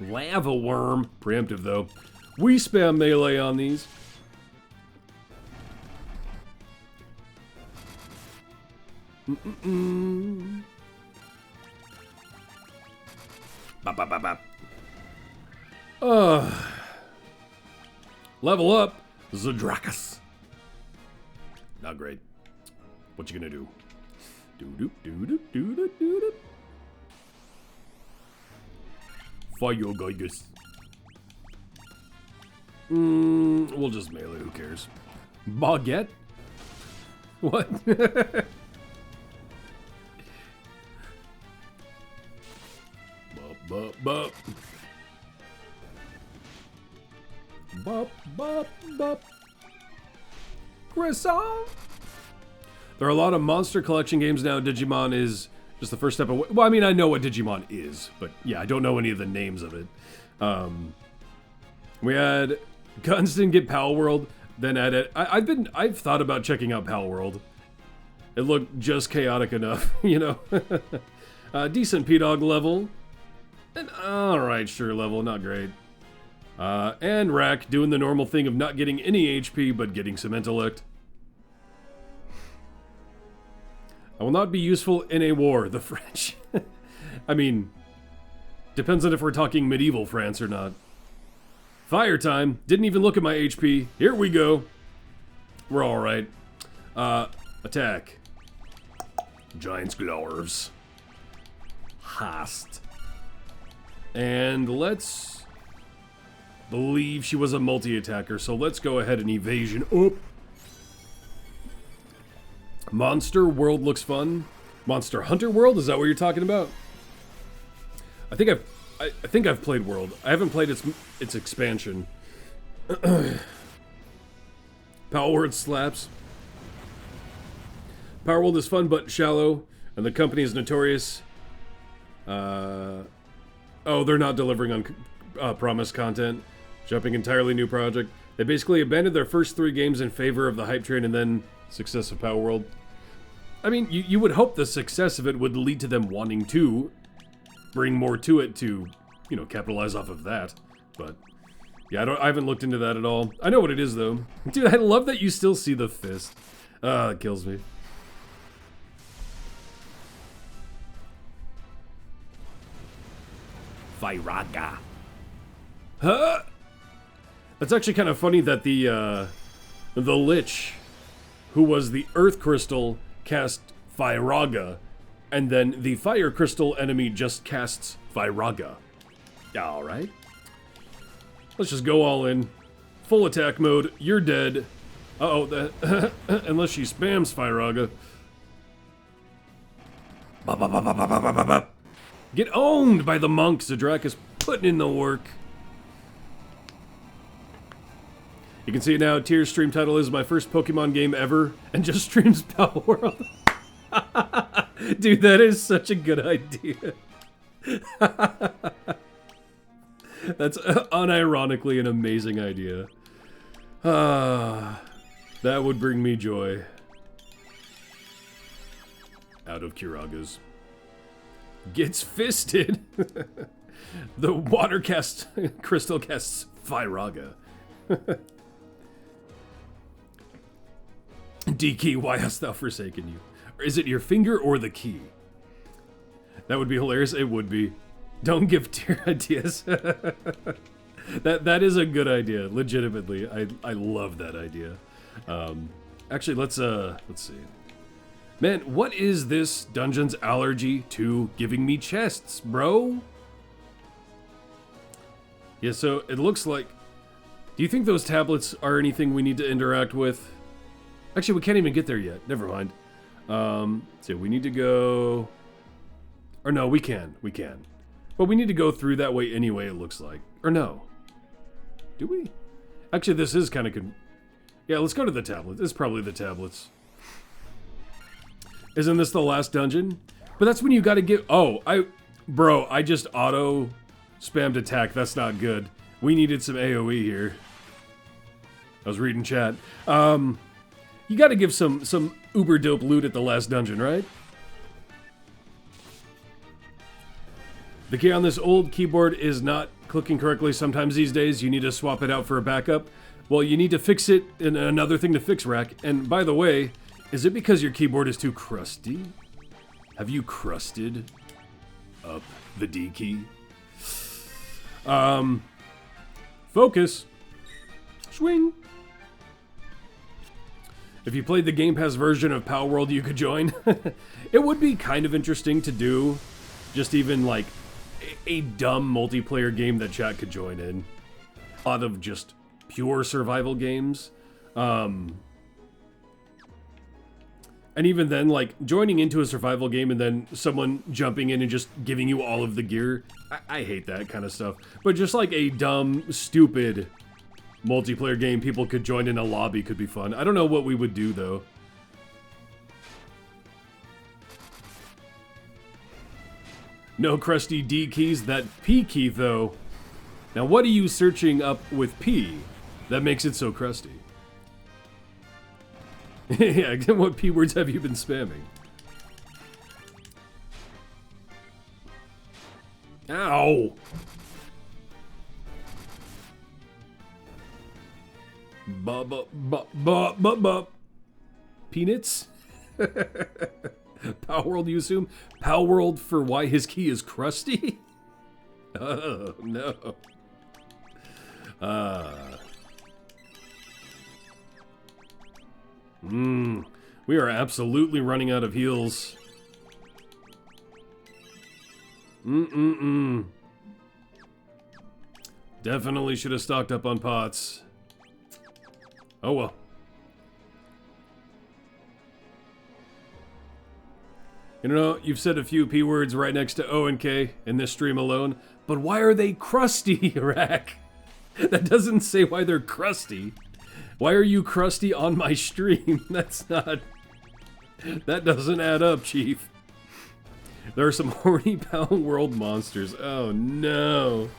Lava worm. Preemptive, though. We spam melee on these. Bop, bop, bop, bop. Level up. Zadrakas. Not great. What you gonna do? Do. Fire guys. We'll just melee, who cares? Baguette? What? Bop, bop. Bop, bop, bop. Croissant. There are a lot of monster collection games now. Digimon is just the first step away. Well, I mean, I know what Digimon is, but yeah, I don't know any of the names of it. We had Guns didn't get Pal World, then added. I've thought about checking out Pal World. It looked just chaotic enough, you know. Decent P-Dog level. An alright, sure level, not great. And Rack doing the normal thing of not getting any HP, but getting some intellect. I will not be useful in a war, the French. I mean, depends on if we're talking medieval France or not. Fire time. Didn't even look at my HP. Here we go. We're alright. Attack. Giant's Glorves. Hast. And let's believe she was a multi-attacker, so let's go ahead and evasion. Oop. Monster World looks fun. Monster Hunter World, is that what you're talking about? I think I've played World. I haven't played its expansion. Power Word slaps. Power World is fun but shallow, and the company is notorious. Oh, they're not delivering on promised content. Jumping entirely new project. They basically abandoned their first 3 games in favor of the hype train and then success of Power World. I mean, you would hope the success of it would lead to them wanting to bring more to it to, you know, capitalize off of that. But yeah, I haven't looked into that at all. I know what it is though. Dude, I love that you still see the fist. It kills me. Tyredack. Huh? That's actually kind of funny that the Lich, who was the Earth Crystal, cast Tyredack, and then the Fire Crystal enemy just casts Tyredack. Alright. Let's just go all in. Full attack mode. You're dead. Uh-oh. Unless she spams Tyredack. Get owned by the monks. Zadrack is putting in the work. You can see it now. Tier's stream title is my first Pokemon game ever, and just streams Power World. Dude, that is such a good idea. That's unironically an amazing idea. That would bring me joy. Out of Kiragas. Gets fisted. The water cast crystal casts Tyredack. D-Key, why hast thou forsaken you? Or is it your finger or the key? That would be hilarious. It would be. Don't give Tier ideas. That is a good idea. Legitimately, I love that idea. Actually, let's see. Man, what is this dungeon's allergy to giving me chests, bro? Yeah, so it looks like... Do you think those tablets are anything we need to interact with? Actually, we can't even get there yet. Never mind. So we need to go... Or no, we can. We can. But we need to go through that way anyway, it looks like. Or no. Do we? Actually, this is kind of... Yeah, let's go to the tablets. It's probably the tablets. Isn't this the last dungeon? But that's when you gotta get... Oh, Bro, I just auto spammed attack. That's not good. We needed some AoE here. I was reading chat. You gotta give some uber dope loot at the last dungeon, right? The key on this old keyboard is not clicking correctly sometimes these days. You need to swap it out for a backup. Well, you need to fix it, and another thing to fix, Rack. And by the way, is it because your keyboard is too crusty? Have you crusted up the D key? Focus. Swing. If you played the Game Pass version of Power World, you could join. It would be kind of interesting to do. Just even like a dumb multiplayer game that chat could join in. A lot of just pure survival games. And even then, like, joining into a survival game and then someone jumping in and just giving you all of the gear. I hate that kind of stuff. But just like a dumb, stupid multiplayer game people could join in a lobby could be fun. I don't know what we would do, though. No crusty D keys, that P key, though. Now, what are you searching up with P that makes it so crusty? Yeah, what P words have you been spamming? Ow! Peanuts? Power World, you assume? Power World for why his key is crusty? Oh, no. We are absolutely running out of heals. Definitely should have stocked up on pots. Oh well. You know, you've said a few P words right next to O and K in this stream alone, but why are they crusty, Rack? That doesn't say why they're crusty. Why are you crusty on my stream? That's not... That doesn't add up, Chief. There are some horny Power World monsters. Oh, no.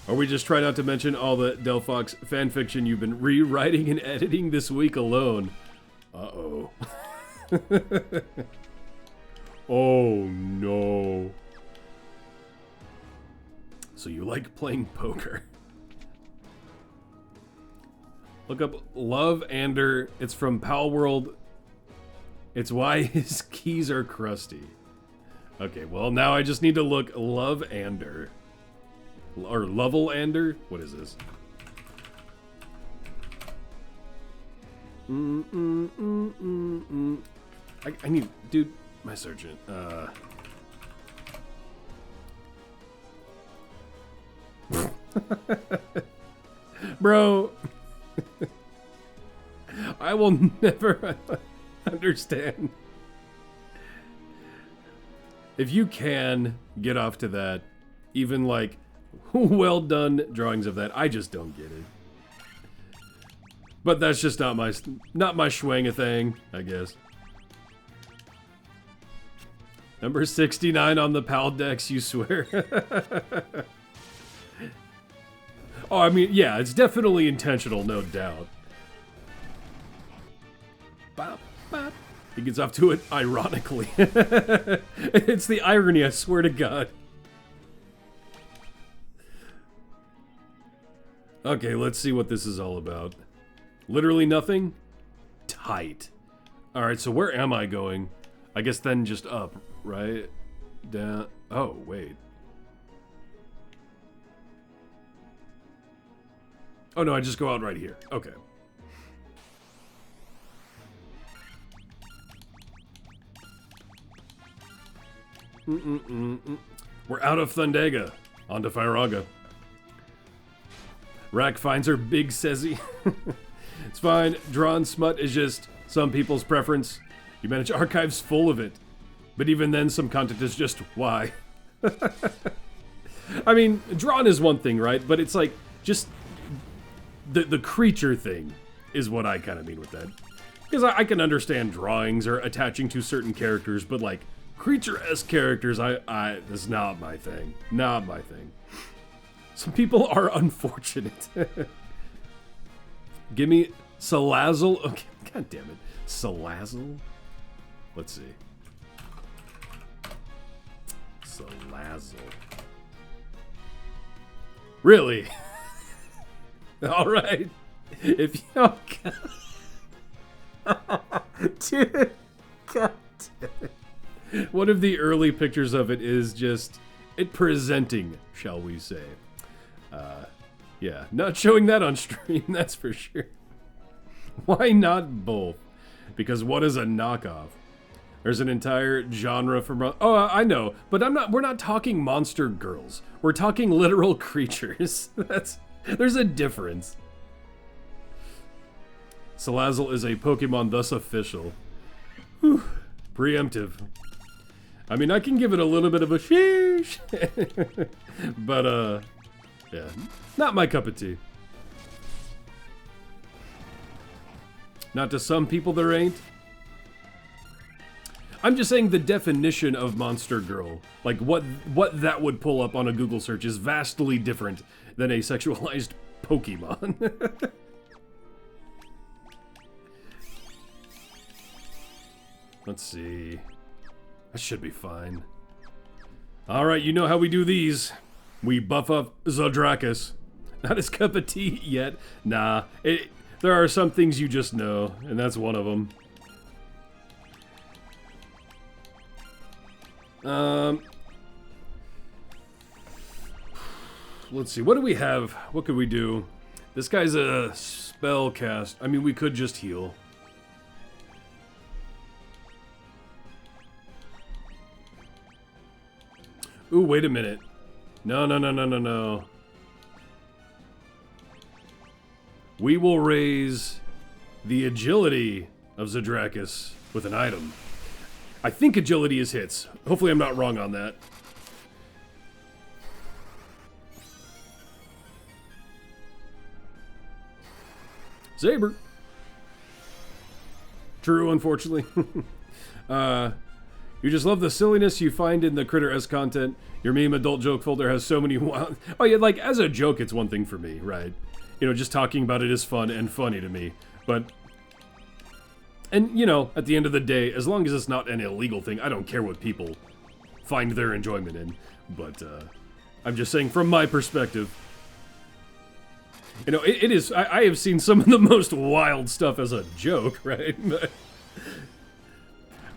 Or we just try not to mention all the Delphox fanfiction you've been rewriting and editing this week alone. Uh-oh. Oh, no. So you like playing poker? Look up Love Ander. It's from Pal World. It's why his keys are crusty. Okay, well, now I just need to look Love Ander. Or Lovell Ander? What is this? I need... Dude, my sergeant. Bro... I will never understand. If you can get off to that, even like well done drawings of that, I just don't get it. But that's just not my schwanga thing, I guess. Number 69 on the PAL decks, you swear? Oh, I mean, yeah, it's definitely intentional, no doubt. Bop, bop. He gets off to it ironically. It's the irony, I swear to God. Okay, let's see what this is all about. Literally nothing? Tight. Alright, so where am I going? I guess then just up, right? Down. Oh, wait. Oh no, I just go out right here. Okay. We're out of Thundaga. On to Firaga. Rack finds her big, says he. It's fine. Drawn smut is just some people's preference. You manage archives full of it. But even then, some content is just why. I mean, drawn is one thing, right? But it's like, just... The creature thing is what I kind of mean with that. Because I can understand drawings or attaching to certain characters, but like, creature-esque characters, that's not my thing. Not my thing. Some people are unfortunate. Give me Salazzle. Okay, god damn it. Salazzle? Let's see. Salazzle. Really? Alright. If you... Oh, God. Dude. God damn. One of the early pictures of it is just it presenting, shall we say. Yeah, not showing that on stream, that's for sure. Why not both? Because what is a knockoff? There's an entire genre for... Oh, I know, but we're not talking monster girls. We're talking literal creatures. There's a difference. Salazzle is a Pokemon, thus official. Whew, preemptive. I mean, I can give it a little bit of a sheesh. But, yeah, not my cup of tea. Not to some people there ain't. I'm just saying the definition of monster girl, like what that would pull up on a Google search, is vastly different than a sexualized Pokemon. Let's see. That should be fine. Alright, you know how we do these. We buff up Zodrakus. Not his cup of tea yet. Nah, there are some things you just know, and that's one of them. Let's see, what do we have? What could we do? This guy's a spell cast. I mean, we could just heal. Ooh, wait a minute. No. We will raise the agility of Zodrakus with an item. I think agility is hits. Hopefully I'm not wrong on that. Saber. True, unfortunately. You just love the silliness you find in the Critter S content. Your meme adult joke folder has so many wild... Oh yeah, like, as a joke, it's one thing for me, right? You know, just talking about it is fun and funny to me. But... And, you know, at the end of the day, as long as it's not an illegal thing, I don't care what people find their enjoyment in. But, I'm just saying, from my perspective... You know, it is... I have seen some of the most wild stuff as a joke, right?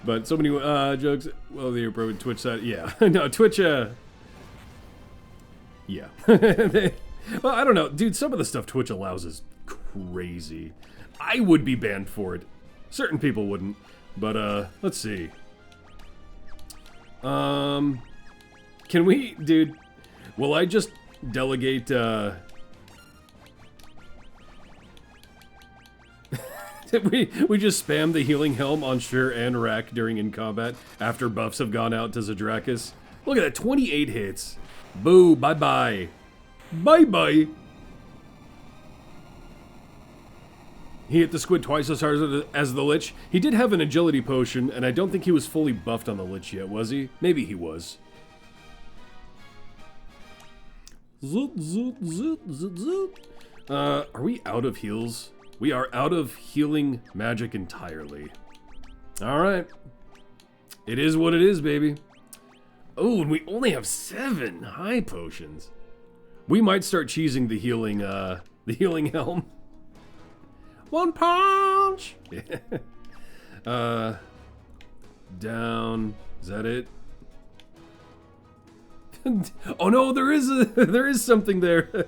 But so many jokes. Well, the appropriate Twitch side. Yeah. No, Twitch, yeah. Well, I don't know. Dude, some of the stuff Twitch allows is crazy. I would be banned for it. Certain people wouldn't. But, let's see. Can we... Dude, will I just delegate, we just spam the healing helm on Sure and Rack during in combat after buffs have gone out to Zodrakus. Look at that, 28 hits. Boo, bye-bye. Bye-bye. He hit the squid twice as hard as the Lich. He did have an agility potion, and I don't think he was fully buffed on the Lich yet, was he? Maybe he was. Zoot, zoot, zoot, zoot, zoot. Are we out of heals? We are out of healing magic entirely. Alright. It is what it is, baby. Oh, and we only have 7 high potions. We might start cheesing the healing helm. One punch! Down. Is that it? Oh no, there is something there.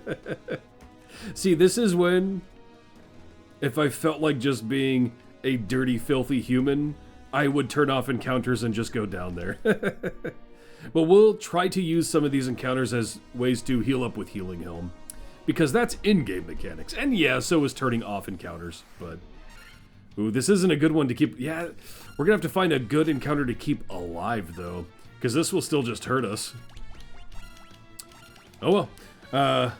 See, this is when... If I felt like just being a dirty, filthy human, I would turn off encounters and just go down there. But we'll try to use some of these encounters as ways to heal up with Healing Helm. Because that's in-game mechanics. And yeah, so is turning off encounters. But, ooh, this isn't a good one to keep... Yeah, we're gonna have to find a good encounter to keep alive, though. Because this will still just hurt us. Oh well.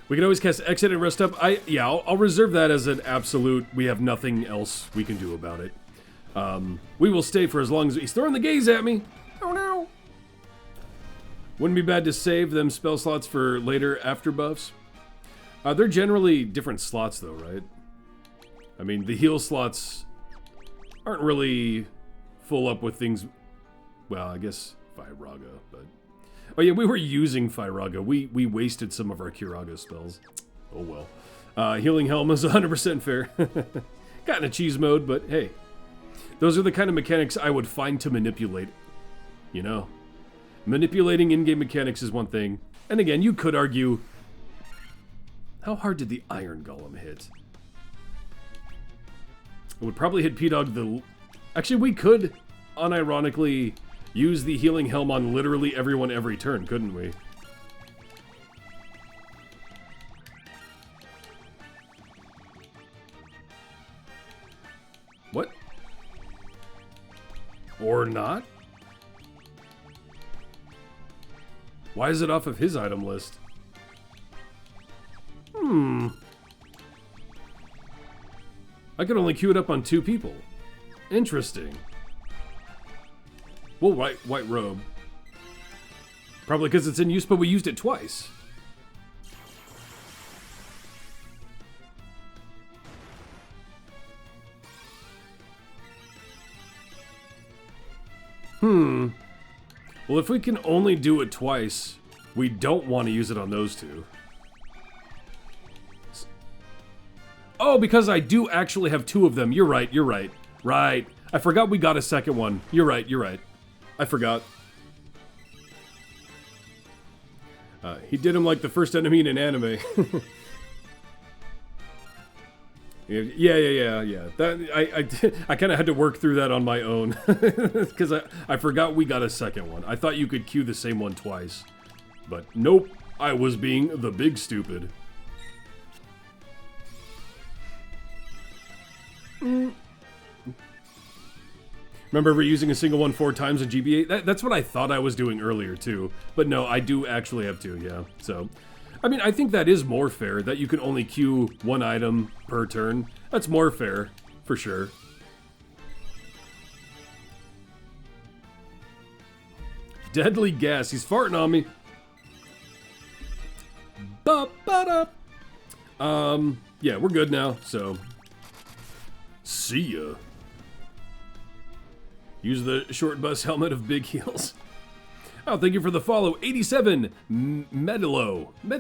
We can always cast Exit and Rest Up. I'll reserve that as an absolute, we have nothing else we can do about it. We will stay for as long as... He's throwing the gaze at me! Oh no! Wouldn't be bad to save them spell slots for later after buffs. They're generally different slots though, right? I mean, the heal slots aren't really full up with things... Well, I guess Firaga, but... Oh yeah, we were using Firaga. We wasted some of our Curaga spells. Oh well. Healing Helm is 100% fair. Got in a cheese mode, but hey. Those are the kind of mechanics I would find to manipulate. You know? Manipulating in-game mechanics is one thing. And again, you could argue... How hard did the Iron Golem hit? It would probably hit P-Dog the... Actually, we could, unironically, use the Healing Helm on literally everyone every turn, couldn't we? What? Or not? Why is it off of his item list? I could only queue it up on 2 people. Interesting. Well, white robe. Probably because it's in use, but we used it twice. Well, if we can only do it twice, we don't want to use it on those 2. Oh, because I do actually have 2 of them. You're right, you're right. Right. I forgot we got a second one. You're right, you're right. I forgot. He did him like the first enemy in an anime. Yeah. That I kind of had to work through that on my own. Because I forgot we got a second one. I thought you could queue the same one twice. But nope, I was being the big stupid. Remember reusing a single one 4 times in GBA? That's what I thought I was doing earlier too. But no, I do actually have 2, yeah. So, I mean, I think that is more fair, that you can only queue 1 item per turn. That's more fair, for sure. Deadly gas, he's farting on me. Ba-ba-da. Yeah, we're good now, so... See ya. Use the short bus helmet of big heels. Oh, thank you for the follow. 87 Medilo. Let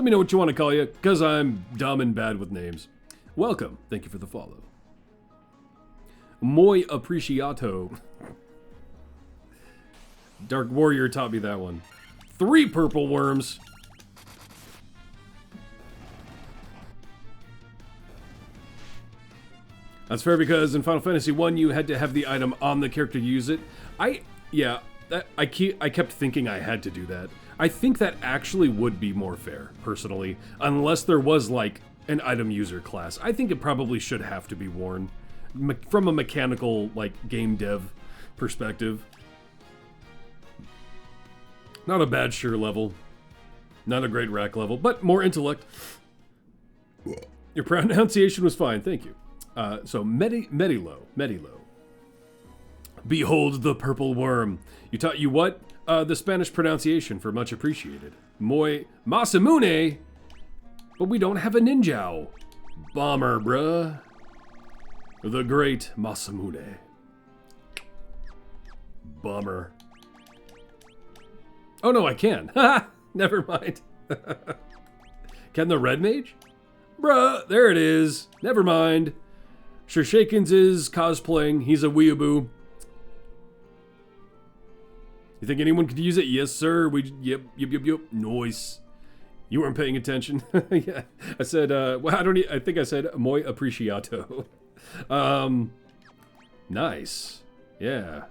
me know what you want to call you, because I'm dumb and bad with names. Welcome. Thank you for the follow. Muy appreciato. Dark Warrior taught me that one. 3 purple worms. That's fair because in Final Fantasy 1 you had to have the item on the character to use it. I kept thinking I had to do that. I think that actually would be more fair, personally, unless there was like an item user class. I think it probably should have to be worn from a mechanical, like, game dev perspective. Not a bad sure level. Not a great rack level, but more intellect. Your pronunciation was fine, thank you. So, Medilo. Behold the purple worm. You what? The Spanish pronunciation for much appreciated. Muy Masamune. But we don't have a ninja. Bomber, bruh. The great Masamune. Bummer. Oh no, I can. Ha! Never mind. Can the red mage? Bruh, there it is. Never mind. Sure Shakens is cosplaying. He's a weeaboo. You think anyone could use it? Yes, sir. Yep. Nice. You weren't paying attention. Yeah. I said, well, I think I said muy appreciato. Nice. Yeah.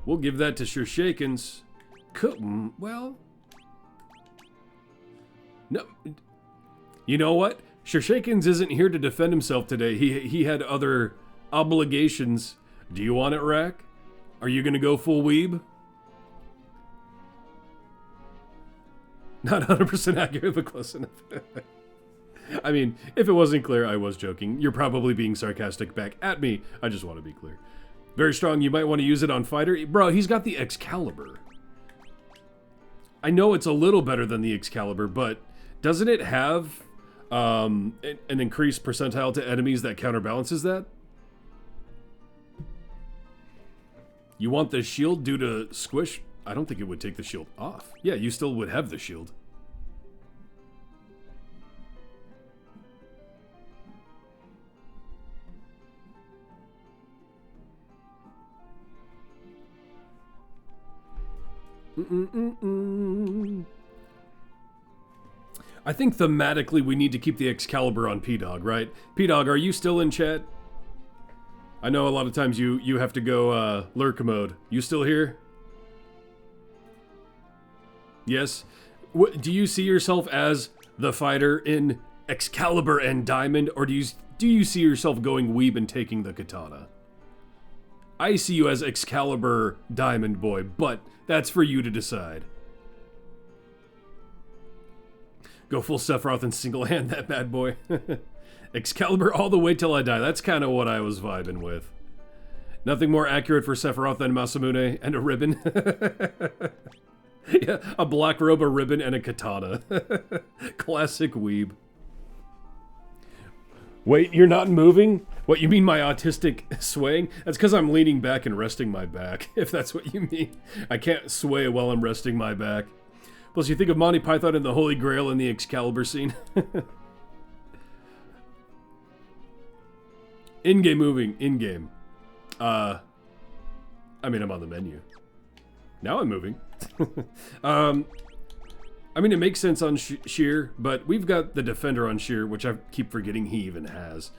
We'll give that to Sure Shakens. Well. No. You know what? Sure Shakens isn't here to defend himself today. He had other obligations. Do you want it, Rack? Are you gonna go full weeb? Not 100% accurate, but close enough. I mean, if it wasn't clear, I was joking. You're probably being sarcastic back at me. I just want to be clear. Very strong. You might want to use it on Fighter. Bro, he's got the Excalibur. I know it's a little better than the Excalibur, but doesn't it have an increased percentile to enemies that counterbalances that? You want the shield due to squish? I don't think it would take the shield off. Yeah, you still would have the shield. I think thematically we need to keep the Excalibur on P-Dog, right? P-Dog, are you still in chat? I know a lot of times you have to go lurk mode. You still here? Yes? Do you see yourself as the fighter in Excalibur and Diamond, or do you see yourself going weeb and taking the katana? I see you as Excalibur Diamond Boy, but that's for you to decide. Go full Sephiroth and single-hand that bad boy. Excalibur all the way till I die. That's kind of what I was vibing with. Nothing more accurate for Sephiroth than Masamune and a ribbon. Yeah, a black robe, a ribbon, and a katana. Classic weeb. Wait, you're not moving? What, you mean my autistic swaying? That's because I'm leaning back and resting my back, if that's what you mean. I can't sway while I'm resting my back. Plus, you think of Monty Python and the Holy Grail in the Excalibur scene. In-game moving, in-game. I mean, I'm on the menu. Now I'm moving. I mean, it makes sense on Sheer, but we've got the Defender on Sheer, which I keep forgetting he even has.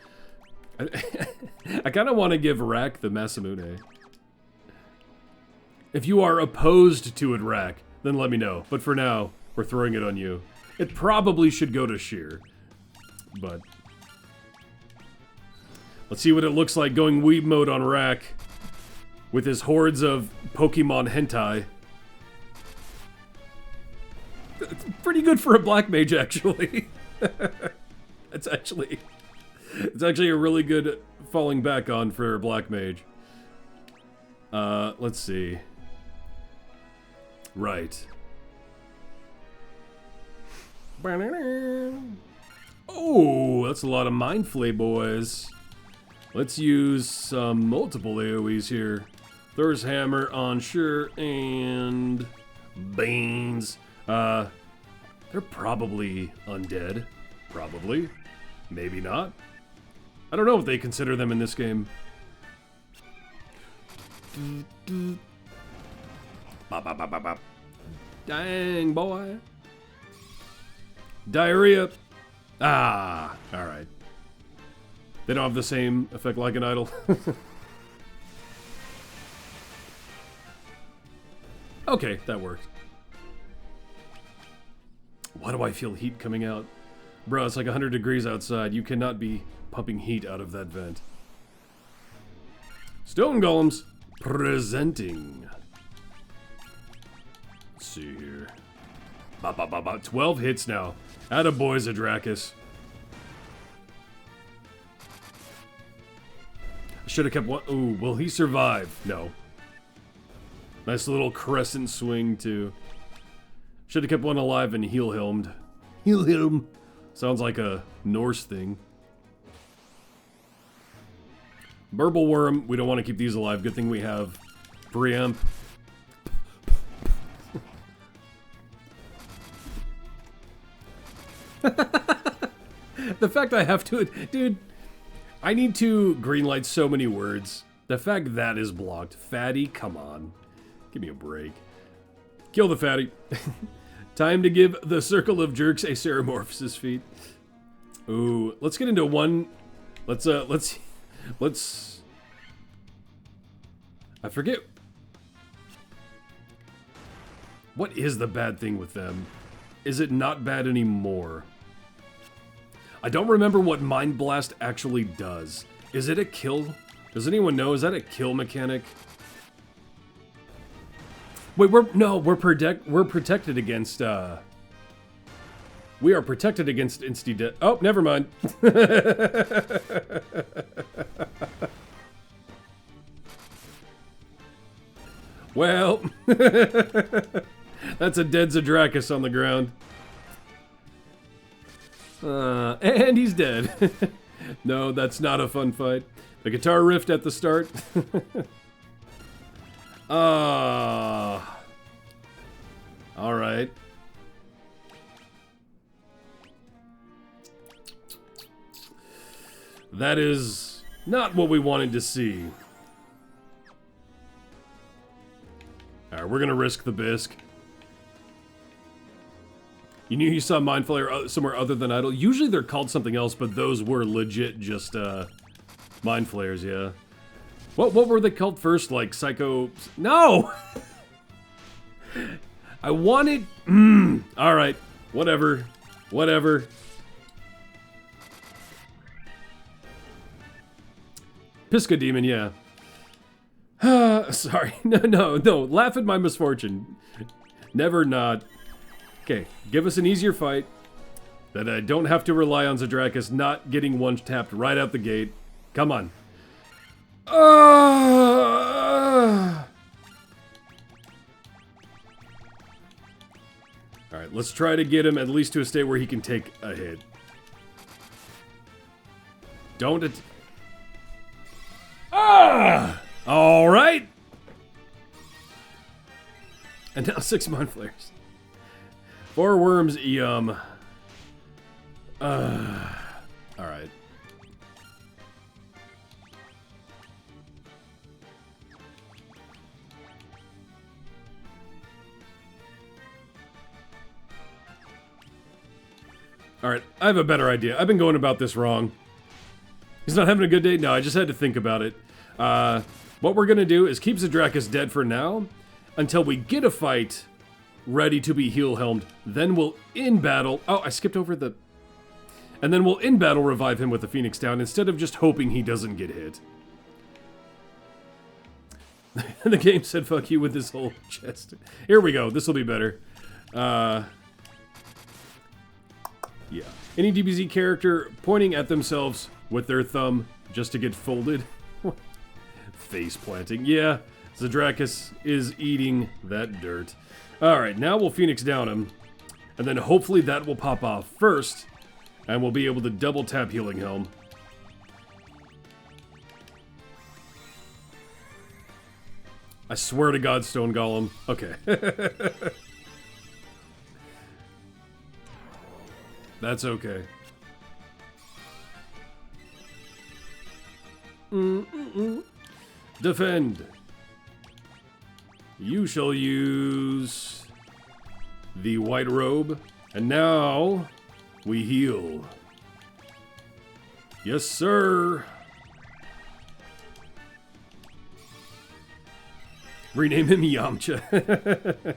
I kind of want to give Rack the Masamune. If you are opposed to it, Rack, then let me know. But for now, we're throwing it on you. It probably should go to Sheer, but let's see what it looks like going weeb mode on Rack with his hordes of Pokemon hentai. It's pretty good for a black mage, actually. It's actually a really good falling back on for a black mage. Let's see. Right. Oh, that's a lot of Mind Flay, boys. Let's use some multiple AoEs here. Thor's Hammer on Sure and Beans. They're probably undead. Probably. Maybe not. I don't know if they consider them in this game. Bop, bop, bop, bop, bop. Dang, boy. Diarrhea. Ah, alright. They don't have the same effect like an idol. Okay, that worked. Why do I feel heat coming out? Bro, it's like 100 degrees outside. You cannot be pumping heat out of that vent. Stone Golems presenting. Let's see here. Ba, ba, ba, ba. 12 hits now. Attaboy, Zadrakis. Should have kept one. Ooh, will he survive? No. Nice little crescent swing, too. Should have kept one alive and heal-helmed. Heal-helm. Sounds like a Norse thing. Burble Worm. We don't want to keep these alive. Good thing we have preamp. The fact I have to... Dude, I need to greenlight so many words. The fact that is blocked. Fatty, come on. Give me a break. Kill the fatty. Time to give the circle of jerks a Ceramorphous feat. Ooh, let's get into one. Let's. I forget. What is the bad thing with them? Is it not bad anymore? I don't remember what Mind Blast actually does. Is it a kill? Does anyone know? Is that a kill mechanic? Wait, we're protected against, we are protected against insta-death. Oh, never mind. Well, that's a dead Zadrakis on the ground. And he's dead. No, that's not a fun fight. The guitar riff at the start. Alright. That is not what we wanted to see. Alright, we're gonna risk the bisque. You knew you saw Mind Flayer somewhere other than Idle? Usually they're called something else, but those were legit just, Mind Flayers, yeah. What were they called first? Like, Psycho... No! I wanted... Alright, whatever. Whatever. Pisca Demon, yeah. Sorry. No. Laugh at my misfortune. Never not. Okay, give us an easier fight. That I don't have to rely on Zadrakis not getting one-tapped right out the gate. Come on. Alright, let's try to get him at least to a state where he can take a hit. Don't Alright! And now 6 Mind Flayers. 4 worms, yum. Alright. Alright, I have a better idea. I've been going about this wrong. He's not having a good day? No, I just had to think about it. What we're gonna do is keep Zadrakis dead for now, until we get a fight ready to be heal-helmed. Then we'll in-battle... Oh, I skipped over the... And then we'll in-battle revive him with the Phoenix down, instead of just hoping he doesn't get hit. The game said fuck you with this whole chest. Here we go, this'll be better. Yeah. Any DBZ character pointing at themselves with their thumb just to get folded. Face planting. Yeah, Zadrakis is eating that dirt. Alright, now we'll Phoenix down him. And then hopefully that will pop off first. And we'll be able to double tap Healing Helm. I swear to God, Stone Golem. Okay. That's okay. Defend. You shall use the white robe. And now we heal. Yes, sir. Rename him Yamcha.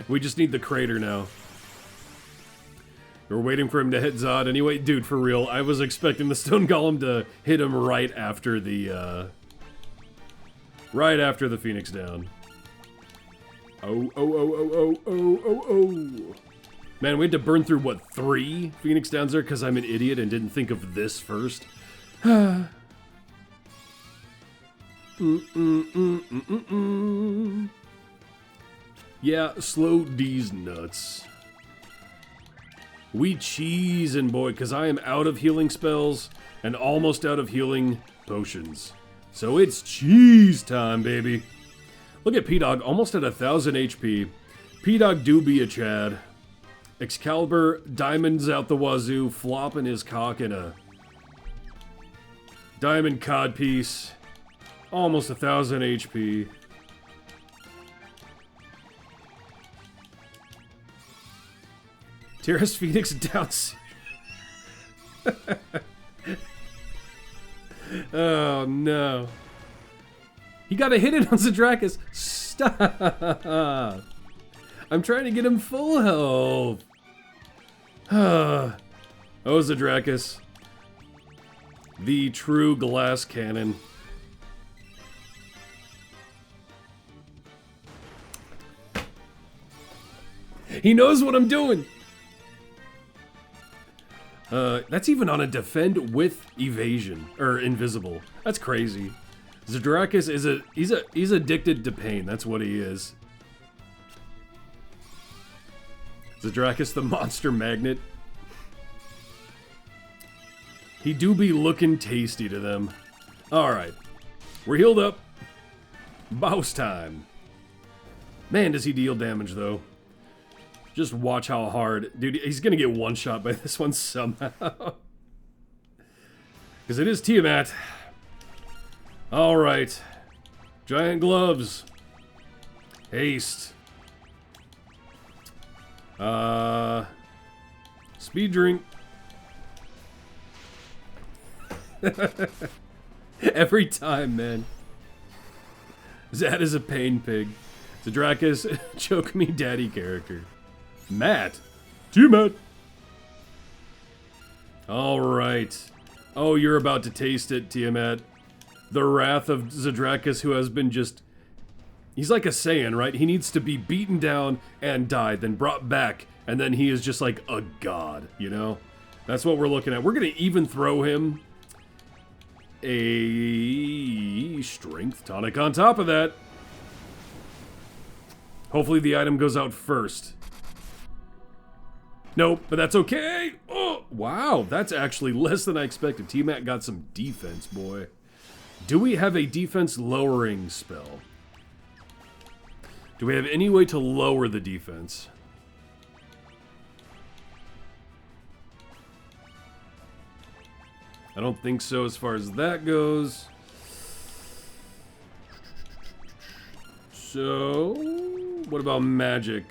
We just need the crater now. We're waiting for him to hit Zod. Anyway, dude, for real, I was expecting the Stone Golem to hit him right after the Phoenix down. Oh. Man, we had to burn through, what, 3 Phoenix downs there because I'm an idiot and didn't think of this first. Yeah, slow D's nuts. We cheesin', boy, because I am out of healing spells and almost out of healing potions. So it's cheese time, baby. Look at P-Dog, almost at 1,000 HP. P-Dog do be a Chad. Excalibur, diamonds out the wazoo, flopping his cock in a diamond codpiece. Almost 1,000 HP. Terrace Phoenix down. Oh no. He got a hit it on Zadrakis. Stop. I'm trying to get him full health. Oh, Zadrakis. The true glass cannon. He knows what I'm doing. That's even on a defend with evasion or invisible. That's crazy. Zadrakis is he's addicted to pain. That's what he is. Zadrakis the monster magnet. He do be looking tasty to them. Alright. We're healed up. Boss time. Man, does he deal damage though. Just watch how hard... Dude, he's gonna get one-shot by this one somehow. Because it is Tiamat. Alright. Giant gloves. Haste. Speed drink. Every time, man. Zad is a pain pig. Tyredack is choke me daddy character. Matt. Tiamat. Alright. Oh, you're about to taste it, Tiamat. The wrath of Tyredack, who has been just... He's like a Saiyan, right? He needs to be beaten down and died, then brought back, and then he is just like a god, you know? That's what we're looking at. We're gonna even throw him a strength tonic on top of that. Hopefully the item goes out first. Nope, but that's okay. Oh, wow, that's actually less than I expected. Tiamat got some defense, boy. Do we have a defense lowering spell? Do we have any way to lower the defense? I don't think so as far as that goes. So, what about magic?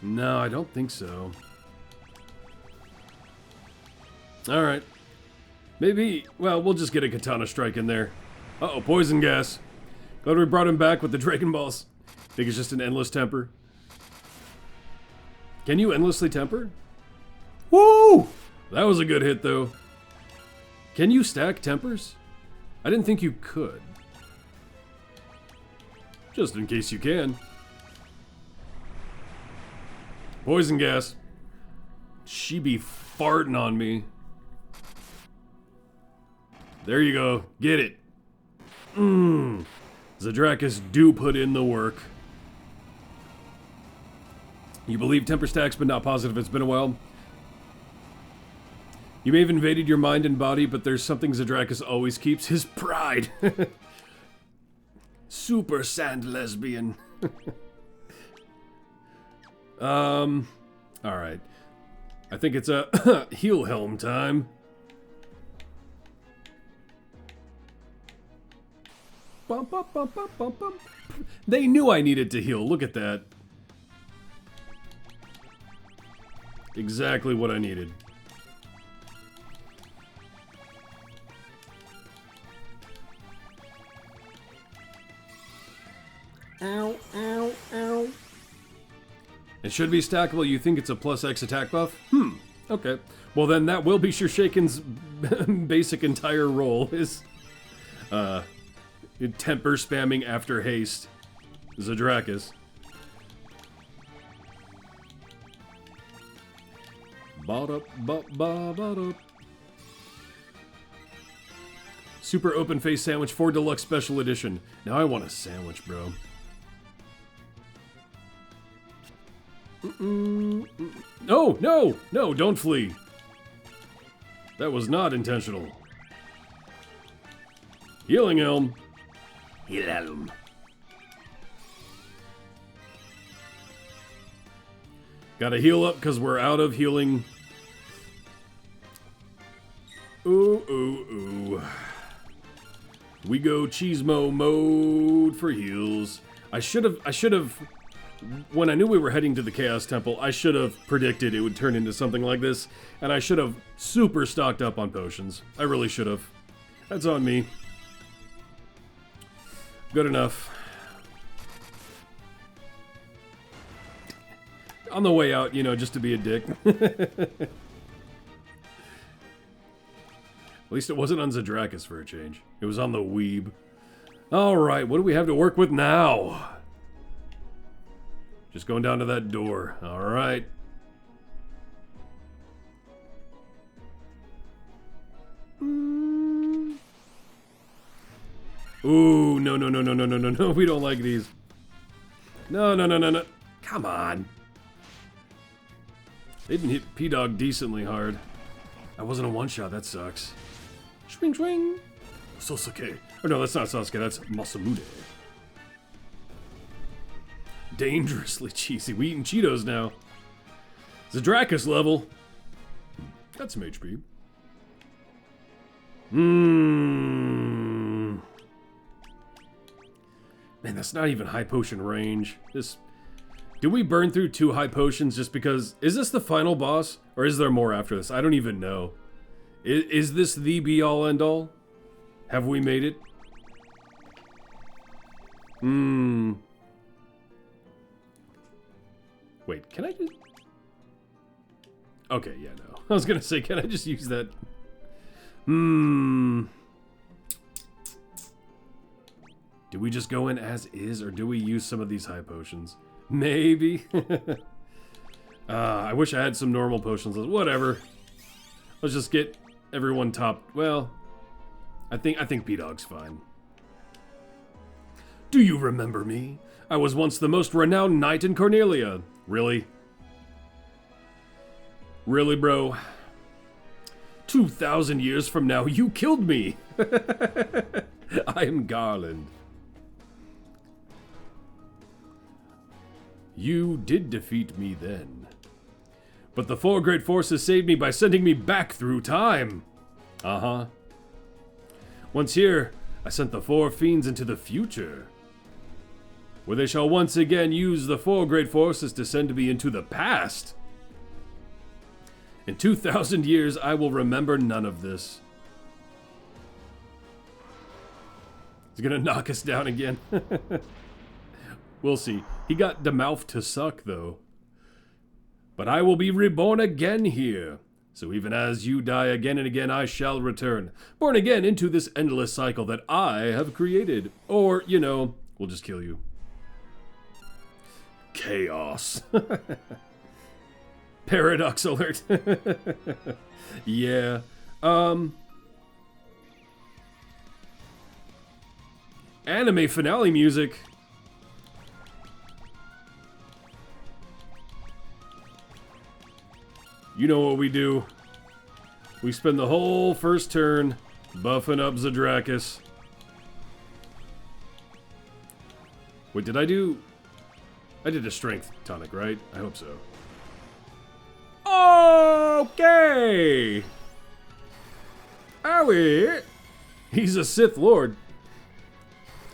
No, I don't think so. Alright. Maybe, well, we'll just get a katana strike in there. Uh-oh, poison gas. Glad we brought him back with the Dragon Balls. Think it's just an endless temper. Can you endlessly temper? Woo! That was a good hit, though. Can you stack tempers? I didn't think you could. Just in case you can. Poison gas. She be farting on me. There you go. Get it. Tyredack do put in the work. You believe temper stacks, but not positive. It's been a while. You may have invaded your mind and body, but there's something Tyredack always keeps: his pride. Super sand lesbian. Alright. I think it's a heel helm time. Bum, bum, bum, bum, bum, bum. They knew I needed to heal. Look at that. Exactly what I needed. Ow, ow, ow. It should be stackable. You think it's a plus X attack buff? Okay. Well, then that will be Shirshaken's basic entire role is temper spamming after haste. Tyredack. Super open face sandwich 4 deluxe special edition. Now I want a sandwich, bro. No, no, no, don't flee. That was not intentional. Healing Helm. Heal Helm. Gotta heal up because we're out of healing. Ooh, ooh, ooh. We go Cheesemo mode for heals. I should have, when I knew we were heading to the Chaos Temple, I should have predicted it would turn into something like this, and I should have super stocked up on potions. I really should have. That's on me. Good enough. On the way out, you know, just to be a dick. At least it wasn't on Tyredack for a change. It was on the weeb. Alright, what do we have to work with now? Just going down to that door. Alright. Ooh, no, no, no, no, no, no, no, no. We don't like these. No, no, no, no, no. Come on. They didn't hit P-Dog decently hard. That wasn't a one-shot. That sucks. Swing, swing. Sasuke. Or no, that's not Sasuke. That's Masamune. Dangerously cheesy. We eating Cheetos now. Zadrakus level. Got some HP. Man, that's not even high potion range. Did we burn through 2 high potions just because... Is this the final boss? Or is there more after this? I don't even know. Is this the be-all end-all? Have we made it? Wait, can I just... Okay, yeah, no. I was gonna say, can I just use that? Do we just go in as is, or do we use some of these high potions? Maybe. I wish I had some normal potions. Whatever. Let's just get everyone topped. Well, I think B-Dog's fine. Do you remember me? I was once the most renowned knight in Cornelia. Really? Really, bro? 2,000 years from now, you killed me! I am Garland. You did defeat me then. But the 4 great forces saved me by sending me back through time. Uh-huh. Once here, I sent the 4 fiends into the future, where they shall once again use the 4 great forces to send me into the past. In 2,000 years, I will remember none of this. He's gonna knock us down again. We'll see. He got the mouth to suck, though. But I will be reborn again here. So even as you die again and again, I shall return. Born again into this endless cycle that I have created. Or, you know, we'll just kill you. Chaos. Paradox alert. Yeah. Anime finale music. You know what we do. We spend the whole first turn buffing up Zadrakus. Wait, did I do... I did a strength tonic, right? I hope so. Okay! Owie! He's a Sith Lord.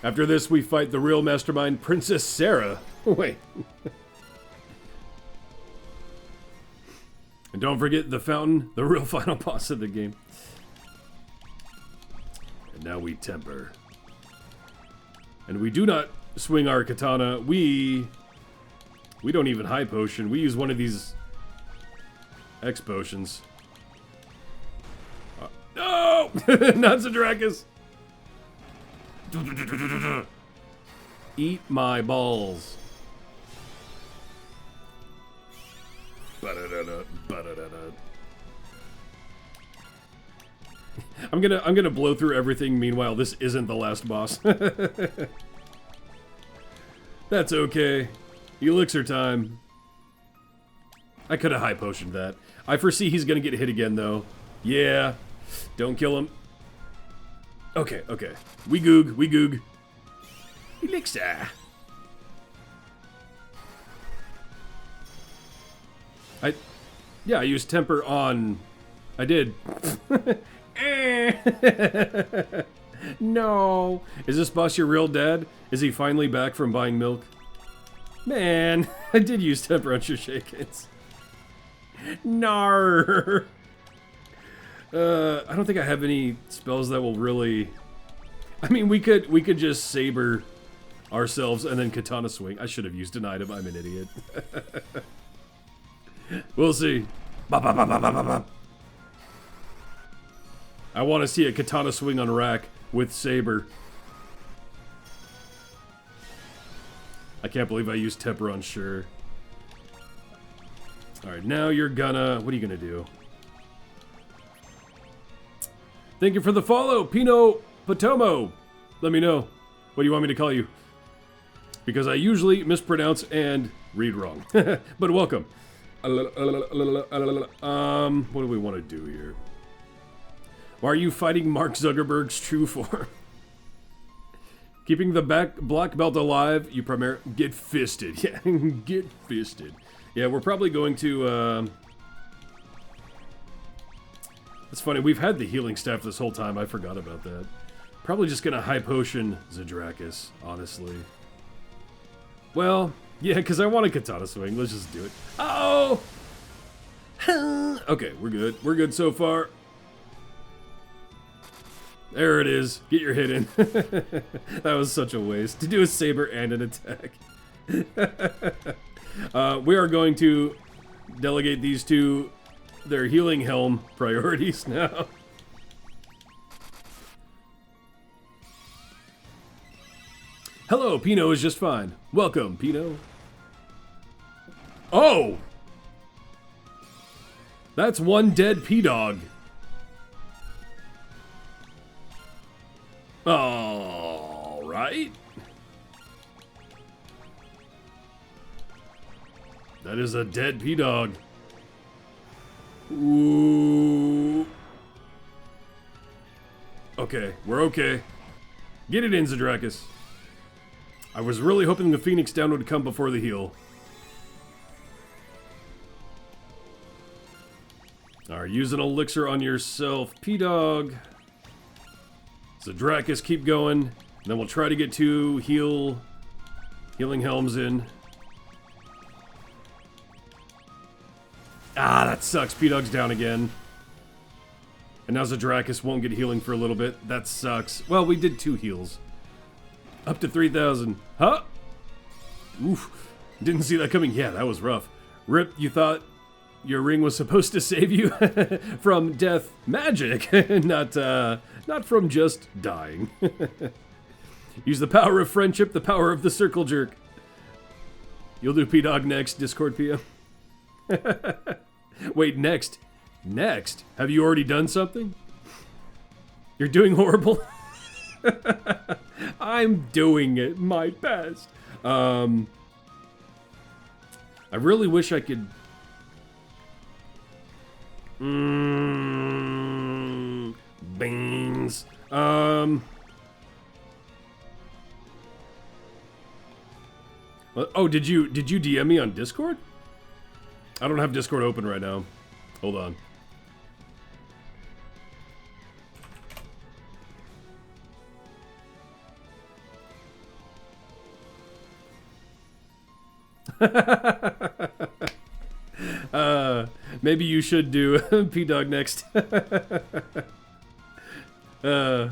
After this, we fight the real mastermind, Princess Sarah. Wait. And don't forget the fountain, the real final boss of the game. And now we temper. And we do not swing our katana. We don't even high potion. We use one of these X potions. No! Not Zadrakus! Eat my balls. I'm gonna blow through everything. Meanwhile, this isn't the last boss. That's okay. Elixir time. I could have high potioned that. I foresee he's gonna get hit again, though. Yeah. Don't kill him. Okay, okay. We goog. Elixir. Yeah, I used temper on... I did. No. Is this boss your real dad? Is he finally back from buying milk? Man, I did use temper on Shakens. Nar. I don't think I have any spells that will really... I mean, we could just saber ourselves and then katana swing. I should have used an item. I'm an idiot. We'll see. Bop, bop, bop, bop, bop, bop. I want to see a katana swing on rack with saber. I can't believe I used temper on sure. Alright, now you're gonna... What are you gonna do? Thank you for the follow, Pino Potomo. Let me know. What do you want me to call you? Because I usually mispronounce and read wrong. But welcome. What do we want to do here? Why are you fighting Mark Zuckerberg's true form? Keeping the black belt alive, you get fisted. Yeah, get fisted. Yeah, we're probably going to, It's funny, we've had the healing staff this whole time, I forgot about that. Probably just gonna high potion Zadrakis, honestly. Well, yeah, because I want a katana swing, let's just do it. Oh! Okay, we're good. We're good so far. There it is. Get your hit in. That was such a waste. To do a saber and an attack. We are going to delegate these to their healing helm priorities now. Hello, Pino is just fine. Welcome, Pino. Oh! That's one dead P-Dog. All right. That is a dead P-Dog. Ooh. Okay, we're okay. Get it in, Zadrakis. I was really hoping the Phoenix down would come before the heal. Alright, use an elixir on yourself, P-Dog. Zadrakis, keep going. And then we'll try to get two healing helms in. Ah, that sucks. P-Dog's down again. And now Zadrakis won't get healing for a little bit. That sucks. Well, we did 2 heals. Up to 3,000. Huh? Oof. Didn't see that coming. Yeah, that was rough. Rip, you thought your ring was supposed to save you from death magic, not from just dying. Use the power of friendship, the power of the circle jerk. You'll do P-Dog next, Discord PM. Wait, next? Next? Have you already done something? You're doing horrible? I'm doing it my best. I really wish I could... beans. Oh, did you DM me on Discord? I don't have Discord open right now. Hold on. Maybe you should do P-Dog next. Well,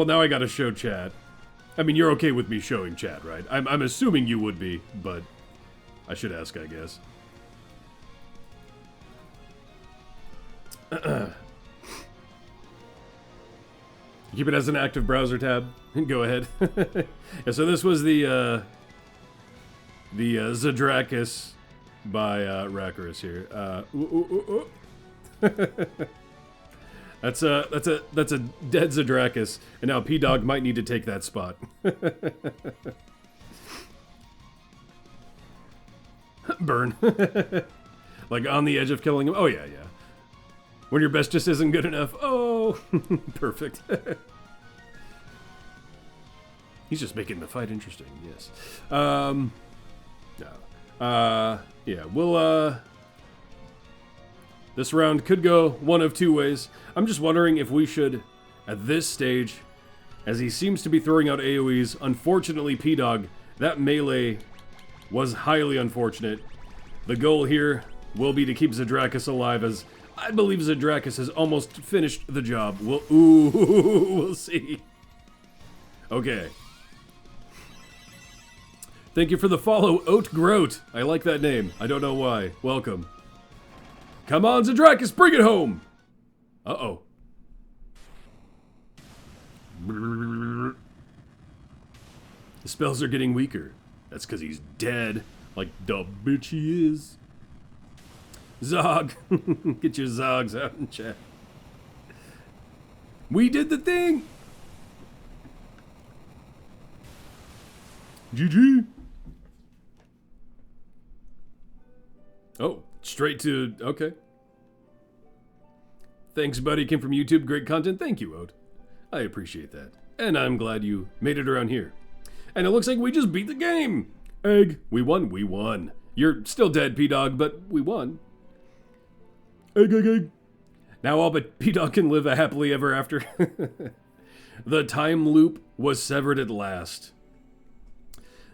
now I gotta show chat. I mean, you're okay with me showing chat, right? I'm assuming you would be, but I should ask, I guess. Keep it as an active browser tab. Go ahead. Yeah, so this was the Zadrakis by Rackarus here. That's a dead Zadrakis, and now P-Dog might need to take that spot. Burn. Like on the edge of killing him. Oh yeah, yeah. When your best just isn't good enough. Oh, perfect. He's just making the fight interesting. Yes. No. Yeah. We'll. This round could go one of 2 ways. I'm just wondering if we should, at this stage, as he seems to be throwing out AoEs. Unfortunately, P-Dog, that melee was highly unfortunate. The goal here will be to keep Zadrakis alive, as I believe Zadrakis has almost finished the job. We'll see. Okay. Thank you for the follow, Oat Groat. I like that name. I don't know why. Welcome. Come on, Zadrakis, bring it home! Uh-oh. The spells are getting weaker. That's because he's dead, like the bitch he is. Zog. Get your Zogs out in chat. We did the thing! GG! Oh, straight to... okay. Thanks, buddy. Came from YouTube. Great content. Thank you, Ode. I appreciate that. And I'm glad you made it around here. And it looks like we just beat the game! Egg, we won, we won. You're still dead, P-Dog, but we won. Egg, egg, egg. Now all but P-Dog can live a happily ever after. The time loop was severed at last.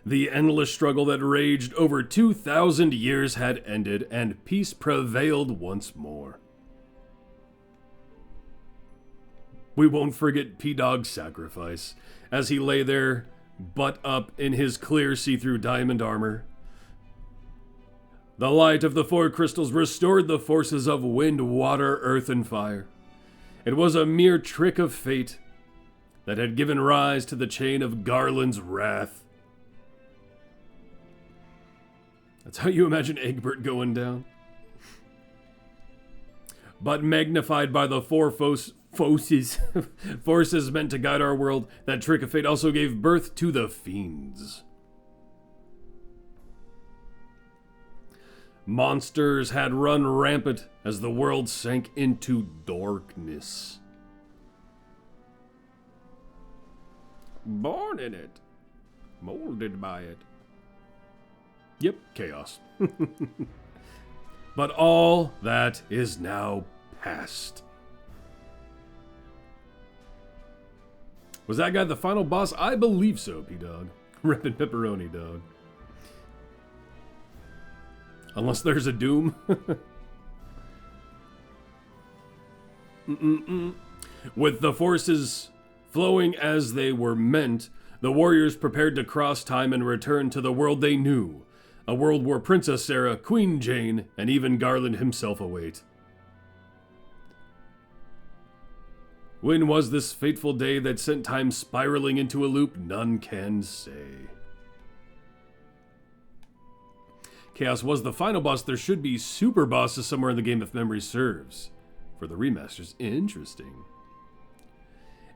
The endless struggle that raged over 2,000 years had ended, and peace prevailed once more. We won't forget P-Dog's sacrifice, as he lay there, butt up in his clear see-through diamond armor. The light of the 4 crystals restored the forces of wind, water, earth, and fire. It was a mere trick of fate that had given rise to the chain of Garland's wrath. That's how you imagine Egbert going down. But magnified by the 4 forces meant to guide our world, that trick of fate also gave birth to the fiends. Monsters had run rampant as the world sank into darkness. Born in it, molded by it. Yep, chaos. But all that is now past. Was that guy the final boss? I believe so, P-Dog. Rippin' pepperoni, dog. Unless there's a doom. With the forces flowing as they were meant, the warriors prepared to cross time and return to the world they knew. A world where Princess Sarah, Queen Jane, and even Garland himself await. When was this fateful day that sent time spiraling into a loop? None can say. Chaos was the final boss. There should be super bosses somewhere in the game if memory serves. For the remasters, interesting.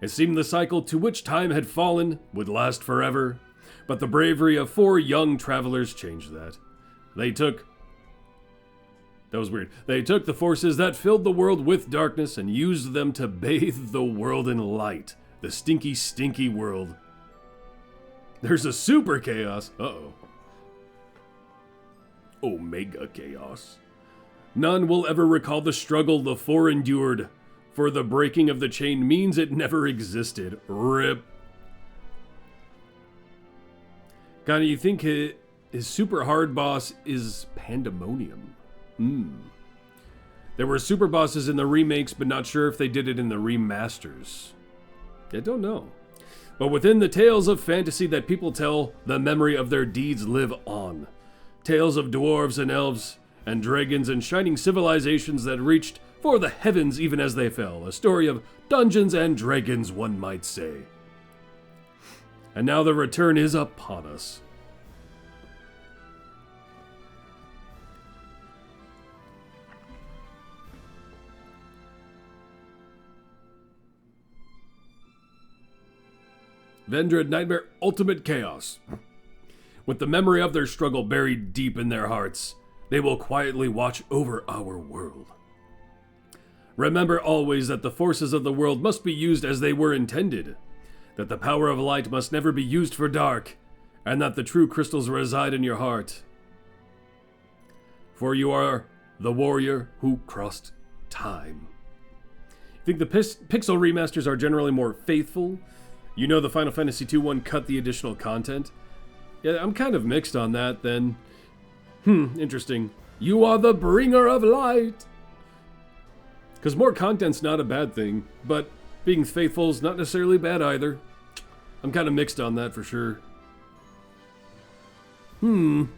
It seemed the cycle to which time had fallen would last forever, but the bravery of 4 young travelers changed that. That was weird. They took the forces that filled the world with darkness and used them to bathe the world in light. The stinky, stinky world. There's a super chaos. Uh-oh. Omega chaos. None will ever recall the struggle the 4 endured, for the breaking of the chain means it never existed. RIP. Kinda, you think his super hard boss is Pandemonium. There were super bosses in the remakes, but not sure if they did it in the remasters. I don't know. But within the tales of fantasy that people tell, the memory of their deeds live on. Tales of dwarves and elves, and dragons and shining civilizations that reached for the heavens even as they fell. A story of Dungeons and Dragons, one might say. And now the return is upon us. Vendred Nightmare Ultimate Chaos. With the memory of their struggle buried deep in their hearts, they will quietly watch over our world. Remember always that the forces of the world must be used as they were intended, that the power of light must never be used for dark, and that the true crystals reside in your heart. For you are the warrior who crossed time. I think the Pixel remasters are generally more faithful. You know the Final Fantasy II one cut the additional content. Yeah, I'm kind of mixed on that then. Interesting. You are the bringer of light. Because more content's not a bad thing, but being faithful is not necessarily bad either. I'm kind of mixed on that for sure. Ugh.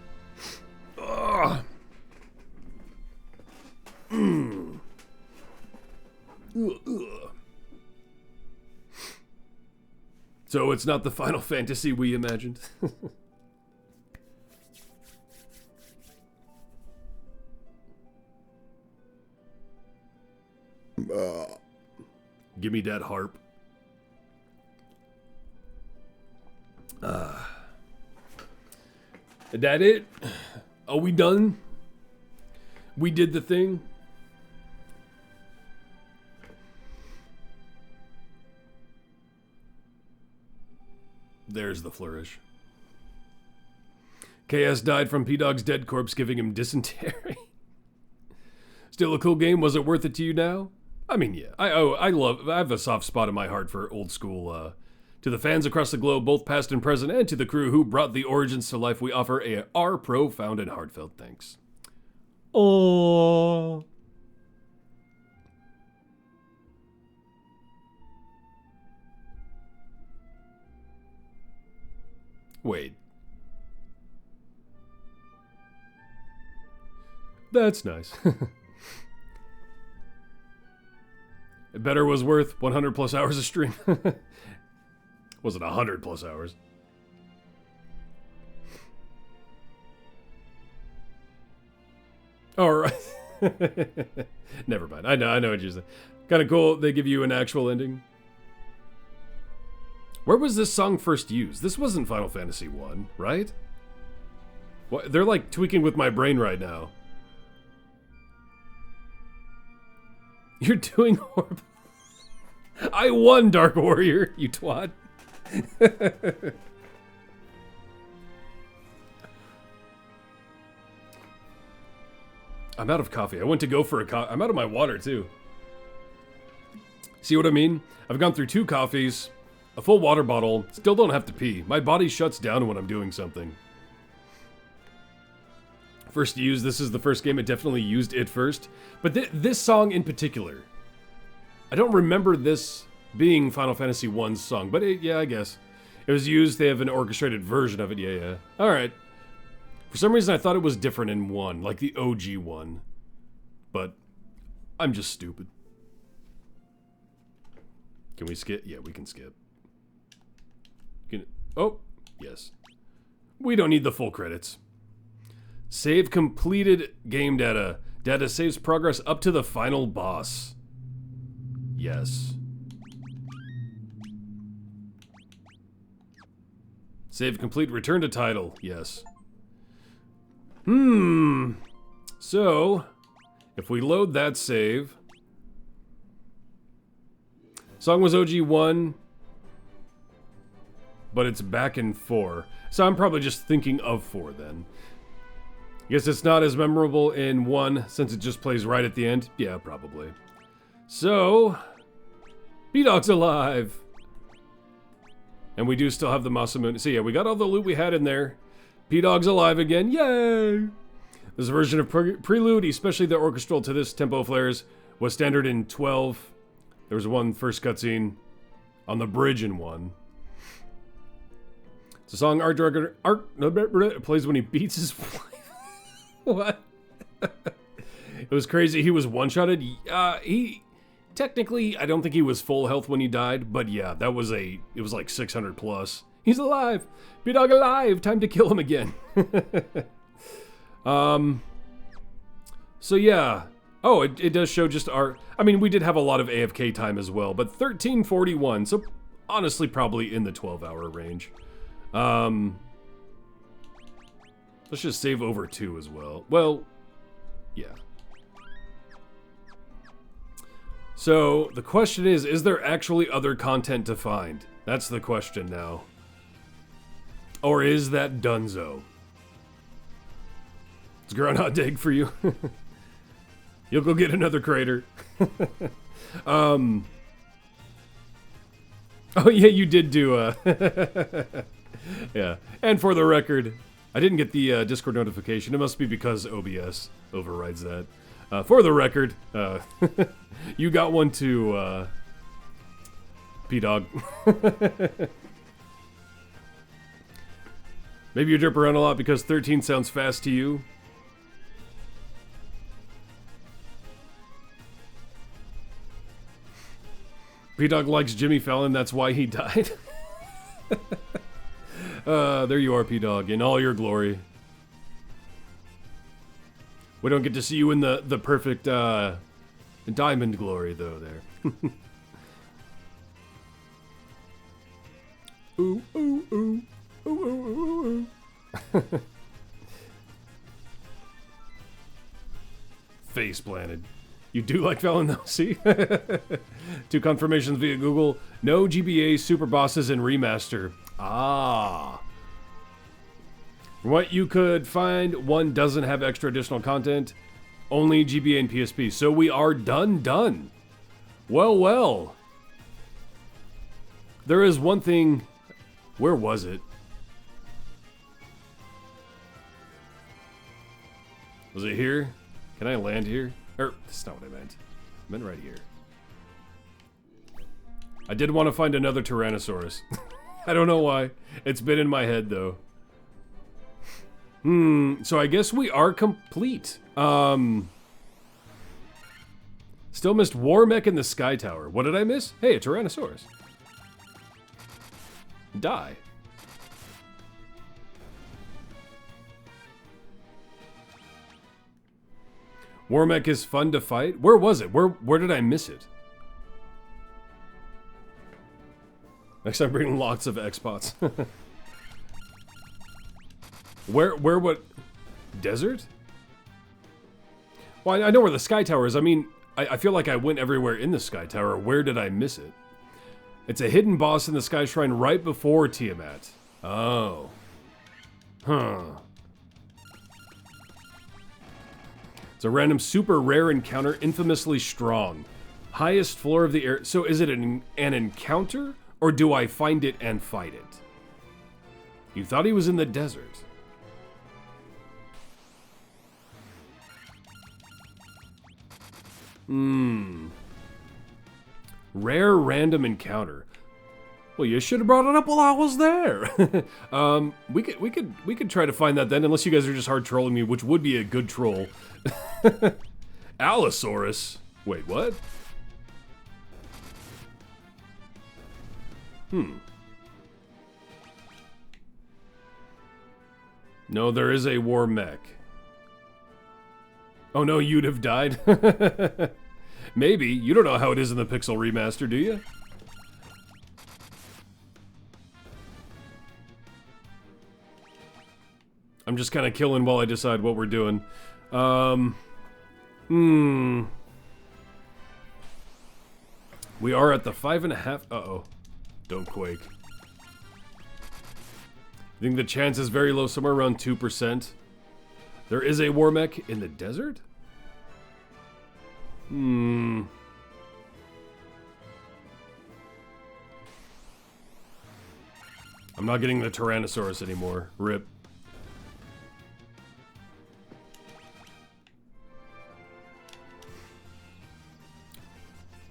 So it's not the Final Fantasy we imagined. Give me that harp. Is that it? Are we done? We did the thing? There's the flourish. KS died from P-Dog's dead corpse giving him dysentery. Still a cool game. Was it worth it to you now? I mean, yeah. I have a soft spot in my heart for old school. To the fans across the globe, both past and present, and to the crew who brought the origins to life, we offer our profound and heartfelt thanks. Oh. Wait. That's nice. It better was worth 100 plus hours of stream. Was it 100 plus hours? All right. Never mind. I know what you're saying. Kind of cool. They give you an actual ending. Where was this song first used? This wasn't Final Fantasy 1, right? What? They're like tweaking with my brain right now. You're doing horrible. I won, Dark Warrior, you twat. I'm out of coffee. I went to go for a coffee. I'm out of my water, too. See what I mean? I've gone through 2 coffees, a full water bottle, still don't have to pee. My body shuts down when I'm doing something. First used, this is the first game it definitely used it first. But this song in particular, I don't remember this being Final Fantasy 1's song, but yeah, I guess. It was used, they have an orchestrated version of it, yeah. Alright. For some reason I thought it was different in 1, like the OG one. But, I'm just stupid. Can we skip? Yeah, we can skip. Oh, yes. We don't need the full credits. Save completed game data. Data saves progress up to the final boss. Yes. Save complete, return to title. Yes. So, if we load that save. Song was OG 1, but it's back in 4. So I'm probably just thinking of 4 then. Guess it's not as memorable in 1 since it just plays right at the end. Yeah, probably. So, P-Dog's alive. And we do still have the Masamune. So yeah, we got all the loot we had in there. P-Dog's alive again. Yay! This version of Prelude, especially the orchestral to this tempo flares, was standard in 12. There was one first cutscene on the bridge in 1. It's a song Art Director plays when he beats his wife. What? It was crazy. He was one-shotted. He technically, I don't think he was full health when he died, but yeah, it was like 600 plus. He's alive. P-Dog alive. Time to kill him again. So yeah. Oh, it does show just our... I mean, we did have a lot of AFK time as well, but 1341, so honestly probably in the 12-hour range. Let's just save over 2 as well. Well, yeah. So, the question is there actually other content to find? That's the question now. Or is that Dunzo? It's Groundhog Day for you. You'll go get another crater. Oh yeah, you did do yeah. And for the record, I didn't get the Discord notification. It must be because OBS overrides that. For the record, you got one too, P-Dog. Maybe you jump around a lot because 13 sounds fast to you. P-Dog likes Jimmy Fallon, that's why he died. There you are, P-Dog, in all your glory. We don't get to see you in the perfect diamond glory, though, there. Ooh, ooh, ooh. Ooh, ooh, ooh, ooh. Face planted. You do like Fallon, though, see? 2 confirmations via Google. No GBA super bosses in Remaster. Ah. What you could find, one doesn't have extra additional content. Only GBA and PSP. So we are done. Well, well. There is one thing. Where was it? Was it here? Can I land here? That's not what I meant. I meant right here. I did want to find another Tyrannosaurus. I don't know why. It's been in my head, though. So I guess we are complete. Still missed War Mech in the Sky Tower. What did I miss? Hey, a Tyrannosaurus. Die. War Mech is fun to fight. Where was it? Where did I miss it? Next time, bring lots of X-Pots. Where, what? Desert? Well, I know where the Sky Tower is. I mean, I feel like I went everywhere in the Sky Tower. Where did I miss it? It's a hidden boss in the Sky Shrine right before Tiamat. Oh. Huh. It's a random super rare encounter, infamously strong. Highest floor of the air. So is it an encounter? Or do I find it and fight it? You thought he was in the desert. Rare random encounter. Well, you should have brought it up while I was there. We could try to find that then, unless you guys are just hard trolling me, which would be a good troll. Allosaurus. Wait, what? No, there is a War Mech. Oh no, you'd have died? Maybe. You don't know how it is in the Pixel Remaster, do you? I'm just kind of killing while I decide what we're doing. We are at the 5.5. Uh-oh. Don't quake. I think the chance is very low, somewhere around 2%. There is a War Mech in the desert? I'm not getting the Tyrannosaurus anymore. RIP.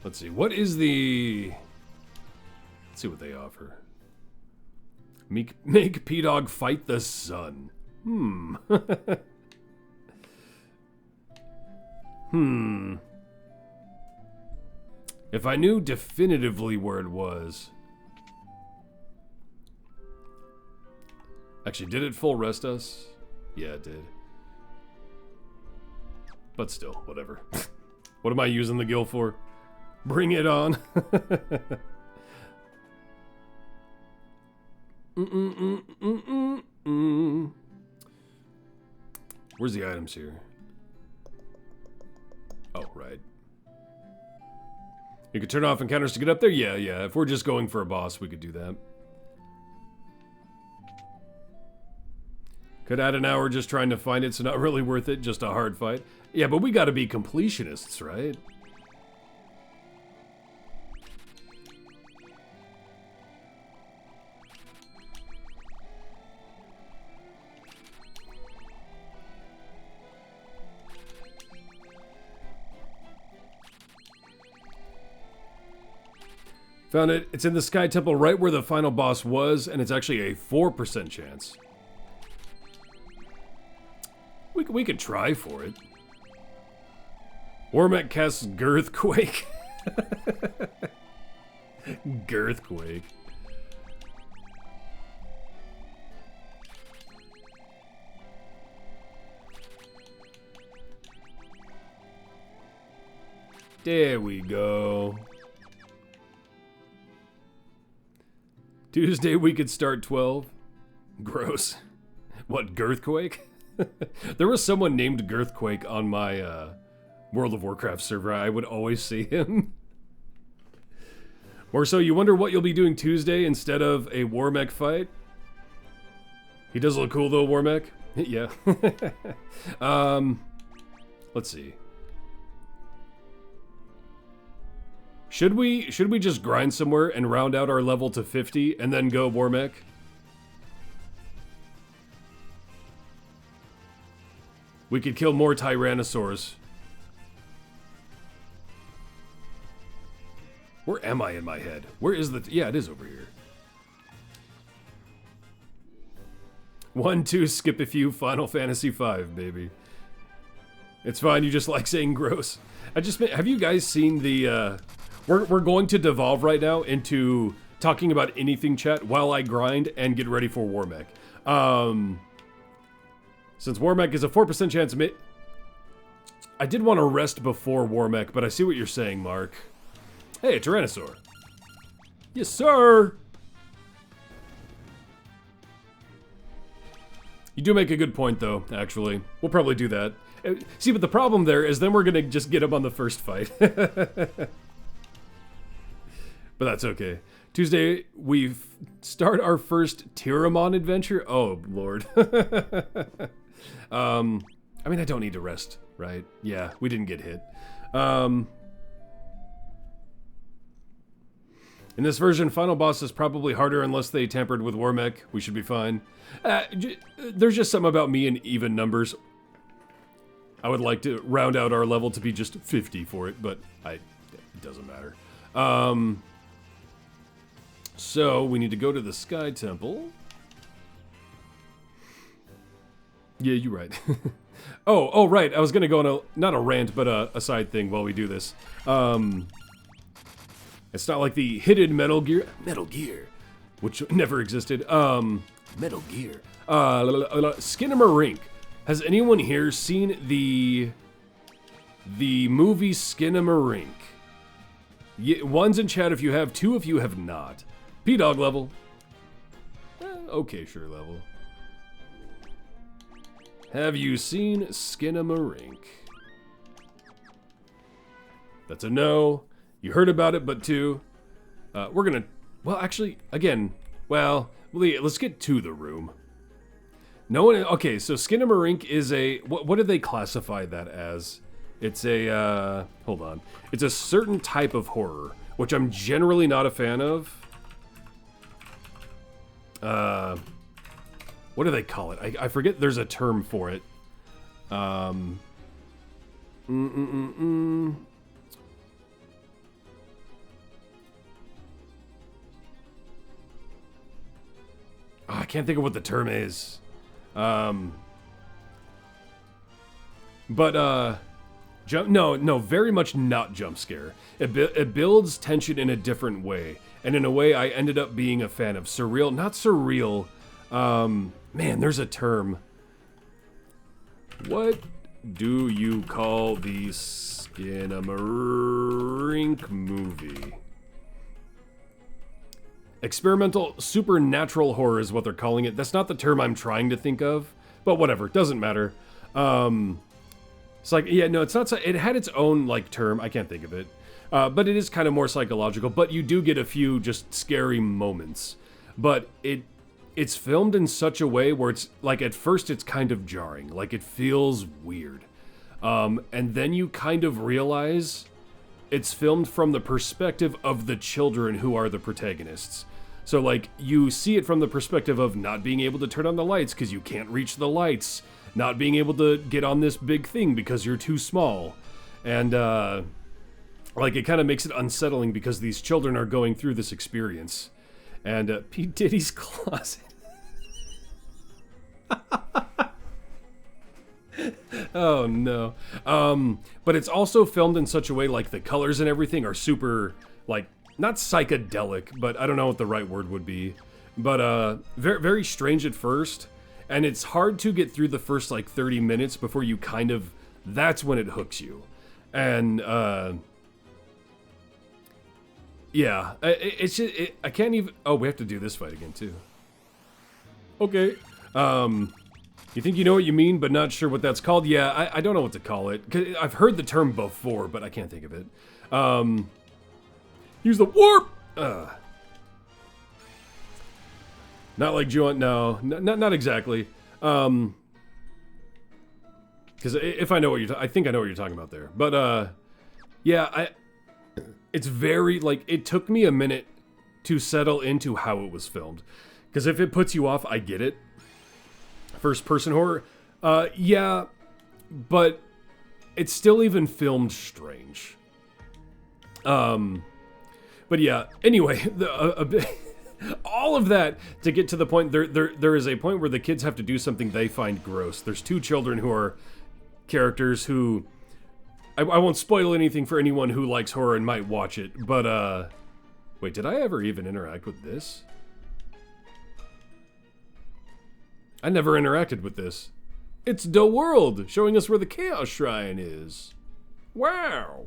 Let's see, what is the... Let's see what they offer. Make P-Dog fight the sun. If I knew definitively where it was... Actually, did it full rest us? Yeah, it did. But still, whatever. What am I using the gill for? Bring it on. Where's the items here? Oh, right. You could turn off encounters to get up there? Yeah. If we're just going for a boss, we could do that. Could add an hour just trying to find it, so not really worth it, just a hard fight. Yeah, but we gotta be completionists, right? Found it. It's in the Sky Temple right where the final boss was, and it's actually a 4% chance. We could try for it. War Mech casts Girthquake. Girthquake. There we go. Tuesday we could start 12. Gross. What, Girthquake? There was someone named Girthquake on my World of Warcraft server. I would always see him. Or so you wonder what you'll be doing Tuesday instead of a Warmech fight? He does look cool though, Warmech. Yeah. Let's see. Should we just grind somewhere and round out our level to 50 and then go Warmech? We could kill more Tyrannosaurs. Where am I in my head? Where is the... Yeah, it is over here. 1, 2, skip a few, Final Fantasy V, baby. It's fine, you just like saying gross. Have you guys seen the... We're going to devolve right now into talking about anything, chat, while I grind and get ready for Warmech. Since Warmech is a 4% chance... I did want to rest before Warmech, but I see what you're saying, Mark. Hey, a Tyrannosaur. Yes, sir! You do make a good point, though, actually. We'll probably do that. See, but the problem there is then we're going to just get him on the first fight. But that's okay. Tuesday, we start our first Tyramon adventure. Oh, Lord. I mean, I don't need to rest, right? Yeah, we didn't get hit. In this version, final boss is probably harder unless they tampered with Warmech. We should be fine. There's just something about me and even numbers. I would like to round out our level to be just 50 for it, but it doesn't matter. So, we need to go to the Sky Temple. Yeah, you're right. oh, right. I was going to go on not a rant, but a side thing while we do this. It's not like the hidden Metal Gear, which never existed. Metal Gear. Skinamarink. Has anyone here seen the movie Skinamarink? One's in chat if you have, 2 if you have not. P-Dog level. Okay, sure level. Have you seen Skinamarink? That's a no. You heard about it, but 2. We're gonna... Well, actually, again... Well, let's get to the room. No one... Okay, so Skinamarink is a... What do they classify that as? It's a... hold on. It's a certain type of horror, which I'm generally not a fan of. What do they call it? I forget there's a term for it. I can't think of what the term is. No, very much not jump scare. It builds tension in a different way. And in a way I ended up being a fan of. Surreal, not surreal. Man, there's a term. What do you call the Skinamarink movie? Experimental supernatural horror is what they're calling it. That's not the term I'm trying to think of, but whatever, doesn't matter. It's like, yeah, no, it's not. It had its own like term. I can't think of it, but it is kind of more psychological. But you do get a few just scary moments. But it's filmed in such a way where it's like at first it's kind of jarring, like it feels weird, and then you kind of realize it's filmed from the perspective of the children who are the protagonists. So like you see it from the perspective of not being able to turn on the lights because you can't reach the lights, not being able to get on this big thing because you're too small, and like it kind of makes it unsettling because these children are going through this experience. And P. Diddy's closet. Oh no. But it's also filmed in such a way like the colors and everything are super, like, not psychedelic, but I don't know what the right word would be. But very, very strange at first. And it's hard to get through the first like 30 minutes before you kind of, that's when it hooks you. And yeah, it's just, I can't even, oh, we have to do this fight again too. Okay. You think you know what you mean, but not sure what that's called? Yeah, I don't know what to call it. 'Cause I've heard the term before, but I can't think of it. Use the warp! Not like Juan, no, not exactly. Because if I know what I think I know what you're talking about there. But yeah, it's very like it took me a minute to settle into how it was filmed. Because if it puts you off, I get it. First person horror, yeah, but it's still even filmed strange. But yeah, anyway, all of that to get to the point, there is a point where the kids have to do something they find gross. There's two children who are characters who, I won't spoil anything for anyone who likes horror and might watch it, but, wait, did I ever even interact with this? I never interacted with this. It's the world, showing us where the Chaos Shrine is. Wow.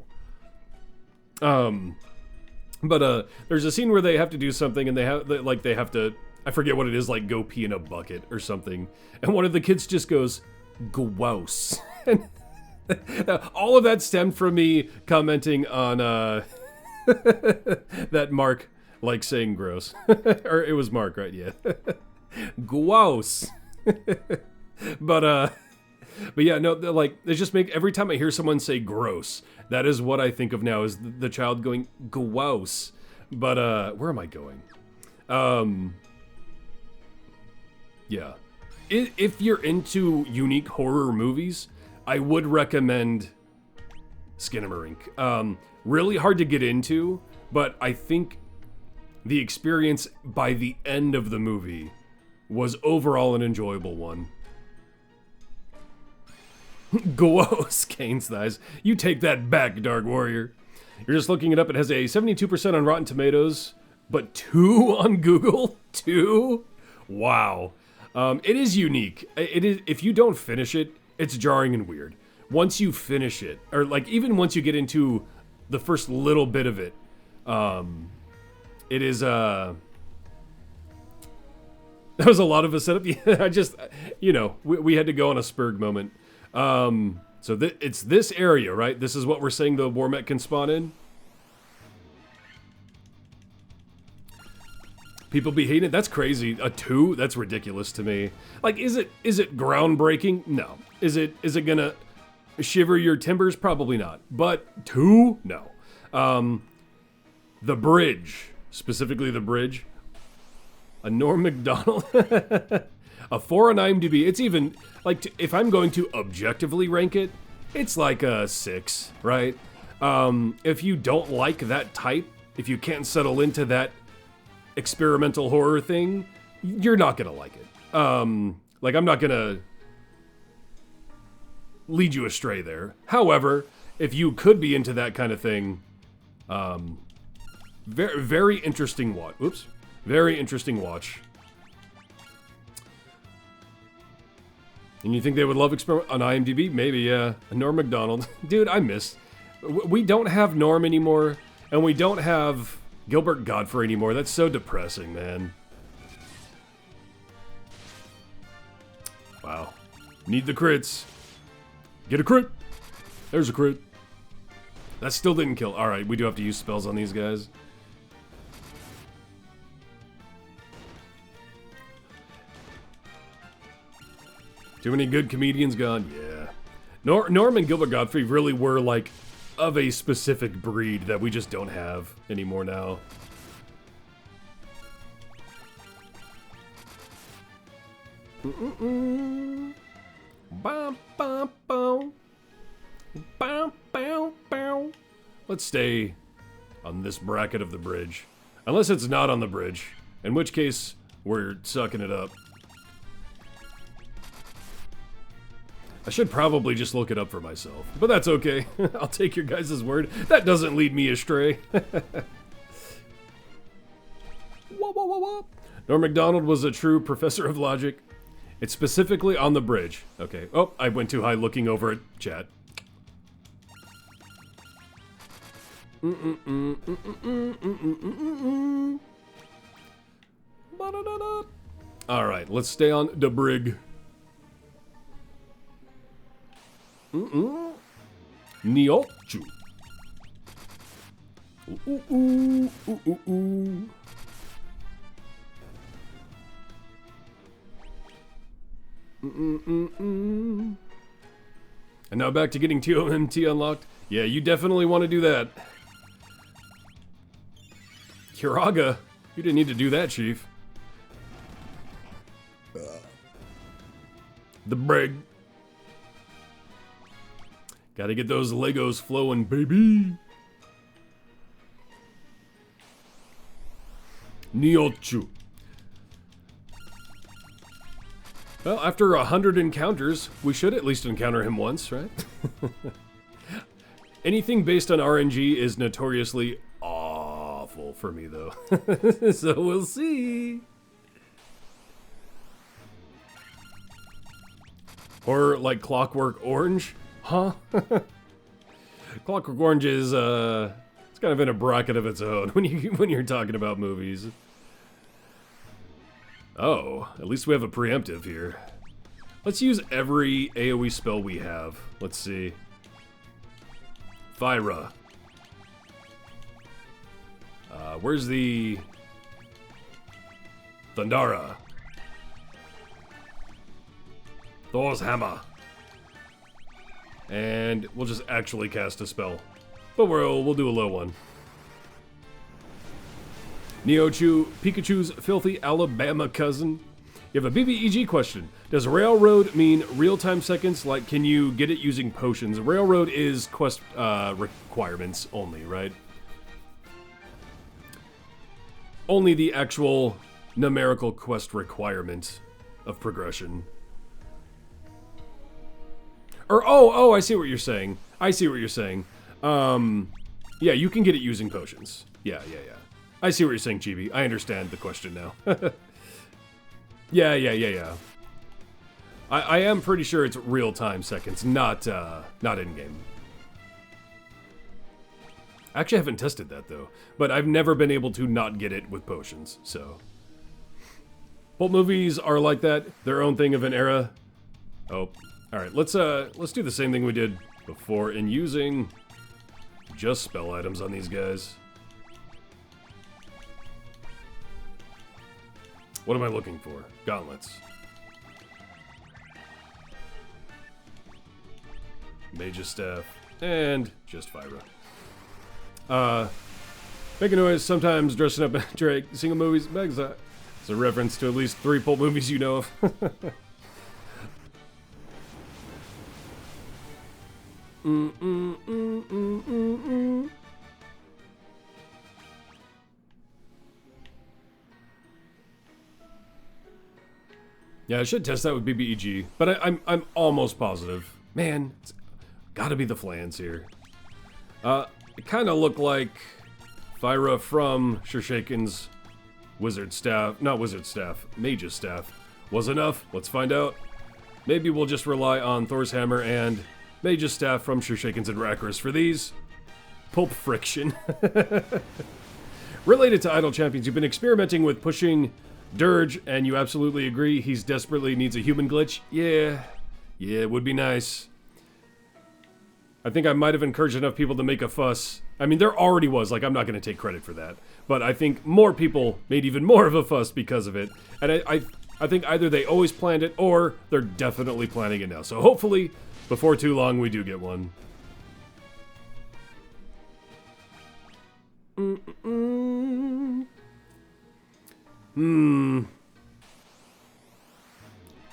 But there's a scene where they have to do something, and they have to, I forget what it is, like go pee in a bucket or something, and one of the kids just goes, gross. And all of that stemmed from me commenting on that Mark likes saying gross. Or it was Mark, right? Yeah. Gross. But yeah, no, like, they just make, every time I hear someone say gross, that is what I think of now, is the child going gross. But where am I going? Yeah. If you're into unique horror movies, I would recommend Skinamarink. Really hard to get into, but I think the experience by the end of the movie was overall an enjoyable one. Gross, Kane's thighs. You take that back, Dark Warrior. You're just looking it up. It has a 72% on Rotten Tomatoes, but 2 on Google. 2? Wow. It is unique. It is. If you don't finish it, it's jarring and weird. Once you finish it, or like even once you get into the first little bit of it, it is that was a lot of a setup. I just, you know, we had to go on a spurg moment. So it's this area, right? This is what we're saying the war mech can spawn in. People be hating it. That's crazy. A 2? That's ridiculous to me. Like, is it groundbreaking? No. Is it gonna shiver your timbers? Probably not. But 2? No. The bridge, specifically the bridge. A Norm Macdonald. A 4 on IMDb. It's even, like, if I'm going to objectively rank it, it's like a 6, right? If you don't like that type, if you can't settle into that experimental horror thing, you're not gonna like it. Like, I'm not gonna lead you astray there. However, if you could be into that kind of thing, very, very interesting watch. Oops. Very interesting watch. And you think they would love experiment on IMDb? Maybe, yeah. Norm Macdonald. Dude, I miss. We don't have Norm anymore, and we don't have Gilbert Godfrey anymore. That's so depressing, man. Wow. Need the crits. Get a crit. There's a crit. That still didn't kill. Alright, we do have to use spells on these guys. Too many good comedians gone? Yeah. Norm and Gilbert Godfrey really were, like, of a specific breed that we just don't have anymore now. Let's stay on this bracket of the bridge. Unless it's not on the bridge, in which case, we're sucking it up. I should probably just look it up for myself, but that's okay. I'll take your guys' word. That doesn't lead me astray. Wah, wah, wah, wah. Norm Macdonald was a true professor of logic. It's specifically on the bridge. Okay. Oh, I went too high looking over at chat. Alright, let's stay on the brig. Niochu. Ooh, ooh, ooh, ooh, ooh. And now back to getting TOMT unlocked. Yeah, you definitely want to do that. Kiraga, you didn't need to do that, Chief. The brig. Gotta get those Legos flowing, baby. Niochu. Well, after 100 encounters, we should at least encounter him once, right? Anything based on RNG is notoriously awful for me, though. So we'll see. Or like Clockwork Orange? Huh? Clockwork Orange is, it's kind of in a bracket of its own when you're talking about movies. Oh, at least we have a preemptive here. Let's use every AoE spell we have. Let's see. Thyra. Where's the... Thundara. Thor's Hammer. And we'll just actually cast a spell. But we'll do a low one. Neochu, Pikachu's filthy Alabama cousin. You have a BBEG question. Does Railroad mean real-time seconds? Like, can you get it using potions? Railroad is quest requirements only, right? Only the actual numerical quest requirement of progression. Or, oh, I see what you're saying. I see what you're saying. Yeah, you can get it using potions. Yeah. I see what you're saying, Chibi. I understand the question now. Yeah. I am pretty sure it's real-time seconds, not in-game. Actually, I haven't tested that, though. But I've never been able to not get it with potions, so... Both movies are like that, their own thing of an era. Oh, alright, let's do the same thing we did before in using just spell items on these guys. What am I looking for? Gauntlets. Mage's Staff. And just Fyra. Make a noise sometimes dressing up Drake. Single movies. It's a reference to at least 3 pulp movies you know of. Yeah, I should test that with BBEG, but I'm almost positive. Man, it's gotta be the flans here. It kind of looked like Thyra from Shirshaken's Wizard Staff, not Wizard Staff, Mage's Staff. Was enough? Let's find out. Maybe we'll just rely on Thor's Hammer and Mage's Staff from Shirshaken's and Rakros for these. Pulp friction. Related to Idle Champions, you've been experimenting with pushing Dirge, and you absolutely agree he's desperately needs a human glitch? Yeah, it would be nice. I think I might have encouraged enough people to make a fuss. I mean, there already was, like, I'm not going to take credit for that. But I think more people made even more of a fuss because of it. And I think either they always planned it, or they're definitely planning it now. So hopefully, before too long, we do get one.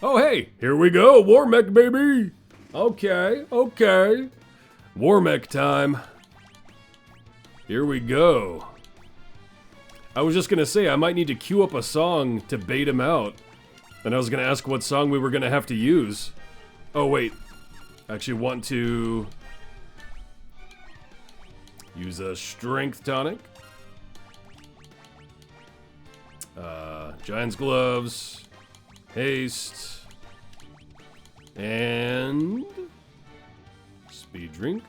Oh, hey, here we go, War Mech, baby. Okay. War Mech time. Here we go. I was just gonna say, I might need to queue up a song to bait him out. And I was gonna ask what song we were gonna have to use. Oh, wait. I actually want to use a Strength Tonic. Giant's Gloves, Haste, and Speed Drink.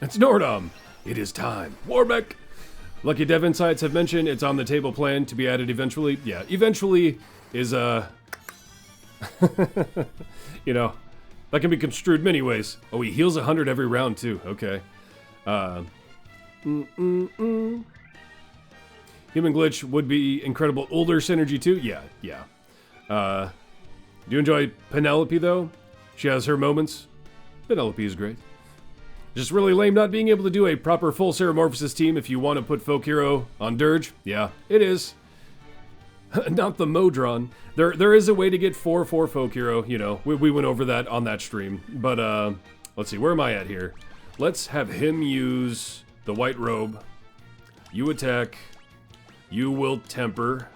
It's Nordom. It is time. Warbeck. Lucky Dev Insights have mentioned it's on the table plan to be added eventually. Yeah, eventually is, you know, that can be construed many ways. Oh, he heals 100 every round too. Okay. Human Glitch would be incredible. Older synergy too? Yeah. Do you enjoy Penelope though? She has her moments. Penelope is great. Just really lame not being able to do a proper full Ceramorphosis team if you want to put Folk Hero on Dirge. Yeah, it is. Not the Modron. There is a way to get 4/4 Folk Hero, you know. We went over that on that stream. But, let's see, where am I at here? Let's have him use the White Robe. You attack. You will temper.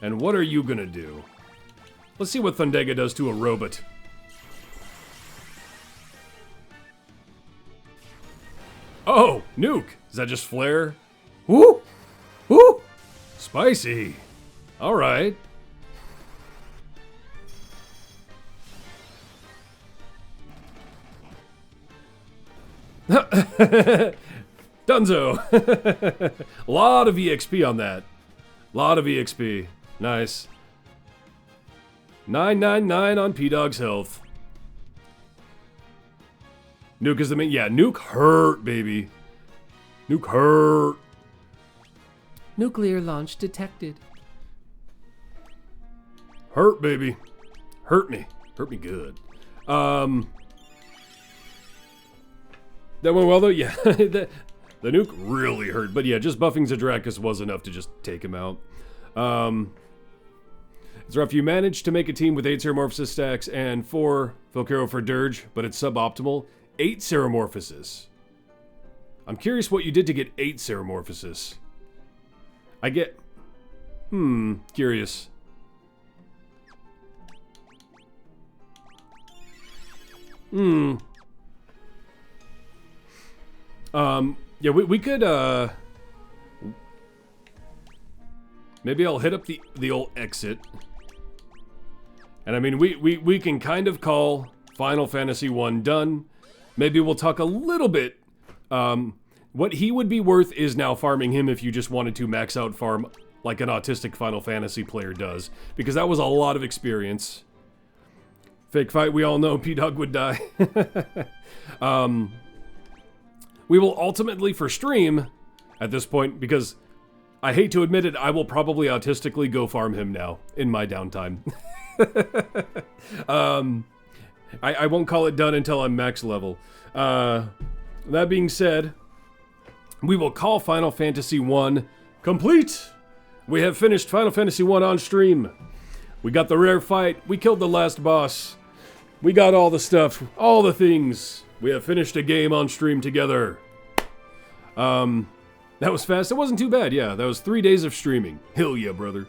And what are you gonna do? Let's see what Thundega does to a robot. Oh, nuke. Is that just flare? Woo! Woo! Spicy. All right. Dunzo. A lot of EXP on that. Lot of EXP. Nice. 999 on P-Dog's health. Nuke is the main. Yeah, nuke hurt, baby. Nuke hurt. Nuclear launch detected. Hurt, baby. Hurt me. Hurt me good. That went well, though? Yeah. the nuke really hurt. But yeah, just buffing Zadrakis was enough to just take him out. It's rough. You managed to make a team with 8 Ceramorphosis stacks and 4 Folk Hero for Dirge, but it's suboptimal. 8 Ceramorphosis. I'm curious what you did to get 8 Ceramorphosis. I get... curious. Yeah, we could, maybe I'll hit up the old exit. And I mean, we can kind of call Final Fantasy 1 done. Maybe we'll talk a little bit. What he would be worth is now farming him if you just wanted to max out farm like an autistic Final Fantasy player does. Because that was a lot of experience. Fake fight, we all know P-Dog would die. We will ultimately, for stream, at this point, because I hate to admit it, I will probably autistically go farm him now, in my downtime. I won't call it done until I'm max level. That being said, we will call Final Fantasy 1 complete! We have finished Final Fantasy 1 on stream. We got the rare fight, we killed the last boss. We got all the stuff, all the things. We have finished a game on stream together. That was fast. It wasn't too bad, yeah. That was 3 days of streaming. Hell yeah, brother.